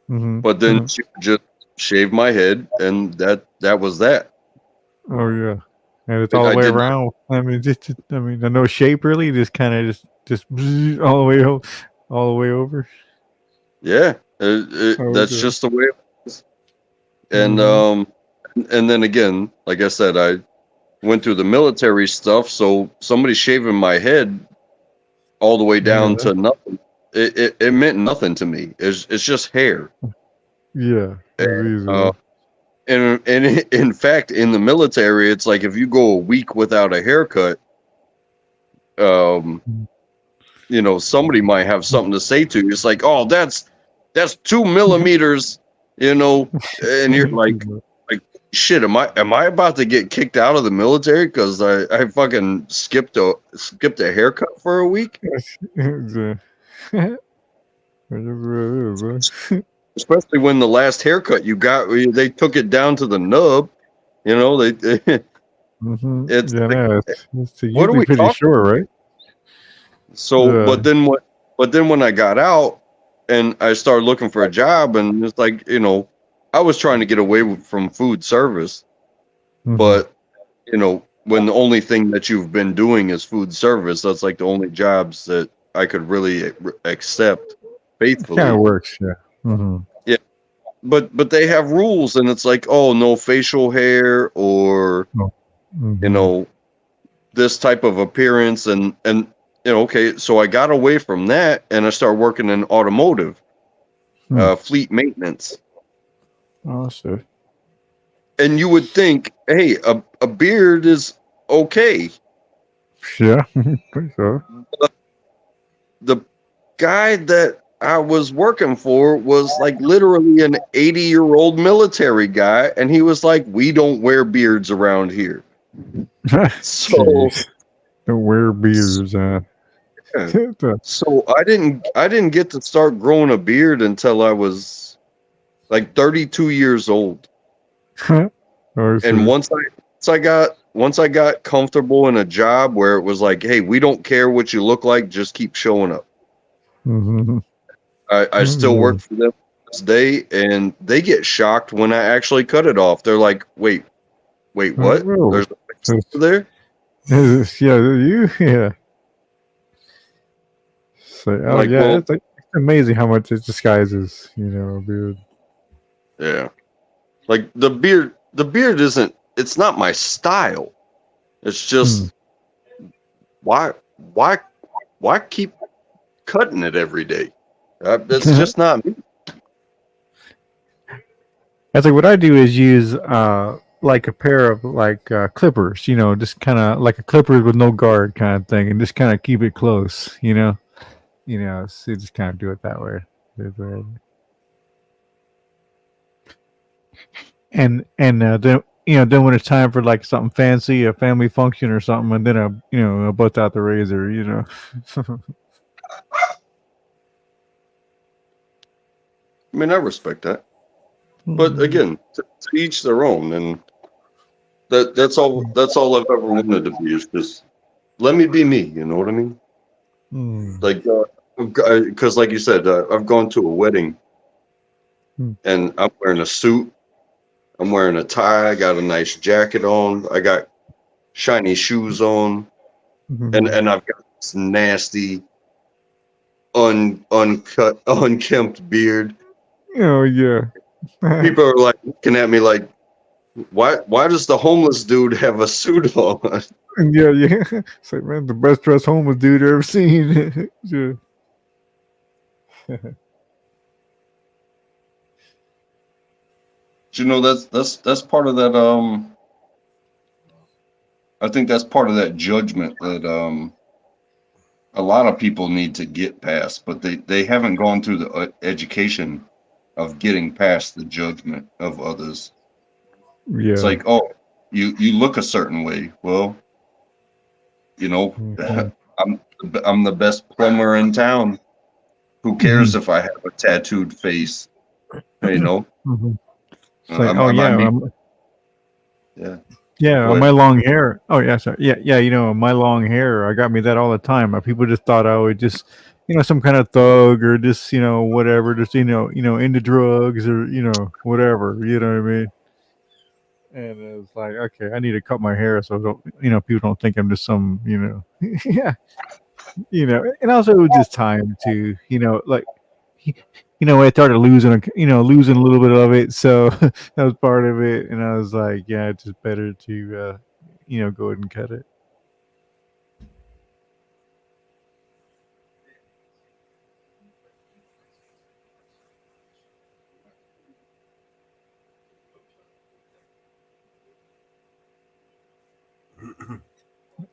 but then she would just shave my head, and that was that. Oh yeah, and it's all the way around. I mean, no shape really. Just kind of just all the way over. Yeah, that's just the way it was. And and then again, like I said, I went through the military stuff, so somebody shaving my head all the way down to nothing. It meant nothing to me. It's just hair. Yeah. And in fact, in the military, it's like if you go a week without a haircut, somebody might have something to say to you. It's like, oh, that's 2 millimeters, and you're like, shit, am I about to get kicked out of the military because I fucking skipped a haircut for a week? Especially when the last haircut you got, they took it down to the nub. It's what are we pretty talking? sure, right? So, but then But then when I got out and I started looking for a job, and it's like, you know, I was trying to get away from food service, but you know, when the only thing that you've been doing is food service, that's like the only jobs that I could really accept faithfully. Kind of works, yeah. Mm-hmm. Yeah, but they have rules, and it's like, oh, no facial hair, or you know, this type of appearance, and you know, okay, so I got away from that, and I started working in automotive, fleet maintenance. Oh, so. And you would think, hey, a beard is okay. Yeah, think so. But the guy that I was working for was like literally an 80-year-old military guy, and he was like, "We don't wear beards around here." So don't wear beards. So I didn't get to start growing a beard until I was like 32 years old. And once I got comfortable in a job where it was like, hey, we don't care what you look like, just keep showing up. I still work for them to this day, and they get shocked when I actually cut it off. They're like, wait, what? There's a fix there? Yeah. So, Like, well, it's amazing how much it disguises, you know, a beard. Yeah. Like the beard isn't, it's not my style. It's just why keep cutting it every day? That's just not me. That's like what I do is use like a pair of like clippers, you know, just kind of like a clippers with no guard kind of thing, and just kind of keep it close, you know, so you just kind of do it that way. And then then when it's time for like something fancy, a family function or something, and then I bust out the razor, you know. I mean, I respect that, but again, to each their own, and that's all I've ever wanted to be, is just let me be me. You know what I mean? Like, because like you said, I've gone to a wedding, and I'm wearing a suit. I'm wearing a tie. I got a nice jacket on. I got shiny shoes on, and I've got this nasty, unkempt beard. Oh yeah. People are like looking at me like, why does the homeless dude have a suit on? Yeah. It's like, man, the best dressed homeless dude I've ever seen. Yeah. You know, that's part of that. I think that's part of that judgment that a lot of people need to get past, but they haven't gone through the education of getting past the judgment of others. Yeah. It's like, oh, you look a certain way. Well, you know, I'm the best plumber in town. Who cares if I have a tattooed face? You know. It's like, my long hair. Oh yeah, sorry. Yeah. You know, my long hair. I got me that all the time. People just thought I would just, some kind of thug or just, whatever, just into drugs or whatever. You know what I mean? And it's like, okay, I need to cut my hair so people don't think I'm just some, yeah, and also it was just time to, like. I started losing a little bit of it, so that was part of it, and I was like, yeah, it's just better to, go ahead and cut it.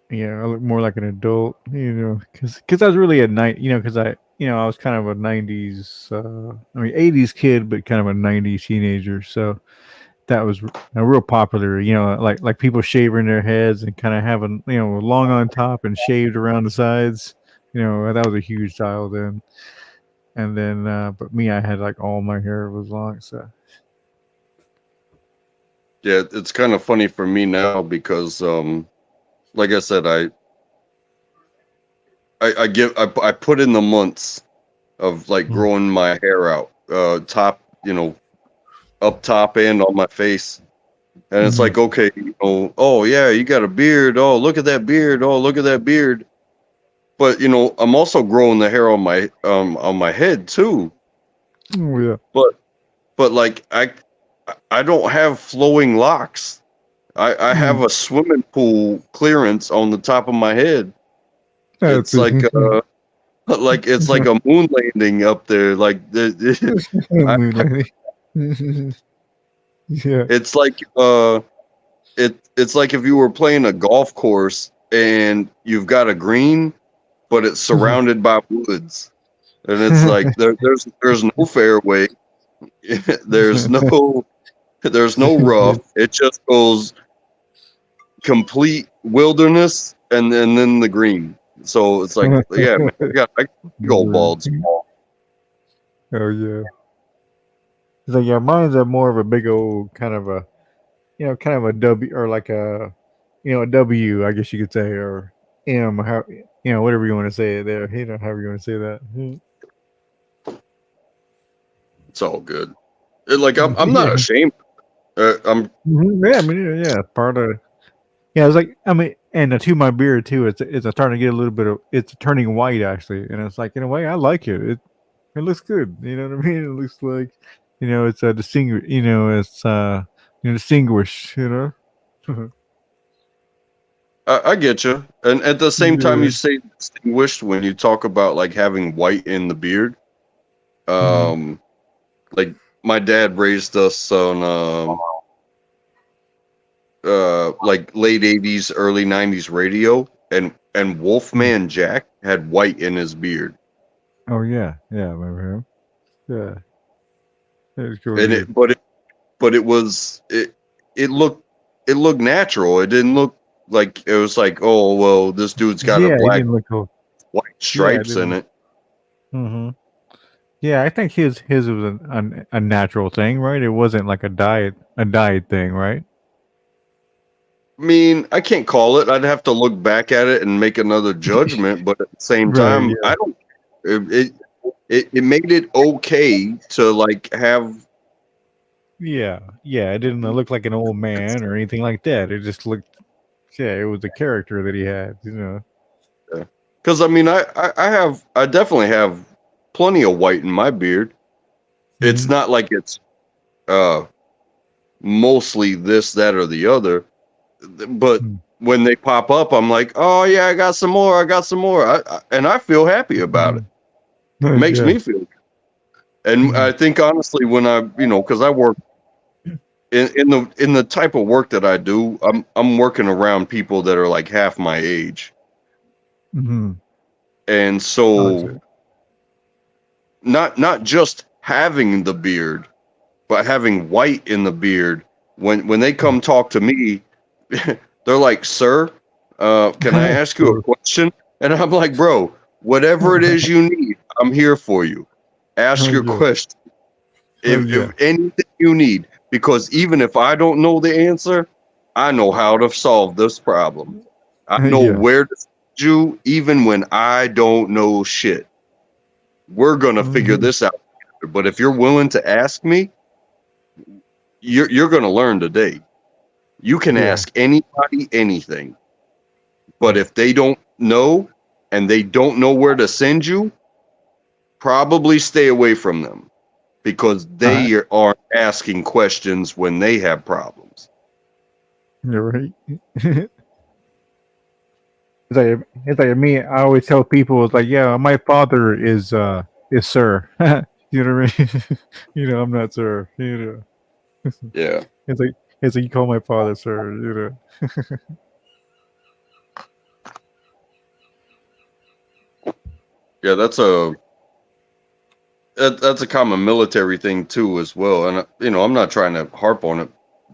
Yeah, I look more like an adult, because I was really a night, because I was kind of a 90s, 80s kid, but kind of a 90s teenager. So that was real popular, like people shaving their heads and kind of having, long on top and shaved around the sides. That was a huge style then. And then, but me, I had like all my hair was long. So. Yeah, it's kind of funny for me now because, like I said, I I put in the months of like growing my hair out, top, up top and on my face. And it's like, okay, oh yeah, you got a beard. Oh, look at that beard. Oh, look at that beard. But I'm also growing the hair on my head too. Oh yeah. But like I don't have flowing locks. I have a swimming pool clearance on the top of my head. It's like it's like a moon landing up there. Like Moon landing. Yeah. it's like it's like if you were playing a golf course and you've got a green, but it's surrounded by woods, and it's like there's no fairway, there's no rough. It just goes complete wilderness, and then the green. So it's like, yeah, man, I got gold bald small. Oh yeah. It's like, yeah, mine's a more of a big old kind of a, kind of a W, or like a, a W, I guess you could say, or M, how, whatever you want to say it there, however you want to say that. It's all good. I'm not ashamed. I'm yeah, I mean, yeah, part of. Yeah, it's like, I mean, and to my beard too, it's starting to get a little bit of, it's turning white actually, and it's like, in a way, I like it. It looks good. You know what I mean? It looks like, it's a distinguished. It's distinguished. I get you, and at the same time, you say distinguished when you talk about like having white in the beard. Like my dad raised us on like late 80s, early 90s radio, and Wolfman Jack had white in his beard. Oh yeah, yeah, I remember him. Yeah, it was cool. And it looked natural. It didn't look like it was like, oh well, this dude's got a black white stripes in it. Yeah, I think his was a natural thing, right? It wasn't like a diet thing, right? I mean, I can't call it. I'd have to look back at it and make another judgment. But at the same time, yeah. I don't. It made it okay to like have. Yeah, it didn't look like an old man or anything like that. It just looked. Yeah, it was the character that he had. Yeah. Because I mean, I definitely have plenty of white in my beard. It's not like it's mostly this, that, or the other. But when they pop up, I'm like, oh yeah, I got some more. And I feel happy about it. It makes me feel good. And I think honestly, when I, because I work in the type of work that I do, I'm working around people that are like half my age. And so not just having the beard, but having white in the beard, when they come talk to me, they're like, sir, can I ask you a question? And I'm like, bro, whatever it is you need, I'm here for you. Ask your question. If anything you need, because even if I don't know the answer, I know how to solve this problem. I know where to send you, even when I don't know shit. We're gonna figure this out. But if you're willing to ask me, you're gonna learn today. You can ask anybody anything. But if they don't know and they don't know where to send you, probably stay away from them, because they are asking questions when they have problems. You're right. It's like me. I always tell people, it's like, yeah, my father is sir. You know what I mean? I'm not sir. Yeah. It's like you call my father sir. Yeah, that's a common military thing too, as well. And I'm not trying to harp on it,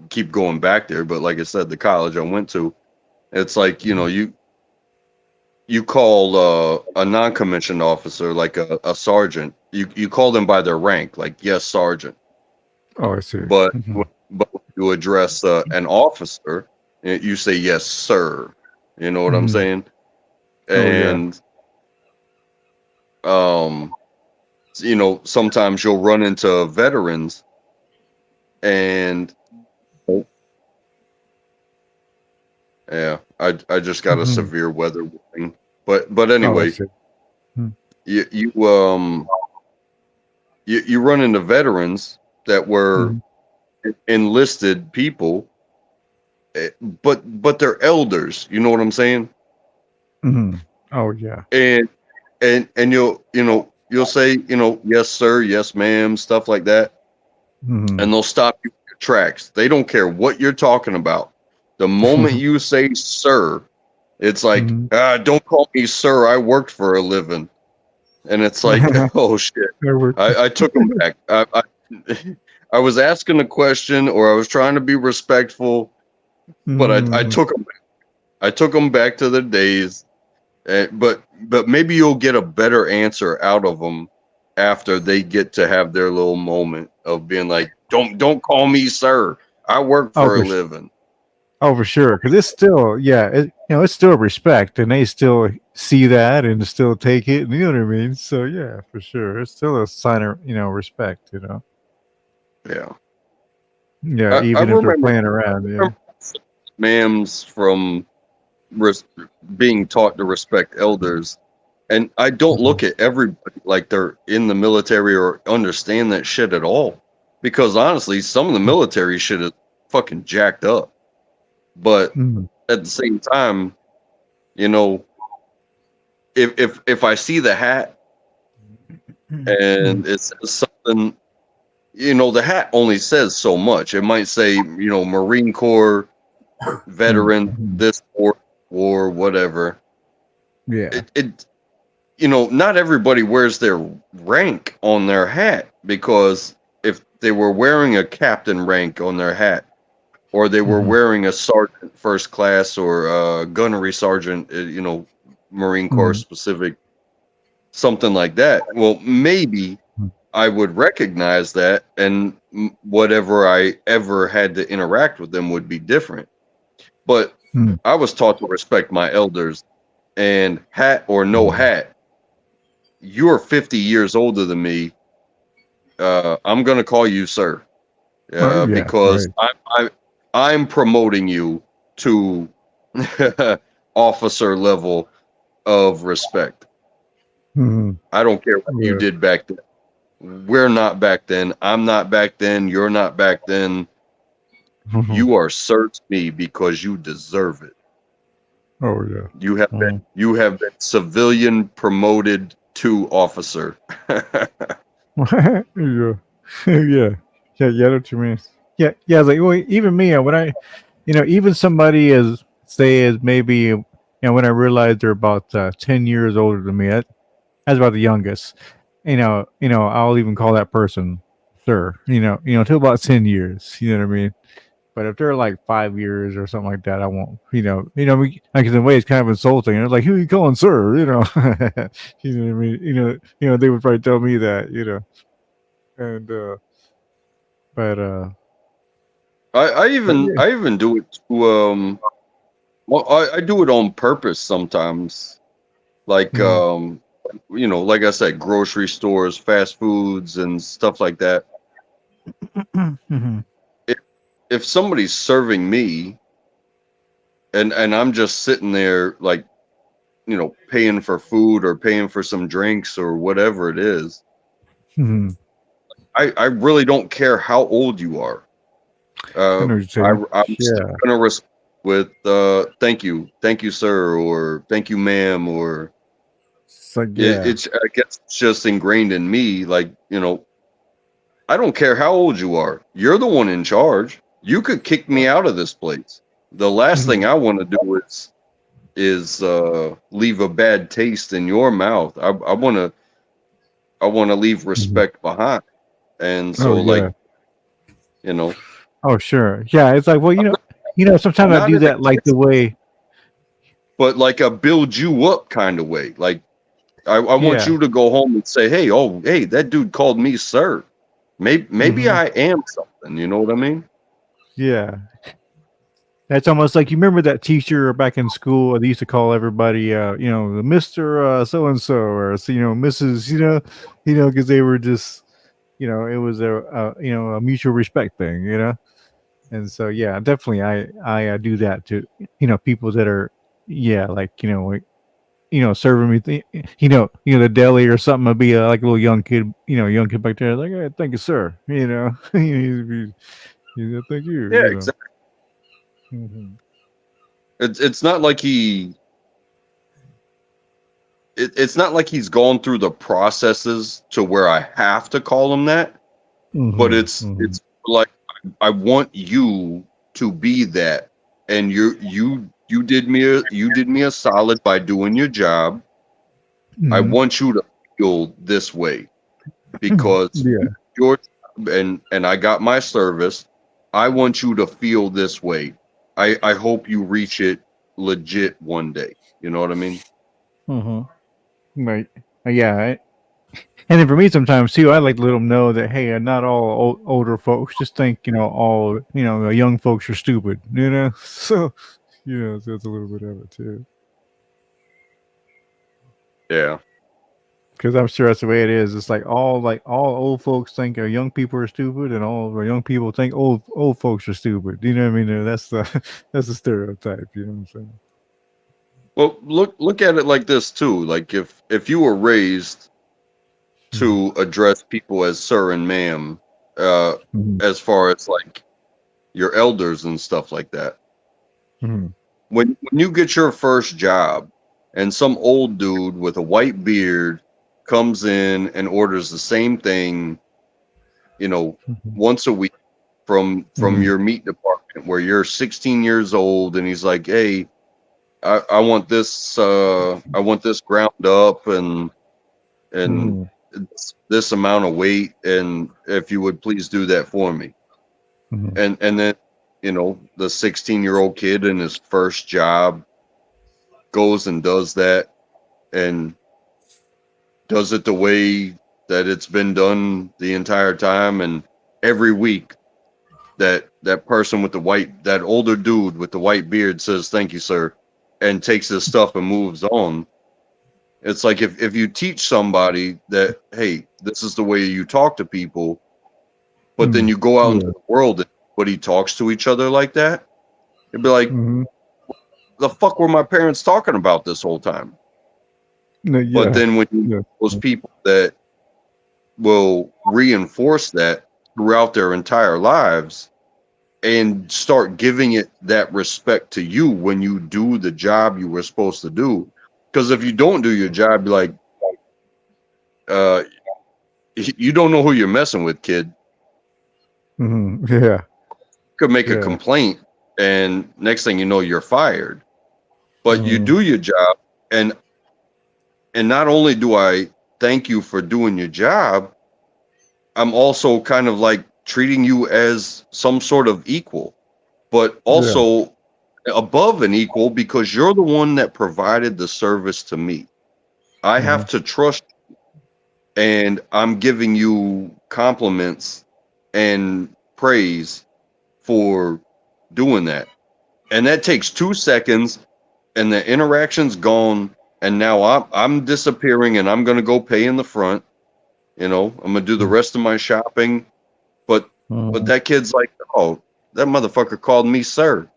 keep going back there, but like I said, the college I went to, it's like, you call a non-commissioned officer, like a sergeant, you call them by their rank, like, yes, sergeant. Oh, I see. But but when you address an officer, you say, yes, sir. You know what I'm saying? And sometimes you'll run into veterans, and yeah, I just got a severe weather warning. But anyway, you run into veterans that were enlisted people, but they're elders. You know what I'm saying? Oh yeah. And you'll say, yes sir, yes ma'am, stuff like that, and they'll stop you in your tracks. They don't care what you're talking about. The moment you say sir, it's like, don't call me sir, I worked for a living. And it's like, oh shit. I took them back. I was asking a question, or I was trying to be respectful, but I took them back. I took them back to the days. But maybe you'll get a better answer out of them after they get to have their little moment of being like, don't call me sir, I work for a living. Oh, for sure, because it's still, it's still respect, and they still see that and still take it, and you know what I mean. So yeah, for sure, it's still a sign of respect, Yeah. Yeah, even if they're playing around. Yeah. Ma'ams from being taught to respect elders, and I don't look at everybody like they're in the military or understand that shit at all, because honestly, some of the military shit is fucking jacked up. But at the same time, if I see the hat and it's something, the hat only says so much. It might say, Marine Corps veteran, this war, whatever. Yeah. It not everybody wears their rank on their hat, because if they were wearing a captain rank on their hat, or they were wearing a sergeant first class, or a gunnery sergeant, Marine Corps specific, something like that, well, maybe I would recognize that, and whatever I ever had to interact with them would be different. But I was taught to respect my elders, and hat or no hat, you're 50 years older than me. I'm going to call you sir, because I'm promoting you to officer level of respect. I don't care what you did back then. We're not back then. I'm not back then. You're not back then. You are sir to me because you deserve it. Oh yeah. You have been civilian promoted to officer. yeah. Yeah. Yeah, what you mean. Yeah, it's like, well, even me, when I, even somebody as maybe, when I realized they're about 10 years older than me, that's about the youngest. I'll even call that person sir. Till about 10 years. You know what I mean? But if they're like 5 years or something like that, I won't. Like in a way, it's kind of insulting. They're like, "Who are you calling sir?" You know what I mean? They would probably tell me that. And but I even do it to I do it on purpose sometimes, like like I said, grocery stores, fast foods, and stuff like that. If somebody's serving me and I'm just sitting there, like, paying for food or paying for some drinks or whatever it is, I really don't care how old you are. I'm still gonna respond with thank you sir, or thank you ma'am, or it's I guess it's just ingrained in me, like, I don't care how old you are. You're the one in charge. You could kick me out of this place. The last thing I want to do is leave a bad taste in your mouth. I want to leave respect behind. And so Oh sure. Yeah, it's like, well, sometimes I do that like the way, but like a build you up kind of way. Like I want you to go home and say, hey, that dude called me sir. Maybe I am something, you know what I mean? Yeah. That's almost like you remember that teacher back in school. They used to call everybody, Mister So and So, or Mrs. Because they were just, it was a mutual respect thing, And so, yeah, definitely, I do that to, people that are, yeah, like serving me, the deli or something. I'd be like a little young kid, young kid back there, like, hey, thank you, sir. Thank you. Yeah, exactly. Mhm. It's not like it's not like he's gone through the processes to where I have to call him that, but it's like I want you to be that, and you did me a solid by doing your job. I want you to feel this way because Yeah. your and I got my service. I want you to feel this way. I hope you reach it legit one day. You know what I mean? Right. Yeah. And then for me, sometimes too, I like to let them know that hey, not all older folks just think all young folks are stupid. So so it's a little bit of it too. Yeah. Because I'm sure that's the way it is. It's like all old folks think young people are stupid, and all young people think old folks are stupid. You know what I mean? That's the that's the stereotype. You know what I'm saying? Well, look at it like this too. Like if you were raised to address people as sir and ma'am, as far as like your elders and stuff like that. When you get your first job, and some old dude with a white beard comes in and orders the same thing, once a week from your meat department, where you're 16 years old, and he's like, hey, I want this ground up and this amount of weight, and if you would please do that for me. And then the 16-year-old kid in his first job goes and does that, and does it the way that it's been done the entire time, and every week that person with that older dude with the white beard says thank you, sir, and takes his stuff and moves on. It's like if you teach somebody that, hey, this is the way you talk to people, but then you go out into the world and everybody talks to each other like that, it'd be like, the fuck were my parents talking about this whole time? But then when those people that will reinforce that throughout their entire lives and start giving it that respect to you when you do the job you were supposed to do. Because if you don't do your job, like, you don't know who you're messing with, kid. Yeah. Could make a complaint, and next thing you know, you're fired. But you do your job, and not only do I thank you for doing your job, I'm also kind of like treating you as some sort of equal, but also above an equal, because you're the one that provided the service to me. I have to trust you, and I'm giving you compliments and praise for doing that. And that takes 2 seconds, and the interaction's gone, and now I'm disappearing, and I'm going to go pay in the front. I'm going to do the rest of my shopping. But that kid's like, oh, that motherfucker called me sir.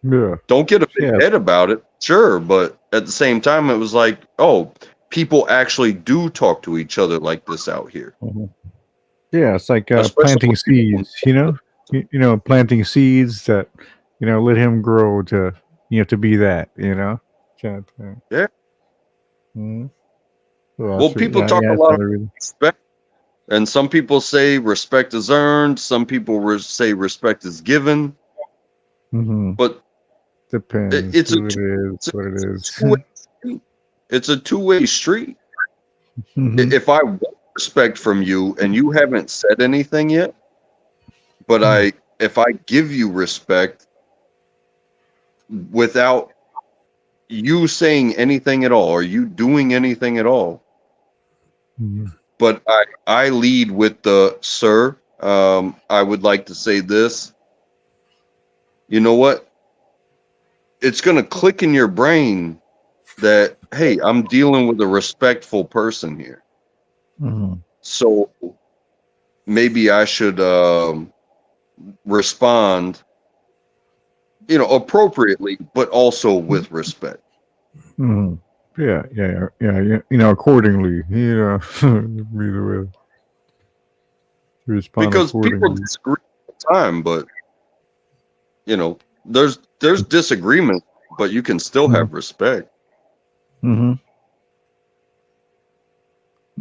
Yeah. Don't get a big head about it. Sure. But at the same time, it was like, oh, people actually do talk to each other like this out here. Yeah. It's like planting seeds, planting seeds that, let him grow to, to be that, Yeah. Well, people talk a lot of respect. And some people say respect is earned. Some people say respect is given. But depends. It's a two-way street. If I want respect from you and you haven't said anything yet, but if I give you respect without you saying anything at all, or you doing anything at all, but I lead with the sir, I would like to say this. You know what? it's going to click in your brain that, hey, I'm dealing with a respectful person here. Mhm. So maybe I should respond, appropriately, but also with respect. Mhm. Yeah. Accordingly, either way, respond Because people accordingly. disagree all the time, but there's disagreement, but you can still have respect. Mm-hmm.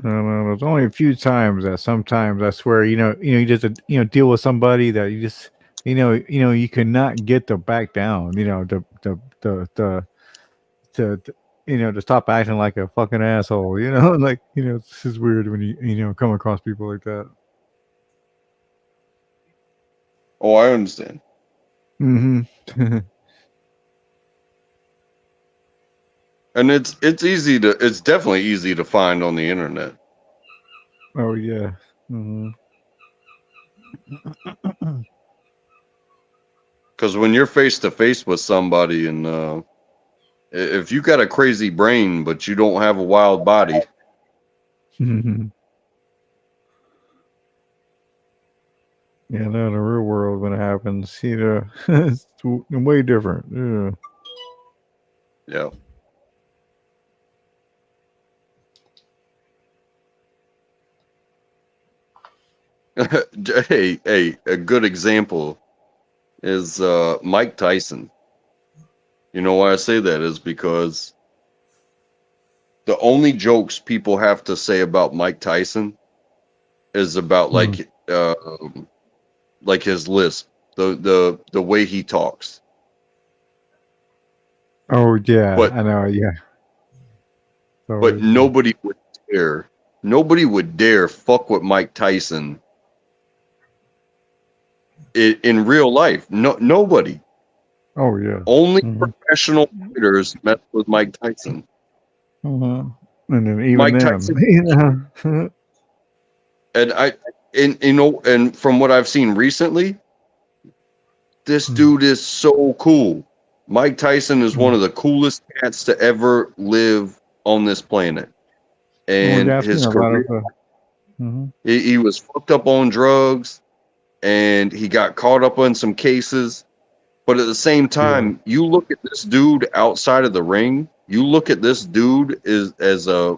No, there's only a few times that sometimes I swear, you just deal with somebody that you just you cannot get to back down. To stop acting like a fucking asshole. Like this is weird when you come across people like that. Oh, I understand. Mm-hmm. And it's definitely easy to find on the internet. Oh yeah. Mm-hmm. Because when you're face to face with somebody, and if you got a crazy brain but you don't have a wild body, Yeah, no, in the real world when it happens, it's way different. yeah. Hey, a good example is Mike Tyson. You know why I say that is because the only jokes people have to say about Mike Tyson is about like his lisp, the way he talks. Oh yeah, But I know. Yeah, but nobody would dare fuck with Mike Tyson in real life. No, nobody. Oh yeah. Only professional fighters mess with Mike Tyson. And then even Mike then, Tyson, and from what I've seen recently, this dude is so cool. Mike Tyson is one of the coolest cats to ever live on this planet. And I've seen his a lot career, of. he was fucked up on drugs, and he got caught up in some cases. But at the same time, you look at this dude outside of the ring, you look at this dude as a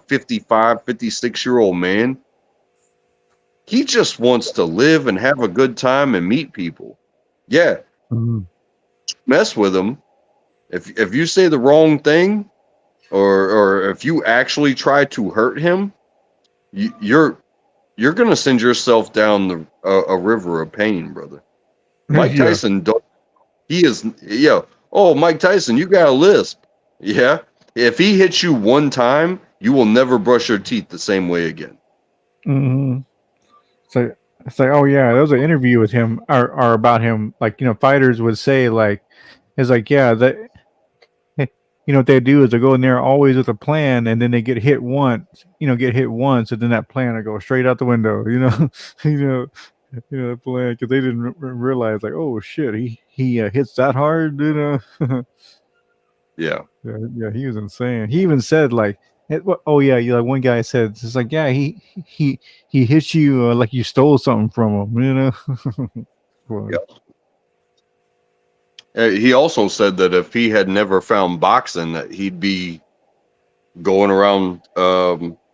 55, 56-year-old man. He just wants to live and have a good time and meet people. Yeah. Mess with him. If you say the wrong thing, or if you actually try to hurt him, you're gonna send yourself down a river of pain, brother. Mike Tyson, oh, Mike Tyson, you got a lisp. Yeah. If he hits you one time, you will never brush your teeth the same way again. Mm-hmm. So it's like, oh yeah, there was an interview with him or about him. Like fighters would say like, it's like that. What they do is they go in there always with a plan, and then they get hit once. And then that plan will go straight out the window. The plan because they didn't realize like, oh shit, he hits that hard. Yeah. Yeah, he was insane. He even said like, oh yeah, one guy said it's like, yeah, he hits you like you stole something from him. Well, he also said that if he had never found boxing, that he'd be going around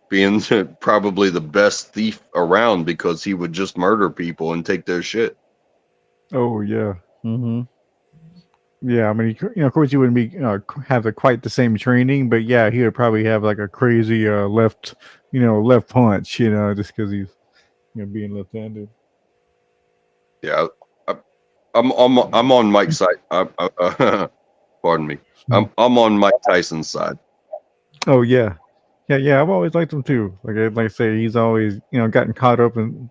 being probably the best thief around because he would just murder people and take their shit. Oh yeah. Mm-hmm. Yeah, I mean, of course, he wouldn't be have quite the same training, but yeah, he would probably have like a crazy left punch, just because he's being left-handed. Yeah, I'm on Mike's side. Pardon me. I'm on Mike Tyson's side. Oh yeah. I've always liked him too. Like I say, he's always gotten caught up in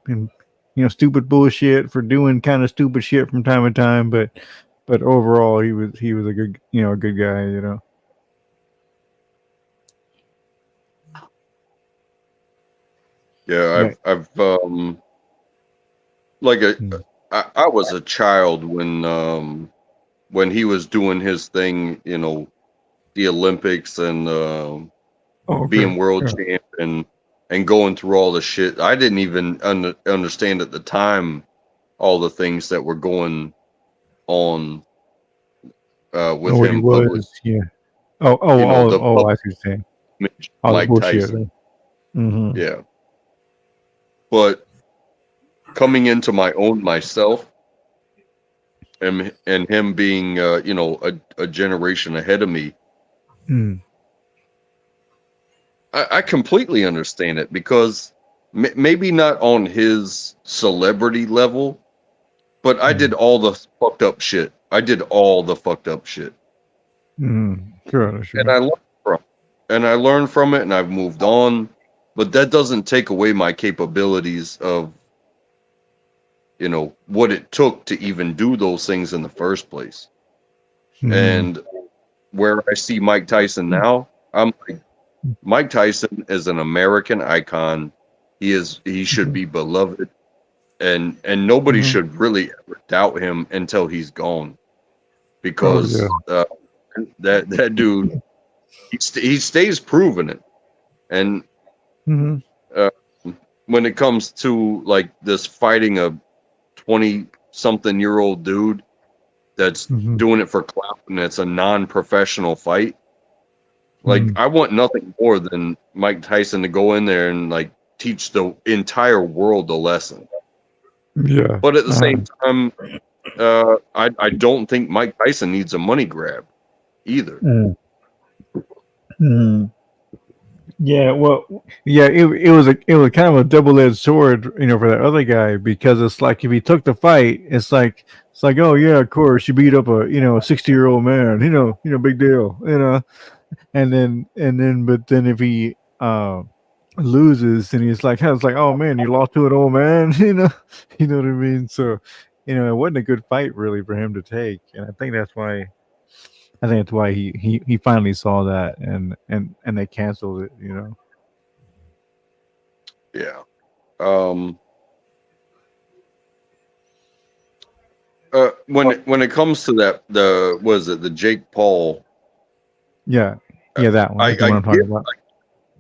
stupid bullshit for doing kind of stupid shit from time to time, but overall he was a good a good guy. Yeah, I've I was a child when when he was doing his thing, you know, the Olympics and being world champ and going through all the shit. I didn't even understand at the time all the things that were going on with what him he public. was, yeah. You know, the I see what you're saying. image of All the Mike bullshit. Tyson. Mm-hmm. Yeah. But coming into my own myself and him being, you know, a generation ahead of me, Mm. I completely understand it because maybe not on his celebrity level, but I did all the fucked up shit. I did all the fucked up shit. Sure. And I learned from it and I've moved on, but that doesn't take away my capabilities of, you know, what it took to even do those things in the first place. And where I see Mike Tyson now, I'm like, Mike Tyson is an American icon. He should be beloved, and nobody should really ever doubt him until he's gone, because that dude he stays proving it. And when it comes to like this fighting a 20-something-year-old dude that's doing it for clout and it's a non-professional fight, like I want nothing more than Mike Tyson to go in there and like teach the entire world a lesson. Yeah. But at the same time, I don't think Mike Tyson needs a money grab either. Yeah, well, yeah, it was kind of a double-edged sword, you know, for that other guy, because it's like if he took the fight, it's like oh yeah, of course you beat up a 60-year-old man, you know, big deal, you know, and then but then if he loses and he's like, oh man, you lost to an old man, you know what I mean? So, you know, it wasn't a good fight really for him to take, and I think that's why he finally saw that and they canceled it, you know. Yeah. When it comes to that, the Jake Paul? Yeah, that one. I That's the one I'm talking get about. like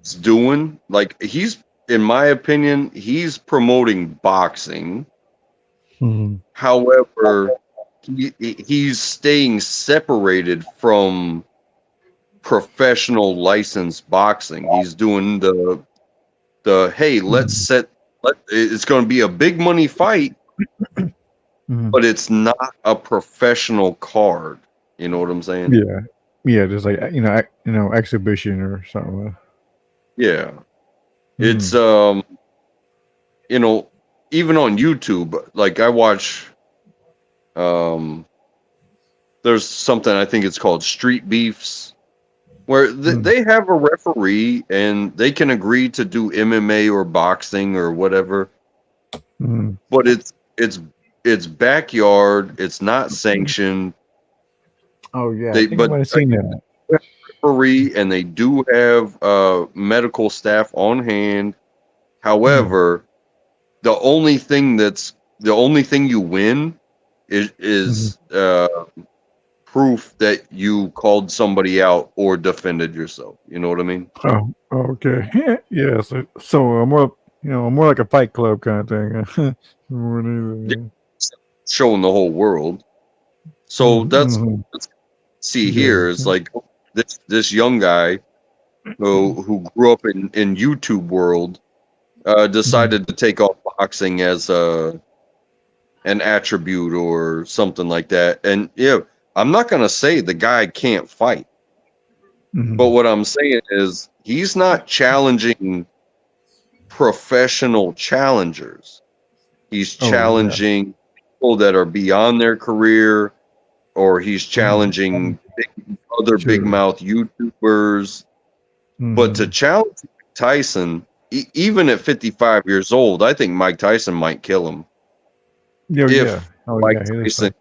he's doing, like he's, in my opinion, he's promoting boxing. However, he's staying separated from professional licensed boxing. He's doing the hey, it's going to be a big money fight, but it's not a professional card. You know what I'm saying? Yeah, just like exhibition or something. Yeah, it's you know, even on YouTube, like I watch there's something, I think it's called Street Beefs, where they have a referee and they can agree to do MMA or boxing or whatever, but it's backyard, it's not sanctioned. Oh yeah, I think I might have seen that. Referee, and they do have medical staff on hand. However, the only thing you win is proof that you called somebody out or defended yourself. You know what I mean? Oh, okay. Yeah. So more like a Fight Club kind of thing. Showing the whole world. So that's see here is like this young guy who grew up in YouTube world decided to take off boxing as an attribute or something like that. And yeah, I'm not gonna say the guy can't fight, but what I'm saying is he's not challenging professional challengers. He's challenging people that are beyond their career, or he's challenging big mouth YouTubers. But to challenge Tyson, even at 55 years old, I think Mike Tyson might kill him. Mike Tyson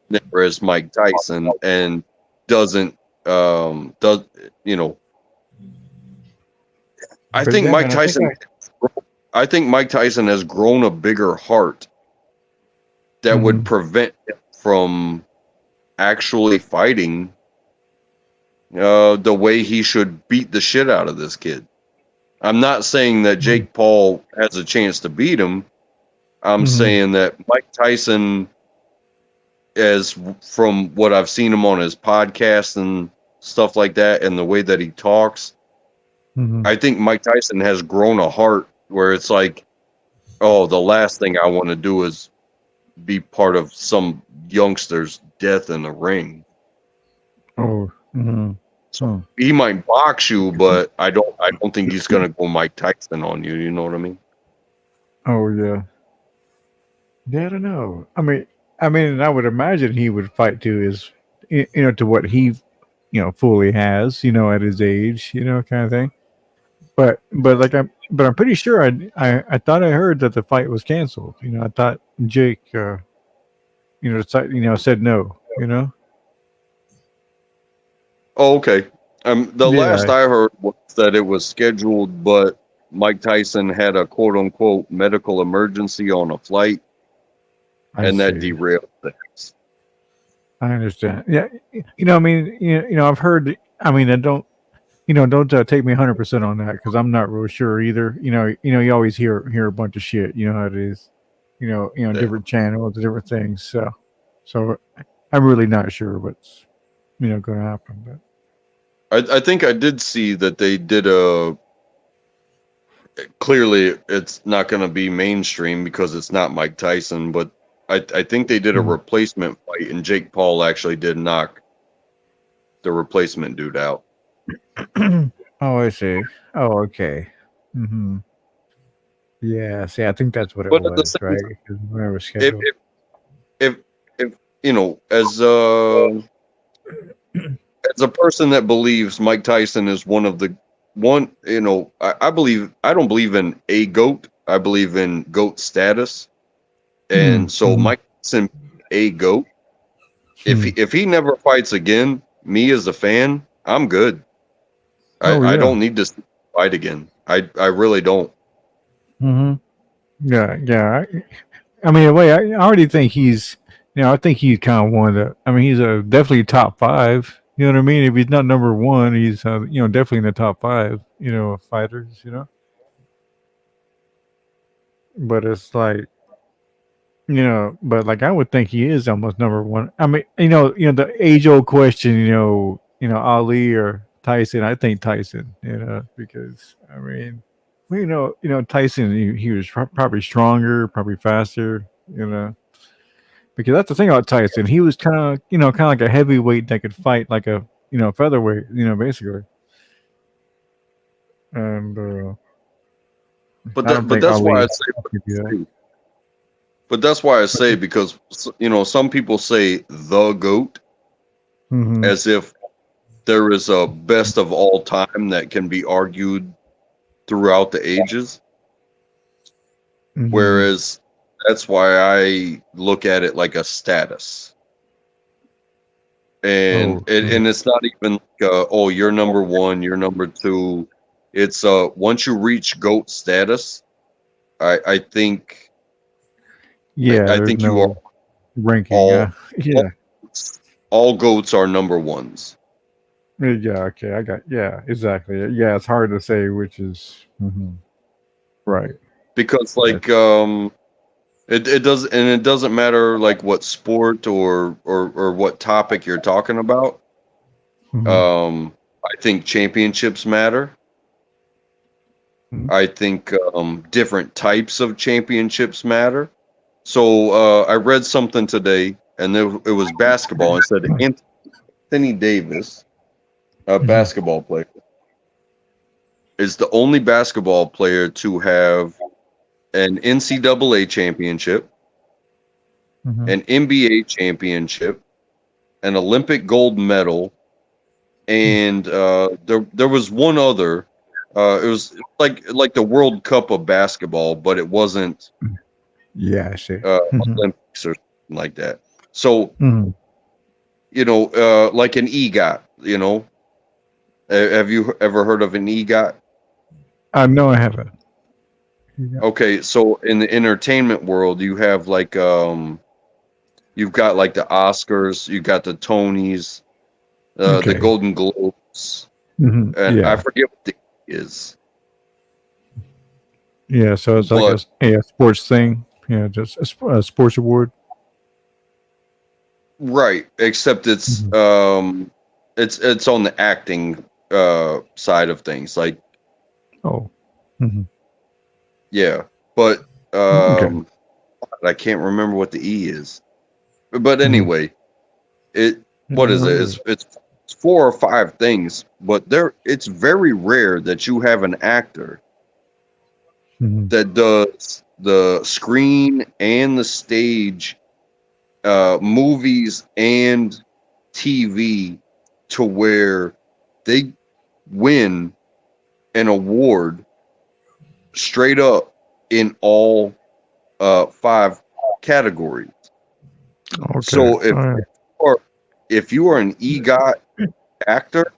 never is Mike Tyson and doesn't I think Mike Tyson has grown a bigger heart that would prevent him from actually fighting the way he should beat the shit out of this kid. I'm not saying that Jake Paul has a chance to beat him. I'm saying that Mike Tyson, as from what I've seen him on his podcast and stuff like that, and the way that he talks, I think Mike Tyson has grown a heart where it's like, oh, the last thing I want to do is be part of some youngster's death in the ring. Oh. So he might box you, but I don't think he's gonna go Mike Tyson on you. You know what I mean? Oh yeah. Yeah, I don't know. I mean, I would imagine he would fight to his, to what he, fully has, at his age, kind of thing. But I'm pretty sure I thought I heard that the fight was canceled. I thought Jake, said no. Oh, okay. The last Yeah. I heard was that it was scheduled, but Mike Tyson had a quote unquote medical emergency on a flight, and that derailed things. I understand. Yeah, I've heard. I don't take me 100% on that because I'm not real sure either. You always hear a bunch of shit. You know how it is. Different channels, different things. So I'm really not sure what's going to happen. But I think I did see that they did a. Clearly, it's not going to be mainstream because it's not Mike Tyson, but I think they did a replacement fight, and Jake Paul actually did knock the replacement dude out. Oh, I see. Oh, okay. Yeah, see, I think that's what it But at the was, same right? time, Because when it was scheduled. if as a person that believes Mike Tyson is one, I don't believe in a GOAT. I believe in GOAT status. And so Mike Tyson, a GOAT. If he never fights again, me as a fan, I'm good. I don't need to fight again. I really don't. Yeah. I mean, in a way, I already think he's, I think he's kind of one of the. He's definitely top 5. You know what I mean? If he's not number 1, he's definitely in the top 5. Of fighters. But it's like, but like I would think he is almost number 1. I mean, the age-old question, Ali or Tyson. I think Tyson. Because Tyson, he was probably stronger, probably faster. Because that's the thing about Tyson. He was kind of like a heavyweight that could fight like a featherweight. Basically. And But that's why I say. But that's why I say, because some people say the GOAT as if there is a best of all time that can be argued throughout the ages. Whereas that's why I look at it like a status. And and it's not even like you're number 1, you're number 2. It's once you reach GOAT status, I think. Yeah, I think you are ranking. All GOATs are number 1s. Yeah. Okay. Exactly. Yeah. It's hard to say which is right, because like it doesn't matter like what sport or what topic you're talking about. I think championships matter. I think different types of championships matter. So I read something today, and it was basketball. It said Anthony Davis, a basketball player, is the only basketball player to have an NCAA championship, an NBA championship, an Olympic gold medal, and there was one other. It was like the World Cup of basketball, but it wasn't. Yeah, I see. Olympics or something like that. So, like an EGOT. Have you ever heard of an EGOT? No, I haven't. Okay, so in the entertainment world, you have like You've got like the Oscars, you got the Tonys, the Okay. Golden Globes, Mhm. and I Yeah. forget what the is. Yeah. So it's like But a sports thing. Yeah, just a sports award. right, except it's Mhm. it's on the acting side of things. Like Oh. Mhm. yeah, but Okay. I can't remember what the E is. But Mhm. anyway, what is it? It's 4 or 5 things, but it's very rare that you have an actor Mhm. that does the screen and the stage, movies and TV, to where they win an award straight up in all 5 categories. Okay. So All right. if you are an EGOT actor,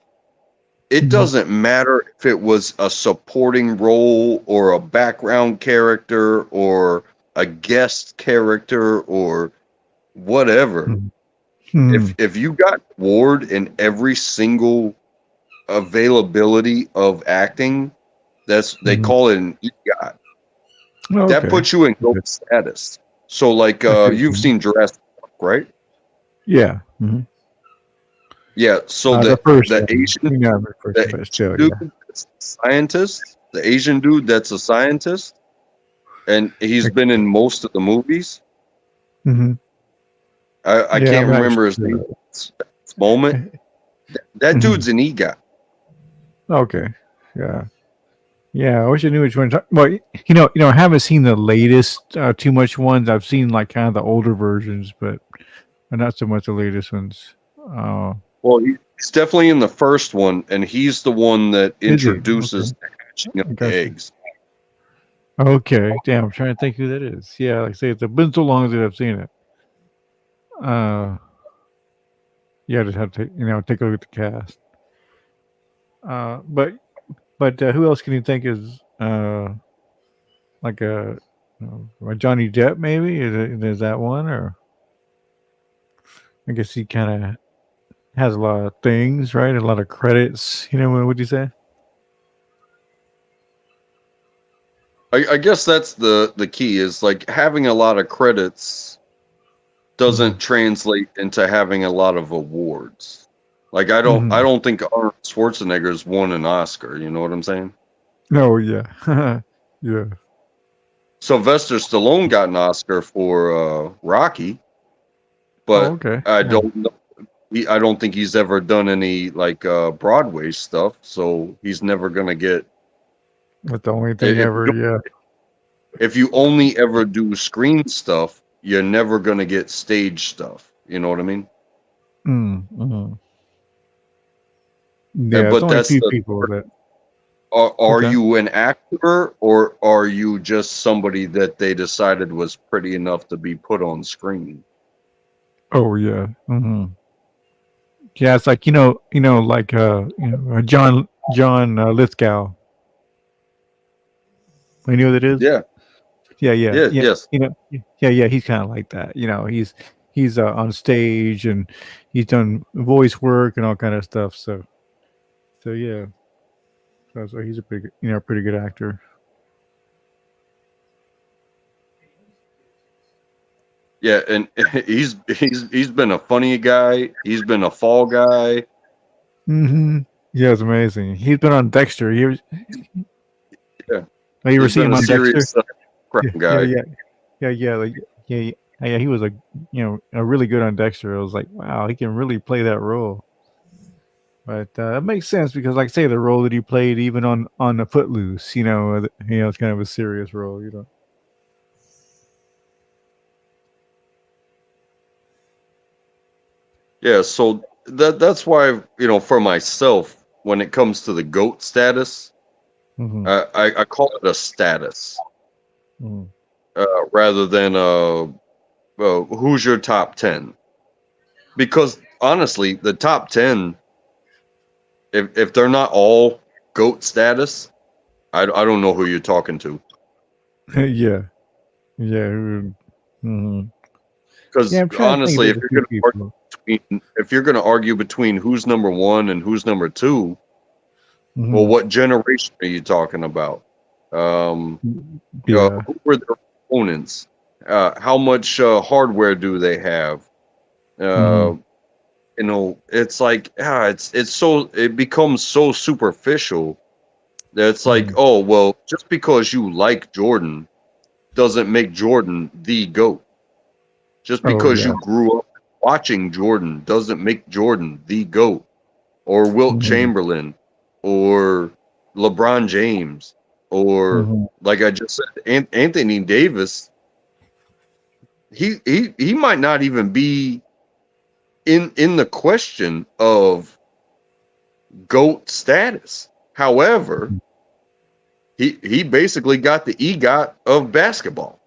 it Mhm. doesn't matter if it was a supporting role or a background character or a guest character or whatever. Mhm. Mhm. If you got award in every single availability of acting, they Mhm. call it an EGOT. Oh, That okay. puts you in Okay. GOAT status. So like I see what you you've mean. seen Jurassic Park, right? Yeah. Mm-hmm. Yeah. So The first the one. Asian Yeah, the first the one, but Asian still, dude yeah. that's a scientist, the Asian dude that's a scientist, and he's Like, been in most of the movies. mm-hmm. I Yeah, can't I'm not remember his name sure. at this moment. That Mhm. dude's an EGOT. Okay. Yeah. Yeah, I wish I knew which ones. Well, I haven't seen the latest too much ones. I've seen like kind of the older versions, but not so much the latest ones. Well, he's definitely in the first one, and he's the one that Is he? introduces Okay. the hatching of the Gotcha. eggs. Okay. Damn, I'm trying to think who that is. Yeah, like I say, it's been so long that I've seen it. Yeah, I just have to take a look at the cast. But who else can you think is like a Johnny Depp? Maybe is that one, or I guess he kind of has a lot of things, right? A lot of credits. What would you say? I guess that's the key, is like having a lot of credits doesn't translate into having a lot of awards. Like I Mm-hmm. don't think Arnold Schwarzenegger's won an Oscar. You know what I'm saying? Oh yeah, yeah. Sylvester Stallone got an Oscar for Rocky, Oh but okay. I Yeah. don't know. I don't think he's ever done any like Broadway stuff, so he's never gonna get. That's the only thing ever. Yeah. If you only ever do screen stuff, you're never gonna get stage stuff. You know what I mean? Mm-hmm. Yeah. It's But only a that's few the. people that. Are Okay. you an actor, or are you just somebody that they decided was pretty enough to be put on screen? Oh yeah. Mm-hmm. Yeah. It's like like John Lithgow. You know who that is? Yeah. Yeah, yeah, Yeah. yeah. Yes. Yeah. He's kind of like that. He's on stage and he's done voice work and all kind of stuff. So yeah. So he's a pretty good actor. Yeah, and he's been a funny guy. He's been a fall guy. Mm-hmm. Yeah, it's amazing. He's been on Dexter. Yeah, You ever he's see been him a on Dexter? serious crime Yeah, guy. yeah. He was really good on Dexter. I was like, wow, he can really play that role. But it makes sense because, like, say, the role that he played even on the Footloose, it's kind of a serious role, Yeah, so that's why for myself, when it comes to the GOAT status, Mm-hmm. I call it a status Mm-hmm. rather than who's your top 10, because honestly, the top 10, if they're not all GOAT status, I don't know who you're talking to. Yeah. Mm-hmm. Because Yeah, I'm trying to think honestly, of a few people. if you're going to argue between who's number one and who's number two, well, Mhm. what generation are you talking about? Yeah. Who were their opponents? How much hardware do they have? Mhm. You know, it's like it becomes so superficial that it's like, Mhm. oh well, just because you like Jordan doesn't make Jordan the GOAT. Just Oh because yeah. you grew up watching Jordan doesn't make Jordan the GOAT, or Wilt Mhm. Chamberlain, or LeBron James, or Mhm. like I just said, Anthony Davis. He might not even be in the question of GOAT status. However, he basically got the EGOT of basketball.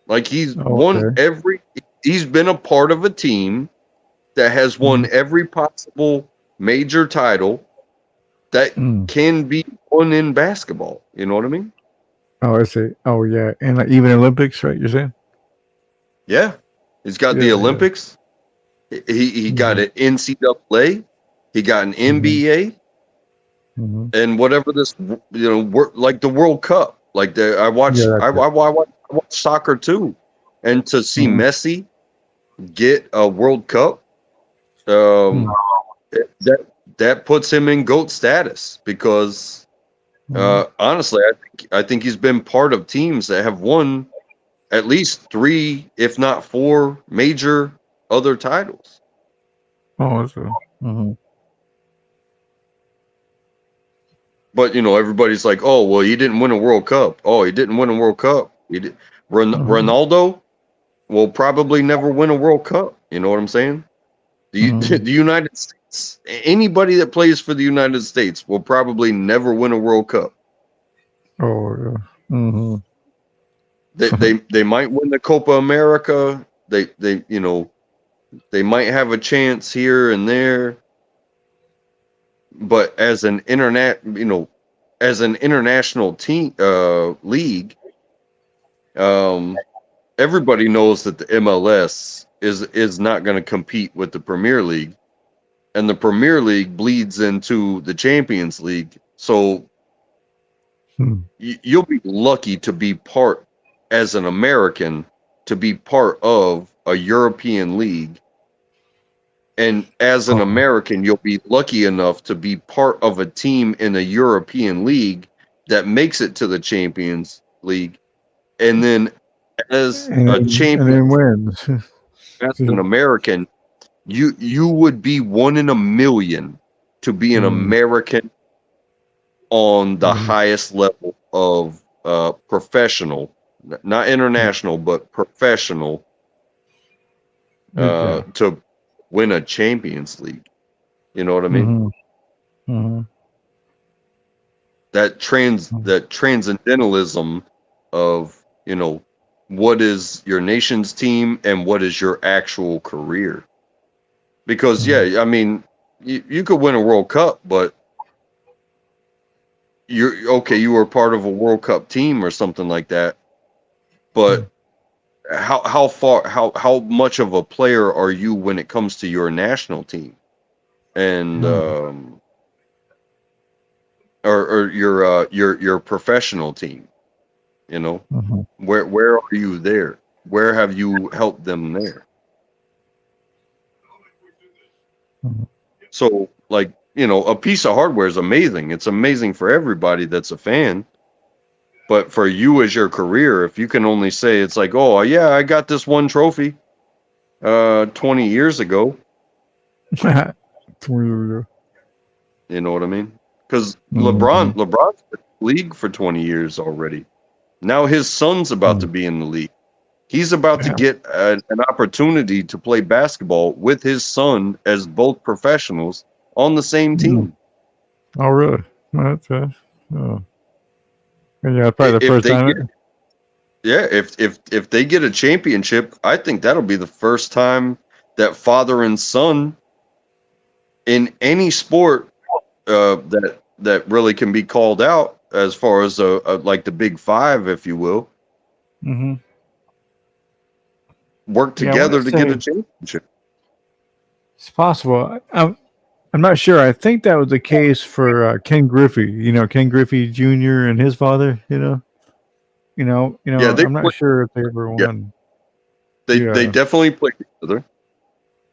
Like he's Okay. he's been a part of a team that has won Mhm. every possible major title that Mm. can be won in basketball. You know what I mean? Oh, I see. Oh yeah, and like even Olympics, right? You're saying? Yeah. He's got the Yeah. Yeah. Olympics. He got Mhm. an NCAA. He got an Mhm. NBA. Mhm. And whatever this, like the World Cup. Like I Yeah, watch that's it. I watch soccer too. And to see Mhm. Messi get a World Cup, Mhm. that puts him in GOAT status because Mhm. honestly, I think he's been part of teams that have won at least 3, if not 4, major other titles. Oh, I see. Mhm. But everybody's like, "Oh, well, he didn't win a World Cup. Oh, he didn't win a World Cup. He did. Mhm. Ronaldo will probably never win a World Cup. You know what I'm saying? The Mhm. United States, anybody that plays for the United States will probably never win a World Cup. Oh yeah. Mhm. They might win the Copa America. They might have a chance here and there, but as an international team league, everybody knows that the MLS is not going to compete with the Premier League, and the Premier League bleeds into the Champions League. So Hmm. you'll be lucky to be part, as an American, to be part of a European league. And as an Oh. American, you'll be lucky enough to be part of a team in a European league that makes it to the Champions League. And then as a And champion, then wins. as an Yeah. American, you would be 1 in a million to be an Mm. American on the Mhm. highest level of professional, not international, but professional, Yeah. to win a Champions League. You know what I mean? Mhm. Mhm. That transcendentalism of, what is your nation's team and what is your actual career. Because Mhm. yeah, I mean, you could win a World Cup, but you're okay, you were part of a World Cup team or something like that. But how much of a player are you when it comes to your national team and Mhm. or your professional team? Mhm. Where are you there? Where have you helped them there? Mhm. So like, a piece of hardware is amazing. It's amazing for everybody that's a fan. But for you as your career, if you can only say it's like, oh yeah, I got this one trophy 20 years ago, you know what I mean? Because Mhm. LeBron's been in the league for 20 years already. Now his son's about to Mhm. be in the league. He's about to Yeah. get an opportunity to play basketball with his son as both professionals on the same Mhm. team. Oh really? That's oh. Yeah, probably the If first they get time. Yeah, if they get a championship, I think that'll be the first time that father and son in any sport that really can be called out as far as like the big five, if you will. Mhm. work Yeah, I want together to get a say championship. it's possible. I'm not sure. I think that was the case for Ken Griffey. You know, Ken Griffey Jr. and his father. Yeah, they I'm not played, sure if they ever yeah, won. they Yeah. definitely played together,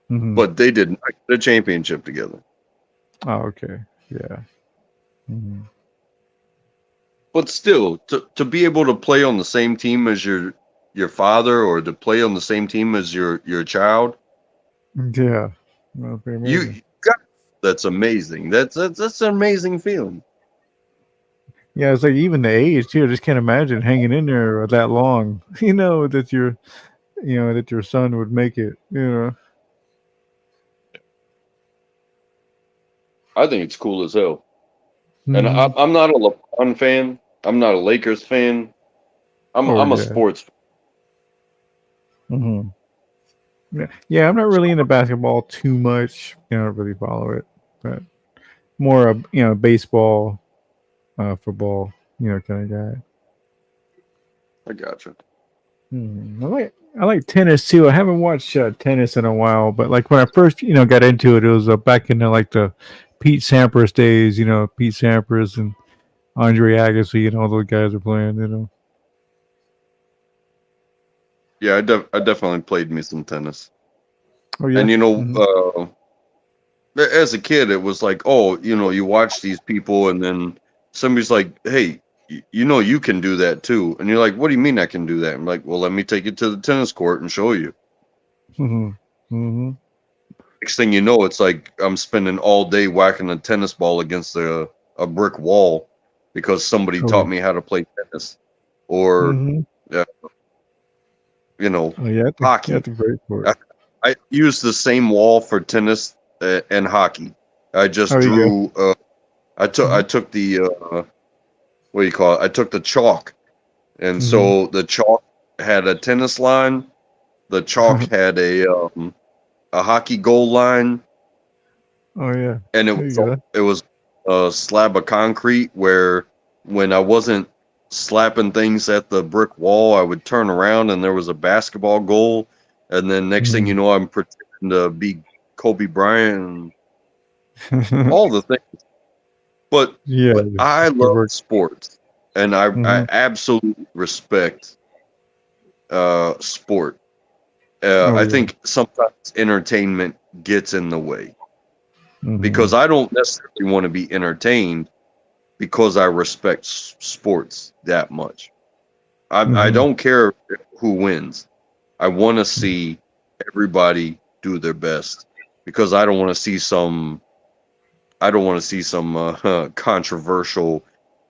Hmm. but they did not get a championship together. Oh, okay. Yeah. Hmm. But still, to be able to play on the same team as your father, or to play on the same team as your child, Yeah. Well, pretty amazing. you got, that's amazing. That's an amazing feeling. Yeah, it's like even the age too. I just can't imagine hanging in there that long. That your son would make it. I think it's cool as hell. And Hmm. I'm not a LeBron fan. I'm not a Lakers fan. Oh I'm a yeah. sports fan. Hmm. Yeah. I'm not really into basketball too much. I don't really follow it, but more of baseball, football, kind of guy. I gotcha. I like tennis too. I haven't watched tennis in a while, but like when I first got into it, it was back in the Pete Sampras days. Pete Sampras and Andre Agassi and all those guys are playing. Yeah, I definitely played me some tennis. Oh yeah. And Mhm. as a kid, it was like, oh, you watch these people, and then somebody's like, hey, you can do that too. And you're like, what do you mean I can do that? I'm like, well, let me take you to the tennis court and show you. Mhm. Mhm. Next thing you know, it's like I'm spending all day whacking a tennis ball against a brick wall because somebody Oh. taught me how to play tennis, or Mhm. uh, Oh yeah. hockey. That's a great sport. I use the same wall for tennis and hockey. I just Oh, you go. drew. I took the what do you call it? I took the chalk, and Mhm. so the chalk had a tennis line. The chalk had a hockey goal line, Oh yeah. and There you go. it was a slab of concrete where when I wasn't slapping things at the brick wall, I would turn around and there was a basketball goal, and then next thing you Mhm. know, I'm pretending to be Kobe Bryant and all the things. But Yeah. I Good love work. sports, and I Mhm. absolutely respect sport. Oh I yeah. think sometimes entertainment gets in the way because Mhm. I don't necessarily want to be entertained because I respect sports that much. I Mhm. don't care who wins. I want to see everybody do their best because I don't want to see some controversial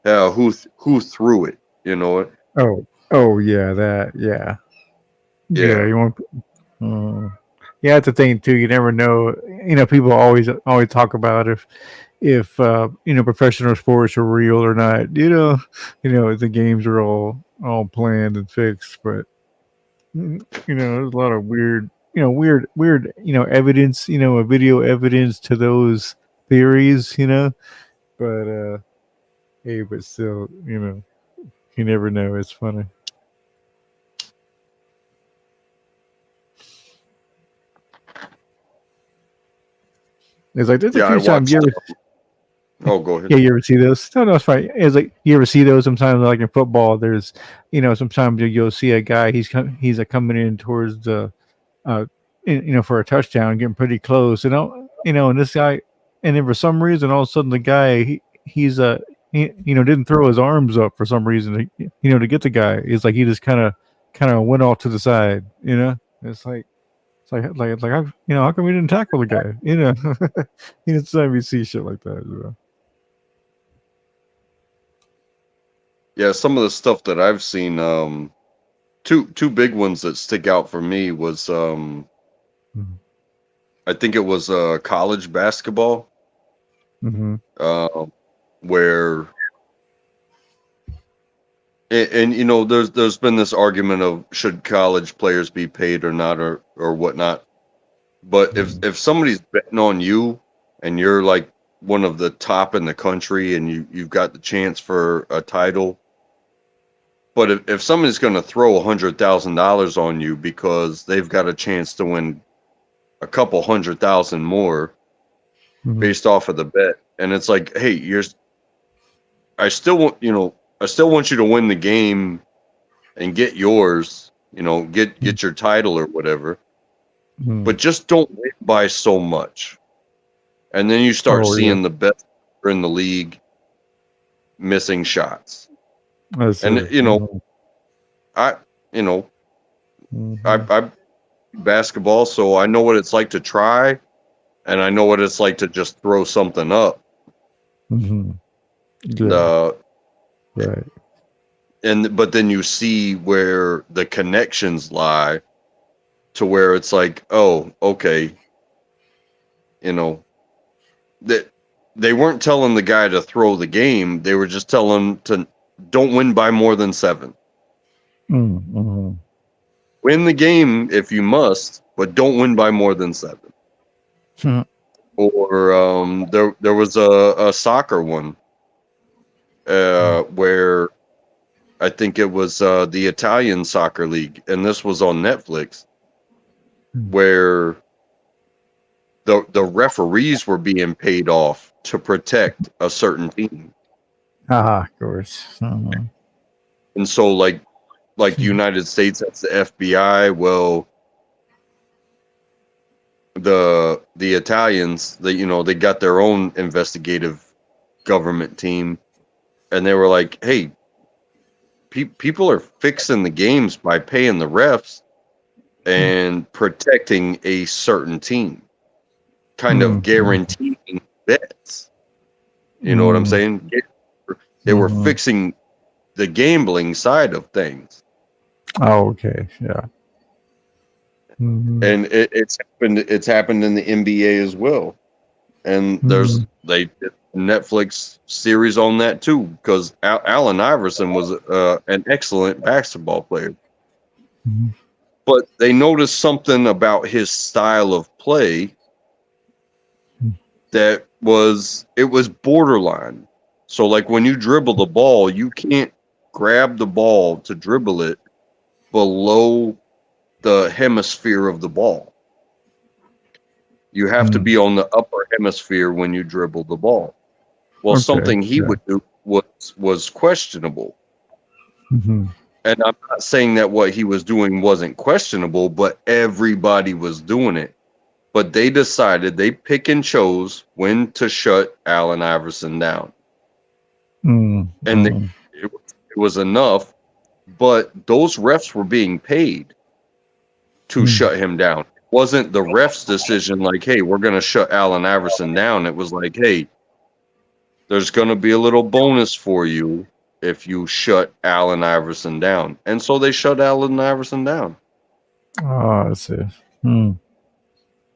who threw it, you know. Oh. Oh yeah. That. Yeah. Yeah. Yeah. You want. Yeah, that's the thing too. You never know. People always talk about if professional sports are real or not. The games are all planned and fixed, but there's a lot of weird evidence, video evidence to those theories. But hey, but still, you never know. It's funny. It's like there's a Yeah, I few times you watched. ever. Oh, go ahead. Yeah, you ever see those? No, it's fine. It's like you ever see those sometimes, like in football. There's, sometimes you'll see a guy. He's coming in towards the, uh, for a touchdown, getting pretty close. And this guy, and then for some reason, all of a sudden, the guy didn't throw his arms up for some reason. To get the guy. It's like he just kind of went off to the side. It's like how come we didn't tackle the guy? Sometimes you see shit like that. Yeah, some of the stuff that I've seen, two big ones that stick out for me was Mhm. I think it was college basketball, Mm-hmm. uh, where and there's been this argument of should college players be paid or not, or whatnot. But if somebody's betting on you and you're like one of the top in the country and you've got the chance for a title, But if somebody's going to throw $100,000 on you because they've got a chance to win a couple 100,000 more based off of the bet, and it's like, hey, I still want you to win the game and get yours, get your title or whatever, but just don't win by so much. And then you start seeing the best in the league missing shots. I basketball, so I know what it's like to try, and I know what it's like to just throw something up. Right. But then you see where the connections lie, to where it's like, oh, okay, that they weren't telling the guy to throw the game; they were just telling him to don't win by more than 7. Win the game if you must, but don't win by more than 7. Or there was a soccer one where I think it was the Italian soccer league, and this was on Netflix, where the referees were being paid off to protect a certain team. Of course. And so like the United States, that's the FBI. Well, the Italians, they got their own investigative government team, and they were like, hey, people are fixing the games by paying the refs and protecting a certain team, kind of guaranteeing bets. You know what I'm saying? They were fixing the gambling side of things. Oh, okay. Yeah. And it's happened in the NBA as well. And they did a Netflix series on that too, because Allen Iverson was an excellent basketball player. But they noticed something about his style of play that was borderline. So like when you dribble the ball, you can't grab the ball to dribble it below the hemisphere of the ball. You have to be on the upper hemisphere when you dribble the ball. Well, something he would do was questionable. And I'm not saying that what he was doing wasn't questionable, but everybody was doing it. But they decided, they pick and chose when to shut Allen Iverson down. And it was enough, but those refs were being paid to shut him down. It wasn't the ref's decision like, hey, we're going to shut Allen Iverson down. It was like, hey, there's going to be a little bonus for you if you shut Allen Iverson down. And so they shut Allen Iverson down. Oh, I see.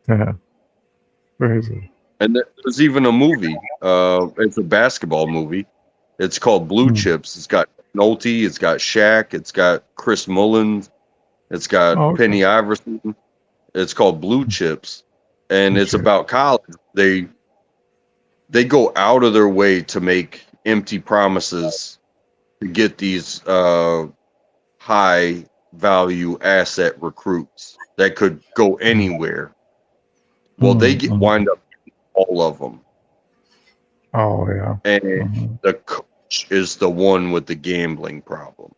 Yeah. Crazy. And there's even a movie. It's a basketball movie. It's called Blue Chips. It's got Nolte. It's got Shaq. It's got Chris Mullins. It's got Penny Iverson. It's called Blue Chips. And it's about college. They go out of their way to make empty promises to get these high value asset recruits that could go anywhere. Well, they wind up all of them. Oh, yeah. And the coach is the one with the gambling problem.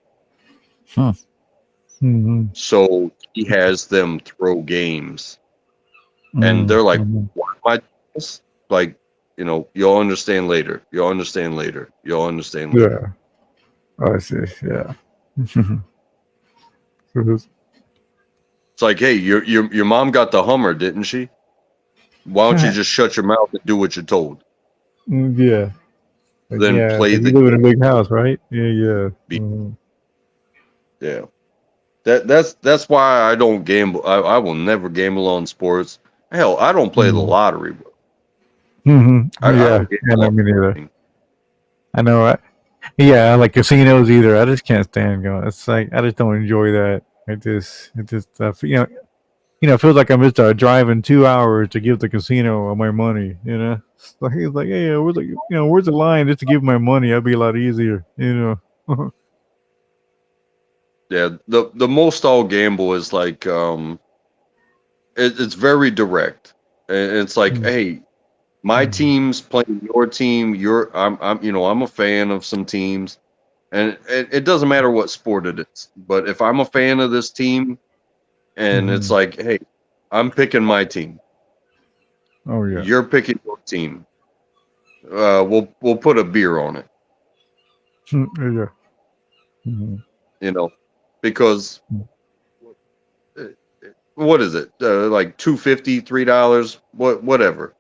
So he has them throw games. And they're like, why am I doing this? Like, you'll understand later. You'll understand later. You'll understand later. Yeah. I see. Yeah. It's like, hey, your mom got the Hummer, didn't she? Why don't you just shut your mouth and do what you're told? Yeah. Then play the. You live in a big house, right? Yeah. Yeah. That's why I don't gamble. I will never gamble on sports. Hell, I don't play the lottery. I mean, neither. I know. Like casinos either. I just can't stand going. It's like I just don't enjoy that. It just it feels like I'm just driving 2 hours to give the casino my money. It's like hey, where's the line just to give my money? That'd be a lot easier. Yeah, the most I'll gamble is like it's very direct. And it's like, hey, my team's playing your team. I'm a fan of some teams, and it doesn't matter what sport it is. But if I'm a fan of this team, and it's like, hey, I'm picking my team. Oh yeah. You're picking your team. We'll put a beer on it. Yeah. You know, because what is it? Like $2.50, $3, whatever.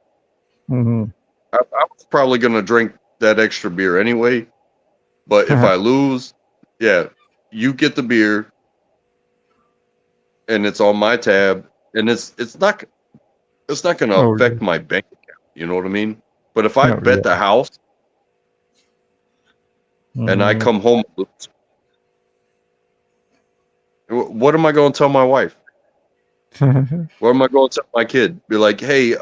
I was probably gonna drink that extra beer anyway. But if I lose, yeah, you get the beer, and it's on my tab, and it's not gonna affect my bank account. You know what I mean? But if I bet the house and I come home, what am I going to tell my wife? What am I going to tell my kid? Be like, hey,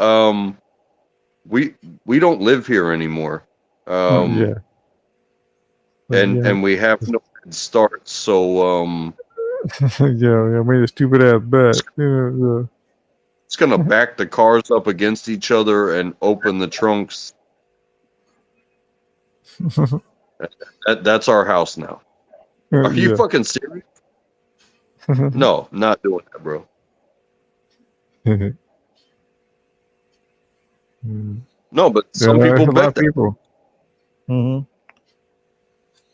we don't live here anymore. And we have no head start, so yeah, I made a stupid ass bet. Yeah. It's gonna back the cars up against each other and open the trunks. That's our house now. Are you fucking serious? No, not doing that, bro. No, but some people bet that. People.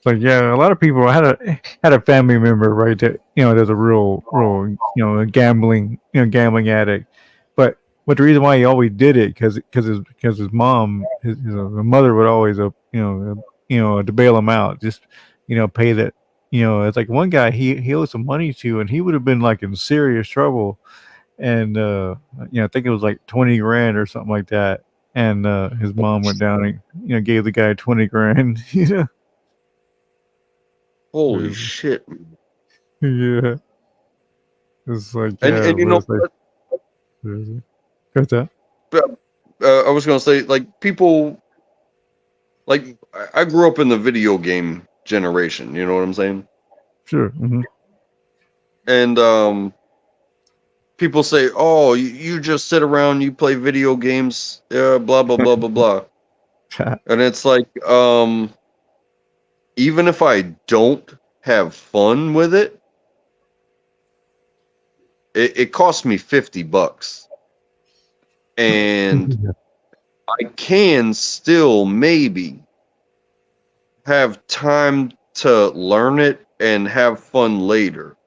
But yeah, a lot of people. I had a family member, right? That there's a real, a gambling addict. But the reason why he always did it because his mom, his mother would always to bail him out, just pay that. It's like one guy he owed some money to, and he would have been like in serious trouble, and I think it was like 20 grand or something like that, and his mom went down and gave the guy 20 grand. Holy shit! Yeah, it's like and you know what? What's that? I was gonna say, like, people, like, I grew up in the video game generation. You know what I'm saying? Sure. And people say, "Oh, you just sit around, you play video games, blah blah blah blah blah," and it's like, even if I don't have fun with it, it costs me $50, and I can still maybe have time to learn it and have fun later.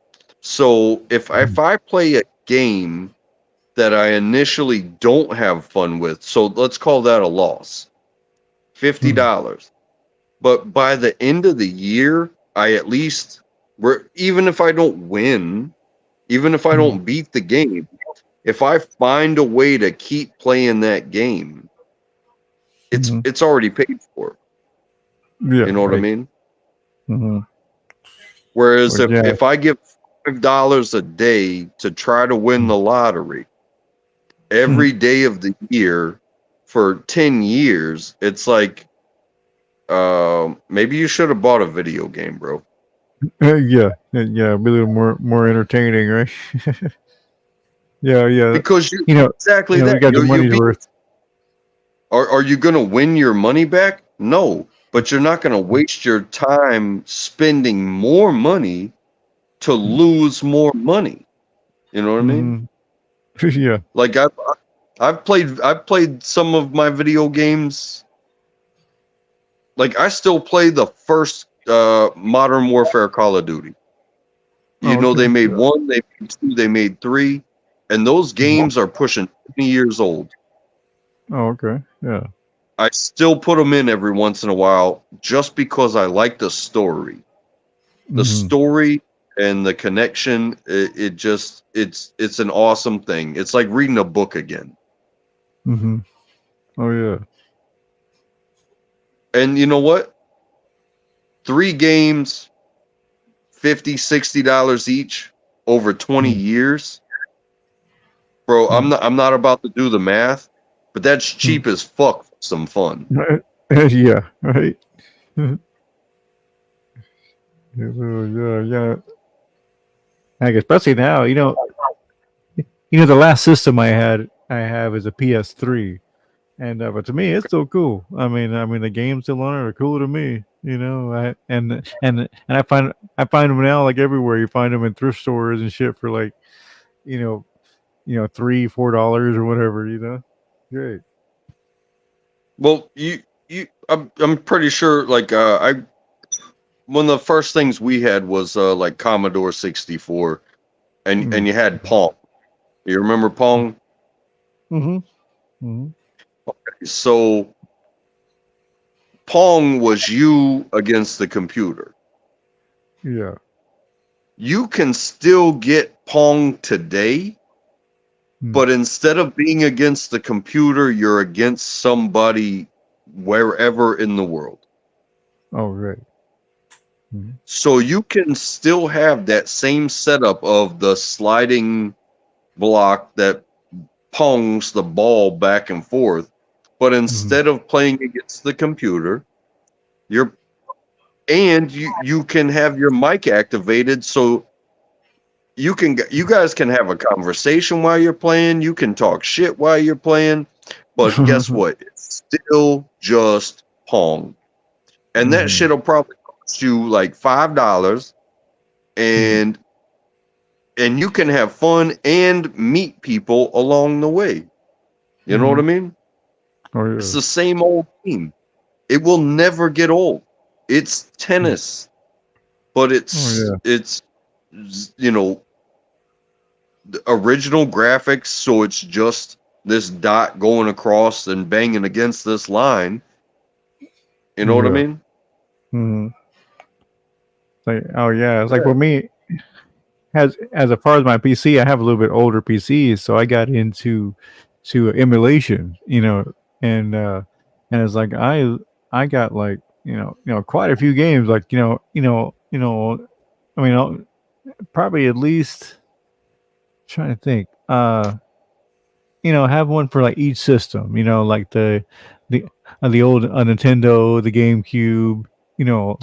So if I play a game that I initially don't have fun with, so let's call that a loss, $50. But by the end of the year, I at least, even if I don't win, even if I don't beat the game, if I find a way to keep playing that game, it's already paid for. Yeah, you know what I mean? Mm-hmm. Whereas if I give $5 a day to try to win the lottery every day of the year for 10 years, it's like, maybe you should have bought a video game, bro. Yeah, be a little more entertaining, right? yeah. Because exactly that. We got the money's worth. Are you going to win your money back? No, but you're not going to waste your time spending more money to lose more money. You know what I mean? Yeah. Like I've played some of my video games. Like I still play the first Modern Warfare Call of Duty. You know, they made 1, they made 2, they made 3, and those games are pushing 20 years old. Oh, okay. Yeah. I still put them in every once in a while just because I like the story. The story and the connection, it's an awesome thing. It's like reading a book again. Oh yeah. And you know what? 3 games, $50, $60 each over 20 years. Bro, I'm not about to do the math, but that's cheap as fuck for some fun. Yeah, right. Yeah. Like especially now, the last system I have is a PS3, and but to me, it's still cool. I mean, the games still on it are cool to me. I find them now like everywhere. You find them in thrift stores and shit for like, you know, $3-4 or whatever. Great. Well, I'm pretty sure. Like, one of the first things we had was like Commodore 64, and you had Pong. You remember Pong? Mm-hmm. Mm-hmm. So Pong was you against the computer. Yeah. You can still get Pong today, but instead of being against the computer, you're against somebody wherever in the world. Oh, right. So you can still have that same setup of the sliding block that pongs the ball back and forth, but instead of playing against the computer, you can have your mic activated, so you guys can have a conversation while you're playing. You can talk shit while you're playing, but guess what? It's still just Pong, and that shit'll probably cost you like $5, and you can have fun and meet people along the way. You know what I mean? Oh, yeah. It's the same old game. It will never get old. It's tennis, but it's the original graphics, so it's just this dot going across and banging against this line. You know what I mean? Mm-hmm. Like, oh yeah, it's like with me, as far as my PC, I have a little bit older PCs, so I got into emulation, and it's like I got like quite a few games, like I mean, probably at least trying to think, have one for like each system, like the old Nintendo, the GameCube,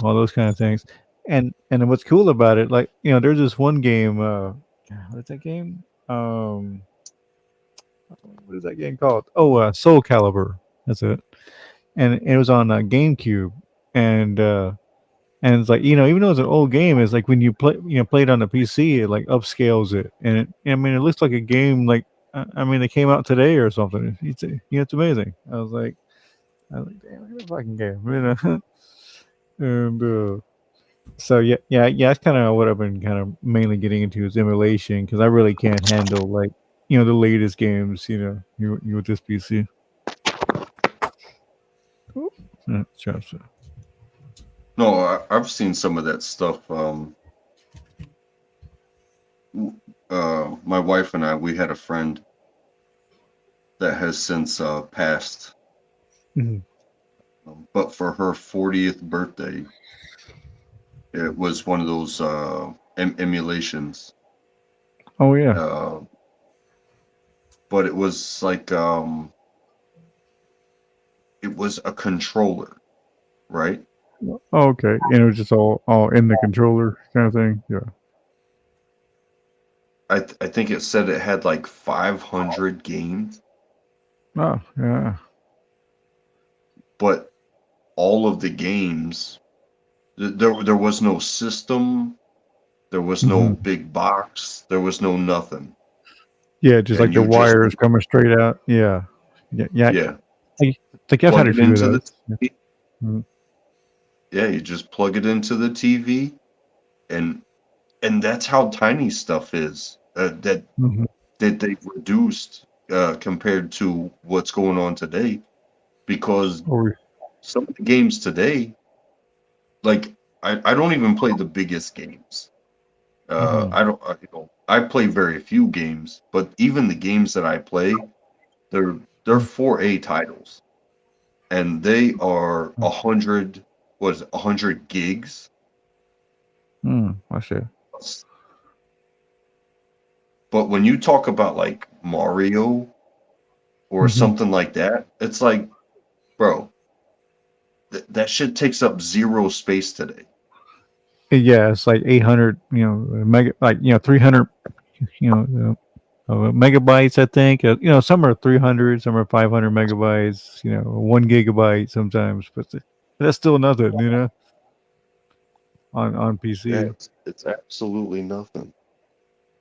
all those kind of things. And what's cool about it, like, there's this one game, what's that game? What is that game called? Oh, Soul Calibur. That's it. And it was on GameCube, and it's like, even though it's an old game, it's like when you play it on the PC, it like upscales it, and it looks like a game like, it came out today or something. It's amazing. I was like, damn, look at the fucking game, and so yeah, that's kind of what I've been kind of mainly getting into is emulation, because I really can't handle like the latest games, you with this PC. No, I've seen some of that stuff. My wife and I, we had a friend that has since passed. But for her 40th birthday, it was one of those emulations. Oh yeah. But it was like it was a controller, right? Oh, okay. And it was just all in the controller kind of thing. Yeah. I think it said it had like 500 games. Oh, yeah. But all of the games, there was no system, there was no big box, there was no nothing. Yeah, just like the wires coming straight out. Yeah. Yeah. I think I've had a few of those. Yeah, you just plug it into the TV, and that's how tiny stuff is. That they've reduced compared to what's going on today, because some of the games today, like I don't even play the biggest games. I play very few games, but even the games that I play, they're 4A titles, and they are 100 gigs. I see. But when you talk about like Mario or something like that, it's like, bro, that shit takes up zero space today. yeah, it's like 800, mega, like 300, megabytes. I think some are 300, some are 500 megabytes. 1 gigabyte sometimes, but that's still nothing. On PC. Yeah, it's absolutely nothing.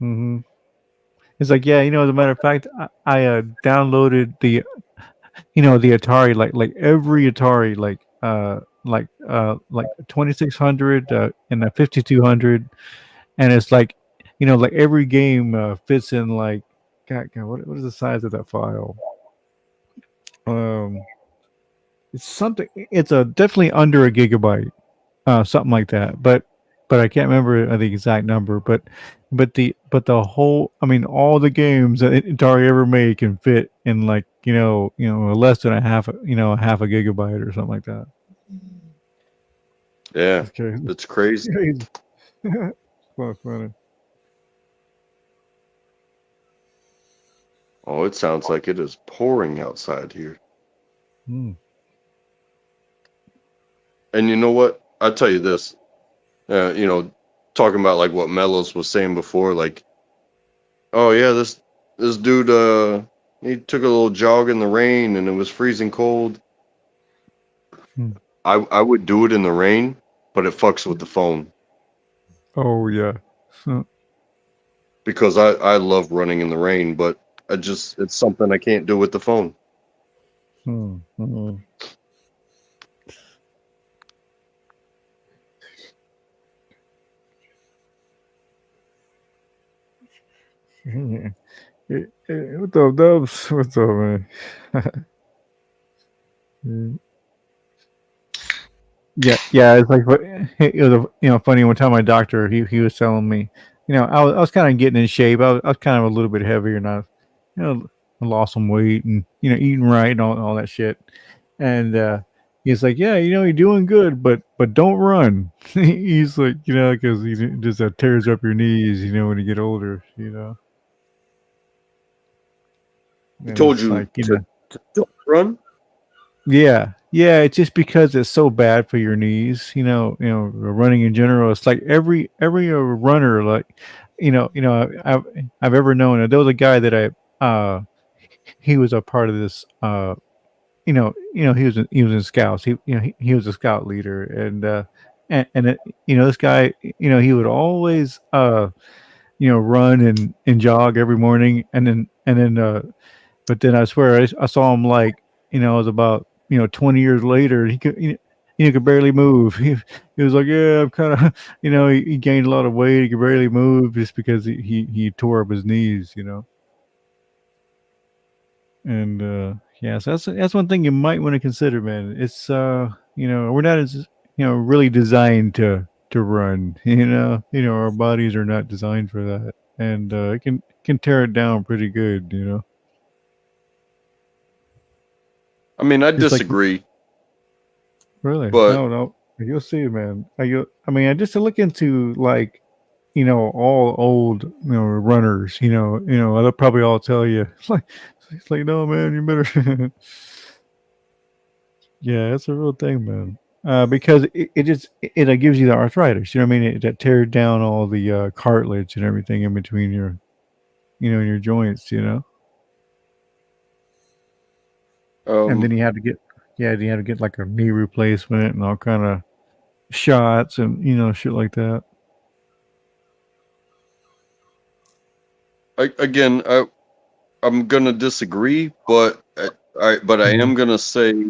Mm-hmm. It's like, yeah, as a matter of fact, I downloaded the the Atari, like every Atari, like 2600 and a 5200, and it's like like every game fits in like God, what is the size of that file? Um, it's something. It's a definitely under a gigabyte, something like that. But I can't remember the exact number. But the whole, I mean, all the games that Atari ever made can fit in like less than a half a gigabyte or something like that. Yeah, Okay. it's crazy. Well, funny. Oh, it sounds like it is pouring outside here. Hmm. And you know what? I'll tell you this. Talking about like what Mellos was saying before, like, oh yeah, this dude he took a little jog in the rain and it was freezing cold. Hmm. I would do it in the rain, but it fucks with the phone. Oh yeah. Because I love running in the rain, but it's something I can't do with the phone. Hmm. What's up, Dubs? What's up, man? Yeah. It's like, it was funny. One time, my doctor he was telling me, I was kind of getting in shape. I was kind of a little bit heavier, and I lost some weight, and eating right and all that shit. And he's like, yeah, you're doing good, but don't run. He's like, because it just tears up your knees, when you get older, He And told it's you like, to don't run? yeah, it's just because it's so bad for your knees. Running in general. It's like every runner, like, I've ever known. There was a guy that he was a part of this. He was in scouts. He was a scout leader, and this guy, he would always run and jog every morning, and then but then I swear I saw him like it was about 20 years later. He could barely move. He was like, yeah, I'm kind of he gained a lot of weight. He could barely move just because he tore up his knees. And yeah, so that's one thing you might want to consider, man. It's we're not as really designed to run. Our bodies are not designed for that, and it can tear it down pretty good. I mean, I It's like, disagree. really? But No. You'll see, man. I mean, I just to look into like, all old, runners. They'll probably all tell you it's like, no, man, you better. Yeah, it's a real thing, man. Because it just it gives you the arthritis. You know what I mean? It tears down all the cartilage and everything in between your, in your joints. And then you had to get like a knee replacement and all kind of shots and shit like that. I'm gonna disagree, but I am gonna say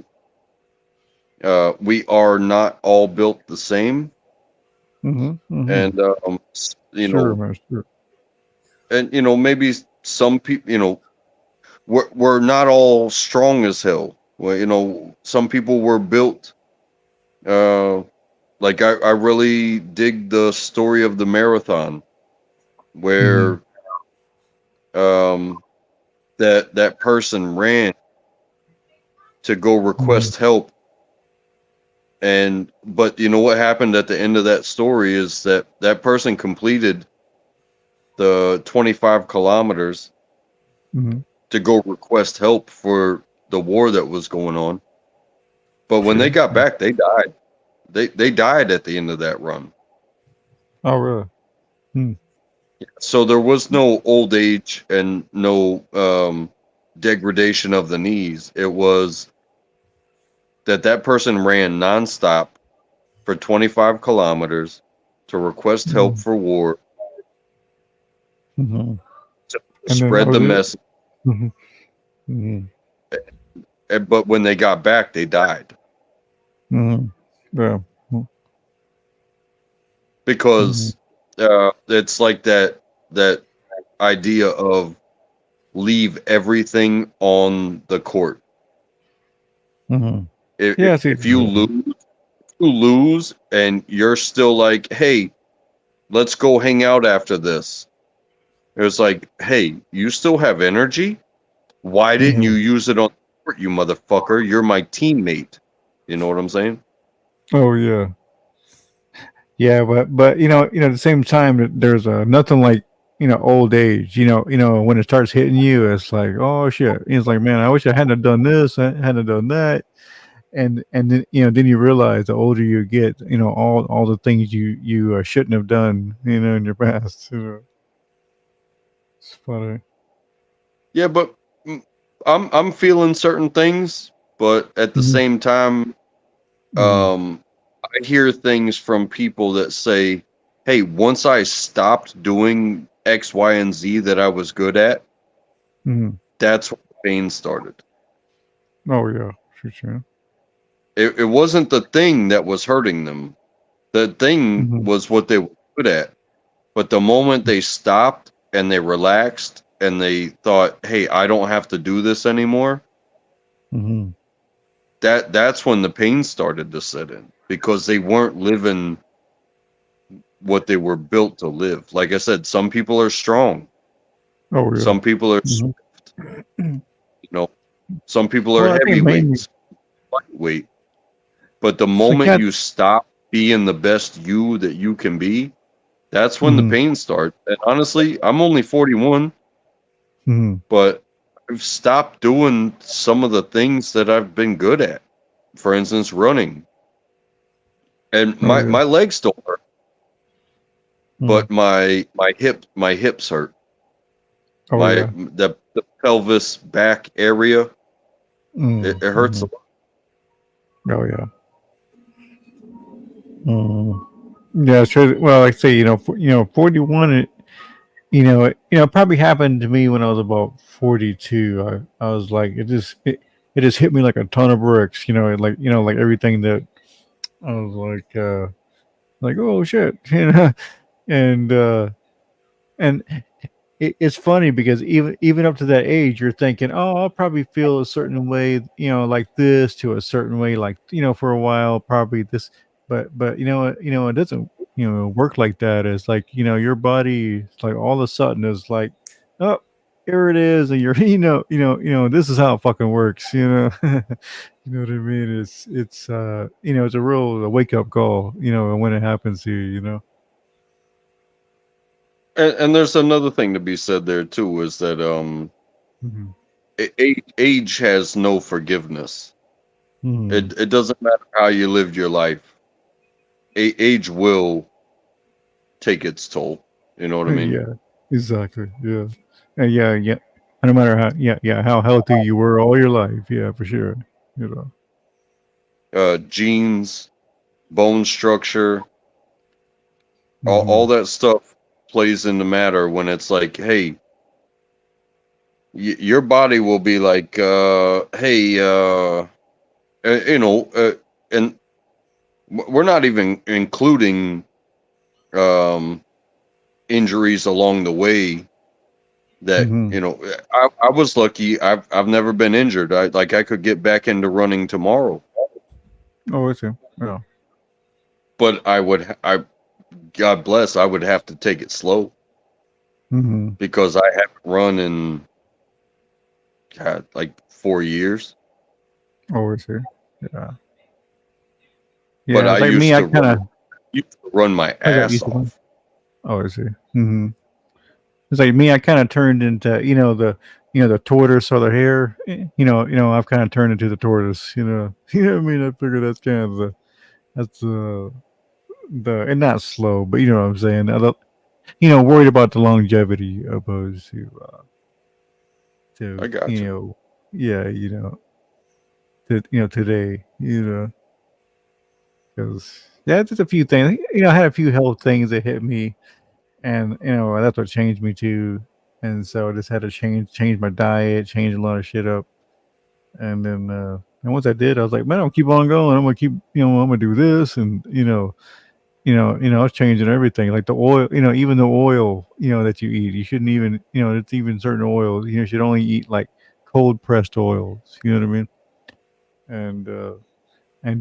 we are not all built the same. And Sure, man, sure. and maybe some people, we're not all strong as hell. Well, some people were built. Like I really dig the story of the marathon, where that person ran to go request help. But you know what happened at the end of that story is that person completed the 25 kilometers to go request help for the war that was going on. But when they got back, they died. They died at the end of that run. Oh, really? Hmm. So there was no old age and no degradation of the knees. It was that person ran nonstop for 25 kilometers to request help for war, Mm-hmm. to And then that spread the was it. message. Mm-hmm. Mm-hmm. But when they got back, they died Mm-hmm. Yeah. because it's like that idea of leave everything on the court. Mm-hmm. If, Yeah. See. if you lose and you're still like, hey, let's go hang out after this. It's like, hey, you still have energy? Why didn't you use it on the court, you motherfucker? You're my teammate. You know what I'm saying? Oh yeah. Yeah, but at the same time, there's nothing like old age. When it starts hitting you, it's like, oh shit. It's like, man, I wish I hadn't done this, I hadn't done that, and then then you realize the older you get, all the things you shouldn't have done, in your past. It's funny. Yeah, but I'm feeling certain things, but at the same time, I hear things from people that say, hey, once I stopped doing X, Y, and Z that I was good at, that's when the pain started. Oh yeah, for sure. It wasn't the thing that was hurting them. The thing was what they were good at. But the moment they stopped and they relaxed and they thought, hey, I don't have to do this anymore, that's when the pain started to set in, because they weren't living what they were built to live. Like I said, some people are strong. Oh yeah. Some people are swift. Some people are Well, I think mainly. heavyweights, lightweight. But the moment you stop being the best you that you can be, that's when the pain starts. And honestly, I'm only 41, but I've stopped doing some of the things that I've been good at. For instance, running. And my legs still hurt, but my hips hurt. Oh yeah. The pelvis back area, it hurts a lot. Oh yeah. Yeah, sure. Well, like I say, 41. It probably happened to me when I was about 42. I was like, it just hit me like a ton of bricks. Like everything that I was like, oh shit, and and it's funny because even up to that age, you're thinking, oh, I'll probably feel a certain way, like this, to a certain way, like for a while, probably this, but it doesn't work like that. It's like your body, it's like all of a sudden is like, oh, here it is, and you're this is how it fucking works. You know what I mean? It's it's a real wake up call. When it happens to you. And there's another thing to be said there too, is that age has no forgiveness. It doesn't matter how you lived your life. Age will take its toll. You know what I mean? Yeah, exactly. Yeah, yeah. No matter how healthy you were all your life, yeah, for sure. Genes, bone structure, all that stuff plays into matter when it's like, hey, your body will be like, hey, and we're not even including injuries along the way. That I was lucky. I've never been injured. I could get back into running tomorrow. Oh, I see. Yeah. But God bless, I would have to take it slow because I haven't run in like 4 years. Oh, I see. Yeah. But Yeah, I it's like used me. I to kind of run my I got ass used to them. off. Oh, I see. It's like me. I kind of turned into the tortoise or the hare. I've kind of turned into the tortoise. You know what I mean? I figure that's kind of and not slow, but you know what I'm saying. Worried about the longevity opposed I to got you. yeah, today, because just a few things. I had a few health things that hit me, and that's what changed me too. And so I just had to change my diet, change a lot of shit up, and then and once I did, I was like, man, I'm gonna keep on going. I'm gonna keep, I'm gonna do this, and I was changing everything, like the oil, even the oil, that you eat. You shouldn't even, it's even certain oils, you should only eat like cold pressed oils. You know what I mean? And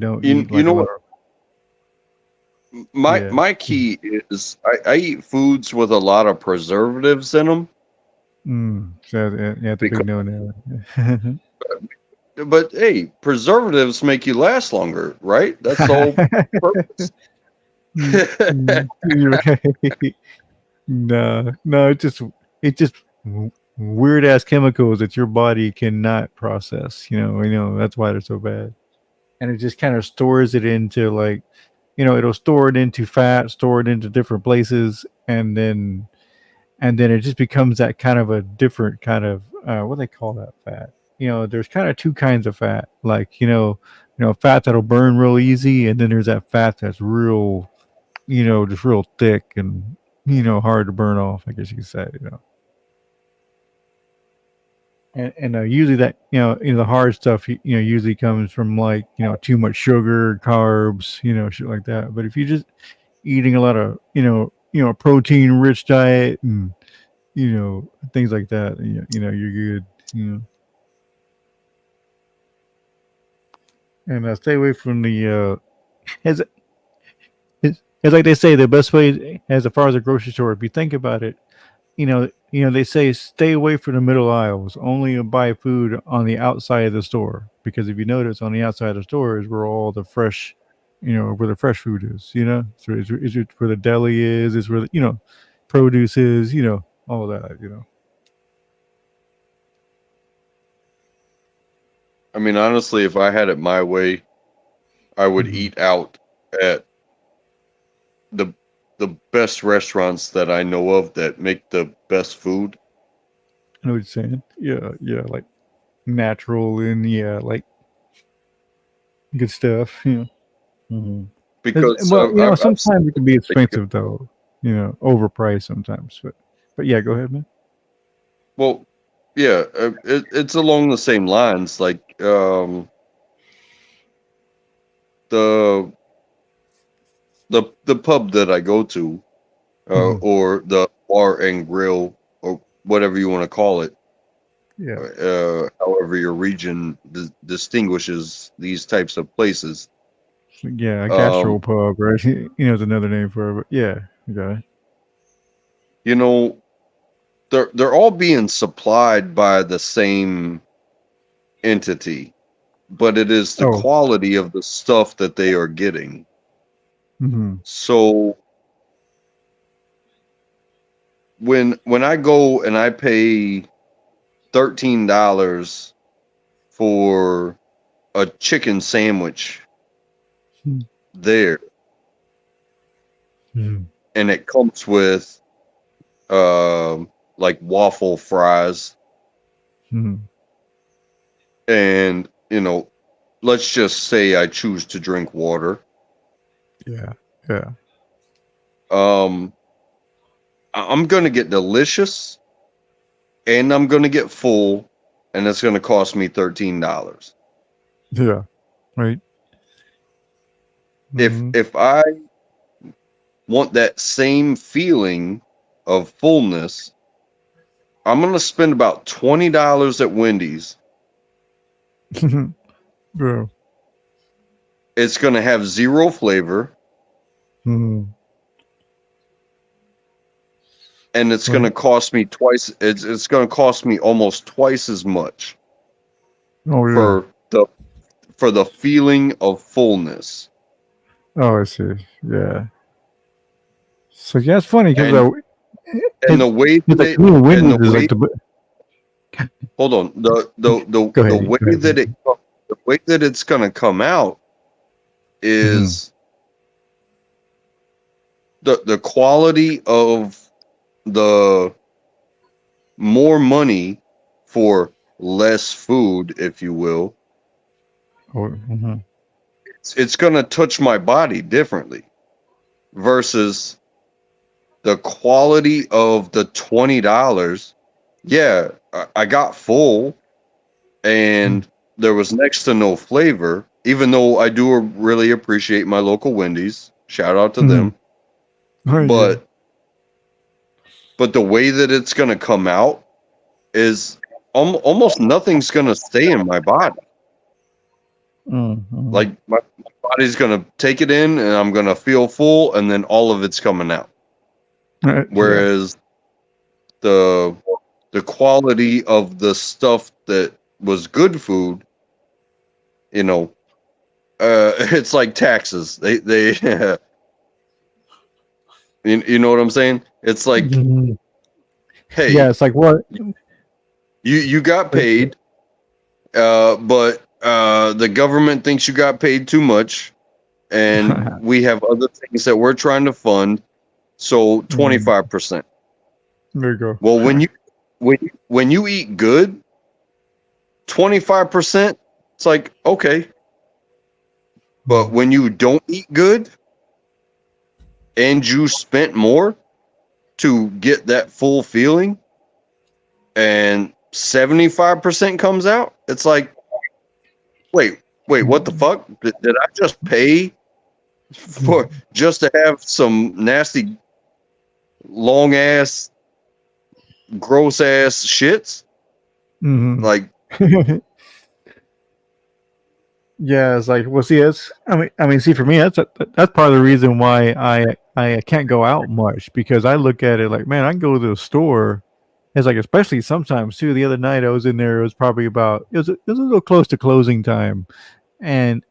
don't eat You like a know lot what? of yeah. My key is I eat foods with a lot of preservatives in them. So yeah, it's a big no no. But hey, preservatives make you last longer, right? That's the whole purpose. You're right. No, it's just weird ass chemicals that your body cannot process. That's why they're so bad. And it just kind of stores it into like, it'll store it into fat, store it into different places, and then it just becomes that kind of a different kind of what do they call that fat. There's kind of two kinds of fat, like fat that'll burn real easy, and then there's that fat that's real, just real thick and hard to burn off, I guess you could say. And usually that the hard stuff usually comes from like too much sugar, carbs, shit like that. But if you just eating a lot of protein rich diet and things like that, you're good. And stay away from the as as like they say, the best way as far as a grocery store. If you think about it, they say stay away from the middle aisles. Only buy food on the outside of the store, because if you notice, on the outside of the store is where all the fresh, where the fresh food is. So is it where the deli is? Is where the produce is? All that. I mean, honestly, if I had it my way, I would eat out at the best restaurants that I know of that make the best food. I know what you're saying. Yeah, like natural and like good stuff. Because Well, I've sometimes it can be expensive though. Overpriced sometimes. But yeah, go ahead, man. Well, yeah, it's along the same lines. Like the pub that I go to, or the bar and grill, or whatever you want to call it. Yeah. However your region distinguishes these types of places. Yeah, a gastropub, right? Is another name for it. But yeah, okay. They're all being supplied by the same entity, but it is the quality of the stuff that they are getting. So when I go and I pay $13 for a chicken sandwich there, and it comes with like waffle fries, and let's just say I choose to drink water. Yeah. I'm going to get delicious, and I'm going to get full, and it's going to cost me $13. Yeah. Right. If I want that same feeling of fullness, I'm going to spend about $20 at Wendy's. Yeah. It's going to have zero flavor. And it's going to cost me twice. It's going to cost me almost twice as much for the feeling of fullness. Oh, I see. Yeah. So yeah, it's funny because and the way that hold on, the way that it's going to come out is the quality of the more money for less food, if you will, it's going to touch my body differently versus the quality of the $20. Yeah, I got full and there was next to no flavor, even though I do really appreciate my local Wendy's. Shout out to them. But the way that it's going to come out is almost nothing's going to stay in my body. Like my body's going to take it in and I'm going to feel full and then all of it's coming out. Whereas the quality of the stuff that was good food, you know, it's like taxes. They you know what I'm saying? It's like, hey, yeah, it's like what you got paid, but the government thinks you got paid too much, and we have other things that we're trying to fund. So 25%. There you go. Well, when you eat good, 25%, it's like okay. But when you don't eat good and you spent more to get that full feeling and 75% comes out, it's like, wait, what the fuck? Did I just pay for just to have some nasty, long ass, gross ass shits? Like, yeah, it's like, well, see, it's, I mean, see, for me, that's part of the reason why I can't go out much, because I look at it like, man, I can go to the store. It's like, especially sometimes too. The other night I was in there. It was probably about it was a little close to closing time, and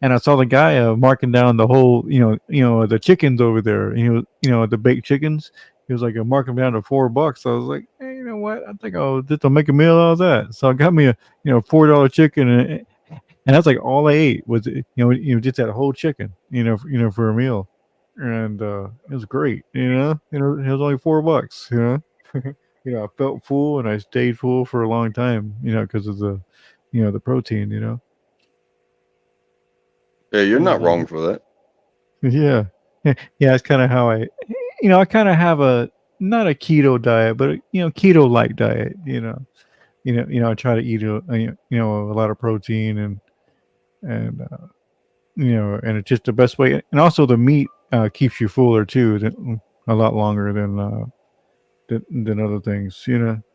I saw the guy marking down the whole, the chickens over there. The baked chickens. He was like marking them down to $4. I was like, hey, you know what? I think I'll just make a meal out of that. So I got me a $4 chicken, and that's like all I ate was just that whole chicken, for a meal, and it was great. It was only $4. I felt full and I stayed full for a long time, because of the, the protein, yeah, you're not wrong for that. Yeah. Yeah. It's kind of how I kind of have not a keto diet, but keto like diet, I try to eat, a lot of protein and it's just the best way. And also the meat, keeps you fuller too, a lot longer than other things,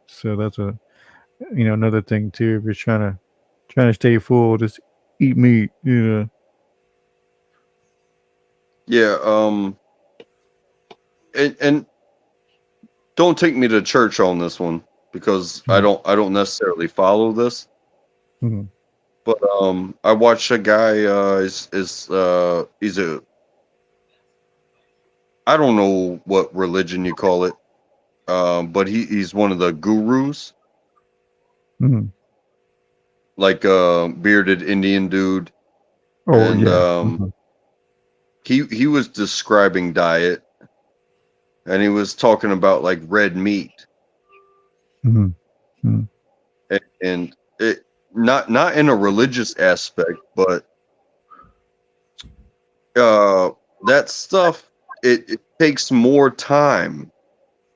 so that's another thing too. If you're trying to stay full, just eat meat, Yeah, and don't take me to church on this one because I don't necessarily follow this. But I watched a guy he's a, I don't know what religion you call it, but he's one of the gurus, like a bearded Indian dude. He was describing diet, and he was talking about like red meat, and it not in a religious aspect, but that stuff it takes more time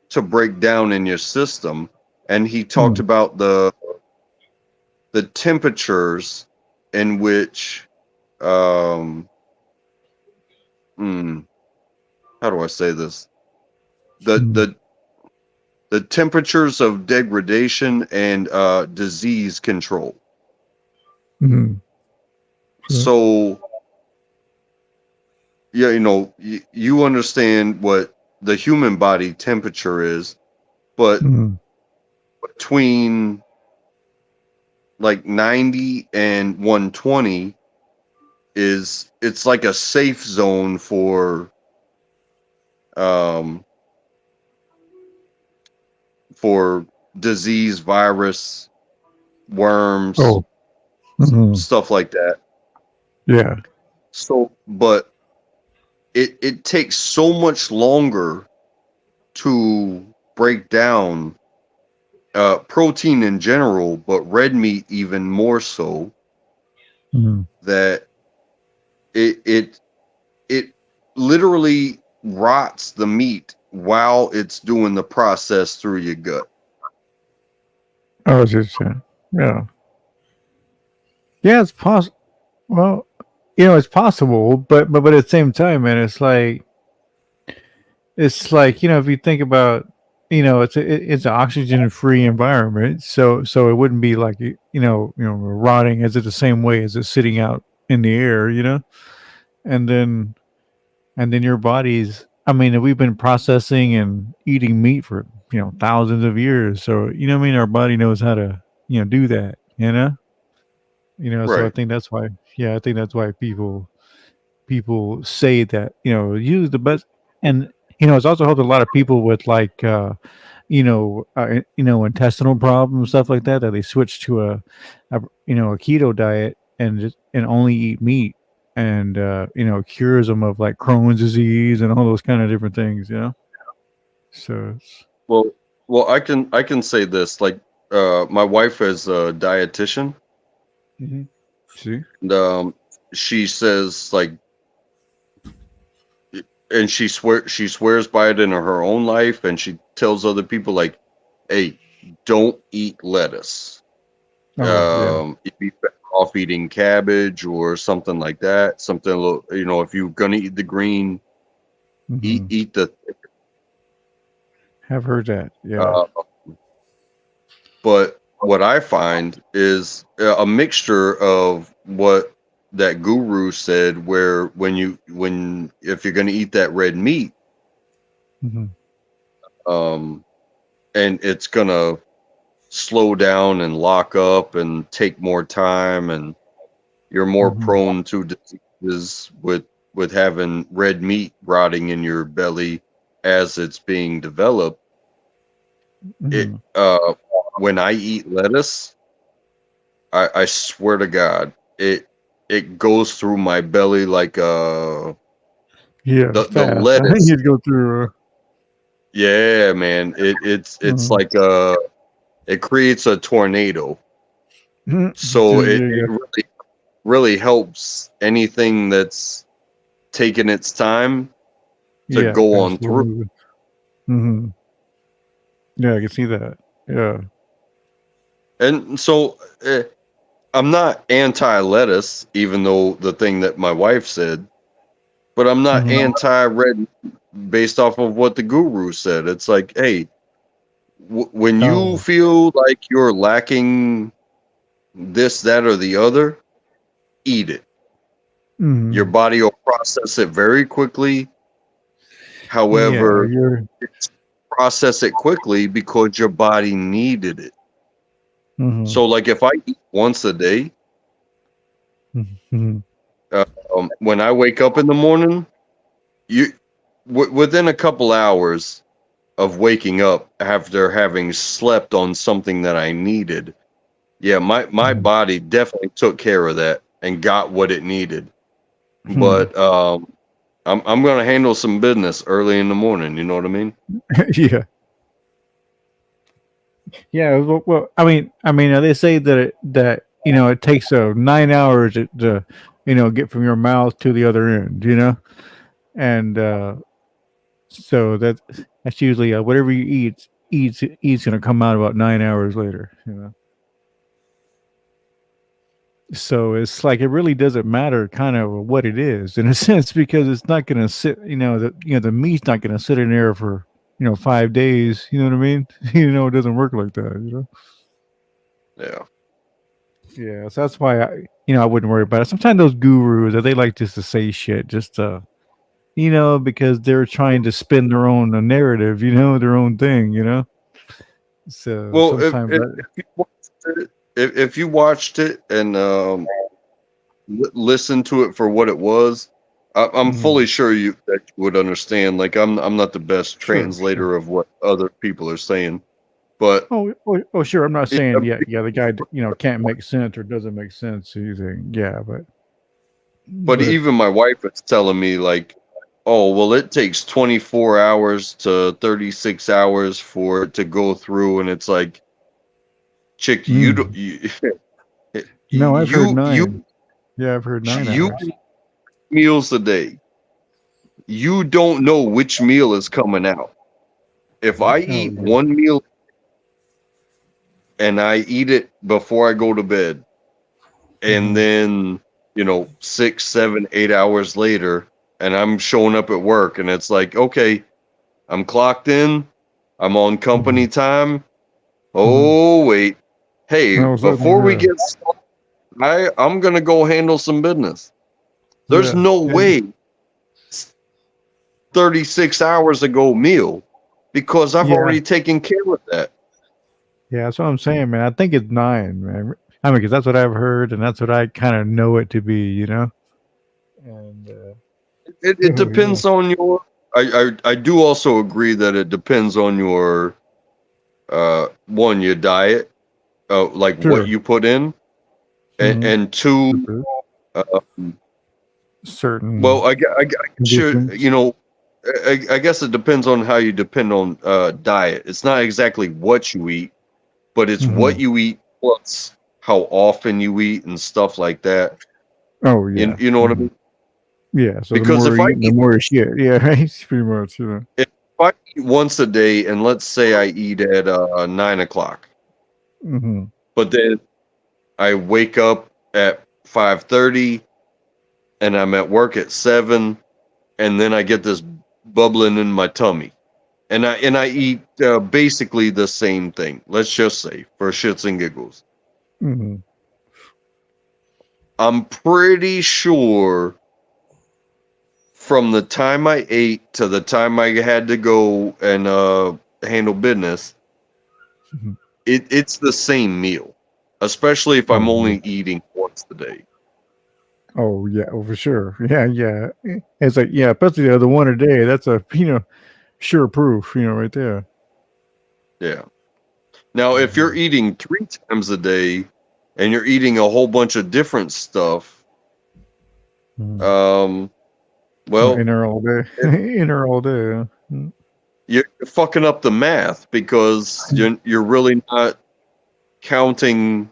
to break down in your system. And he talked about the temperatures in which how do I say this? The temperatures of degradation and disease control. So yeah, you understand what the human body temperature is, but between like 90 and 120 it's like a safe zone for disease, virus, worms, stuff like that. Yeah. So, but it takes so much longer to break down protein in general, but red meat even more so, that it literally rots the meat while it's doing the process through your gut. Oh, it's just, yeah. Yeah, it's possible. Well, it's possible, but at the same time, man, it's like if you think about, it's an oxygen-free environment, so it wouldn't be like rotting as it the same way as it's sitting out in the air, and then your body's. I mean, we've been processing and eating meat for thousands of years, so what I mean, our body knows how to do that, So I Right. think that's why. Yeah, I think that's why people say that use the best, and it's also helped a lot of people with like intestinal problems, stuff like that they switch to a keto diet and only eat meat, and cures them of like Crohn's disease and all those kind of different things, so Well, I can say this, like, my wife is a dietitian, see, and she says, like, and she swears by it in her own life, and she tells other people, like, hey, don't eat lettuce. You'd be better off eating cabbage or something like that, something a little, if you're gonna eat the green, eat the have heard that, yeah. But what I find is a mixture of what that guru said, where if you're going to eat that red meat, and it's going to slow down and lock up and take more time, and you're more prone to diseases with having red meat rotting in your belly as it's being developed. When I eat lettuce, I swear to God, it goes through my belly like the lettuce. You'd go through. Yeah, man, it's like it creates a tornado. So it really helps anything that's taking its time to go on through. Yeah, I can see that. Yeah. And so I'm not anti-lettuce, even though the thing that my wife said, but I'm not anti-red based off of what the guru said. It's like, hey, when you feel like you're lacking this, that, or the other, eat it. Your body will process it very quickly. However, process it quickly because your body needed it. So, like, if I eat once a day, when I wake up in the morning, within a couple hours of waking up after having slept on something that I needed, my body definitely took care of that and got what it needed. But I'm going to handle some business early in the morning. You know what I mean? Yeah. Yeah. Well, I mean, they say that it takes 9 hours to get from your mouth to the other end, and so that's usually whatever you eat's going to come out about 9 hours later, So it's like it really doesn't matter kind of what it is in a sense, because it's not going to sit, the meat's not going to sit in there for 5 days. You know what I mean? It doesn't work like that. Yeah. Yeah. So that's why I wouldn't worry about it. Sometimes those gurus they like just to say shit, just because they're trying to spin their own narrative, their own thing, So Well, sometimes if you watched it and listened to it for what it was, I'm fully sure that you would understand. Like, I'm not the best translator of what other people are saying, but sure. I'm not saying the guy can't make sense or doesn't make sense or anything. Yeah, but even my wife is telling me, like, oh, well, it takes 24 hours to 36 hours for it to go through, and it's like, chick, you don't, No, I've heard you, 9. Yeah, I've heard 9 you hours. eat meals a day. You don't know which meal is coming out. If I eat yeah. one meal and I eat it before I go to bed, and then 6, 7, 8 hours later, and I'm showing up at work, and it's like, okay, I'm clocked in, I'm on company time. Oh wait, hey, All of a sudden, before we get started, I'm gonna go handle some business. There's no way 36 hours ago meal, because I've already taken care of that. Yeah, that's what I'm saying, man. I think it's 9, man. I mean, because that's what I've heard, and that's what I kind of know it to be, you know. And It depends on your. I do also agree that it depends on your one, your diet, like Sure. what you put in, and two, certain. well, I should, conditions. I guess it depends on how you depend on diet. It's not exactly what you eat, but it's what you eat plus how often you eat and stuff like that. Oh yeah. You know what I mean? Yeah. So Because the more if you I eat, the eat, more shit. Yeah, right. Pretty much. You know. if I eat once a day, and let's say I eat at 9 o'clock, but then I wake up at 5:30, and I'm at work at 7, and then I get this bubbling in my tummy, and I eat basically the same thing. Let's just say, for shits and giggles, I'm pretty sure from the time I ate to the time I had to go and handle business, it's the same meal, especially if I'm only eating once a day. Oh yeah, oh, for sure. Yeah, yeah. It's like especially the one a day. That's a sure proof. Right there. Yeah. Now, if you're eating 3 times a day and you're eating a whole bunch of different stuff, well, In there all day. In there all day. you're fucking up the math, because you're really not counting.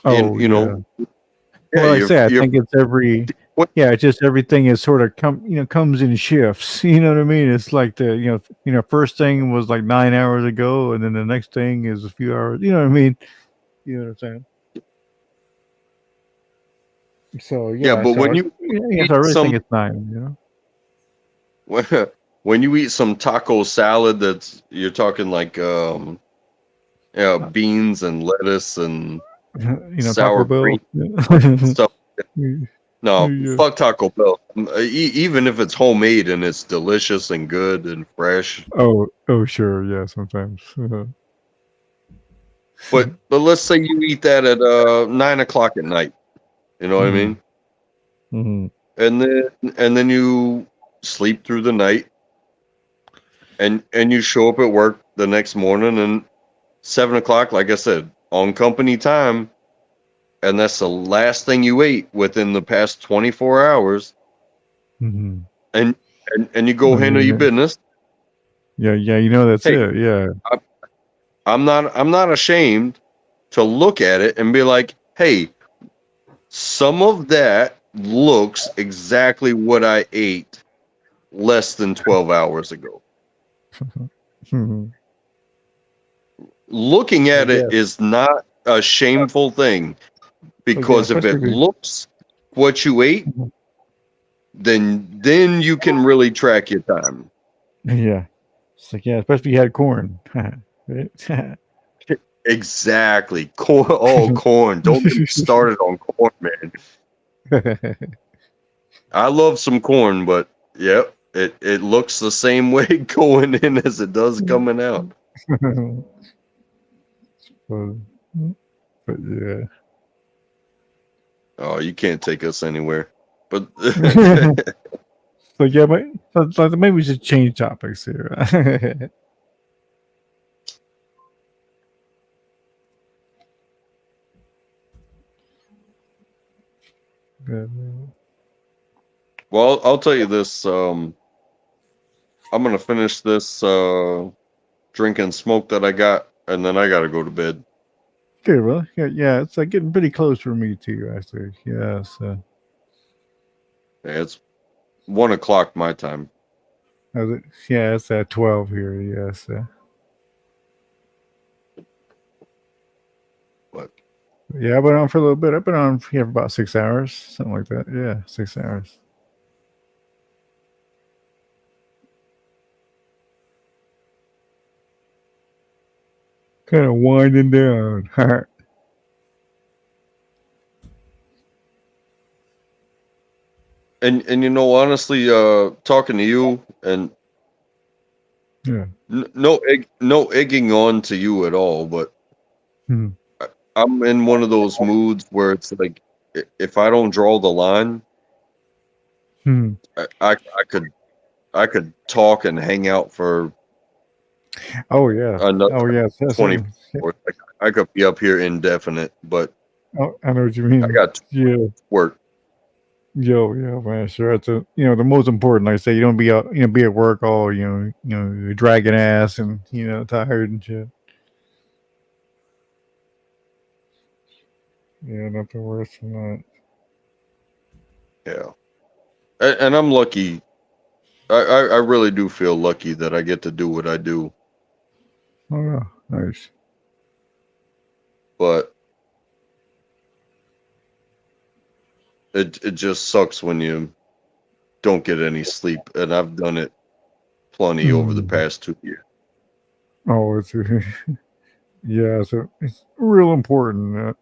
Oh Yeah, well, like I say, I think it's it's just everything is sort of comes in shifts. You know what I mean? It's like the first thing was like 9 hours ago, and then the next thing is a few hours. You know what I mean? You know what I'm saying? So but so when you I really think it's 9. when you eat some taco salad, you're talking like beans and lettuce and sour Taco Bell. cream stuff. No, Yeah. fuck Taco Bell. Even if it's homemade and it's delicious and good and fresh. Oh, sure, yeah, sometimes. But let's say you eat that at 9 o'clock at night. You know what I mean? And then you sleep through the night, and you show up at work the next morning, and 7 o'clock, like I said, on company time, and that's the last thing you ate within the past 24 hours. And you go handle your business. Yeah, that's it. Yeah. I'm not ashamed to look at it and be like, hey, some of that looks exactly what I ate less than 12 hours ago. Looking at it is not a shameful thing, because if it looks what you ate, then you can really track your time. Yeah. It's like, especially if you had corn. Exactly. Corn. Oh, corn. Don't get me started on corn, man. I love some corn, but yep, it looks the same way going in as it does coming out. But yeah. Oh, you can't take us anywhere. But so maybe we should change topics here. Well, I'll tell you this. I'm gonna finish this drink and smoke that I got, and then I gotta go to bed. Okay, well, yeah, it's like getting pretty close for me too. Actually, yeah. So, Yeah, it's 1 o'clock my time. yeah, it's at 12 here. Yeah, so. But Yeah, I've been on for a little bit. I've been on here for about 6 hours, something like that. Yeah, 6 hours. Kind of winding down. and you know, honestly, talking to you and Yeah. no egging on to you at all, but Hmm. I'm in one of those moods where it's like, if I don't draw the line, Hmm. I could talk and hang out for Oh yeah. another Oh yeah. 24. I could be up here indefinite, but Oh, I know what you mean. I got work. Yo, yeah, man. Sure, that's the most important. Like I say, you don't be out, be at work all, you're dragging ass and tired and shit. Yeah, nothing worse than that. Yeah, and I'm lucky. I really do feel lucky that I get to do what I do. Oh yeah, nice. But it just sucks when you don't get any sleep, and I've done it plenty over the past 2 years. Oh, it's yeah, so it's real important.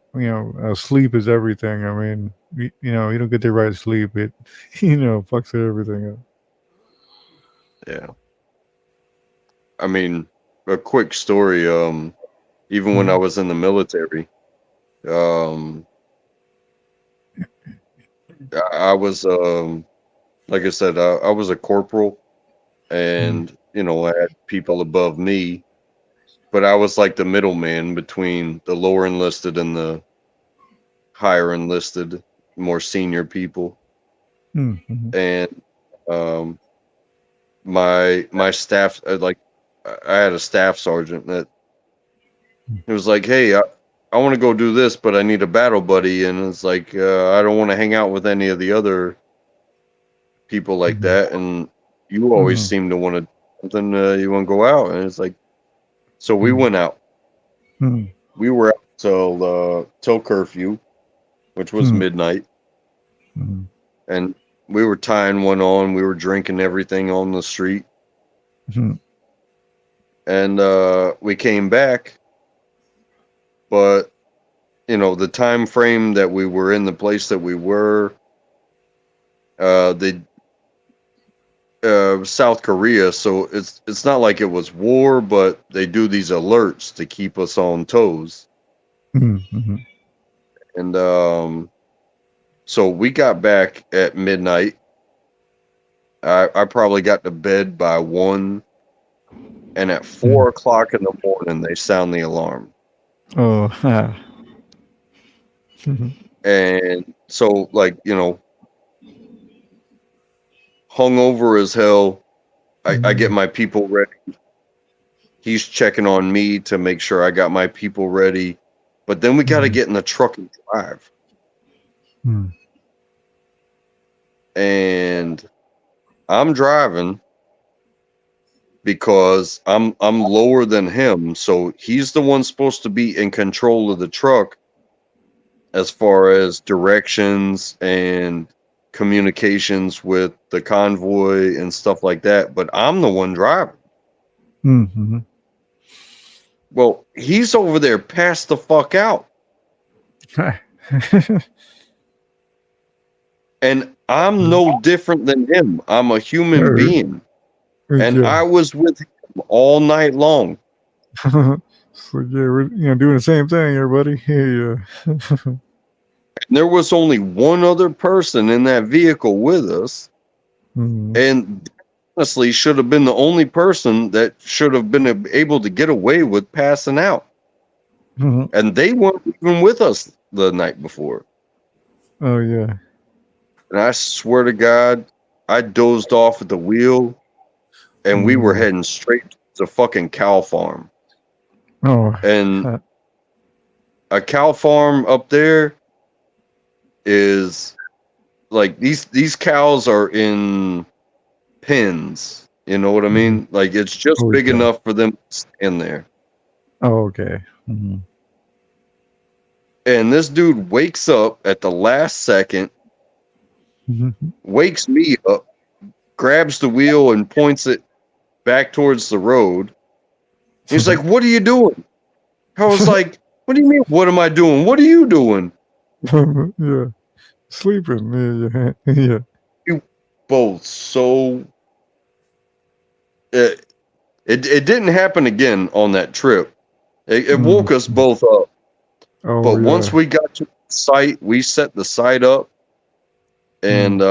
Sleep is everything. I mean, you don't get the right sleep, it fucks everything up. Yeah. I mean, a quick story. Even when I was in the military, I was like I said, I was a corporal, and I had people above me, but I was like the middleman between the lower enlisted and the higher enlisted, more senior people. Mm-hmm. And my staff, like, I had a staff sergeant that it was like, hey, I want to go do this, but I need a battle buddy, and it's like, I don't want to hang out with any of the other people like that, and you always seem to want to something. You want to go out, and it's like, so we went out. We were out till curfew, which was midnight, and we were tying one on. We were drinking everything on the street, and we came back, but the time frame that we were in the place that we were, South Korea, so it's not like it was war, but they do these alerts to keep us on toes. Mm-hmm. And so we got back at midnight. I probably got to bed by 1, and at 4 o'clock in the morning they sound the alarm. Oh, And so, like, hungover as hell, I get my people ready. He's checking on me to make sure I got my people ready, but then we got to get in the truck and drive. And I'm driving because I'm lower than him, so he's the one supposed to be in control of the truck as far as directions and communications with the convoy and stuff like that, but I'm the one driving. Mm-hmm. Well, he's over there passed the fuck out. And I'm no different than him. I'm a human being. And I was with him all night long. So yeah, we're doing the same thing, everybody. Yeah. And there was only one other person in that vehicle with us. And honestly should have been the only person that should have been able to get away with passing out. And they weren't even with us the night before. Oh yeah. And I swear to God, I dozed off at the wheel, and we were heading straight to the fucking cow farm. Oh, And a cow farm up there is like these cows are in pens. You know what I mean? Like it's just big enough for them to stand there. Oh, okay. Mm-hmm. And this dude wakes up at the last second, wakes me up, grabs the wheel and points it back towards the road. He's like, "What are you doing?" I was like, "What do you mean? What am I doing? What are you doing?" Yeah, sleeping. Yeah, yeah. You both so. It didn't happen again on that trip. It woke us both up. Oh, But yeah. once we got to the site, we set the site up and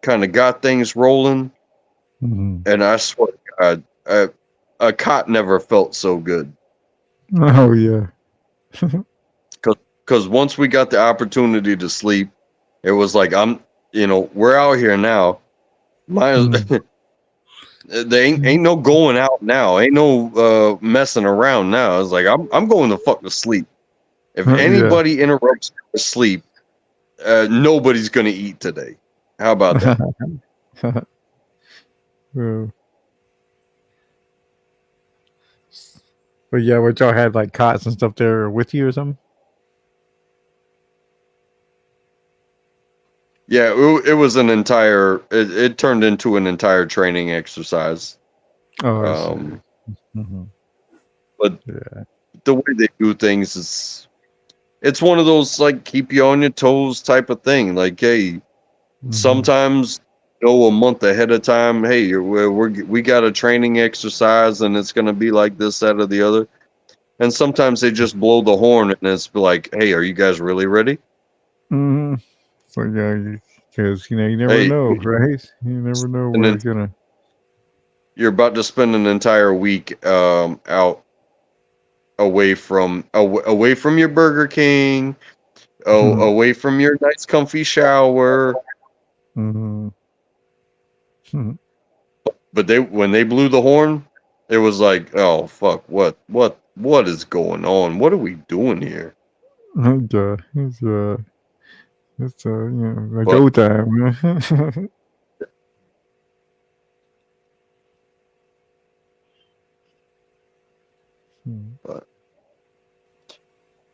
kind of got things rolling. And I swear to God, a cot never felt so good. Oh, yeah. Because once we got the opportunity to sleep, it was like, we're out here now. There ain't no going out now. Ain't no messing around now. It's like I'm going the fuck to sleep. If anybody interrupts your sleep, nobody's gonna eat today. How about that? But yeah, what y'all had like cots and stuff there with you or something? Yeah, it was an entire. It turned into an entire training exercise. Oh, But the way they do things is, it's one of those like keep you on your toes type of thing. Like, hey, sometimes know a month ahead of time. Hey, we got a training exercise and it's gonna be like this, that, or the other. And sometimes they just blow the horn and it's like, hey, are you guys really ready? So yeah, because you never know, right? You never know where it's gonna. You're about to spend an entire week out away from your Burger King, away from your nice comfy shower. But when they blew the horn, it was like, oh fuck, what is going on? What are we doing here? Okay, it's like go time.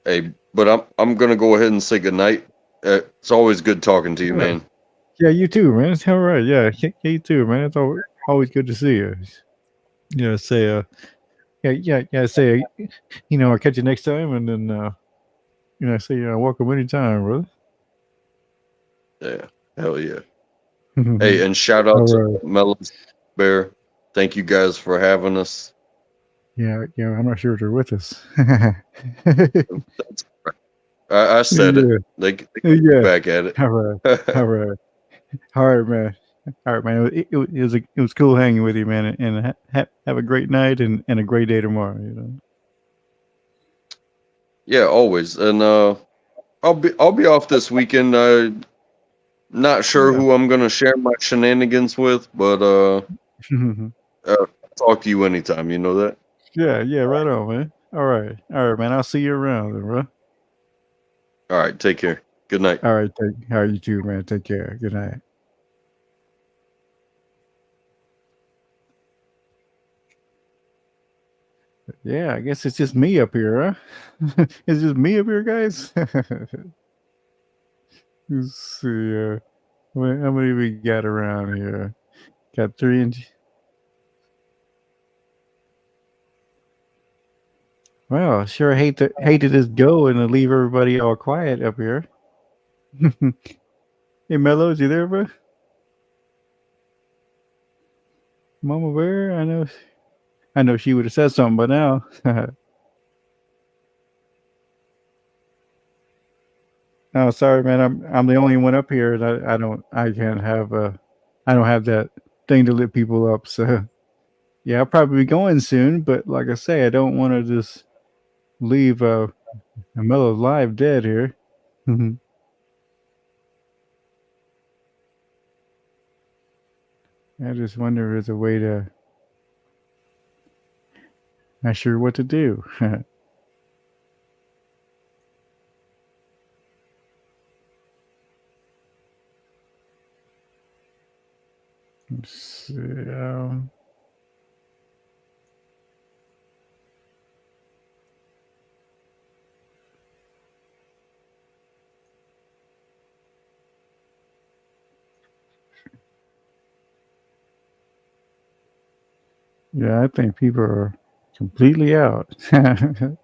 Hey, but I'm gonna go ahead and say goodnight. It's always good talking to you, man. Yeah, you too, man. It's all right. Yeah, you too, man. It's always good to see you. Yeah, say say I'll catch you next time, and then say welcome anytime, brother. Yeah, hell yeah. Hey, and shout out to Melon's Bear. Thank you guys for having us. Yeah, I'm not sure if they're with us. I said it. They get back at it. All right, man. All right, man. It was cool hanging with you, man. And have a great night and a great day tomorrow. Yeah, always. And I'll be off this weekend. Not sure who I'm gonna share my shenanigans with, but talk to you anytime. You know that. Yeah, right on, man. All right, man. I'll see you around, then, bro. All right, take care. Good night. All right, how are you too, man? Take care. Good night. Yeah, I guess it's just me up here, huh? It's just me up here, guys. Let's see. How many we got around here? Got 3 inch. Well, sure hate to just go and leave everybody all quiet up here. Hey, Mello, is you there, bro? Mama Bear, I know she would have said something by now. Oh, sorry, man. I'm the only one up here. I don't have that thing to lift people up. So yeah, I'll probably be going soon. But like I say, I don't want to just leave Mello live dead here. I just wonder if there's a way to. Not sure what to do. Let's see, yeah, I think people are completely out. I'm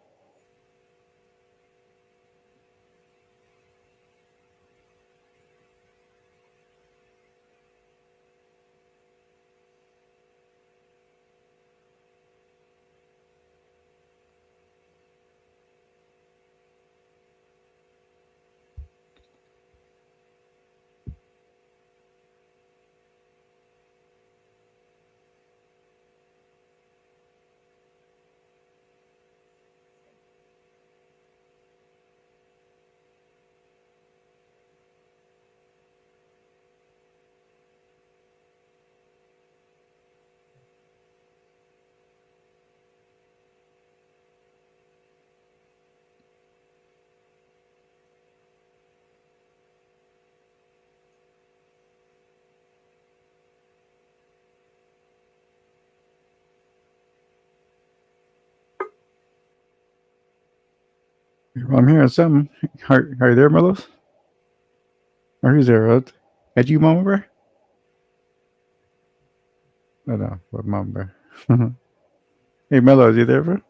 hearing something. Are you there, Mellows? Or who's there, Rod? At you, Mama Bear? Oh, no, what Mama Bear? Hey, Mellows, you there, bro?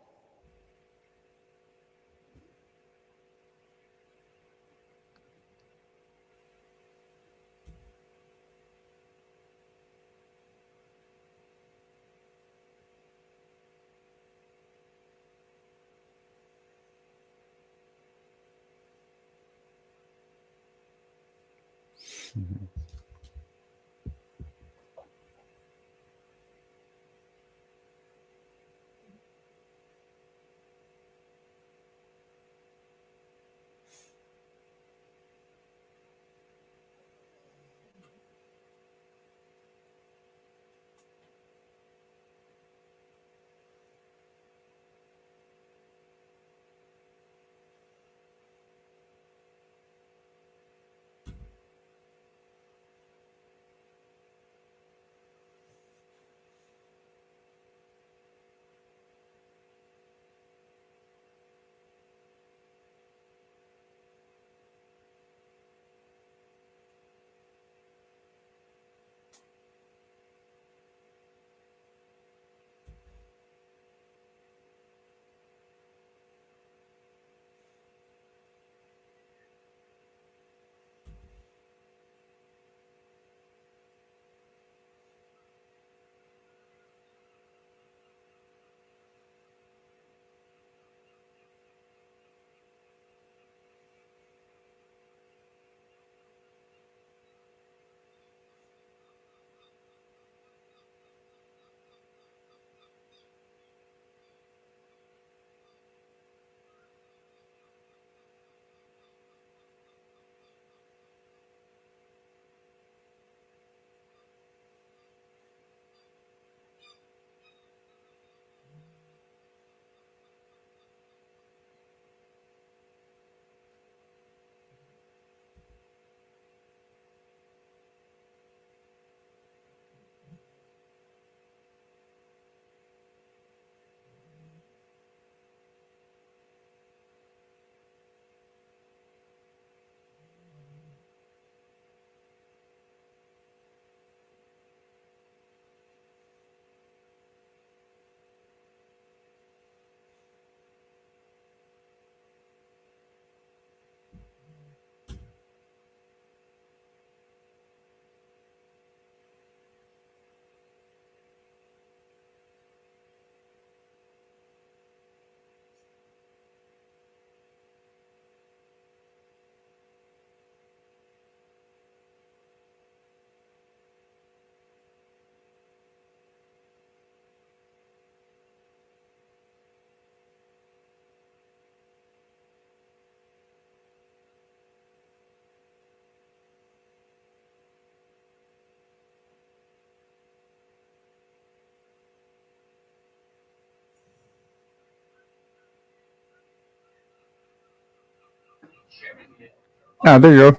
Ah, there you go.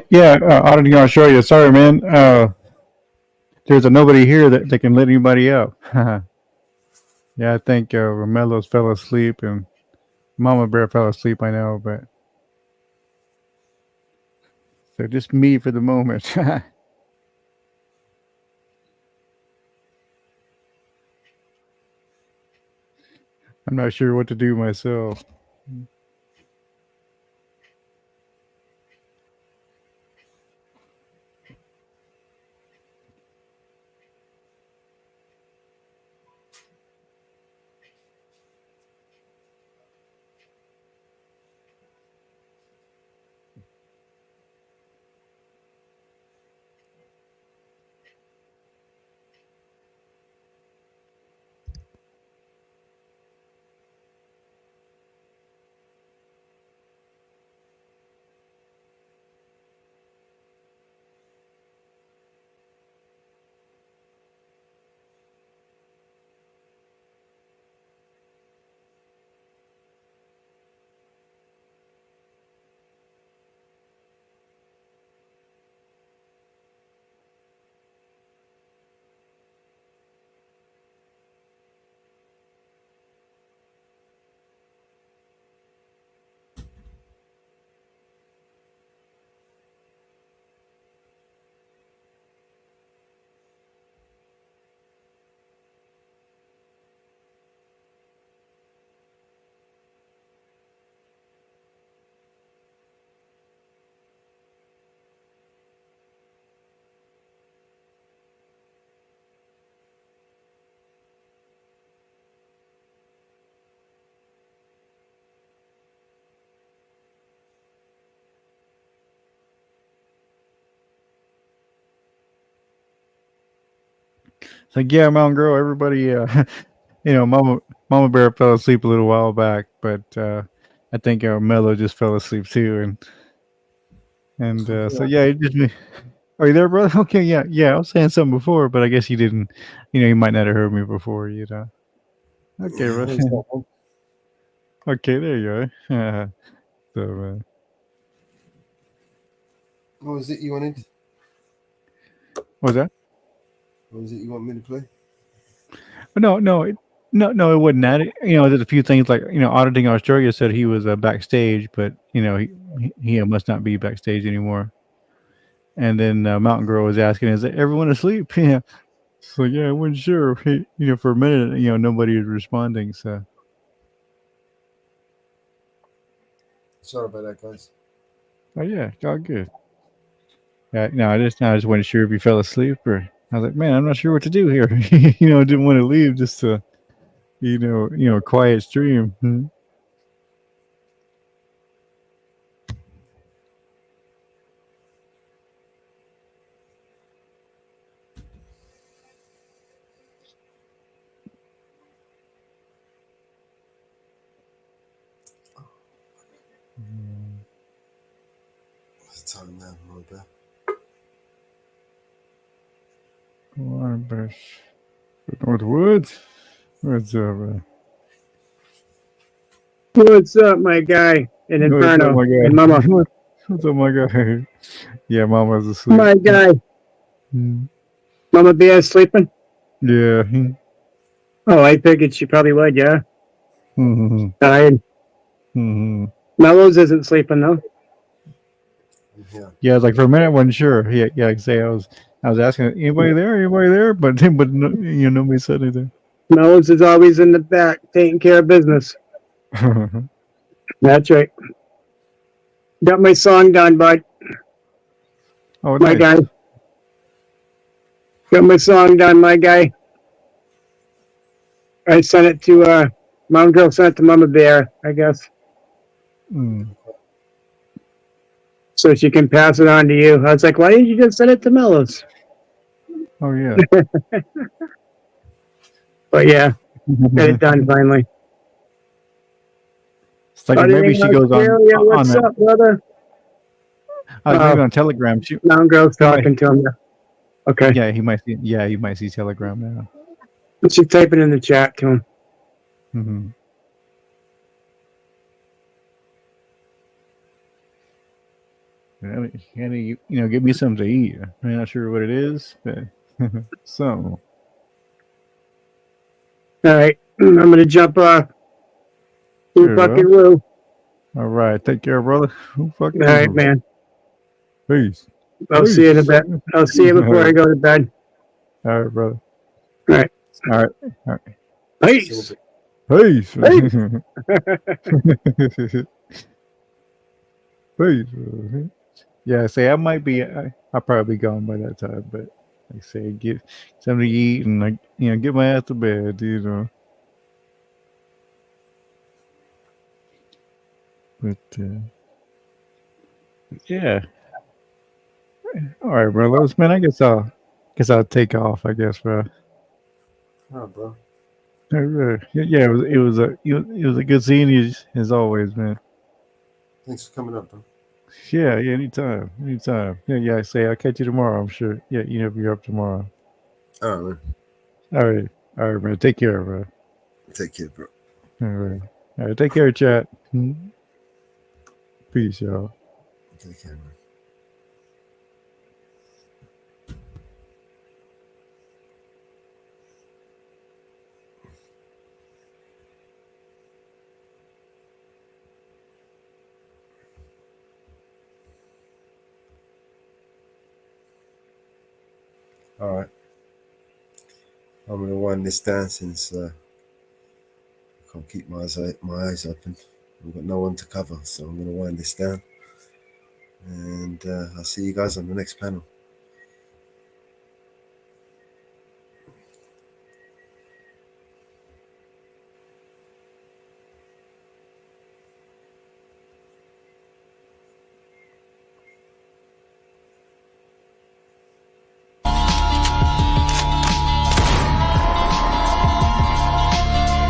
Yeah. Auditing Australia. Sorry, man. There's a nobody here that can let anybody up. Yeah, I think Romelo's fell asleep and Mama Bear fell asleep. I know, but so just me for the moment. I'm not sure what to do myself. It's like, yeah, Mountain Girl, everybody, Mama Bear fell asleep a little while back, but I think Mello just fell asleep too, and so yeah, it just me. Are you there, brother? Okay, yeah. I was saying something before, but I guess you didn't. You might not have heard me before. Okay, brother. Okay, there you go. So, What was it you wanted? what was that? What was it you want me to play? No, it wasn't that. There's a few things like auditing Australia said he was backstage, but he must not be backstage anymore. And then Mountain Girl was asking, "Is everyone asleep?" Yeah. So yeah, I wasn't sure. For a minute, nobody was responding. So Sorry about that, guys. oh yeah, it's all good. Yeah, no, I just wasn't sure if he fell asleep or I was like, man, I'm not sure what to do here. I didn't want to leave just to, quiet stream. What's the time now, Robert? NorthWoods, what's up? What's up, my guy in Inferno? What's up, my guy? And Mama. What's up, my guy? Yeah, Mama's asleep. My guy. Mama Bear sleeping? Yeah. Oh, I figured she probably would, yeah. Mm-hmm. Tired. Mm-hmm. Mellows isn't sleeping, though. Yeah, like for a minute I wasn't sure. Yeah, like say I was asking anybody there, but no, nobody said anything. Mellows is always in the back taking care of business. That's right. Got my song done, bud. Oh, my nice. guy. Got my song done, my guy. I sent it to Mom Girl sent it to Mama Bear, I guess. So she can pass it on to you. I was like, why didn't you just send it to Mellows? Oh yeah. But yeah, get it done finally. It's like maybe she goes on What's that. up, brother? Maybe on Telegram. Mom Girl's talking to him. Yeah. Okay. Yeah, he might see. Yeah, he might see Telegram now. She's typing in the chat to him. Mm-hmm. And get me something to eat. I'm not sure what it is, but so. All right, I'm gonna jump off. Who Sure, fucking bro. will? All right, take care, brother. Who fucking All right, who? man. Peace. I'll see you in a bit. I'll see you before I go to bed. All right, brother. All right. All right. All right. Peace. Peace. Peace. Peace. Yeah, say I might be. I'll probably be gone by that time, but like I say, get something to eat and like get my ass to bed. But yeah. All right, bro. Man, I guess I'll take off. I guess, bro. Oh, bro. Yeah, it was a good seeing you as always, man. Thanks for coming up, bro. Yeah, anytime. Yeah. I say I'll catch you tomorrow. I'm sure. Yeah, you're up tomorrow. All right, man. All right, man. Take care, bro. Take care, bro. All right. Take care, chat. Peace, y'all. Take care, man. All right. I'm gonna wind this down since I can't keep my eyes open. We've got no one to cover, so I'm gonna wind this down. And I'll see you guys on the next panel.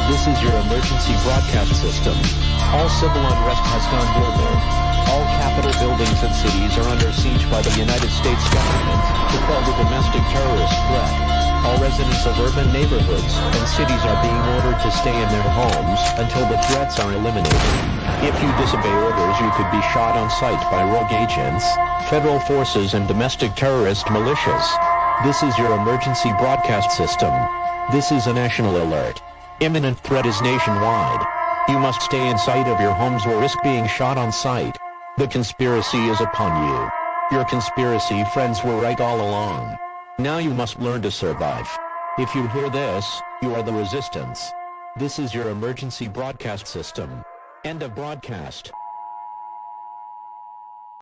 This is your emergency broadcast system. All civil unrest has gone global. All capital buildings and cities are under siege by the United States government to quell the domestic terrorist threat. All residents of urban neighborhoods and cities are being ordered to stay in their homes until the threats are eliminated. If you disobey orders, you could be shot on sight by rogue agents, federal forces, and domestic terrorist militias. This is your emergency broadcast system. This is a national alert. Imminent threat is nationwide. You must stay in sight of your homes or risk being shot on sight. The conspiracy is upon you. Your conspiracy friends were right all along. Now you must learn to survive. If you hear this, you are the resistance. This is your emergency broadcast system. End of broadcast.